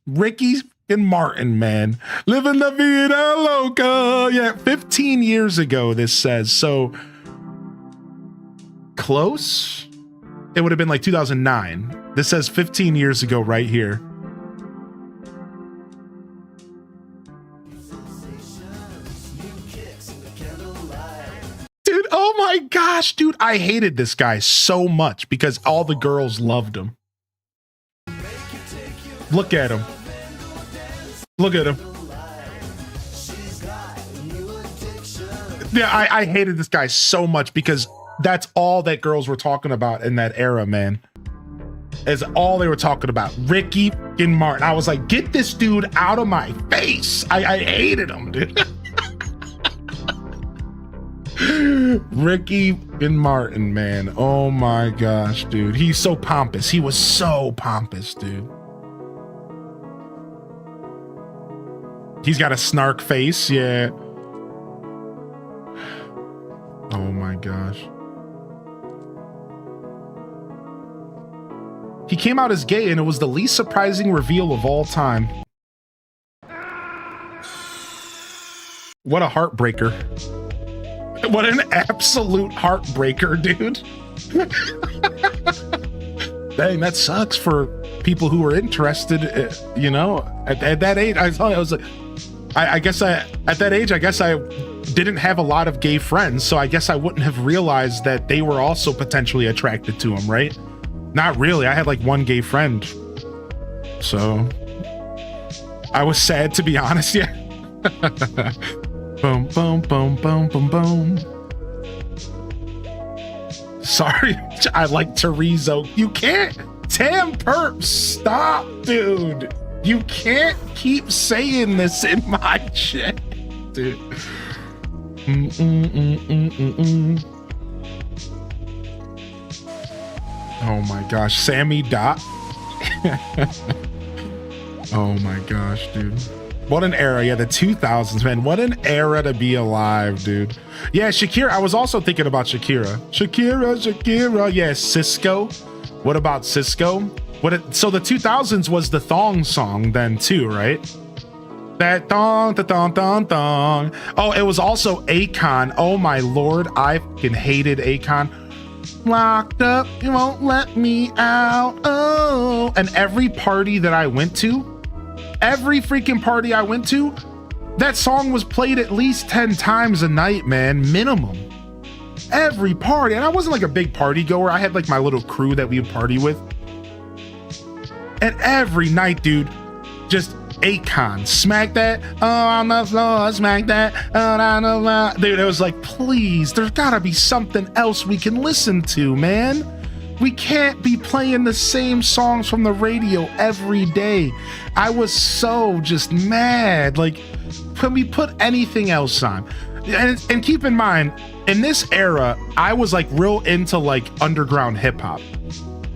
Ricky Martin, man, living la vida loca. Yeah, 15 years ago. This says so. Close. It would have been like 2009. This says 15 years ago right here. Dude, oh my gosh, dude. I hated this guy so much because all the girls loved him. Look at him. Look at him. Yeah, I hated this guy so much because that's all that girls were talking about in that era, man. Is all they were talking about. Ricky and Martin. I was like, get this dude out of my face. I hated him, dude. Ricky and Martin, man. Oh my gosh, dude. He's so pompous. He was so pompous, dude. He's got a snark face, yeah. Oh my gosh. He came out as gay and it was the least surprising reveal of all time. What a heartbreaker. What an absolute heartbreaker, dude. Dang, that sucks for people who are interested, you know, at that age. I was like, I guess at that age, I guess I didn't have a lot of gay friends, so I guess I wouldn't have realized that they were also potentially attracted to him, right? Not really. I had like one gay friend. So I was sad, to be honest. Yeah. Boom, boom, boom, boom, boom, boom. Sorry, I like Chorizo. You can't. Tam Perp, stop, dude. You can't keep saying this in my chat, dude. Oh my gosh, Sammy Dot. Oh my gosh, dude. What an era. Yeah, the 2000s, man. What an era to be alive, dude. Yeah, Shakira. I was also thinking about Shakira. Shakira. Yeah, Cisco. What about Cisco? So the 2000s was the thong song then too, right? That thong, the thong, thong, thong. Oh, it was also Akon. Oh my lord, I fucking hated Akon. Locked up, you won't let me out. Oh, and every party that I went to, every freaking party I went to, that song was played at least 10 times a night, man, minimum. Every party. And I wasn't like a big party goer. I had like my little crew that we would party with. And every night, dude, just Akon, smack that, oh, on the floor, smack that, oh, on the floor. Dude, it was like, please, there's gotta be something else we can listen to, man. We can't be playing the same songs from the radio every day. I was so just mad. Like, can we put anything else on? And keep in mind, in this era, I was like real into like underground hip hop.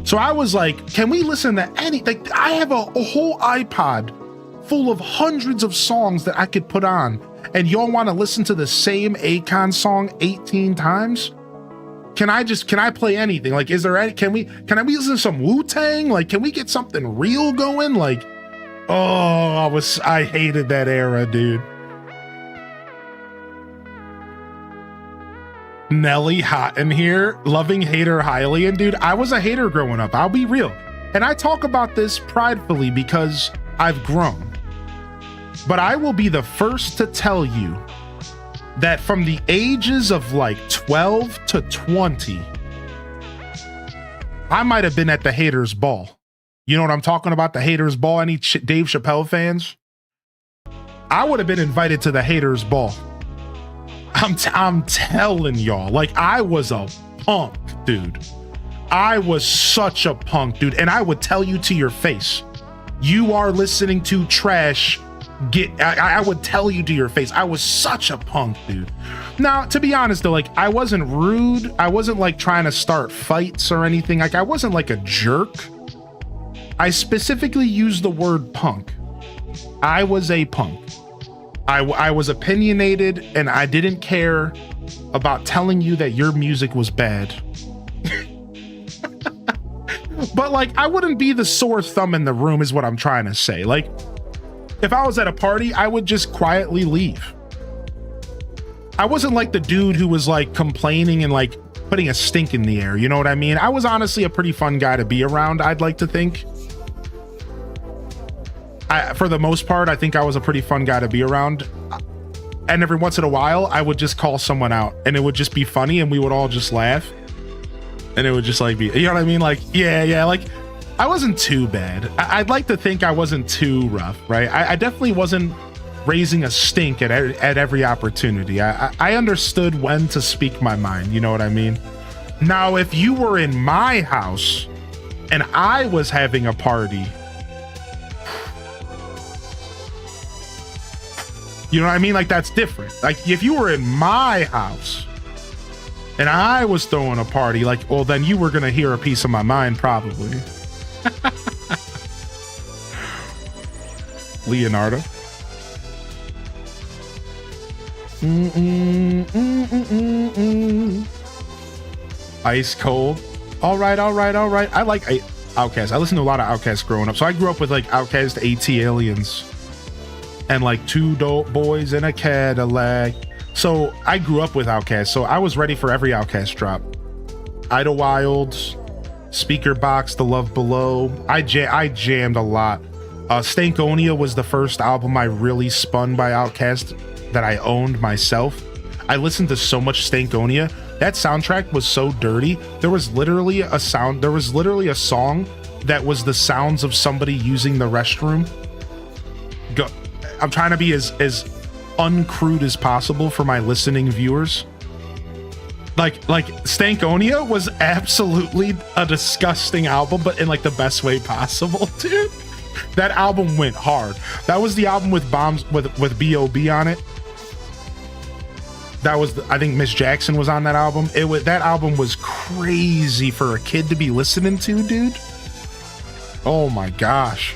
So I was like, can we listen to any, like I have a whole iPod full of hundreds of songs that I could put on, and y'all want to listen to the same Akon song 18 times? Can I play anything? Like, is there any, can we listen to some Wu-Tang? Like, can we get something real going? Like, oh, I hated that era, dude. Nelly hot in here, loving hater highly. And dude, I was a hater growing up. I'll be real. And I talk about this pridefully because I've grown. But I will be the first to tell you that from the ages of like 12 to 20, I might have been at the haters ball. You know what I'm talking about? The haters ball. Any Dave Chappelle fans? I would have been invited to the haters ball. I'm telling y'all, like I was a punk, dude. I was such a punk, dude. And I would tell you to your face, you are listening to trash. I would tell you to your face, I was such a punk, dude. Now, to be honest though, like I wasn't rude. I wasn't like trying to start fights or anything. Like I wasn't like a jerk. I specifically used the word punk. I was a punk. I was opinionated and I didn't care about telling you that your music was bad. But like, I wouldn't be the sore thumb in the room is what I'm trying to say. Like, if I was at a party, I would just quietly leave. I wasn't like the dude who was like complaining and like putting a stink in the air. You know what I mean? I was honestly a pretty fun guy to be around, I'd like to think. For the most part, I think I was a pretty fun guy to be around. And every once in a while, I would just call someone out and it would just be funny and we would all just laugh. And it would just like be, you know what I mean? Like, yeah, like I wasn't too bad. I'd like to think I wasn't too rough, right? I definitely wasn't raising a stink at every opportunity. I understood when to speak my mind, you know what I mean? Now, if you were in my house and I was having a party, you know what I mean? Like, that's different. Like, if you were in my house and I was throwing a party, like, well, then you were going to hear a piece of my mind, probably. Leonardo. Ice Cold. All right. I like Outkast. I listened to a lot of Outkast growing up. So I grew up with, like, Outkast, AT Aliens. And like Two Dope Boys in a Cadillac. So I grew up with Outkast, so I was ready for every Outkast drop. Idlewild, Speaker Box, The Love Below. I jammed a lot. Stankonia was the first album I really spun by Outkast that I owned myself. I listened to so much Stankonia. That soundtrack was so dirty. There was literally a song that was the sounds of somebody using the restroom. I'm trying to be as uncrude as possible for my listening viewers. Like Stankonia was absolutely a disgusting album, but in like the best way possible, dude. That album went hard. That was the album with bombs with B.O.B. on it. That was I think Miss Jackson was on that album. That album was crazy for a kid to be listening to, dude. Oh my gosh.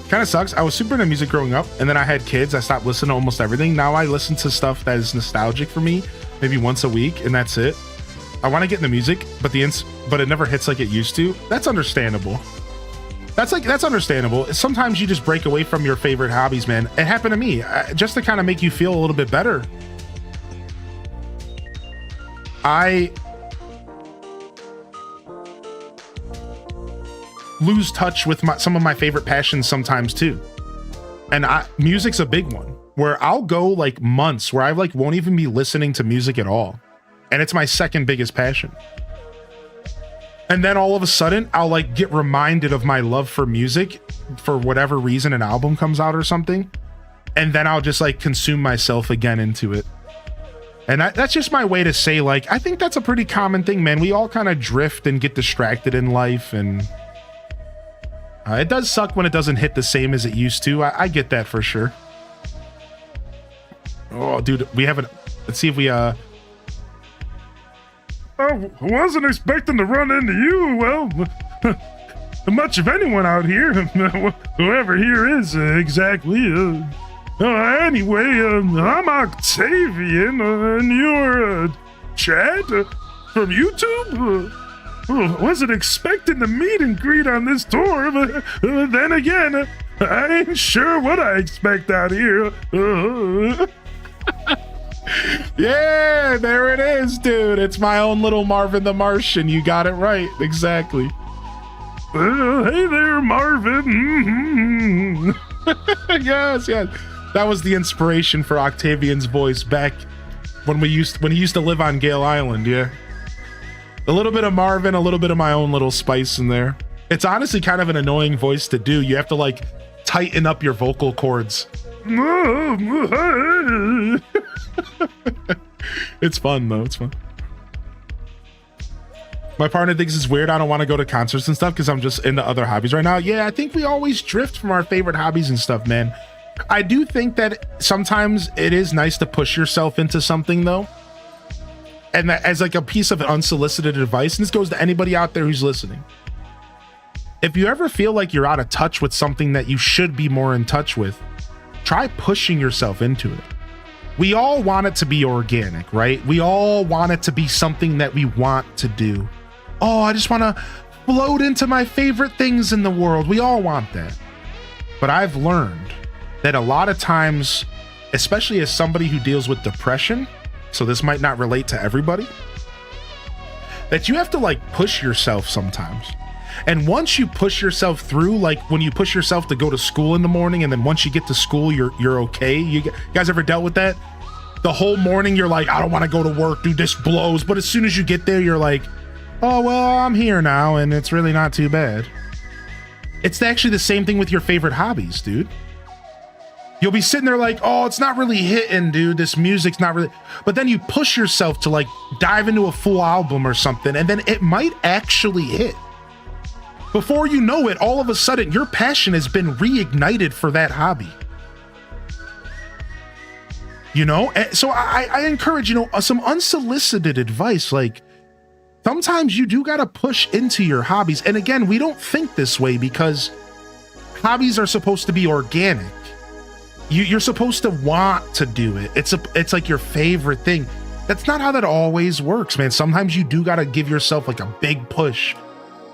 Kind of sucks. I was super into music growing up, and then I had kids. I stopped listening to almost everything. Now I listen to stuff that is nostalgic for me, maybe once a week, and that's it. I want to get into music, but it never hits like it used to. That's understandable. That's understandable. Sometimes you just break away from your favorite hobbies, man. It happened to me, just to kind of make you feel a little bit better. I lose touch with some of my favorite passions sometimes too. And music's a big one, where I'll go like months where I like won't even be listening to music at all. And it's my second biggest passion. And then all of a sudden I'll like get reminded of my love for music for whatever reason, an album comes out or something. And then I'll just like consume myself again into it. And that's just my way to say, like, I think that's a pretty common thing, man. We all kind of drift and get distracted in life, and it does suck when it doesn't hit the same as it used to. I get that for sure. Oh, dude, we haven't. Let's see if we. I wasn't expecting to run into you. Well, much of anyone out here. Whoever here is exactly. Anyway, I'm Octavian, and you're Chad from YouTube. Wasn't expecting to meet and greet on this tour, but then again, I ain't sure what I expect out here. Yeah, there it is, dude. It's my own little Marvin the Martian. You got it right. Exactly. Hey there, Marvin. Yes. That was the inspiration for Octavian's voice back when he used to live on Gale Island. Yeah. A little bit of Marvin, a little bit of my own little spice in there. It's honestly kind of an annoying voice to do. You have to like tighten up your vocal cords. It's fun though. It's fun. My partner thinks it's weird I don't want to go to concerts and stuff because I'm just into other hobbies right now. Yeah, I think we always drift from our favorite hobbies and stuff, man. I do think that sometimes it is nice to push yourself into something though. And that as like a piece of unsolicited advice, and this goes to anybody out there who's listening. If you ever feel like you're out of touch with something that you should be more in touch with, try pushing yourself into it. We all want it to be organic, right? We all want it to be something that we want to do. Oh, I just want to float into my favorite things in the world. We all want that. But I've learned that a lot of times, especially as somebody who deals with depression, so this might not relate to everybody, that you have to like push yourself sometimes. And once you push yourself through, like when you push yourself to go to school in the morning, and then once you get to school, you're okay. You guys ever dealt with that? The whole morning you're like, I don't want to go to work, dude, this blows. But as soon as you get there, you're like, oh, well, I'm here now, and it's really not too bad. It's actually the same thing with your favorite hobbies, dude. You'll be sitting there like, oh, it's not really hitting, dude. This music's not really. But then you push yourself to like dive into a full album or something, and then it might actually hit. Before you know it, all of a sudden, your passion has been reignited for that hobby. You know? So I encourage, some unsolicited advice. Like, sometimes you do got to push into your hobbies. And again, we don't think this way because hobbies are supposed to be organic. You're supposed to want to do it. It's like your favorite thing. That's not how that always works, man. Sometimes you do got to give yourself like a big push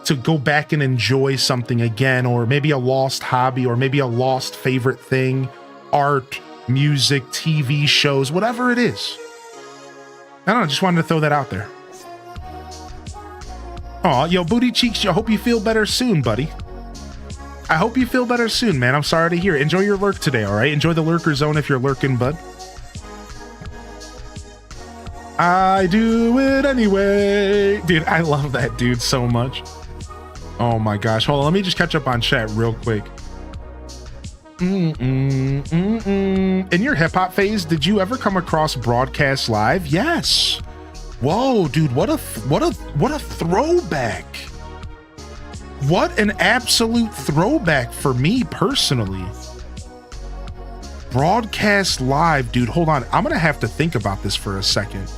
to go back and enjoy something again, or maybe a lost hobby, or maybe a lost favorite thing, art, music, TV shows, whatever it is. I don't know, just wanted to throw that out there. Aw, yo, Booty Cheeks, I hope you feel better soon, buddy. I hope you feel better soon, man. I'm sorry to hear it. Enjoy your lurk today, all right? Enjoy the lurker zone if you're lurking, bud. I do it anyway. Dude, I love that dude so much. Oh my gosh. Hold on, let me just catch up on chat real quick. In your hip-hop phase, did you ever come across Broadcast Live? Yes. Whoa, dude, what a throwback. What an absolute throwback for me personally. Broadcast Live, dude. Hold on. I'm gonna have to think about this for a second.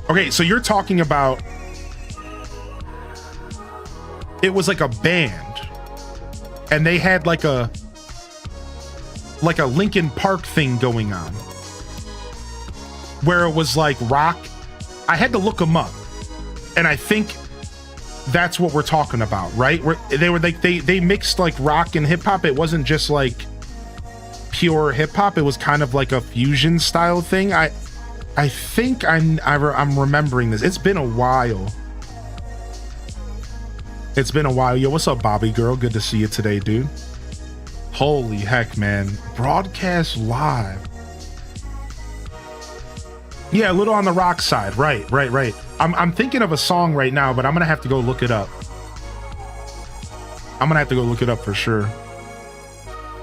Okay, so you're talking about, it was like a band and they had like a Linkin Park thing going on where it was like rock. I had to look them up, and I think that's what we're talking about, right? Where they mixed like rock and hip hop. It wasn't just like pure hip hop. It was kind of like a fusion style thing. I think I'm remembering this. It's been a while. It's been a while. Yo, what's up, Bobby girl? Good to see you today, dude. Holy heck, man. Broadcast Live. Yeah, a little on the rock side. Right. I'm thinking of a song right now, but I'm gonna have to go look it up. I'm gonna have to go look it up for sure.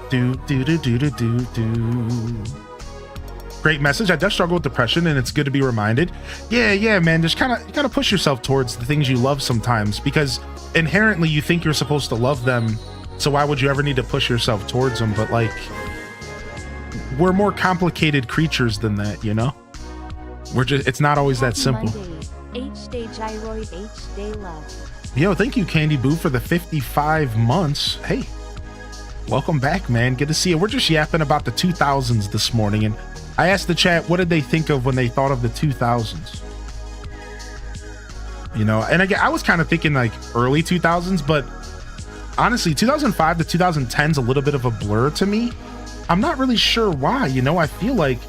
Do. Great message. I does struggle with depression, and it's good to be reminded. Yeah, man. Just kind of, you gotta push yourself towards the things you love sometimes, because inherently you think you're supposed to love them. So why would you ever need to push yourself towards them? But like, we're more complicated creatures than that, you know? It's not always that simple. H-Day Gyroid, H-Day Love. Yo, thank you, Candy Boo, for the 55 months. Hey, welcome back, man. Good to see you. We're just yapping about the 2000s this morning, and I asked the chat, what did they think of when they thought of the 2000s? You know, and again, I was kind of thinking like early 2000s, but honestly, 2005 to 2010 is a little bit of a blur to me. I'm not really sure why. You know, I feel like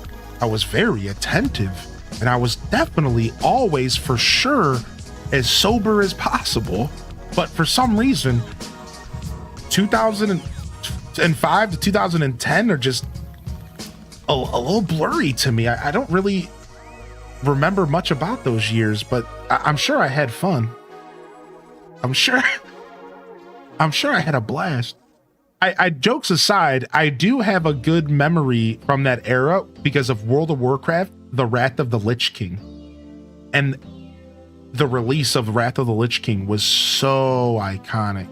I was very attentive, and I was definitely always for sure as sober as possible. But for some reason, 2005 to 2010 are just a little blurry to me. I don't really remember much about those years, but I'm sure I had fun. I'm sure I had a blast. I jokes aside, I do have a good memory from that era because of World of Warcraft, the Wrath of the Lich King. And the release of Wrath of the Lich King was so iconic.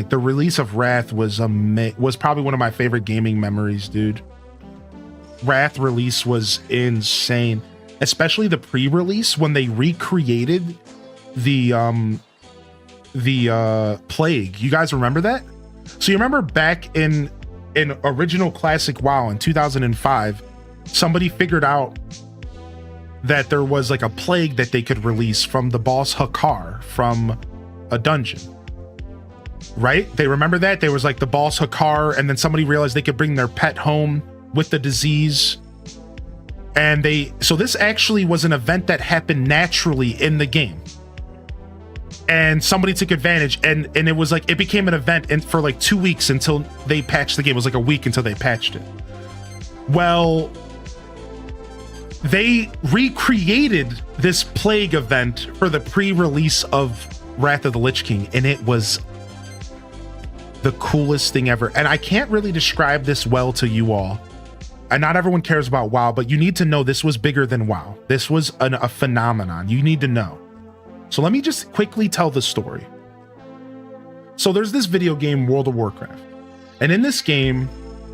The release of Wrath was probably one of my favorite gaming memories, dude. Wrath release was insane, especially the pre-release when they recreated the plague. You guys remember that? So you remember back in original classic WoW in 2005, somebody figured out that there was like a plague that they could release from the boss Hakar from a dungeon, right? They remember that? There was like the boss Hakar, and then somebody realized they could bring their pet home with the disease. And so this actually was an event that happened naturally in the game. And somebody took advantage, and it was like, it became an event for like 2 weeks until they patched the game. It was like a week until they patched it. Well, they recreated this plague event for the pre-release of Wrath of the Lich King, and it was the coolest thing ever. And I can't really describe this well to you all. And not everyone cares about WoW, but you need to know this was bigger than WoW. This was a phenomenon. You need to know. So let me just quickly tell the story. So there's this video game, World of Warcraft. And in this game,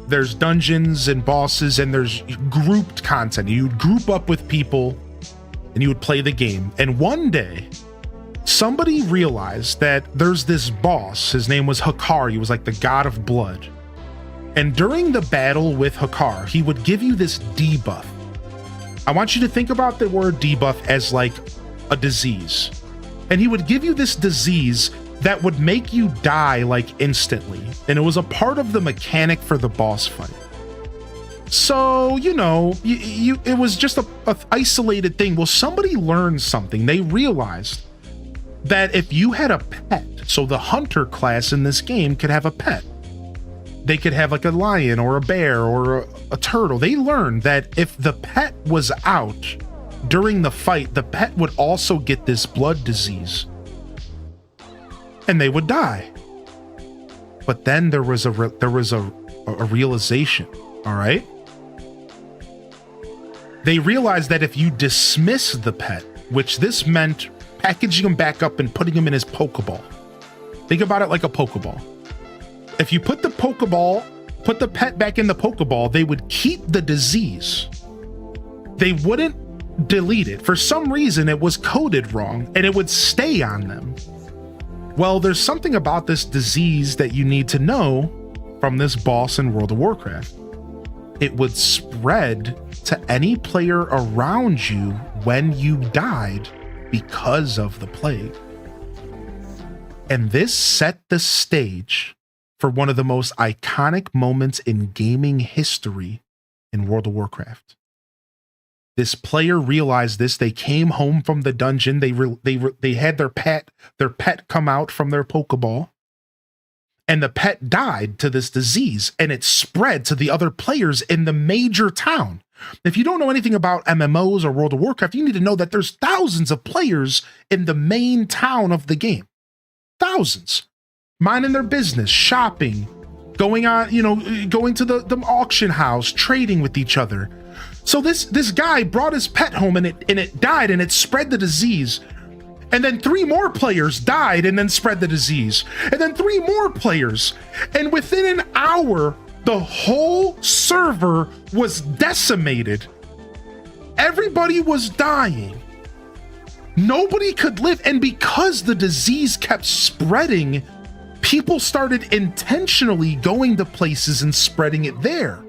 there's dungeons and bosses, and there's grouped content. You would group up with people and you would play the game. And one day, somebody realized that there's this boss. His name was Hakar. He was like the god of blood. And during the battle with Hakar, he would give you this debuff. I want you to think about the word debuff as like a disease. And he would give you this disease that would make you die like instantly. And it was a part of the mechanic for the boss fight. So, you know, it was just a isolated thing. Well, somebody learned something. They realized that if you had a pet, so the hunter class in this game could have a pet. They could have like a lion or a bear or a turtle. They learned that if the pet was out during the fight, the pet would also get this blood disease and they would die. But then there was a realization, all right? They realized that if you dismiss the pet, which this meant packaging him back up and putting him in his Pokeball. Think about it like a Pokeball. If you put the pet back in the Pokeball, they would keep the disease. They wouldn't delete it. For some reason, it was coded wrong and it would stay on them. Well, there's something about this disease that you need to know from this boss in World of Warcraft. It would spread to any player around you when you died because of the plague. And this set the stage for one of the most iconic moments in gaming history in World of Warcraft. This player realized this. They came home from the dungeon. They had their pet come out from their Pokeball, and the pet died to this disease, and it spread to the other players in the major town. If you don't know anything about MMOs or World of Warcraft, you need to know that there's thousands of players in the main town of the game. Thousands. Minding their business, shopping, going to the auction house, trading with each other. So this guy brought his pet home and it died and it spread the disease. And then 3 more players died and then spread the disease. And then 3 more players. And within an hour, the whole server was decimated. Everybody was dying. Nobody could live. And because the disease kept spreading, people started intentionally going to places and spreading it there.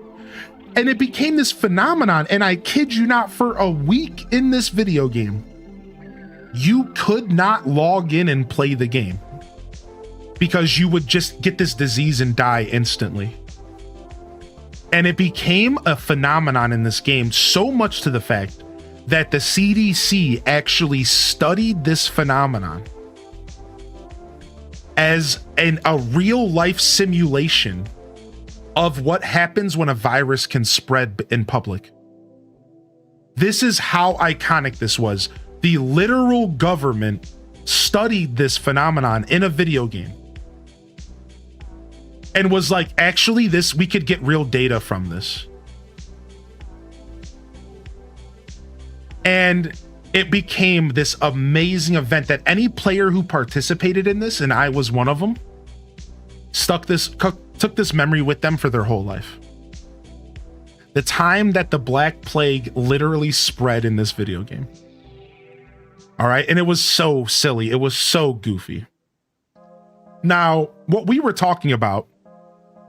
And it became this phenomenon. And I kid you not, for a week in this video game, you could not log in and play the game because you would just get this disease and die instantly. And it became a phenomenon in this game, so much to the fact that the CDC actually studied this phenomenon as a real life simulation of what happens when a virus can spread in public. This is how iconic this was. The literal government studied this phenomenon in a video game and was like, actually, we could get real data from this. And it became this amazing event that any player who participated in this, and I was one of them, took this memory with them for their whole life. The time that the Black Plague literally spread in this video game. All right. And it was so silly. It was so goofy. Now, what we were talking about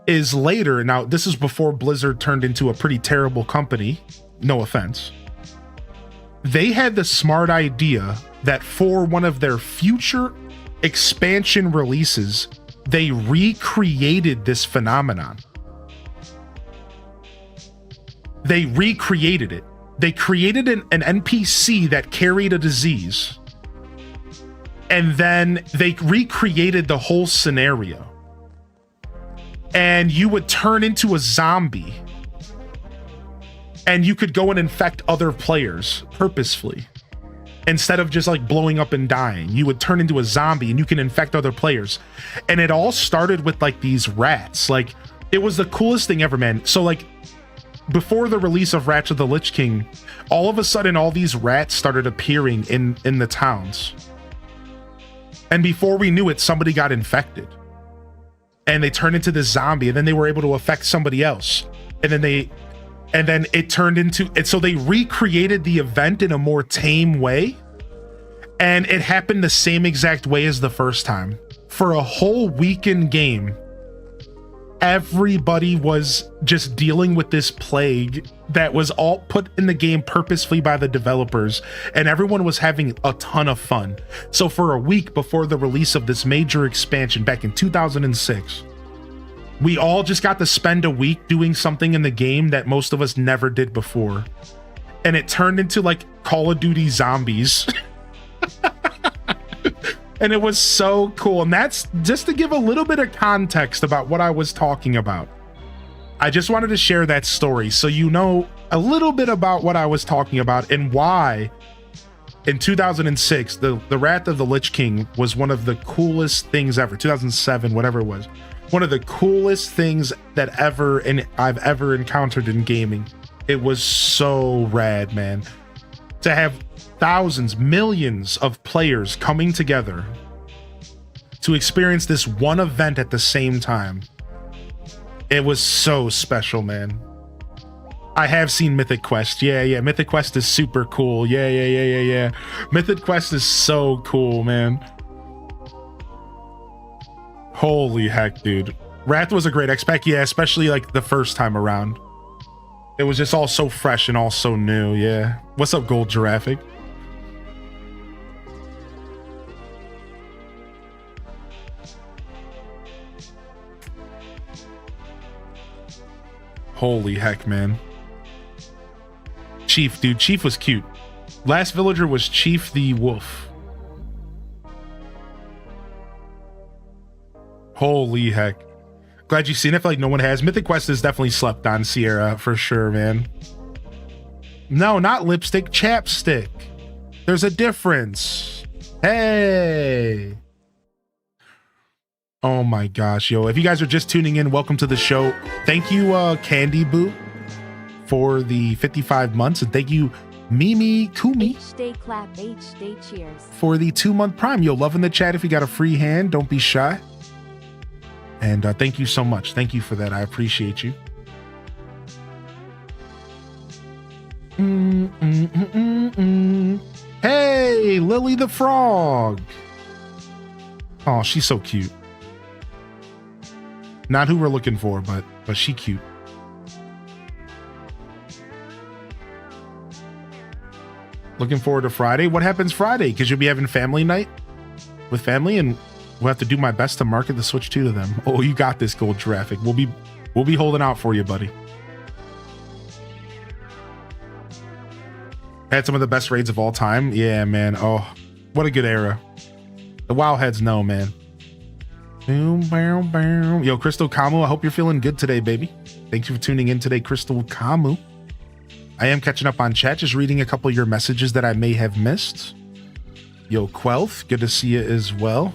is later. Now, this is before Blizzard turned into a pretty terrible company. No offense. They had the smart idea that for one of their future expansion releases, they recreated this phenomenon. They recreated it. They created an NPC that carried a disease, and then they recreated the whole scenario. And you would turn into a zombie, and you could go and infect other players purposefully. Instead of just like blowing up and dying, you would turn into a zombie and you can infect other players. And it all started with like these rats. Like, it was the coolest thing ever, man. So like, before the release of Ratchet of the Lich King, all of a sudden all these rats started appearing in the towns. And before we knew it, somebody got infected. And they turned into this zombie, and then they were able to affect somebody else. And then it turned into it. So they recreated the event in a more tame way. And it happened the same exact way as the first time. For a whole weekend game, everybody was just dealing with this plague that was all put in the game purposefully by the developers, and everyone was having a ton of fun. So for a week before the release of this major expansion back in 2006, We all just got to spend a week doing something in the game that most of us never did before. And it turned into like Call of Duty Zombies. And it was so cool. And that's just to give a little bit of context about what I was talking about. I just wanted to share that story so you know a little bit about what I was talking about and why in 2006, the Wrath of the Lich King was one of the coolest things ever. 2007, whatever it was. One of the coolest things that I've ever encountered in gaming. It was so rad, man. To have thousands, millions of players coming together to experience this one event at the same time. It was so special, man. I have seen Mythic Quest. Yeah. Mythic Quest is super cool. Yeah. Mythic Quest is so cool, man. Holy heck, dude. Wrath was a great expect. Yeah, especially like the first time around. It was just all so fresh and all so new. Yeah. What's up, Gold Giraffic? Holy heck, man. Chief, dude. Chief was cute. Last villager was Chief the Wolf. Holy heck. Glad you've seen it. I feel like no one has. Mythic Quest is definitely slept on, Sierra, for sure, man. No, not lipstick, chapstick. There's a difference. Hey. Oh my gosh, yo. If you guys are just tuning in, welcome to the show. Thank you, Candy Boo, for the 55 months. And thank you, Mimi Kumi, H-Day clap, H-Day cheers. for the 2-month Prime. Yo, loving the chat. If you got a free hand, don't be shy. And thank you so much. Thank you for that. I appreciate you. Hey, Lily the Frog. Oh, she's so cute. Not who we're looking for, but she cute. Looking forward to Friday. What happens Friday? Because you'll be having family night with family, and we'll have to do my best to market the Switch 2 to them. Oh, you got this, Gold Giraffic. We'll be holding out for you, buddy. Had some of the best raids of all time. Yeah, man. Oh, what a good era. The WoW heads know, man. Yo, Crystal Kamu, I hope you're feeling good today, baby. Thank you for tuning in today, Crystal Kamu. I am catching up on chat, just reading a couple of your messages that I may have missed. Yo, Quelth, good to see you as well.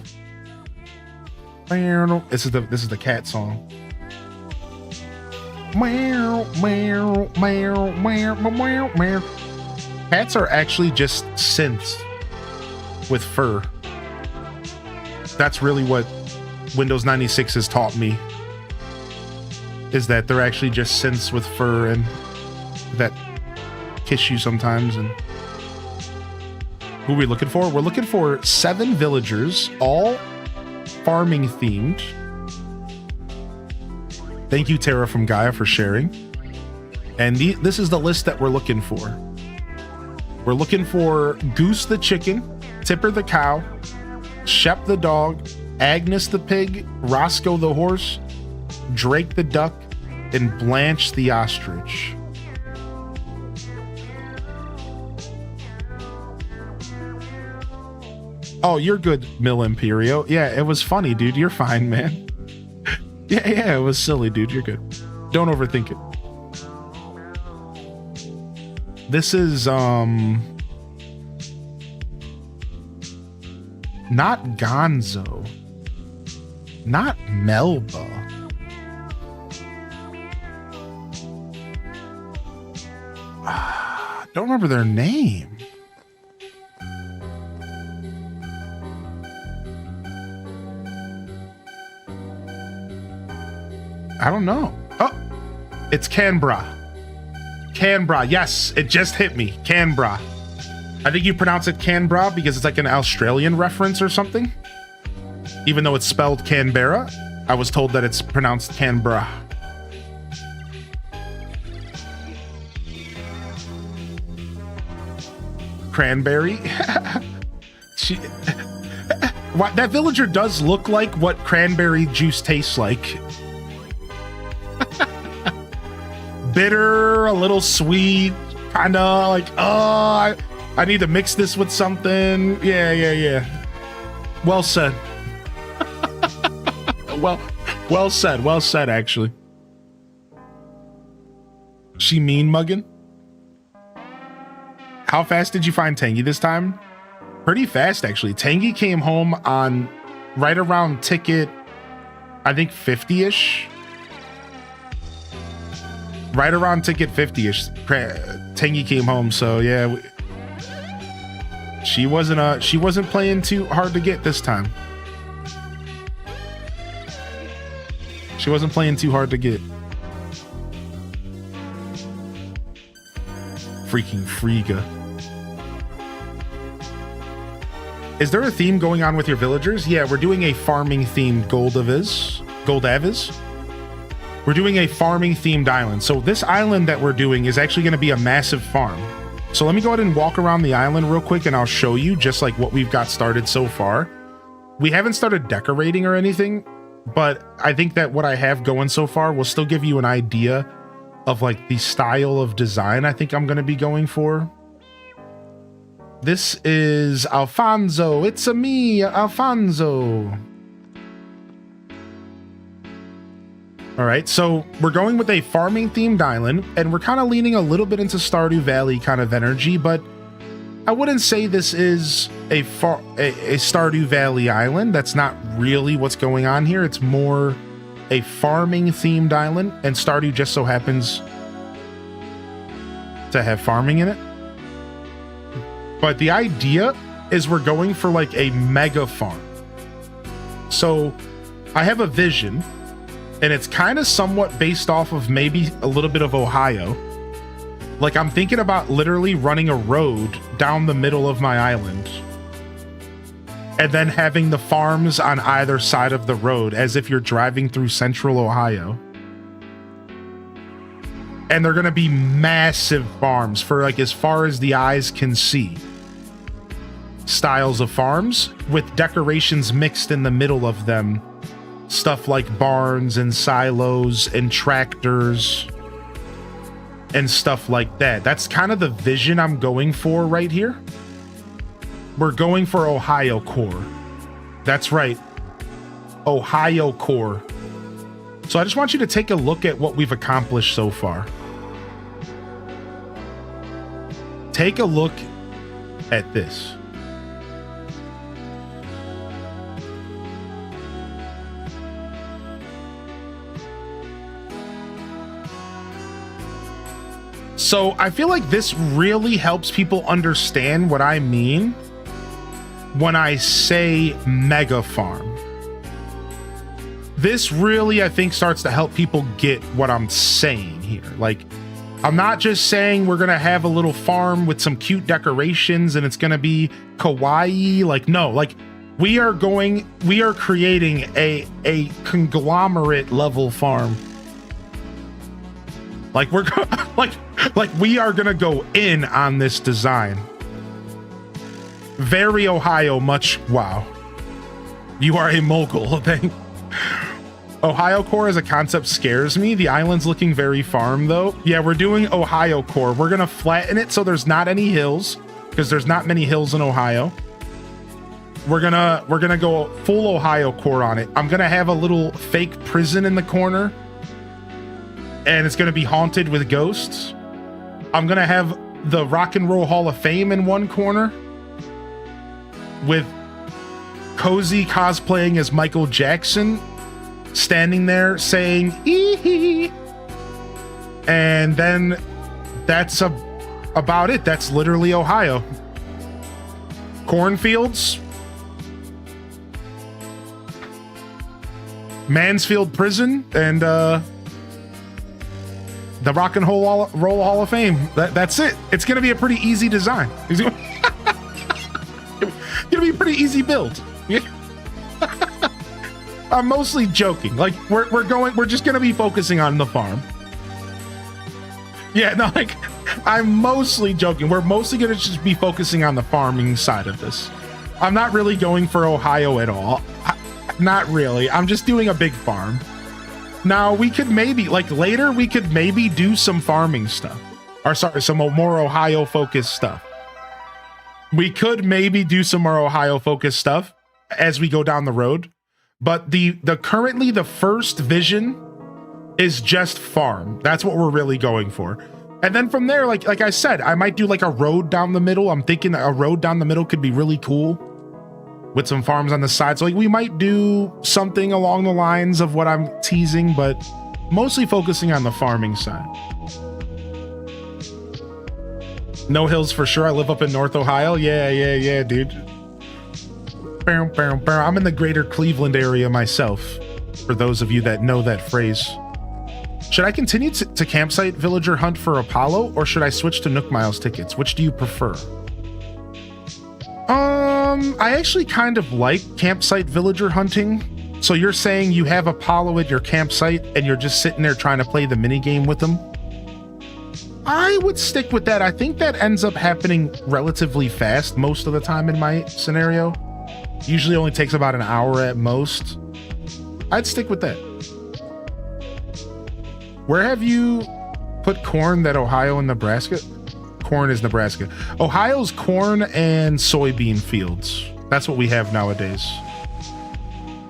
This is the cat song. Cats are actually just synths with fur. That's really what Windows 96 has taught me, is that they're actually just synths with fur and that kiss you sometimes. And who are we looking for? We're looking for 7 villagers, all farming themed. Thank you, Tara from Gaia, for sharing. And this is the list that we're looking for. We're looking for Goose the chicken, Tipper the cow, Shep the dog, Agnes the pig, Roscoe the horse, Drake the duck, and Blanche the ostrich. Oh, you're good, Mill Imperio. Yeah, it was funny, dude. You're fine, man. Yeah, it was silly, dude. You're good. Don't overthink it. This is, not Gonzo. Not Melba. Don't remember their name. I don't know. Oh, it's Canberra. Canberra. Yes, it just hit me. Canberra. I think you pronounce it Canberra because it's like an Australian reference or something. Even though it's spelled Canberra, I was told that it's pronounced Canberra. Cranberry? That villager does look like what cranberry juice tastes like. bitter, a little sweet, kind of like, oh, I need to mix this with something. Yeah. Well said. well said, actually. She mean mugging? How fast did you find Tangy this time? Pretty fast, actually. Tangy came home on right around ticket, I think 50-ish. Right around ticket 50-ish. Tangy came home, so yeah. She wasn't playing too hard to get this time. She wasn't playing too hard to get. Freaking Frigga. Is there a theme going on with your villagers? Yeah, we're doing a farming themed Goldavis. We're doing a farming themed island. So this island that we're doing is actually going to be a massive farm. So let me go ahead and walk around the island real quick and I'll show you just like what we've got started so far. We haven't started decorating or anything, but I think that what I have going so far will still give you an idea of like the style of design I think I'm going to be going for. This is Alfonso. It's a me, Alfonso. All right, so we're going with a farming themed island and we're kind of leaning a little bit into Stardew Valley kind of energy, but I wouldn't say this is a Stardew Valley island. That's not really what's going on here. It's more a farming themed island, and Stardew just so happens to have farming in it. But the idea is we're going for like a mega farm. So I have a vision, and it's kind of somewhat based off of maybe a little bit of Ohio. Like I'm thinking about literally running a road down the middle of my island and then having the farms on either side of the road as if you're driving through central Ohio. And they're going to be massive farms for like as far as the eyes can see. Styles of farms with decorations mixed in the middle of them. Stuff like barns and silos and tractors and stuff like that. That's kind of the vision I'm going for right here. We're going for Ohio core. That's right. Ohio core. So I just want you to take a look at what we've accomplished so far. Take a look at this. So I feel like this really helps people understand what I mean when I say mega farm. This really, I think, starts to help people get what I'm saying here. Like, I'm not just saying we're going to have a little farm with some cute decorations and it's going to be kawaii. Like, no, like we are creating a conglomerate level farm. Like we're like we are gonna go in on this design. Very Ohio, much wow. You are a mogul. Ohio core as a concept scares me. The island's looking very farm though. Yeah, we're doing Ohio core. We're gonna flatten it so there's not any hills because there's not many hills in Ohio. We're gonna go full Ohio core on it. I'm gonna have a little fake prison in the corner. And it's going to be haunted with ghosts. I'm going to have the Rock and Roll Hall of Fame in one corner with Cozy cosplaying as Michael Jackson standing there saying ee-hee. And then that's about it. That's literally Ohio. Cornfields. Mansfield Prison and the Rock and Roll Hall of Fame. That's it. It's going to be a pretty easy design. It's going to be a pretty easy build. I'm mostly joking. Like we're just going to be focusing on the farm. Yeah, no, like I'm mostly joking. We're mostly going to just be focusing on the farming side of this. I'm not really going for Ohio at all. Not really. I'm just doing a big farm. Now we could maybe, like later, we could maybe do some farming stuff. Or sorry, some more Ohio focused stuff. We could maybe do some more Ohio focused stuff as we go down the road. But the currently the first vision is just farm. That's what we're really going for. And then from there, like I said, I might do like a road down the middle. I'm thinking a road down the middle could be really cool with some farms on the side. So like we might do something along the lines of what I'm teasing, but mostly focusing on the farming side. No hills for sure. I live up in North Ohio. Yeah, dude. I'm in the greater Cleveland area myself, for those of you that know that phrase. Should I continue to campsite villager hunt for Apollo, or should I switch to Nook Miles tickets? Which do you prefer? I actually kind of like campsite villager hunting. So you're saying you have Apollo at your campsite and you're just sitting there trying to play the minigame with them? I would stick with that. I think that ends up happening relatively fast most of the time in my scenario. Usually only takes about an hour at most. I'd stick with that. Where have you put corn that Ohio and Nebraska? Corn is Nebraska. Ohio's corn and soybean fields. That's what we have nowadays.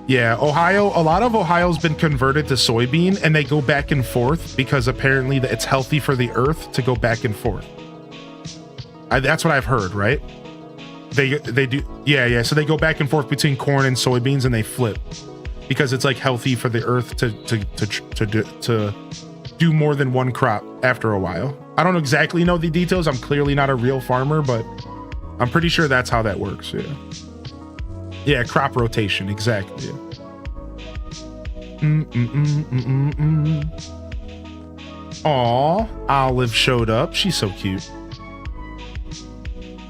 Yeah, Ohio, a lot of Ohio's been converted to soybean and they go back and forth because apparently it's healthy for the earth to go back and forth. That's what I've heard, right? They do. Yeah. So they go back and forth between corn and soybeans and they flip because it's like healthy for the earth to do more than one crop after a while. I don't exactly know the details. I'm clearly not a real farmer, but I'm pretty sure that's how that works. Yeah, crop rotation. Exactly. Aw, Olive showed up. She's so cute.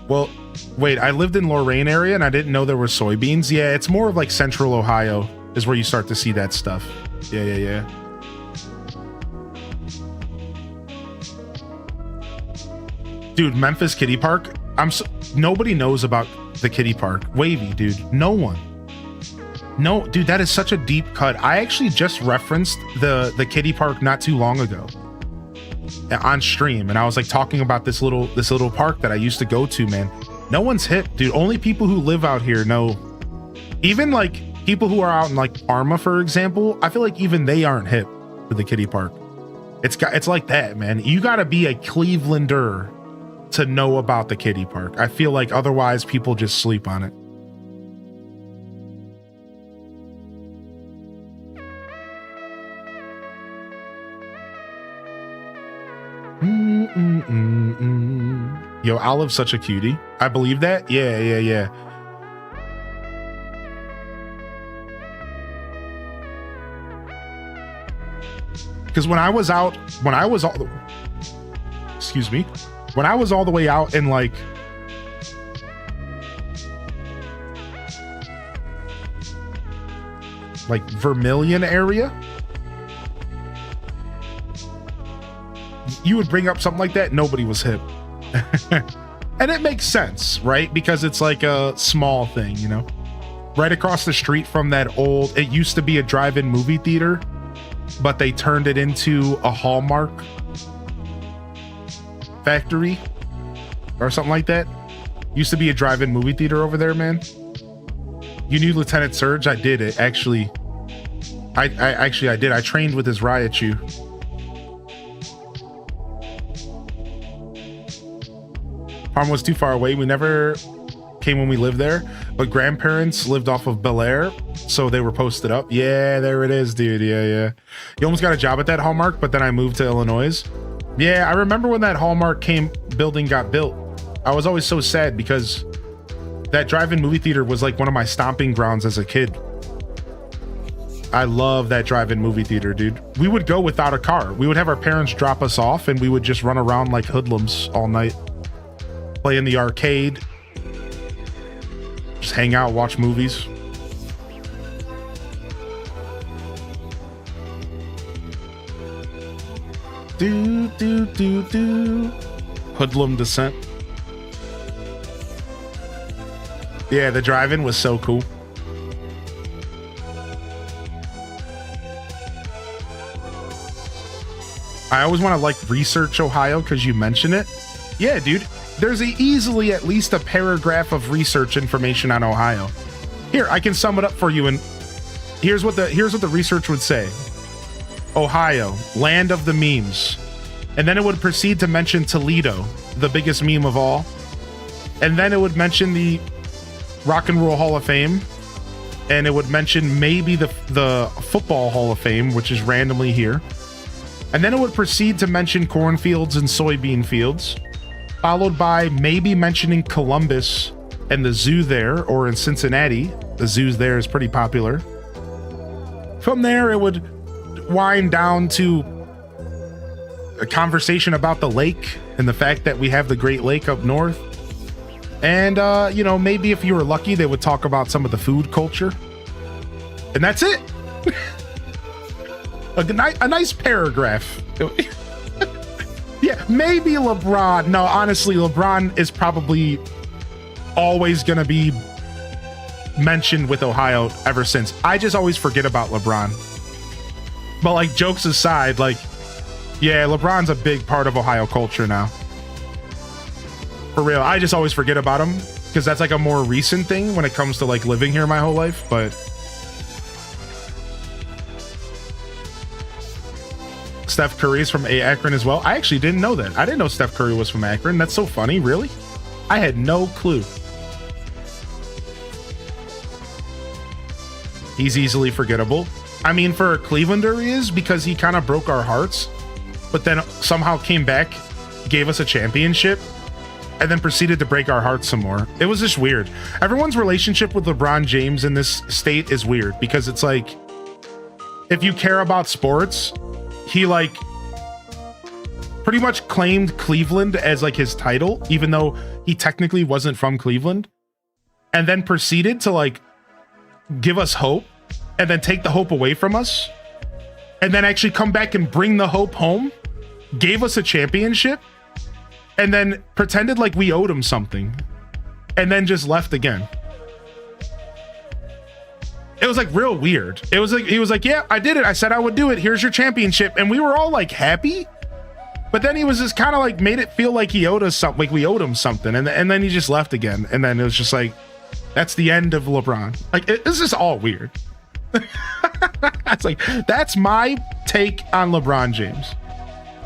Well, wait, I lived in Lorain area and I didn't know there were soybeans. Yeah, it's more of like central Ohio is where you start to see that stuff. Yeah. Dude, Memphis Kiddie Park. Nobody knows about the kiddie park. Wavy, dude. No one. No, dude, that is such a deep cut. I actually just referenced the kiddie park not too long ago on stream, and I was like talking about this little park that I used to go to, man. No one's hip, dude. Only people who live out here know. Even like people who are out in like Parma, for example, I feel like even they aren't hip to the kiddie park. It's like that, man. You gotta be a Clevelander to know about the kiddie park. I feel like otherwise people just sleep on it. Yo, Olive's such a cutie. I believe that. Yeah. Because when I was all the way out in like Vermilion area, you would bring up something like that, nobody was hip. And it makes sense, right? Because it's like a small thing, you know? Right across the street from that it used to be a drive-in movie theater, but they turned it into a Hallmark factory or something like that. Used to be a drive-in movie theater over there, man. You knew Lieutenant Surge? I did it, actually. I did. I trained with his Raichu. Parma was too far away. We never came when we lived there, but grandparents lived off of Bel Air, so they were posted up. Yeah, there it is, dude. Yeah. You almost got a job at that Hallmark, but then I moved to Illinois. Yeah, I remember when that Hallmark building got built. I was always so sad because that drive-in movie theater was like one of my stomping grounds as a kid. I love that drive-in movie theater, dude. We would go without a car. We would have our parents drop us off and we would just run around like hoodlums all night. Play in the arcade. Just hang out, watch movies. Do. Hoodlum descent. Yeah, the drive-in was so cool. I always want to like research Ohio because you mention it. Yeah, dude. There's easily at least a paragraph of research information on Ohio. Here, I can sum it up for you, and here's what the research would say. Ohio, land of the memes. And then it would proceed to mention Toledo, the biggest meme of all. And then it would mention the Rock and Roll Hall of Fame. And it would mention maybe the Football Hall of Fame, which is randomly here. And then it would proceed to mention cornfields and soybean fields, followed by maybe mentioning Columbus and the zoo there, or in Cincinnati. The zoos there is pretty popular. From there, it would wind down to a conversation about the lake and the fact that we have the Great Lake up north. And, you know, maybe if you were lucky, they would talk about some of the food culture. And that's it. A nice paragraph. Yeah, maybe LeBron. No, honestly, LeBron is probably always going to be mentioned with Ohio ever since. I just always forget about LeBron. But, like, jokes aside, like, yeah, LeBron's a big part of Ohio culture now. For real, I just always forget about him because that's like a more recent thing when it comes to like living here my whole life. But Steph Curry is from Akron as well. I actually didn't know that. I didn't know Steph Curry was from Akron. That's so funny. Really? I had no clue. He's easily forgettable. I mean, for a Clevelander he is, because he kind of broke our hearts, but then somehow came back, gave us a championship, and then proceeded to break our hearts some more. It was just weird. Everyone's relationship with LeBron James in this state is weird because it's like, if you care about sports, he like pretty much claimed Cleveland as like his title, even though he technically wasn't from Cleveland, and then proceeded to like give us hope and then take the hope away from us, and then actually come back and bring the hope home, gave us a championship, and then pretended like we owed him something, and then just left again. It was like real weird. It was like, he was like, yeah, I did it. I said I would do it. Here's your championship. And we were all like happy. But then he was just kind of like made it feel like he owed us something, like we owed him something. And then he just left again. And then it was just like, that's the end of LeBron. Like, it's just all weird. It's like, that's my take on LeBron James.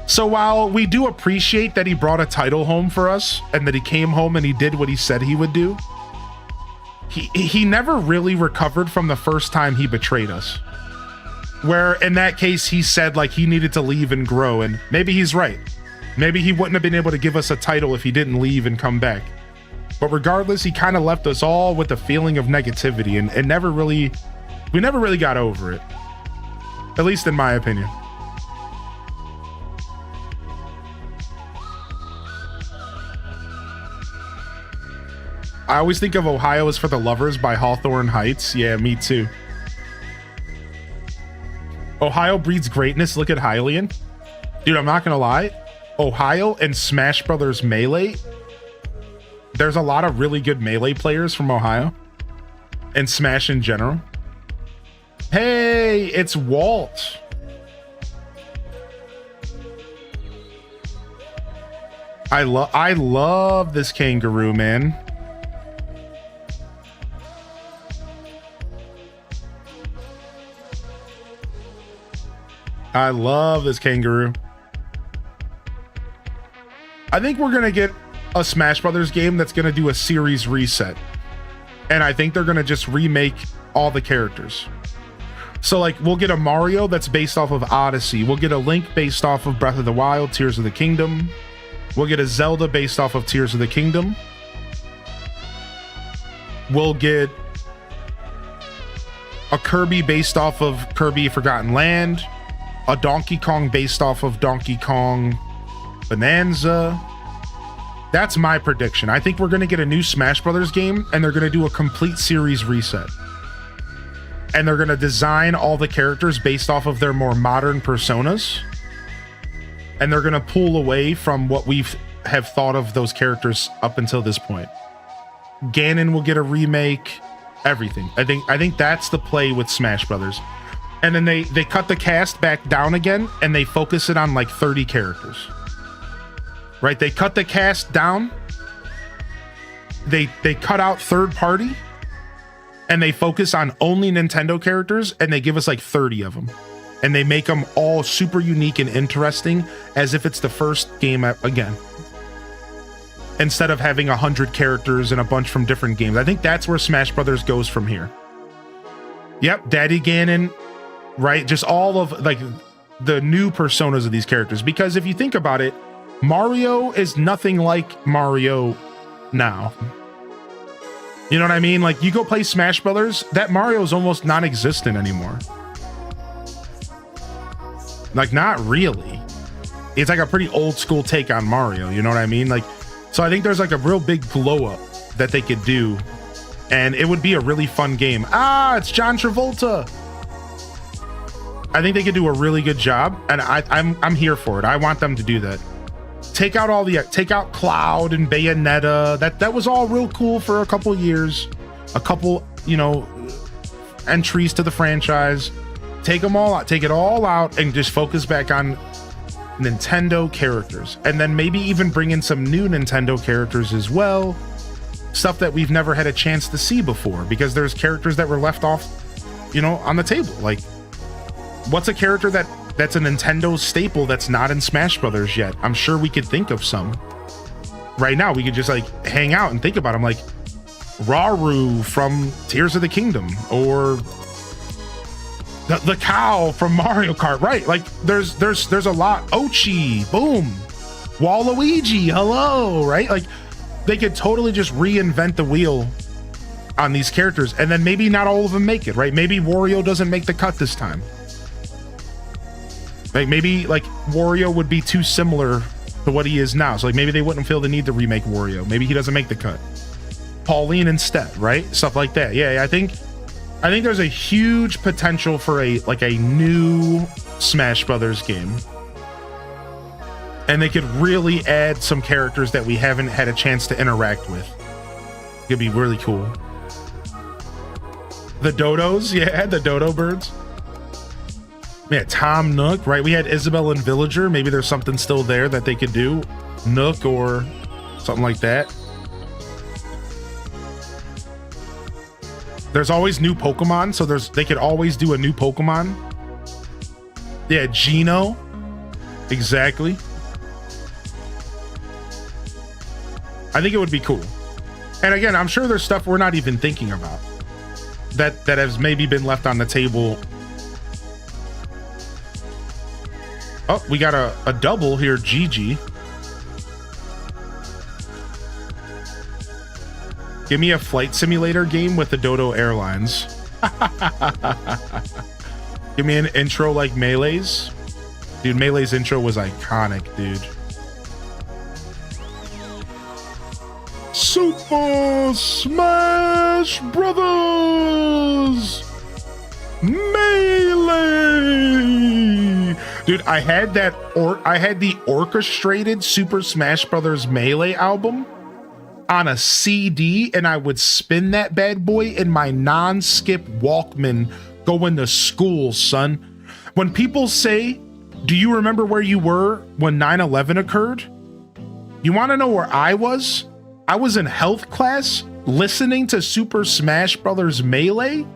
So while we do appreciate that he brought a title home for us and that he came home and he did what he said he would do, he never really recovered from the first time he betrayed us. Where in that case, he said like he needed to leave and grow, and maybe he's right. Maybe he wouldn't have been able to give us a title if he didn't leave and come back. But regardless, he kind of left us all with a feeling of negativity, and we never really got over it. At least in my opinion. I always think of Ohio as for the Lovers by Hawthorne Heights. Yeah, me too. Ohio breeds greatness. Look at Hylian. Dude, I'm not going to lie. Ohio and Smash Brothers Melee. There's a lot of really good Melee players from Ohio. And Smash in general. Hey, it's Walt. I love this kangaroo, man. I love this kangaroo. I think we're going to get a Smash Brothers game that's going to do a series reset. And I think they're going to just remake all the characters. So like we'll get a Mario that's based off of Odyssey. We'll get a Link based off of Breath of the Wild, Tears of the Kingdom. We'll get a Zelda based off of Tears of the Kingdom. We'll get a Kirby based off of Kirby Forgotten Land. A Donkey Kong based off of Donkey Kong Bonanza. That's my prediction. I think we're going to get a new Smash Brothers game, and they're going to do a complete series reset. And they're going to design all the characters based off of their more modern personas. And they're going to pull away from what have thought of those characters up until this point. Ganon will get a remake. Everything. I think that's the play with Smash Brothers. and then they cut the cast back down again, and they focus it on like 30 characters. Right? They cut the cast down. They cut out third party, and they focus on only Nintendo characters, and they give us like 30 of them. And they make them all super unique and interesting, as if it's the first game again. Instead of having 100 characters and a bunch from different games. I think that's where Smash Brothers goes from here. Yep, Daddy Ganon, right? Just all of like the new personas of these characters. Because if you think about it, Mario is nothing like Mario now. You know what I mean? Like, you go play Smash Brothers, that Mario is almost non-existent anymore. Like, not really. It's like a pretty old school take on Mario, you know what I mean? Like, so I think there's like a real big glow up that they could do, and it would be a really fun game. Ah, it's John Travolta. I think they could do a really good job, and I'm here for it. I want them to do that. Take out Cloud and Bayonetta. That was all real cool for a couple years. A couple, you know, entries to the franchise. Take them all out. Take it all out and just focus back on Nintendo characters. And then maybe even bring in some new Nintendo characters as well. Stuff that we've never had a chance to see before, because there's characters that were left off, you know, on the table. Like, what's a character that's a Nintendo staple that's not in Smash Brothers yet? I'm sure we could think of some. Right now, we could just like hang out and think about them, like Raru from Tears of the Kingdom, or the cow from Mario Kart. Right? Like, there's a lot. Ochi, boom. Waluigi, hello. Right? Like, they could totally just reinvent the wheel on these characters, and then maybe not all of them make it. Right? Maybe Wario doesn't make the cut this time. Like, maybe like Wario would be too similar to what he is now. So like maybe they wouldn't feel the need to remake Wario. Maybe he doesn't make the cut. Pauline instead, right? Stuff like that. Yeah, I think there's a huge potential for a new Smash Brothers game. And they could really add some characters that we haven't had a chance to interact with. It'd be really cool. The Dodos, yeah, the Dodo birds. Yeah, Tom Nook, right? We had Isabelle and Villager. Maybe there's something still there that they could do. Nook or something like that. There's always new Pokemon, so they could always do a new Pokemon. Yeah, Geno. Exactly. I think it would be cool. And again, I'm sure there's stuff we're not even thinking about that has maybe been left on the table. Oh, we got a double here, GG. Give me a flight simulator game with the Dodo Airlines. Give me an intro like Melee's. Dude, Melee's intro was iconic, dude. Super Smash Brothers Melee. Dude, I had the orchestrated Super Smash Brothers Melee album on a CD, and I would spin that bad boy in my non-skip Walkman going to school, son. When people say, do you remember where you were when 9/11 occurred? You want to know where I was? I was in health class listening to Super Smash Brothers Melee.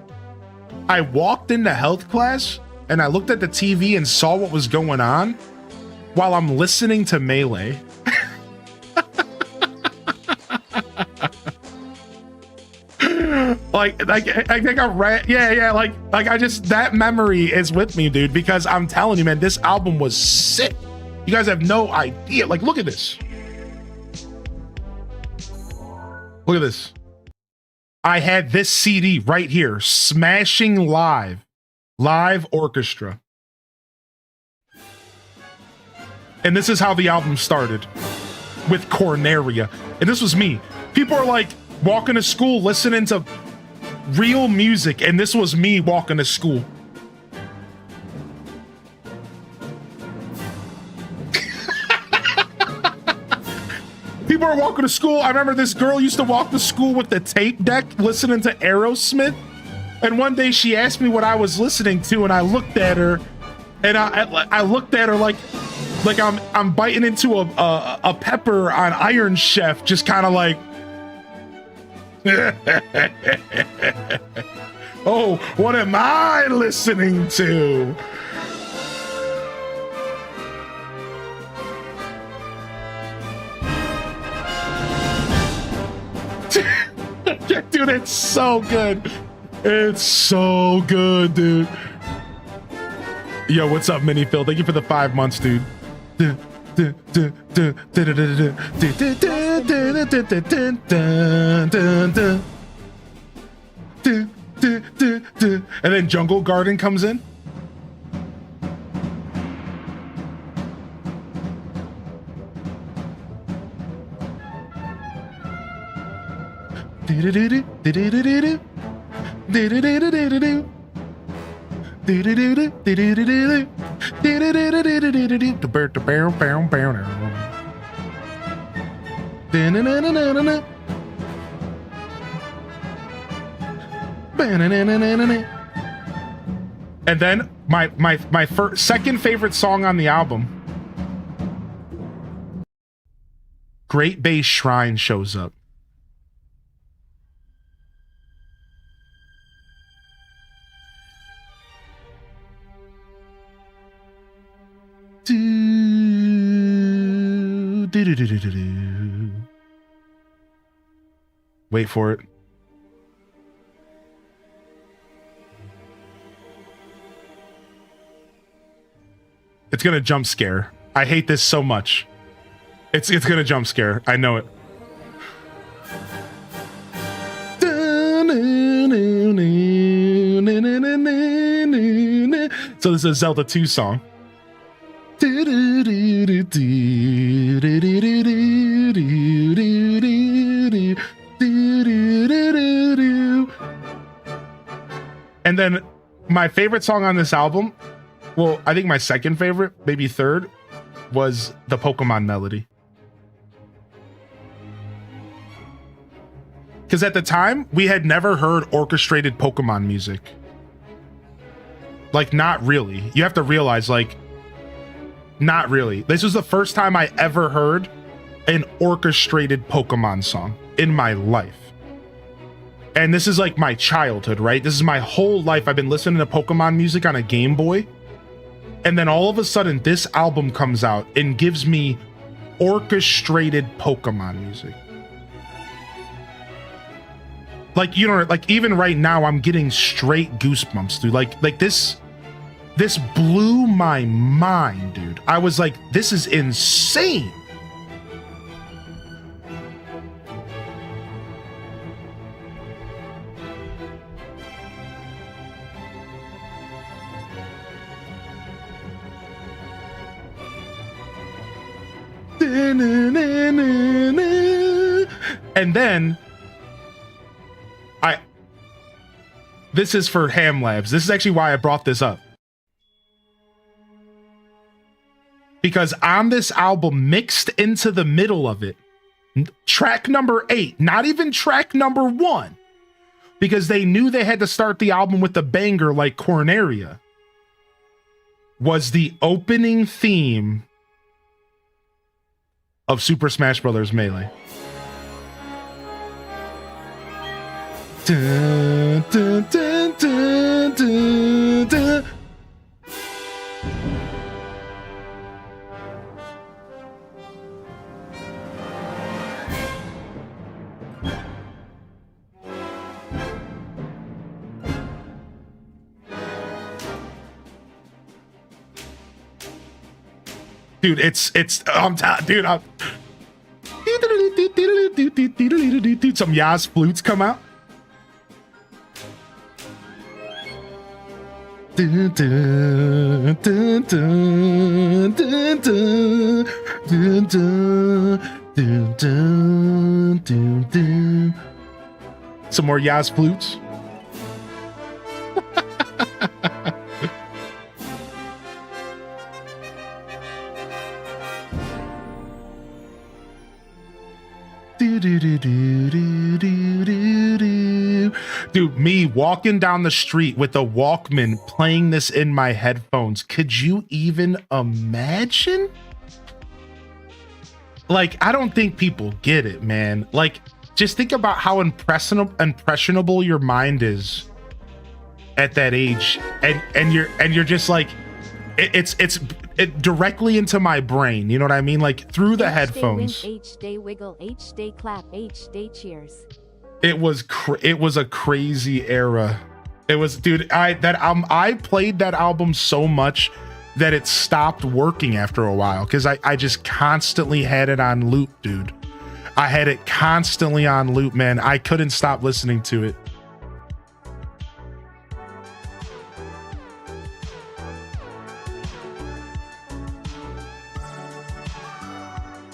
I walked into health class and I looked at the TV and saw what was going on while I'm listening to Melee. like I think I read, yeah, like I just, that memory is with me, dude, because I'm telling you, man, this album was sick. You guys have no idea. Like, look at this. Look at this. I had this CD right here, Smashing Live Orchestra. And this is how the album started, with Corneria. And this was me. People are like walking to school listening to real music, and this was me walking to school. People are walking to school. I remember this girl used to walk to school with the tape deck listening to Aerosmith. And one day she asked me what I was listening to, and I looked at her, and I looked at her like I'm biting into a pepper on Iron Chef, just kind of like, oh, what am I listening to? Dude, it's so good. It's so good, dude. Yo, what's up, Mini Phil? Thank you for the 5 months, dude. And then Jungle Garden comes in. And then my second favorite song on the album, Great Bay Shrine, shows up. Wait for it. It's gonna jump scare. I hate this so much. It's gonna jump scare. I know it. So this is a Zelda 2 song. And then my favorite song on this album, well, I think my second favorite, maybe third, was the Pokemon melody. Because at the time, we had never heard orchestrated Pokemon music. Like, not really. You have to realize, like, not really. This was the first time I ever heard an orchestrated Pokemon song in my life. And this is like my childhood, right? This is my whole life. I've been listening to Pokemon music on a Game Boy. And then all of a sudden, this album comes out and gives me orchestrated Pokemon music. Like, you know, like even right now, I'm getting straight goosebumps, dude. Like this blew my mind, dude. I was like, this is insane. And then this is for Ham Labs. This is actually why I brought this up. Because on this album, mixed into the middle of it, track number 8, not even track number 1, because they knew they had to start the album with a banger like Corneria, was the opening theme of Super Smash Bros. Melee. Dun, dun, dun, dun, dun, dun. Dude, some Yas flutes come out. Dun, dun, dun, dun, dun, dun, dun, dun, dun, dun, dun. Some more Yas flutes. Dude, me walking down the street with a Walkman playing this in my headphones. Could you even imagine? Like, I don't think people get it, man. Like, just think about how impressionable your mind is at that age, and you're just like, it's directly into my brain. You know what I mean? Like through the headphones. H day wiggle, H day clap, H day cheers. It was a crazy era. It was, dude. I played that album so much that it stopped working after a while because I just constantly had it on loop, dude. I had it constantly on loop, man. I couldn't stop listening to it.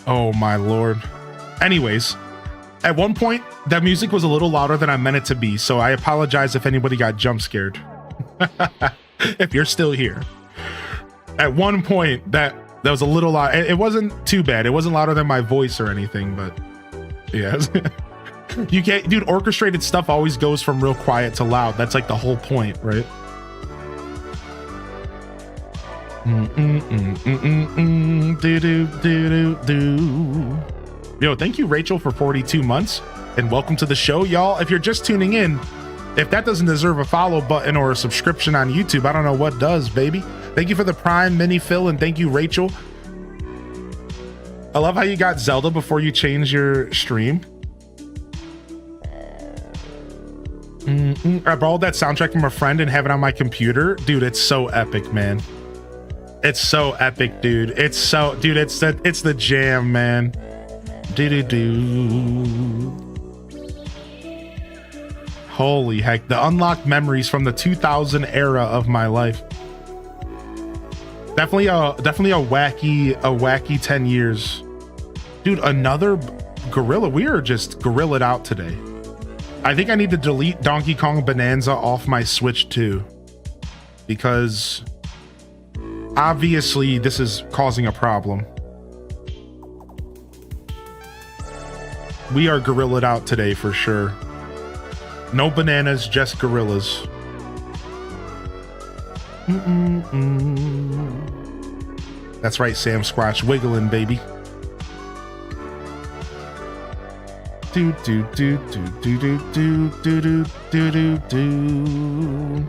Oh my lord. Anyways, at one point that music was a little louder than I meant it to be, so I apologize if anybody got jump scared. If you're still here. At one point that was a little loud. It wasn't too bad. It wasn't louder than my voice or anything, but yeah. You can't, dude, orchestrated stuff always goes from real quiet to loud. That's like the whole point, right? Yo, thank you, Rachel, for 42 months, and welcome to the show, y'all. If you're just tuning in, if that doesn't deserve a follow button or a subscription on YouTube, I don't know what does, baby. Thank you for the Prime Mini Phil, and thank you, Rachel. I love how you got Zelda before you change your stream. I borrowed that soundtrack from a friend and have it on my computer. Dude, it's so epic, man. It's so epic, dude. It's the jam, man. Holy heck, the unlocked memories from the 2000 era of my life. Definitely a wacky 10 years. Dude, another gorilla. We are just gorillaed out today. I think I need to delete Donkey Kong Bonanza off my Switch too, because obviously this is causing a problem. We are gorillaed out today for sure. No bananas, just gorillas. That's right, Sam Squatch, wiggling, baby. Do do do do do do do do do do do.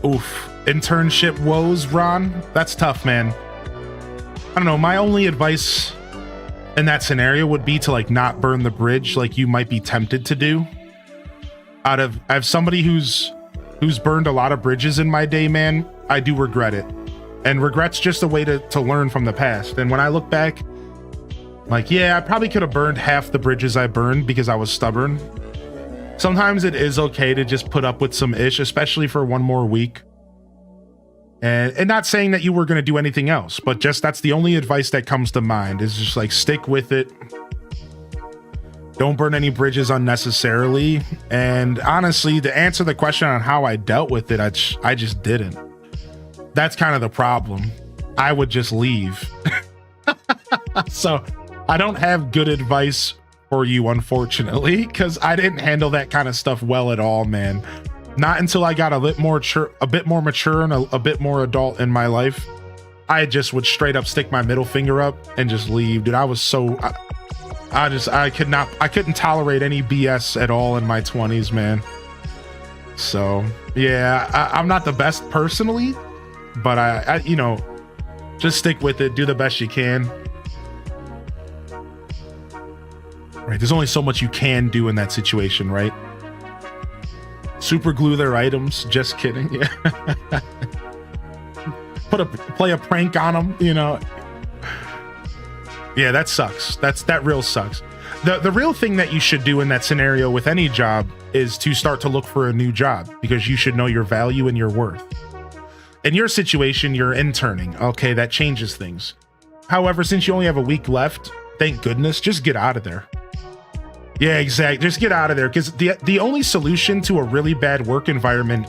Oof. Internship woes, Ron. That's tough, man. I don't know. My only advice in that scenario would be to like not burn the bridge like you might be tempted to do. I have somebody who's burned a lot of bridges in my day, man. I do regret it. And regret's just a way to learn from the past. And when I look back, like, yeah, I probably could have burned half the bridges I burned because I was stubborn. Sometimes it is okay to just put up with some ish, especially for one more week. And not saying that you were going to do anything else, but just that's the only advice that comes to mind is just like stick with it. Don't burn any bridges unnecessarily. And honestly, to answer the question on how I dealt with it, I just didn't. That's kind of the problem. I would just leave. So I don't have good advice for you, unfortunately, because I didn't handle that kind of stuff well at all, man. Not until I got a bit more mature and a bit more adult in my life. I just would straight up stick my middle finger up and just leave, dude. I was so I couldn't tolerate any BS at all in my 20s, man. So yeah, I'm not the best personally, but I you know, just stick with it, do the best you can. Right, there's only so much you can do in that situation, right? Super glue their items. Just kidding. Yeah. Play a prank on them, you know. Yeah, that sucks. That real sucks. The real thing that you should do in that scenario with any job is to start to look for a new job, because you should know your value and your worth. In your situation, you're interning. Okay, that changes things. However, since you only have a week left, thank goodness, just get out of there. Yeah, exactly. Just get out of there, because the only solution to a really bad work environment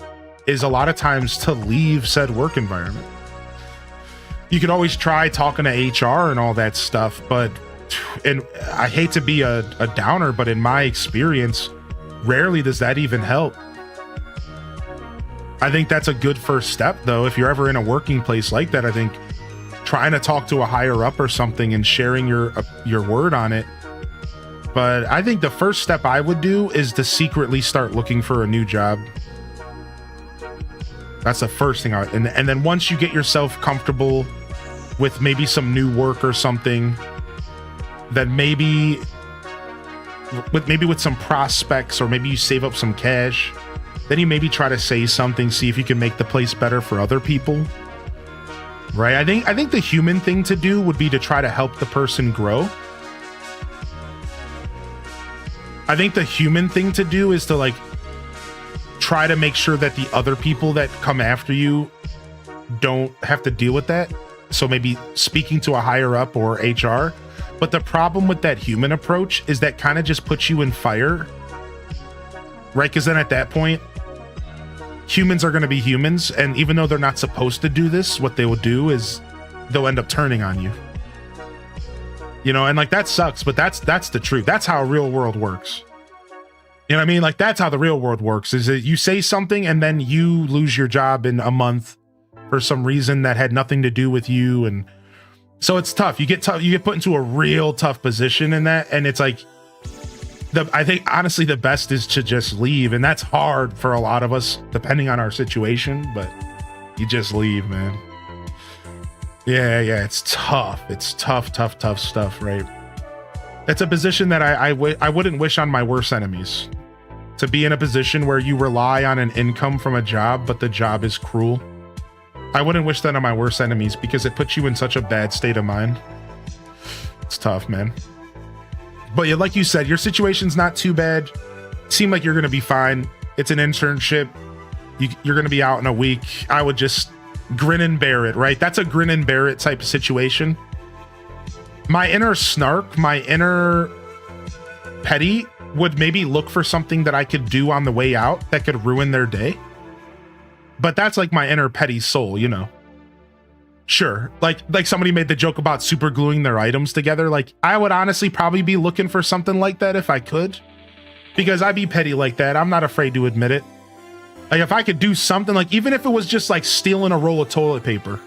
is a lot of times to leave said work environment. You could always try talking to HR and all that stuff, but and I hate to be a downer, but in my experience, rarely does that even help. I think that's a good first step, though. If you're ever in a working place like that, I think trying to talk to a higher up or something and sharing your word on it. But I think the first step I would do is to secretly start looking for a new job. That's the first thing and then once you get yourself comfortable with maybe some new work or something, then maybe with some prospects, or maybe you save up some cash, then you maybe try to say something, see if you can make the place better for other people. Right? I think the human thing to do would be to try to help the person grow. I think the human thing to do is to like try to make sure that the other people that come after you don't have to deal with that. So maybe speaking to a higher up or HR. But the problem with that human approach is that kind of just puts you in fire, right? Because then at that point, humans are going to be humans. And even though they're not supposed to do this, what they will do is they'll end up turning on you. You know, and like that sucks, but that's the truth. That's how real world works. You know what I mean? Like that's how the real world works, is that you say something and then you lose your job in a month for some reason that had nothing to do with you. And so it's tough. You get put into a real tough position in that. And it's like, I think honestly, the best is to just leave. And that's hard for a lot of us, depending on our situation, but you just leave, man. Yeah, it's tough. It's tough stuff, right? It's a position that I wouldn't wish on my worst enemies. To be in a position where you rely on an income from a job, but the job is cruel. I wouldn't wish that on my worst enemies, because it puts you in such a bad state of mind. It's tough, man. But yeah, like you said, your situation's not too bad. Seem like you're going to be fine. It's an internship. You're going to be out in a week. I would just grin and bear it, right? That's a grin and bear it type of situation. My inner snark, my inner petty would maybe look for something that I could do on the way out that could ruin their day. But that's like my inner petty soul, you know. Sure, like somebody made the joke about super gluing their items together. Like I would honestly probably be looking for something like that if I could, because I'd be petty like that. I'm not afraid to admit it. Like if I could do something, like even if it was just like stealing a roll of toilet paper,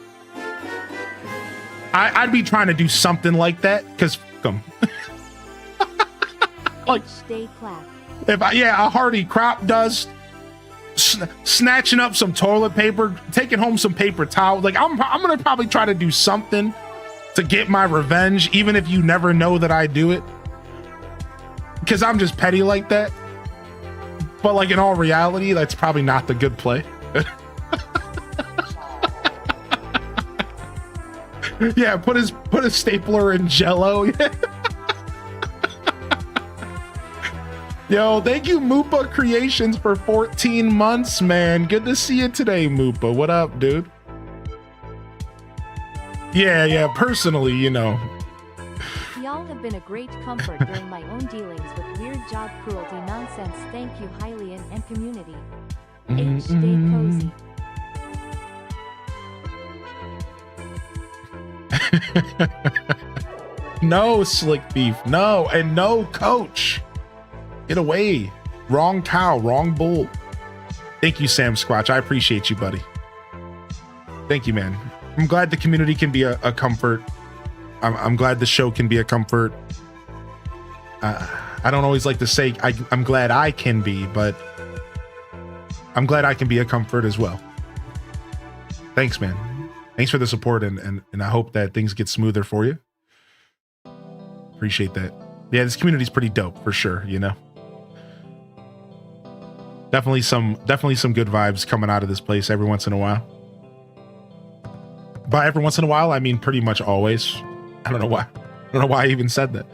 I'd be trying to do something like that, because fuck them. Like stay clap. If a hearty crop dust, snatching up some toilet paper, taking home some paper towel. Like I'm gonna probably try to do something to get my revenge, even if you never know that I do it, because I'm just petty like that. But like in all reality, that's probably not the good play. Yeah, put a stapler in Jello. Yo, thank you, Moopa Creations, for 14 months, man. Good to see you today, Moopa. What up, dude? Yeah, personally, you know. Y'all have been a great comfort during my own dealings with weird job cruelty nonsense. Thank you, Hylian and community. H. Stay cozy. No, Slick Beef. No, and no, Coach. Get away. Wrong cow, wrong bull. Thank you, Sam Squatch. I appreciate you, buddy. Thank you, man. I'm glad the community can be a comfort. I'm glad the show can be a comfort. I don't always like to say I'm glad I can be, but I'm glad I can be a comfort as well. Thanks, man. Thanks for the support, and I hope that things get smoother for you. Appreciate that. Yeah, this community's pretty dope for sure, you know. Definitely some good vibes coming out of this place every once in a while. By every once in a while, I mean pretty much always. I don't know why. I don't know why I even said that.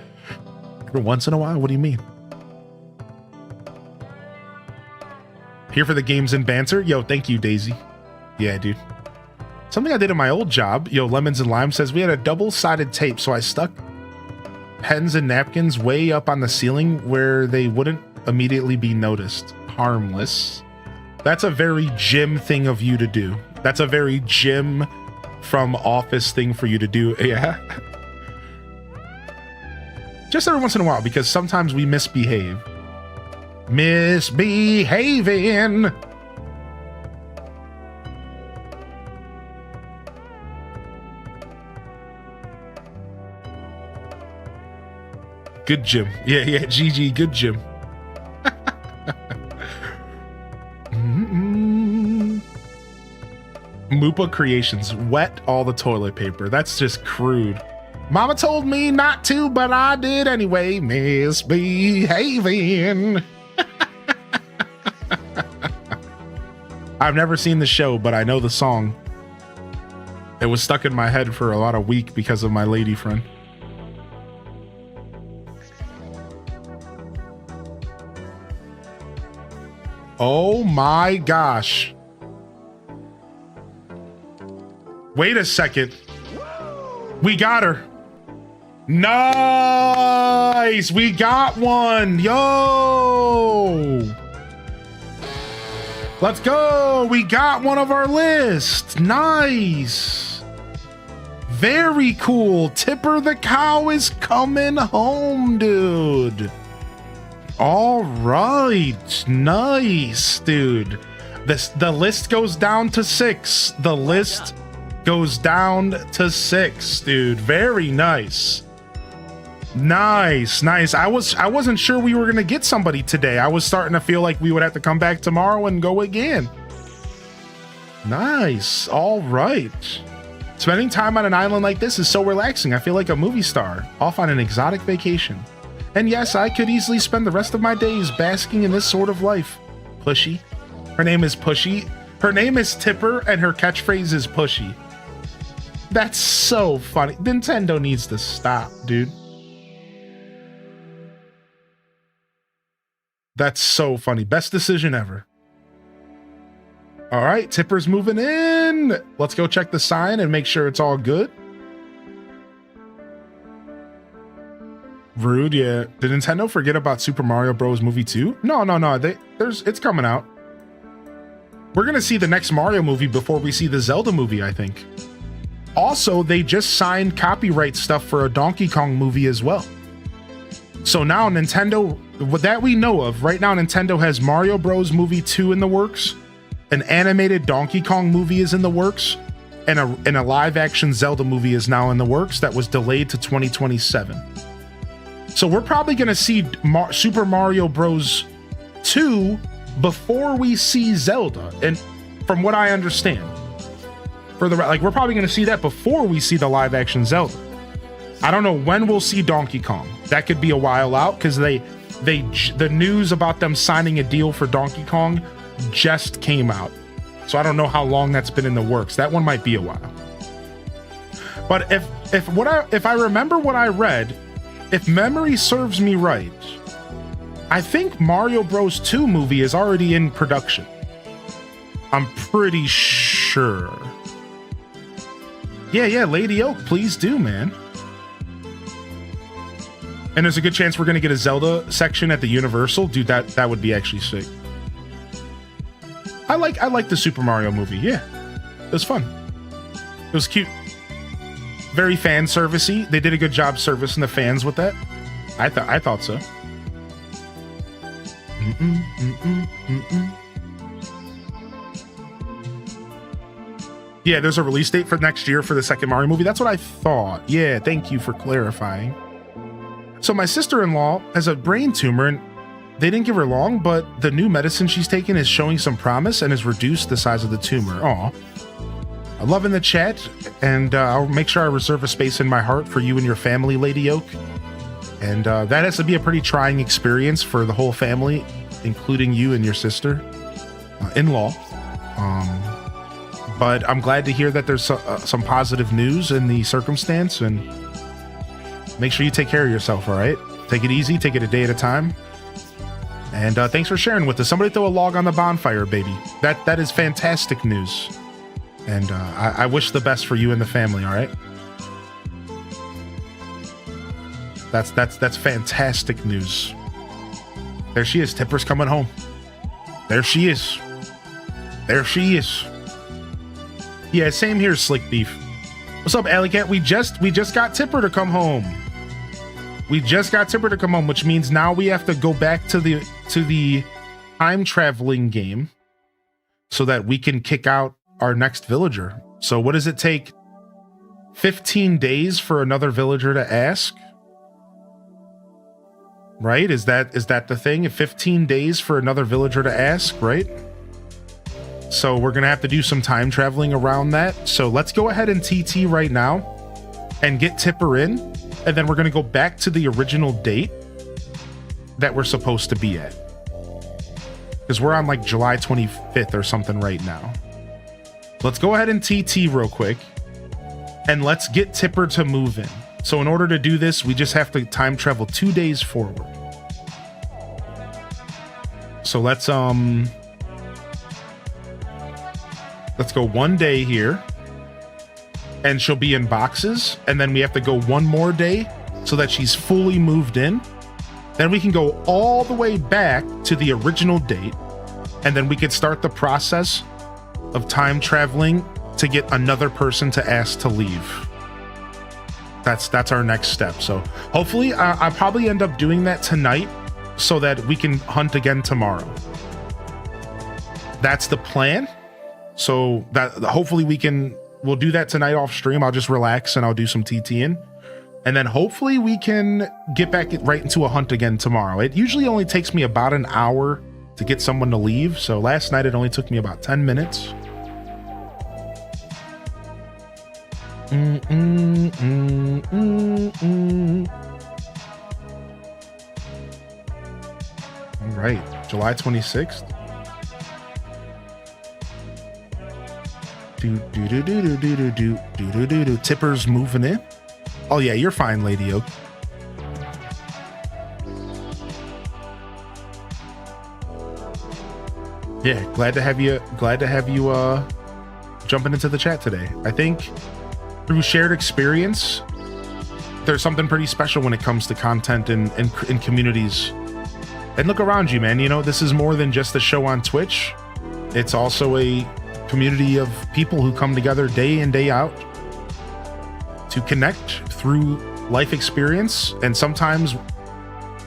Every once in a while? What do you mean? Here for the games and banter? Yo, thank you, Daisy. Yeah, dude. Something I did in my old job, yo, Lemons and Lime says we had a double-sided tape, so I stuck pens and napkins way up on the ceiling where they wouldn't immediately be noticed. Harmless. That's a very gym thing of you to do. That's a very gym from office thing for you to do. Yeah. Just every once in a while, because sometimes we misbehave. Misbehaving. Good gym. Yeah, GG, good gym. Moopa Creations, wet all the toilet paper. That's just crude. Mama told me not to, but I did anyway. Misbehaving. I've never seen the show, but I know the song. It was stuck in my head for a lot of week because of my lady friend. Oh my gosh. Wait a second. We got her. Nice. We got one. Yo. Let's go. We got one of our lists. Nice. Very cool. Tipper the cow is coming home, dude. All right. Nice, dude. The list goes down to 6. The list goes down to 6, dude. Very nice. Nice. I wasn't sure we were gonna get somebody today. I was starting to feel like we would have to come back tomorrow and go again. Nice. All right. Spending time on an island like this is so relaxing. I feel like a movie star off on an exotic vacation. And yes, I could easily spend the rest of my days basking in this sort of life. Pushy. Her name is Pushy. Her name is Tipper, and her catchphrase is Pushy. That's so funny. Nintendo needs to stop, dude. That's so funny. Best decision ever. All right, Tipper's moving in. Let's go check the sign and make sure it's all good. Rude, yeah. Did Nintendo forget about Super Mario Bros. Movie 2? No. It's coming out. We're gonna see the next Mario movie before we see the Zelda movie, I think. Also, they just signed copyright stuff for a Donkey Kong movie as well. So now Nintendo, that we know of, right now Nintendo has Mario Bros. Movie 2 in the works, an animated Donkey Kong movie is in the works, and a live-action Zelda movie is now in the works that was delayed to 2027. So we're probably going to see Super Mario Bros. 2 before we see Zelda, and from what I understand, we're probably going to see that before we see the live-action Zelda. I don't know when we'll see Donkey Kong. That could be a while out because the news about them signing a deal for Donkey Kong just came out. So I don't know how long that's been in the works. That one might be a while. But if I remember what I read, if memory serves me right, I think Mario Bros. 2 movie is already in production. I'm pretty sure. Yeah, Lady Oak, please do, man. And there's a good chance we're gonna get a Zelda section at the Universal. Dude, that would be actually sick. I like the Super Mario movie. Yeah, it was fun. It was cute. Very fan servicey. They did a good job servicing the fans with that. I thought so. Yeah, there's a release date for next year for the second Mario movie. That's what I thought. Yeah, thank you for clarifying. So my sister-in-law has a brain tumor, and they didn't give her long, but the new medicine she's taken is showing some promise and has reduced the size of the tumor. Aw. I'm loving the chat, and I'll make sure I reserve a space in my heart for you and your family, Lady Oak. And that has to be a pretty trying experience for the whole family, including you and your sister-in-law. But I'm glad to hear that there's some positive news in the circumstance, and make sure you take care of yourself, all right? Take it easy, take it a day at a time. And thanks for sharing with us. Somebody throw a log on the bonfire, baby. That is fantastic news. And I wish the best for you and the family, all right? That's fantastic news. There she is. Tipper's coming home. There she is. There she is. Yeah, same here, Slick Beef. What's up, Alley Cat? We just got Tipper to come home. We just got Tipper to come home, which means now we have to go back to the time traveling game so that we can kick out our next villager. So what does it take? 15 days for another villager to ask? Right? Is that the thing? 15 days for another villager to ask, right? So we're gonna have to do some time traveling around that. So let's go ahead and TT right now and get Tipper in, and then we're gonna go back to the original date that we're supposed to be at. Because we're on like July 25th or something right now. Let's go ahead and TT real quick, and let's get Tipper to move in. So in order to do this, we just have to time travel 2 days forward. So let's go 1 day here, and she'll be in boxes, and then we have to go 1 more day so that she's fully moved in. Then we can go all the way back to the original date, and then we could start the process of time traveling to get another person to ask to leave. That's our next step. So hopefully I'll probably end up doing that tonight so that we can hunt again tomorrow. That's the plan. So that hopefully we'll do that tonight off stream. I'll just relax and I'll do some TTing, and then hopefully we can get back right into a hunt again tomorrow. It usually only takes me about an hour to get someone to leave. So last night it only took me about 10 minutes. All right, July 26th. Tipper's moving in. Oh yeah, you're fine, Lady Oak. Yeah, glad to have you jumping into the chat today. I think through shared experience, there's something pretty special when it comes to content in communities. And look around you, man. You know, this is more than just a show on Twitch. It's also a community of people who come together day in, day out to connect through life experience. And sometimes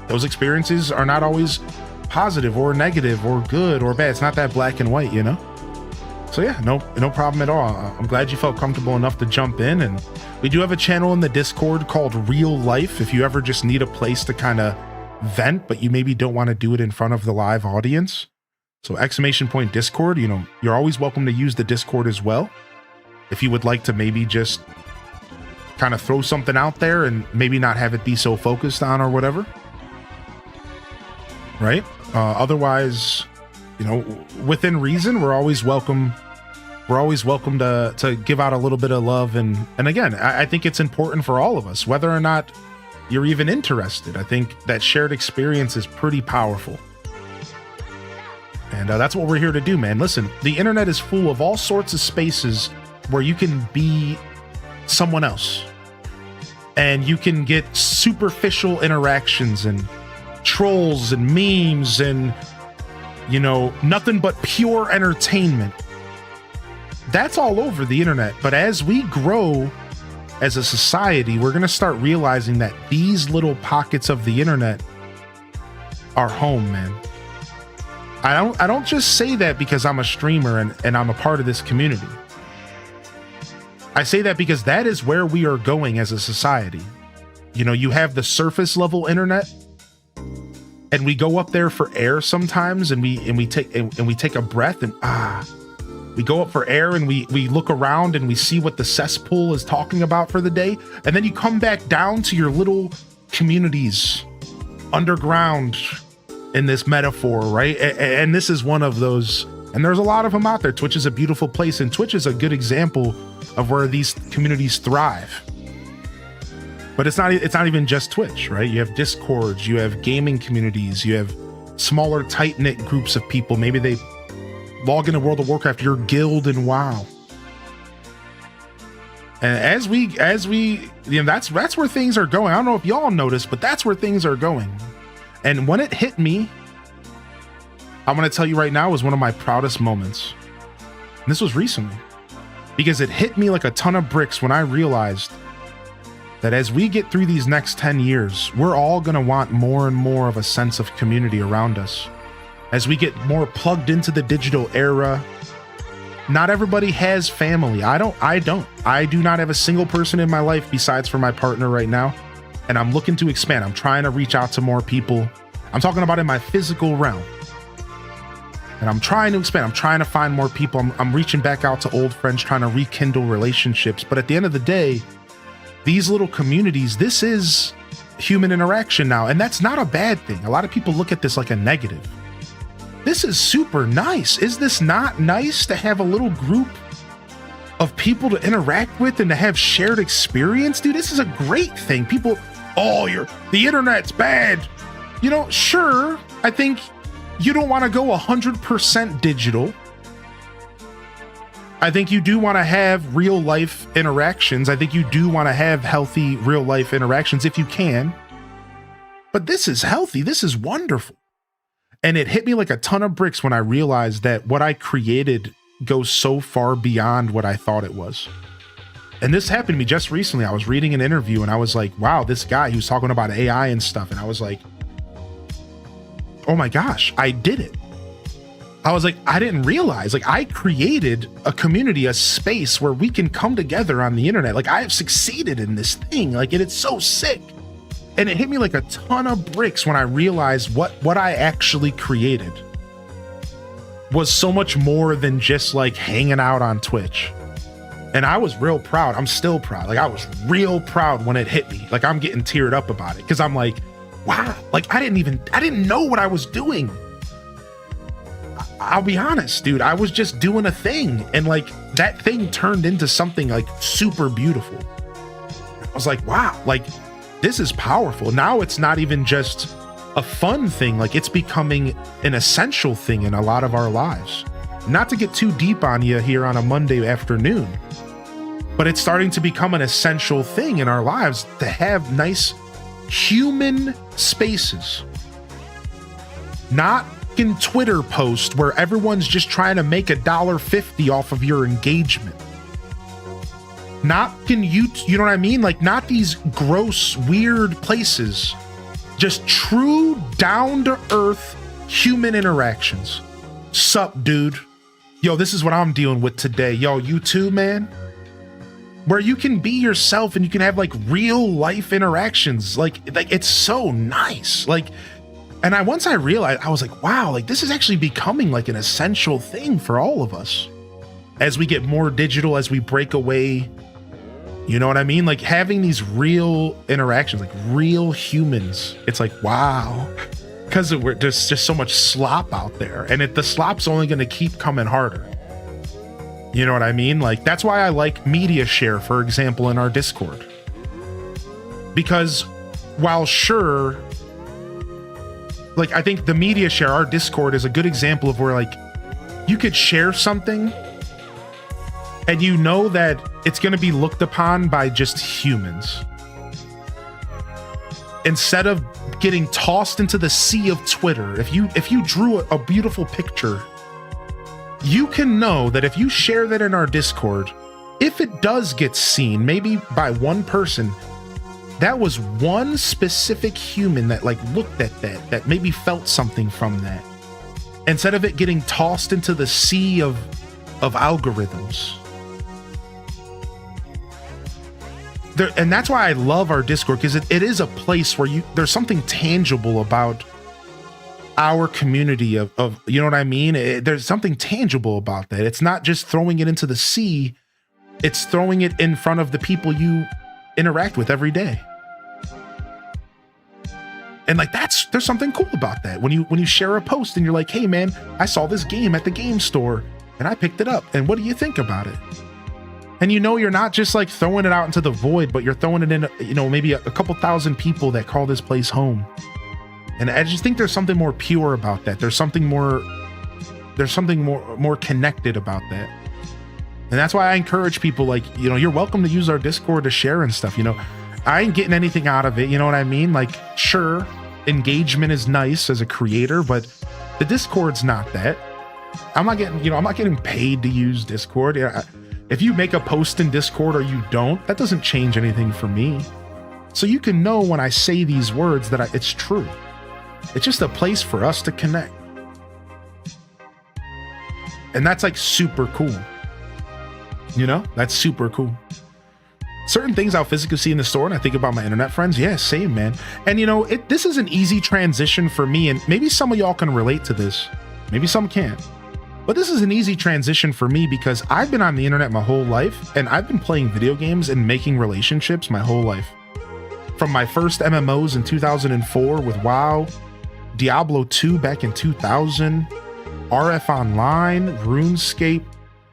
those experiences are not always positive or negative or good or bad. It's not that black and white, you know? So yeah, no problem at all. I'm glad you felt comfortable enough to jump in. And we do have a channel in the Discord called Real Life. If you ever just need a place to kind of vent, but you maybe don't want to do it in front of the live audience. So ! Discord, you know, you're always welcome to use the Discord as well. If you would like to maybe just kind of throw something out there and maybe not have it be so focused on or whatever. Right? Otherwise, you know, within reason, we're always welcome to give out a little bit of love. And again, I think it's important for all of us, whether or not you're even interested. I think that shared experience is pretty powerful. And that's what we're here to do, man. Listen, the internet is full of all sorts of spaces where you can be someone else. And you can get superficial interactions and trolls and memes and, you know, nothing but pure entertainment. That's all over the internet. But as we grow as a society, we're going to start realizing that these little pockets of the internet are home, man. I don't just say that because I'm a streamer and I'm a part of this community. I say that because that is where we are going as a society. You know, you have the surface level internet, and we go up there for air sometimes, and we take a breath, and we go up for air, and we look around and we see what the cesspool is talking about for the day, and then you come back down to your little communities underground in this metaphor, right? And this is one of those, and there's a lot of them out there. Twitch is a beautiful place, and Twitch is a good example of where these communities thrive. But it's not even just Twitch, right? You have Discords, you have gaming communities, you have smaller tight-knit groups of people. Maybe they log into World of Warcraft, your guild in WoW. And as we, you know, that's where things are going. I don't know if y'all noticed, but that's where things are going. And when it hit me, I'm going to tell you right now, was one of my proudest moments. And this was recently, because it hit me like a ton of bricks when I realized that as we get through these next 10 years, we're all going to want more and more of a sense of community around us. As we get more plugged into the digital era, not everybody has family. I do not have a single person in my life besides for my partner right now. And I'm looking to expand. I'm trying to reach out to more people. I'm talking about in my physical realm. And I'm trying to expand. I'm trying to find more people. I'm reaching back out to old friends, trying to rekindle relationships. But at the end of the day, these little communities, this is human interaction now. And that's not a bad thing. A lot of people look at this like a negative. This is super nice. Is this not nice to have a little group of people to interact with and to have shared experience? Dude, this is a great thing. People, the internet's bad. You know, sure, I think you don't want to go 100% digital. I think you do want to have real life interactions. I think you do want to have healthy real life interactions if you can. But this is healthy. This is wonderful. And it hit me like a ton of bricks when I realized that what I created goes so far beyond what I thought it was. And this happened to me just recently. I was reading an interview and I was like, wow, this guy, he was talking about AI and stuff. And I was like, oh my gosh, I did it. I was like, I didn't realize, like, I created a community, a space where we can come together on the internet. Like, I have succeeded in this thing. Like, and it's so sick. And it hit me like a ton of bricks when I realized what I actually created was so much more than just like hanging out on Twitch. And I was real proud. I'm still proud. Like, I was real proud when it hit me. Like, I'm getting teared up about it because I'm like, wow, like I didn't know what I was doing. I'll be honest, dude. I was just doing a thing, and like that thing turned into something like super beautiful. I was like, wow, like this is powerful. Now it's not even just a fun thing, like it's becoming an essential thing in a lot of our lives. Not to get too deep on you here on a Monday afternoon, but it's starting to become an essential thing in our lives to have nice human spaces. Not in Twitter post where everyone's just trying to make $1.50 off of your engagement. Not can you know what I mean? Like, not these gross, weird places. Just true, down-to-earth human interactions. Sup, dude? Yo, this is what I'm dealing with today. Yo, you too, man? Where you can be yourself and you can have like real life interactions. Like it's so nice. Like, and once I realized, I was like, wow, like this is actually becoming like an essential thing for all of us. As we get more digital, as we break away, you know what I mean? Like having these real interactions, like real humans. It's like, wow. Because there's just so much slop out there, and the slop's only going to keep coming harder. You know what I mean? Like, that's why I like media share, for example, in our Discord. Because while sure, like, I think the media share, our Discord is a good example of where, like, you could share something and you know that it's going to be looked upon by just humans. Instead of getting tossed into the sea of Twitter, if you drew a beautiful picture, you can know that if you share that in our Discord, if it does get seen, maybe by one person, that was one specific human that like looked at that maybe felt something from that. Instead of it getting tossed into the sea of algorithms. And that's why I love our Discord, because it is a place where there's something tangible about our community of you know what I mean? There's something tangible about that. It's not just throwing it into the sea, it's throwing it in front of the people you interact with every day. And like there's something cool about that. When you share a post and you're like, hey man, I saw this game at the game store and I picked it up, and what do you think about it? And you know, you're not just like throwing it out into the void, but you're throwing it in, you know, maybe a couple thousand people that call this place home. And I just think there's something more pure about that. There's something more connected about that. And that's why I encourage people, like, you know, you're welcome to use our Discord to share and stuff. You know, I ain't getting anything out of it. You know what I mean? Like, sure, engagement is nice as a creator, but the Discord's not that. I'm not getting paid to use Discord. If you make a post in Discord or you don't, that doesn't change anything for me. So you can know when I say these words that it's true. It's just a place for us to connect. And that's like super cool. You know, that's super cool. Certain things I'll physically see in the store and I think about my internet friends. Yeah, same, man. And you know, this is an easy transition for me, and maybe some of y'all can relate to this. Maybe some can't. But this is an easy transition for me because I've been on the internet my whole life, and I've been playing video games and making relationships my whole life. From my first MMOs in 2004 with WoW, Diablo 2 back in 2000, RF Online, RuneScape.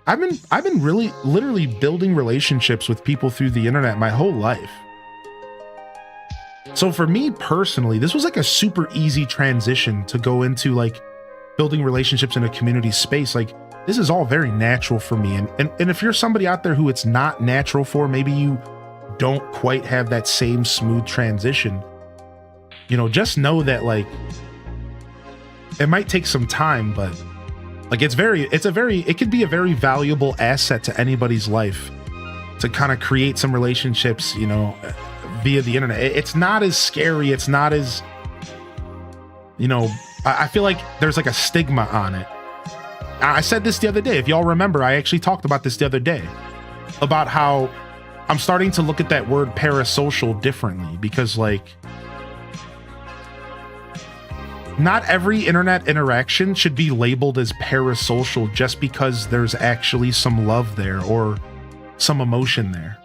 I've been really literally building relationships with people through the internet my whole life. So for me personally, this was like a super easy transition to go into like building relationships in a community space. Like this is all very natural for me. And if you're somebody out there who it's not natural for, maybe you don't quite have that same smooth transition, you know, just know that like it might take some time, but like it could be a very valuable asset to anybody's life to kind of create some relationships, you know, via the internet. It's not as scary. It's not as, you know, I feel like there's like a stigma on it. I said this the other day. If y'all remember, I actually talked about this the other day about how I'm starting to look at that word parasocial differently because like not every internet interaction should be labeled as parasocial just because there's actually some love there or some emotion there.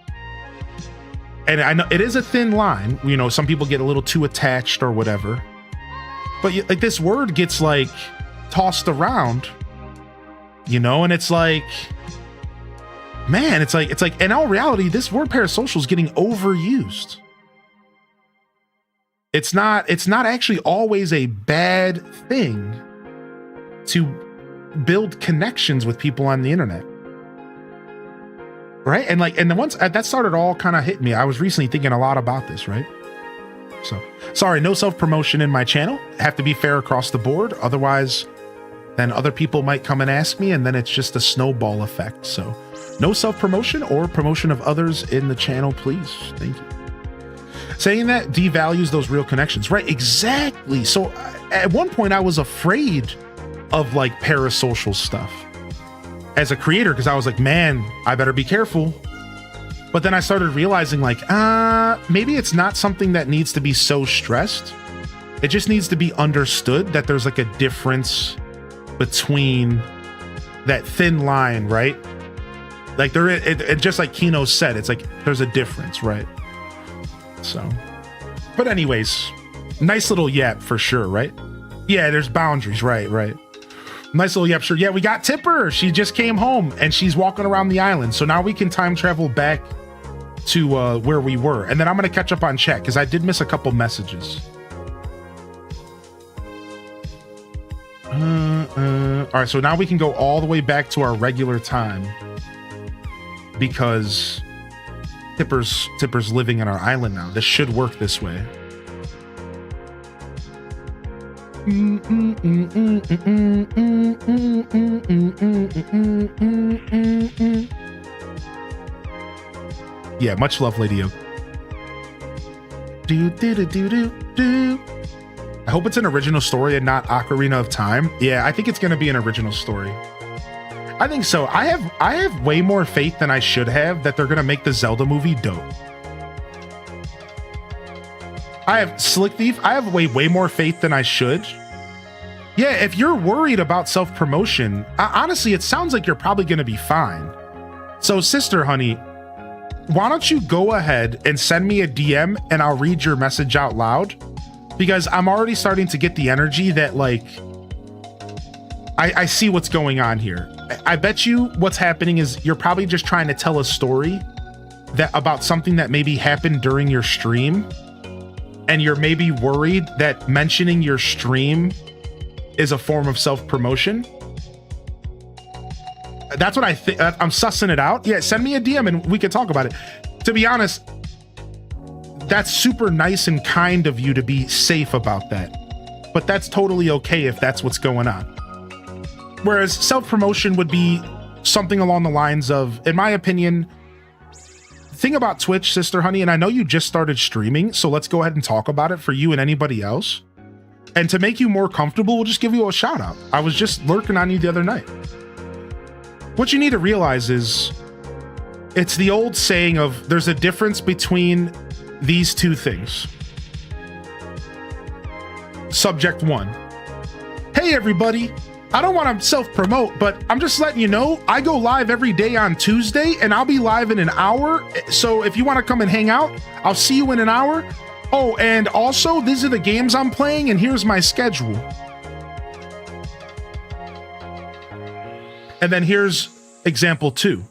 And I know it is a thin line, you know, some people get a little too attached or whatever, but like this word gets like tossed around, you know, and it's like, man, it's like in all reality, this word parasocial is getting overused. It's not actually always a bad thing to build connections with people on the internet. Right? And like, and the once that started all kind of hitting me, I was recently thinking a lot about this, right? So sorry, no self-promotion in my channel. Have to be fair across the board. Otherwise, then other people might come and ask me, and then it's just a snowball effect. So no self-promotion or promotion of others in the channel, please. Thank you. Saying that devalues those real connections, right? Exactly. So at one point I was afraid of like parasocial stuff as a creator because I was like, man, I better be careful. But then I started realizing like, maybe it's not something that needs to be so stressed. It just needs to be understood that there's like a difference between that thin line, right? Like it just like Kino said, it's like there's a difference, right? So, but anyways, nice little yap for sure, right? Yeah, there's boundaries, right? Nice little yap, sure. Yeah, we got Tipper. She just came home and she's walking around the island. So now we can time travel back to where we were. And then I'm going to catch up on chat because I did miss a couple messages. All right, so now we can go all the way back to our regular time because Tipper's living in our island now. This should work this way. Yeah, much love, Lady Oak. I hope it's an original story and not Ocarina of Time. Yeah, I think it's gonna be an original story. I think so. I have way more faith than I should have that they're gonna make the Zelda movie dope. I have Slick Thief. I have way more faith than I should. Yeah, if you're worried about self-promotion, honestly, it sounds like you're probably gonna be fine. So, Sister Honey, why don't you go ahead and send me a DM and I'll read your message out loud? Because I'm already starting to get the energy that like, I see what's going on here. I bet you what's happening is you're probably just trying to tell a story that about something that maybe happened during your stream, and you're maybe worried that mentioning your stream is a form of self-promotion. That's what I think. I'm sussing it out. Yeah, send me a DM and we can talk about it. To be honest, that's super nice and kind of you to be safe about that. But that's totally okay if that's what's going on. Whereas self-promotion would be something along the lines of, in my opinion, thing about Twitch, Sister Honey, and I know you just started streaming, so let's go ahead and talk about it for you and anybody else. And to make you more comfortable, we'll just give you a shout out. I was just lurking on you the other night. What you need to realize is it's the old saying of there's a difference between these two things. Subject 1. Hey everybody, I don't want to self-promote, but I'm just letting you know I go live every day on Tuesday and I'll be live in an hour. So if you want to come and hang out, I'll see you in an hour. Oh, and also these are the games I'm playing and here's my schedule. And then here's example 2.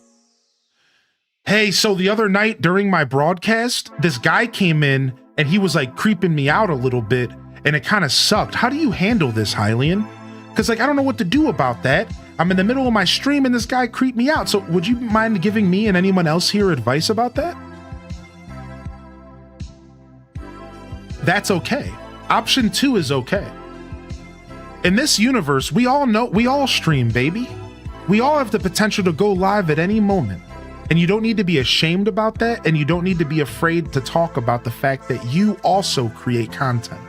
Hey, so the other night during my broadcast, this guy came in and he was like creeping me out a little bit and it kind of sucked. How do you handle this, Hylian? Because like, I don't know what to do about that. I'm in the middle of my stream and this guy creeped me out. So would you mind giving me and anyone else here advice about that? That's okay. Option 2 is okay. In this universe, we all stream, baby. We all have the potential to go live at any moment. And you don't need to be ashamed about that. And you don't need to be afraid to talk about the fact that you also create content.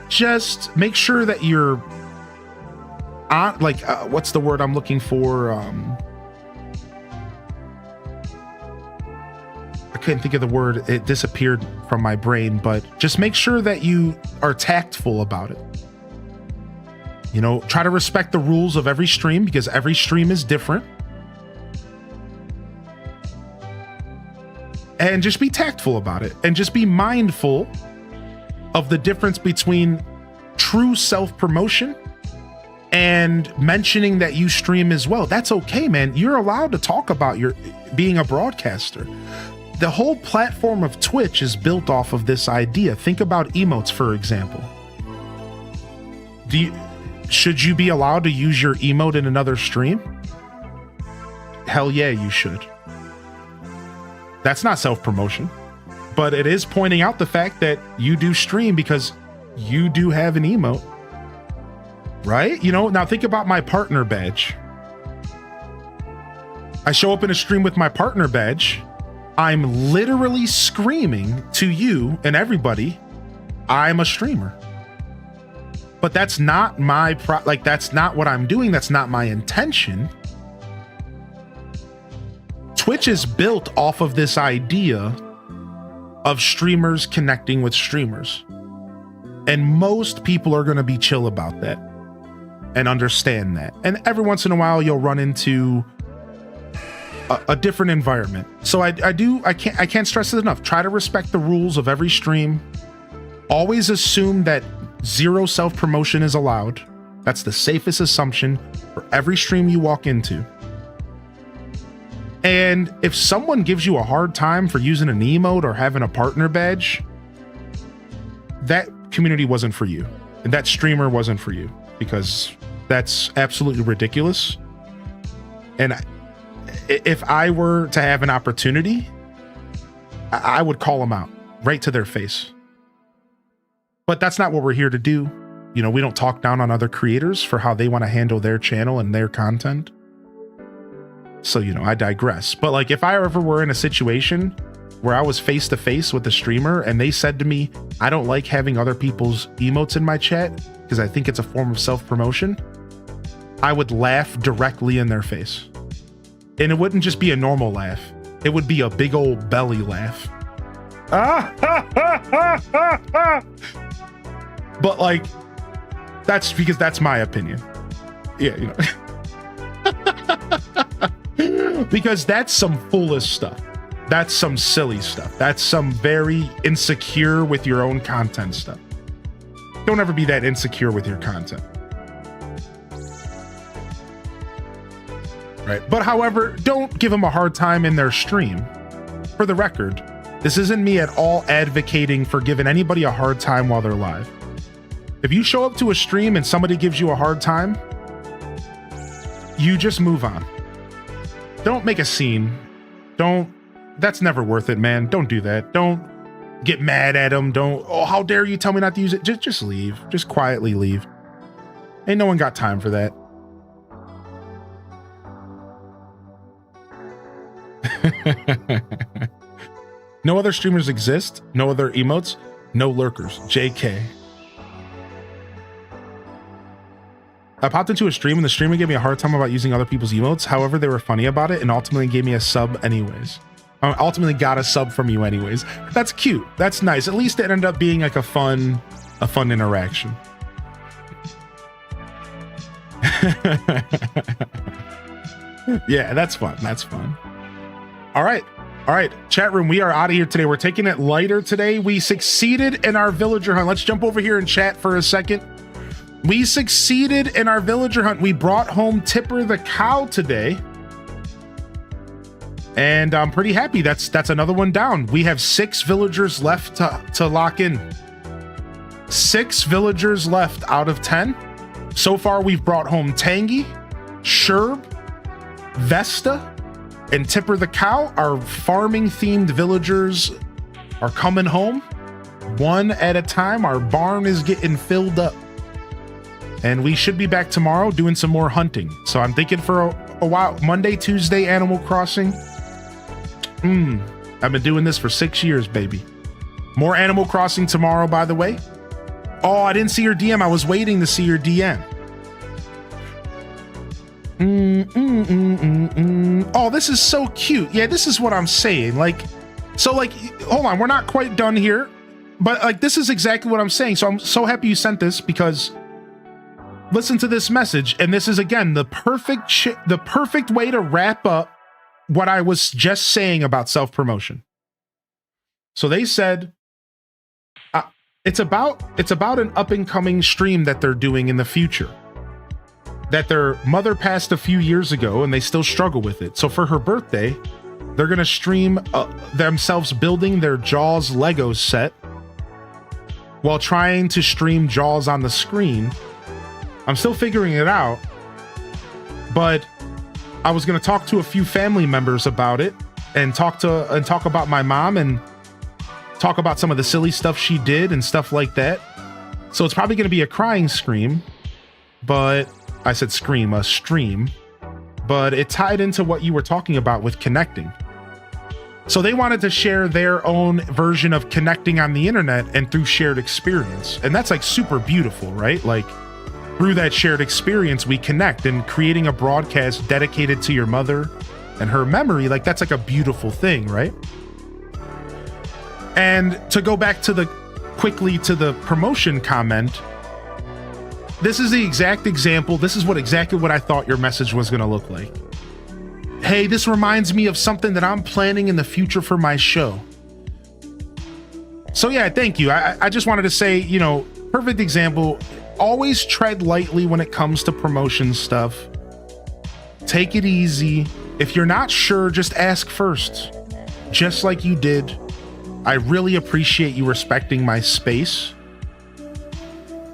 Just make sure that you're on, like, what's the word I'm looking for? I couldn't think of the word. It disappeared from my brain, but just make sure that you are tactful about it. You know, try to respect the rules of every stream because every stream is different. And just be tactful about it and just be mindful of the difference between true self-promotion and mentioning that you stream as well. That's okay, man. You're allowed to talk about your being a broadcaster. The whole platform of Twitch is built off of this idea. Think about emotes, for example. Should you be allowed to use your emote in another stream? Hell yeah, you should. That's not self-promotion, but it is pointing out the fact that you do stream because you do have an emote, right? You know, now think about my partner badge. I show up in a stream with my partner badge. I'm literally screaming to you and everybody, I'm a streamer. But that's not my that's not what I'm doing. That's not my intention. Twitch is built off of this idea of streamers connecting with streamers. And most people are going to be chill about that and understand that. And every once in a while, you'll run into a different environment. So I can't stress it enough. Try to respect the rules of every stream. Always assume that zero self-promotion is allowed. That's the safest assumption for every stream you walk into. And if someone gives you a hard time for using an emote or having a partner badge, that community wasn't for you. And that streamer wasn't for you because that's absolutely ridiculous. And if I were to have an opportunity, I would call them out right to their face. But that's not what we're here to do. You know, we don't talk down on other creators for how they want to handle their channel and their content. So, you know, I digress. But like, if I ever were in a situation where I was face to face with a streamer and they said to me, I don't like having other people's emotes in my chat because I think it's a form of self-promotion, I would laugh directly in their face. And it wouldn't just be a normal laugh. It would be a big old belly laugh. But like, that's because that's my opinion. Yeah, you know. Because that's some foolish stuff. That's some silly stuff. That's some very insecure with your own content stuff. Don't ever be that insecure with your content. Right? But however, don't give them a hard time in their stream. For the record, this isn't me at all advocating for giving anybody a hard time while they're live. If you show up to a stream and somebody gives you a hard time, you just move on. Don't make a scene. That's never worth it, man. Don't do that. Don't get mad at them. Oh, how dare you tell me not to use it? Just leave. Just quietly leave. Ain't no one got time for that. No other streamers exist. No other emotes. No lurkers. JK. I popped into a stream and the streamer gave me a hard time about using other people's emotes. However, they were funny about it and ultimately gave me a sub anyways. I ultimately got a sub from you anyways. That's cute. That's nice. At least it ended up being like a fun interaction. Yeah, that's fun. That's fun. All right. All right, chat room, we are out of here today. We're taking it lighter today. We succeeded in our villager hunt. Let's jump over here and chat for a second. We succeeded in our villager hunt. We brought home Tipper the cow today. And I'm pretty happy. That's another one down. We have 6 villagers left to lock in. 6 villagers left out of 10. So far, we've brought home Tangy, Sherb, Vesta, and Tipper the cow. Our farming themed villagers are coming home one at a time. Our barn is getting filled up and we should be back tomorrow doing some more hunting. So I'm thinking for a while, Monday, Tuesday, Animal Crossing. I've been doing this for 6 years, baby. More Animal Crossing tomorrow, by the way. Oh, I didn't see your DM. I was waiting to see your DM. Oh, this is so cute. Yeah, this is what I'm saying. Like, so like, hold on, we're not quite done here, but like, this is exactly what I'm saying. So I'm so happy you sent this because listen to this message. And this is again, the perfect way to wrap up what I was just saying about self-promotion. So they said, it's about an up and coming stream that they're doing in the future. That their mother passed a few years ago and they still struggle with it. So for her birthday, they're going to stream themselves building their Jaws Lego set while trying to stream Jaws on the screen. I'm still figuring it out, but I was going to talk to a few family members about it and talk about my mom and talk about some of the silly stuff she did and stuff like that. So it's probably going to be a crying scream, but I said scream, a stream, but it tied into what you were talking about with connecting. So they wanted to share their own version of connecting on the internet and through shared experience. And that's like super beautiful, right? Like through that shared experience, we connect, and creating a broadcast dedicated to your mother and her memory. Like that's like a beautiful thing, right? And to go back to the promotion comment, this is the exact example. This is exactly what I thought your message was going to look like. Hey, this reminds me of something that I'm planning in the future for my show. So yeah, thank you. I just wanted to say, you know, perfect example. Always tread lightly when it comes to promotion stuff. Take it easy. If you're not sure, just ask first. Just like you did. I really appreciate you respecting my space.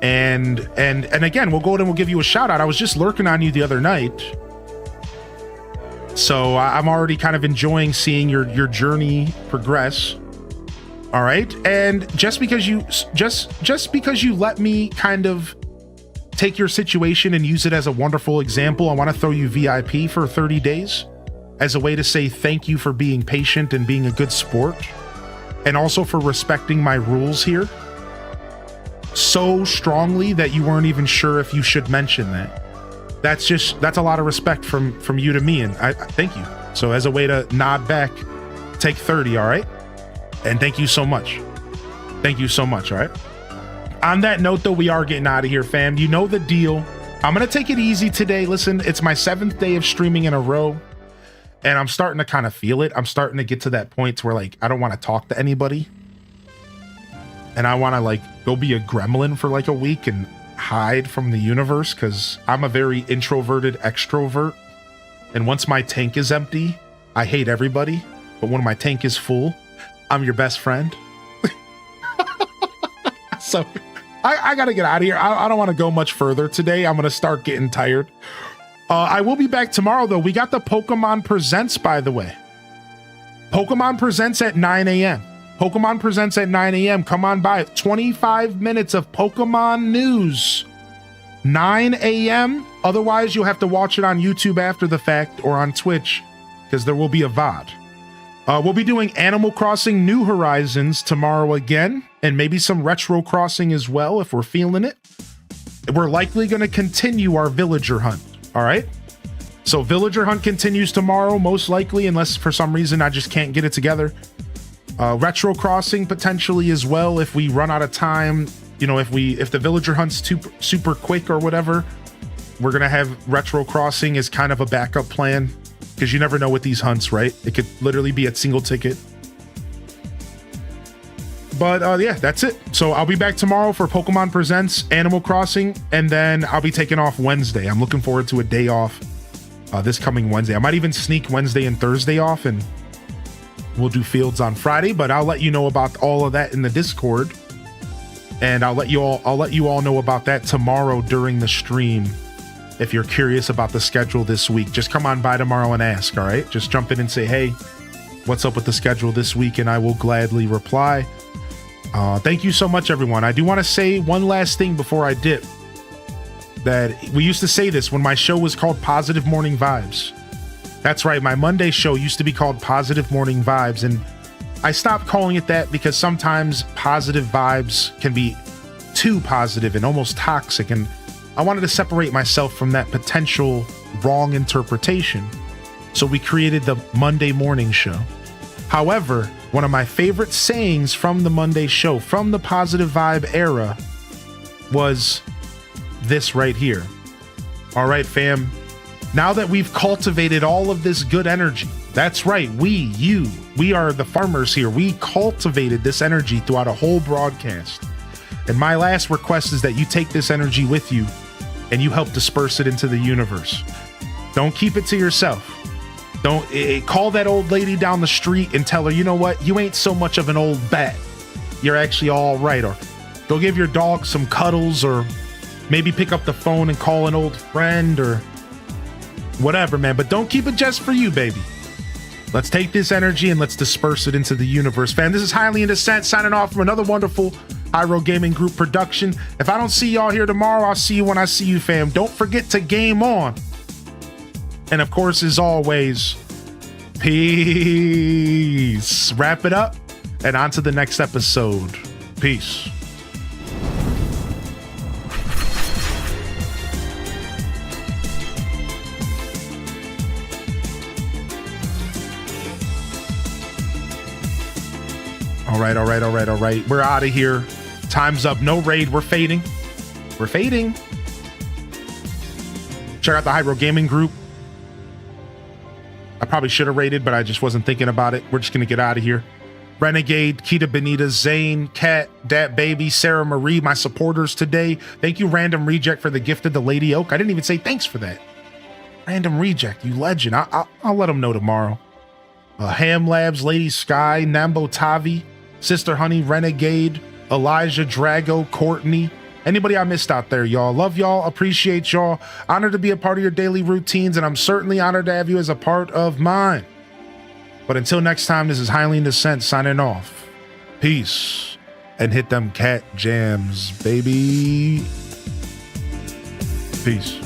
And again, we'll go ahead and we'll give you a shout out. I was just lurking on you the other night. So I'm already kind of enjoying seeing your journey progress. All right. And just because you let me kind of take your situation and use it as a wonderful example, I want to throw you VIP for 30 days as a way to say thank you for being patient and being a good sport. And also for respecting my rules here so strongly that you weren't even sure if you should mention that. That's a lot of respect from you to me, and I thank you. So as a way to nod back, take 30, all right? And thank you so much. Thank you so much, all right? On that note, though, we are getting out of here, fam. You know the deal. I'm going to take it easy today. Listen, it's my 7th day of streaming in a row, and I'm starting to kind of feel it. I'm starting to get to that point where, like, I don't want to talk to anybody. And I want to, like, go be a gremlin for, like, a week and hide from the universe, because I'm a very introverted extrovert. And once my tank is empty, I hate everybody. But when my tank is full, I'm your best friend. So I got to get out of here. I don't want to go much further today. I'm going to start getting tired. I will be back tomorrow, though. We got the Pokemon Presents, by the way. Pokemon Presents at 9 a.m. Pokemon Presents at 9 a.m. Come on by. 25 minutes of Pokemon news. 9 a.m. Otherwise, you'll have to watch it on YouTube after the fact or on Twitch, because there will be a VOD. We'll be doing Animal Crossing New Horizons tomorrow again, and maybe some Retro Crossing as well if we're feeling it. We're likely going to continue our villager hunt, all right? So villager hunt continues tomorrow, most likely, unless for some reason I just can't get it together. Retro Crossing potentially as well if we run out of time. You know, if the villager hunt's super quick or whatever, we're going to have Retro Crossing as kind of a backup plan. Because you never know with these hunts, right? It could literally be a single ticket. But yeah, that's it. So I'll be back tomorrow for Pokemon Presents Animal Crossing, and then I'll be taking off Wednesday. I'm looking forward to a day off this coming Wednesday. I might even sneak Wednesday and Thursday off, and we'll do fields on Friday. But I'll let you know about all of that in the Discord, and I'll let you all know about that tomorrow during the stream. If you're curious about the schedule this week, just come on by tomorrow and ask, all right? Just jump in and say, hey, what's up with the schedule this week? And I will gladly reply. Thank you so much, everyone. I do want to say one last thing before I dip. That we used to say this when my show was called Positive Morning Vibes. That's right, my Monday show used to be called Positive Morning Vibes. And I stopped calling it that because sometimes positive vibes can be too positive and almost toxic. And I wanted to separate myself from that potential wrong interpretation. So we created the Monday morning show. However, one of my favorite sayings from the Monday show, from the positive vibe era, was this right here. All right, fam. Now that we've cultivated all of this good energy, that's right, we are the farmers here. We cultivated this energy throughout a whole broadcast. And my last request is that you take this energy with you and you help disperse it into the universe. Don't keep it to yourself. Don't call that old lady down the street and tell her, you know what? You ain't so much of an old bat. You're actually all right. Or go give your dog some cuddles, or maybe pick up the phone and call an old friend or whatever, man. But don't keep it just for you, baby. Let's take this energy and let's disperse it into the universe, fam. This is Highly in Descent signing off from another wonderful Hyro Gaming Group production. If I don't see y'all here tomorrow, I'll see you when I see you, fam. Don't forget to game on. And of course, as always, peace. Wrap it up and on to the next episode. Peace. All right. We're out of here. Time's up. No raid. We're fading. Check out the Hyro Gaming Group. I probably should have raided, but I just wasn't thinking about it. We're just going to get out of here. Renegade, Kita Benita, Zane, Kat, Dat Baby, Sarah Marie, my supporters today. Thank you, Random Reject, for the gift of the Lady Oak. I didn't even say thanks for that. Random Reject, you legend. I'll let them know tomorrow. Ham Labs, Lady Sky, Nambo Tavi, Sister Honey, Renegade, Elijah, Drago, Courtney. Anybody I missed out there, y'all. Love y'all. Appreciate y'all. Honored to be a part of your daily routines, and I'm certainly honored to have you as a part of mine. But until next time, this is Highly in Descent signing off. Peace. And hit them cat jams, baby. Peace.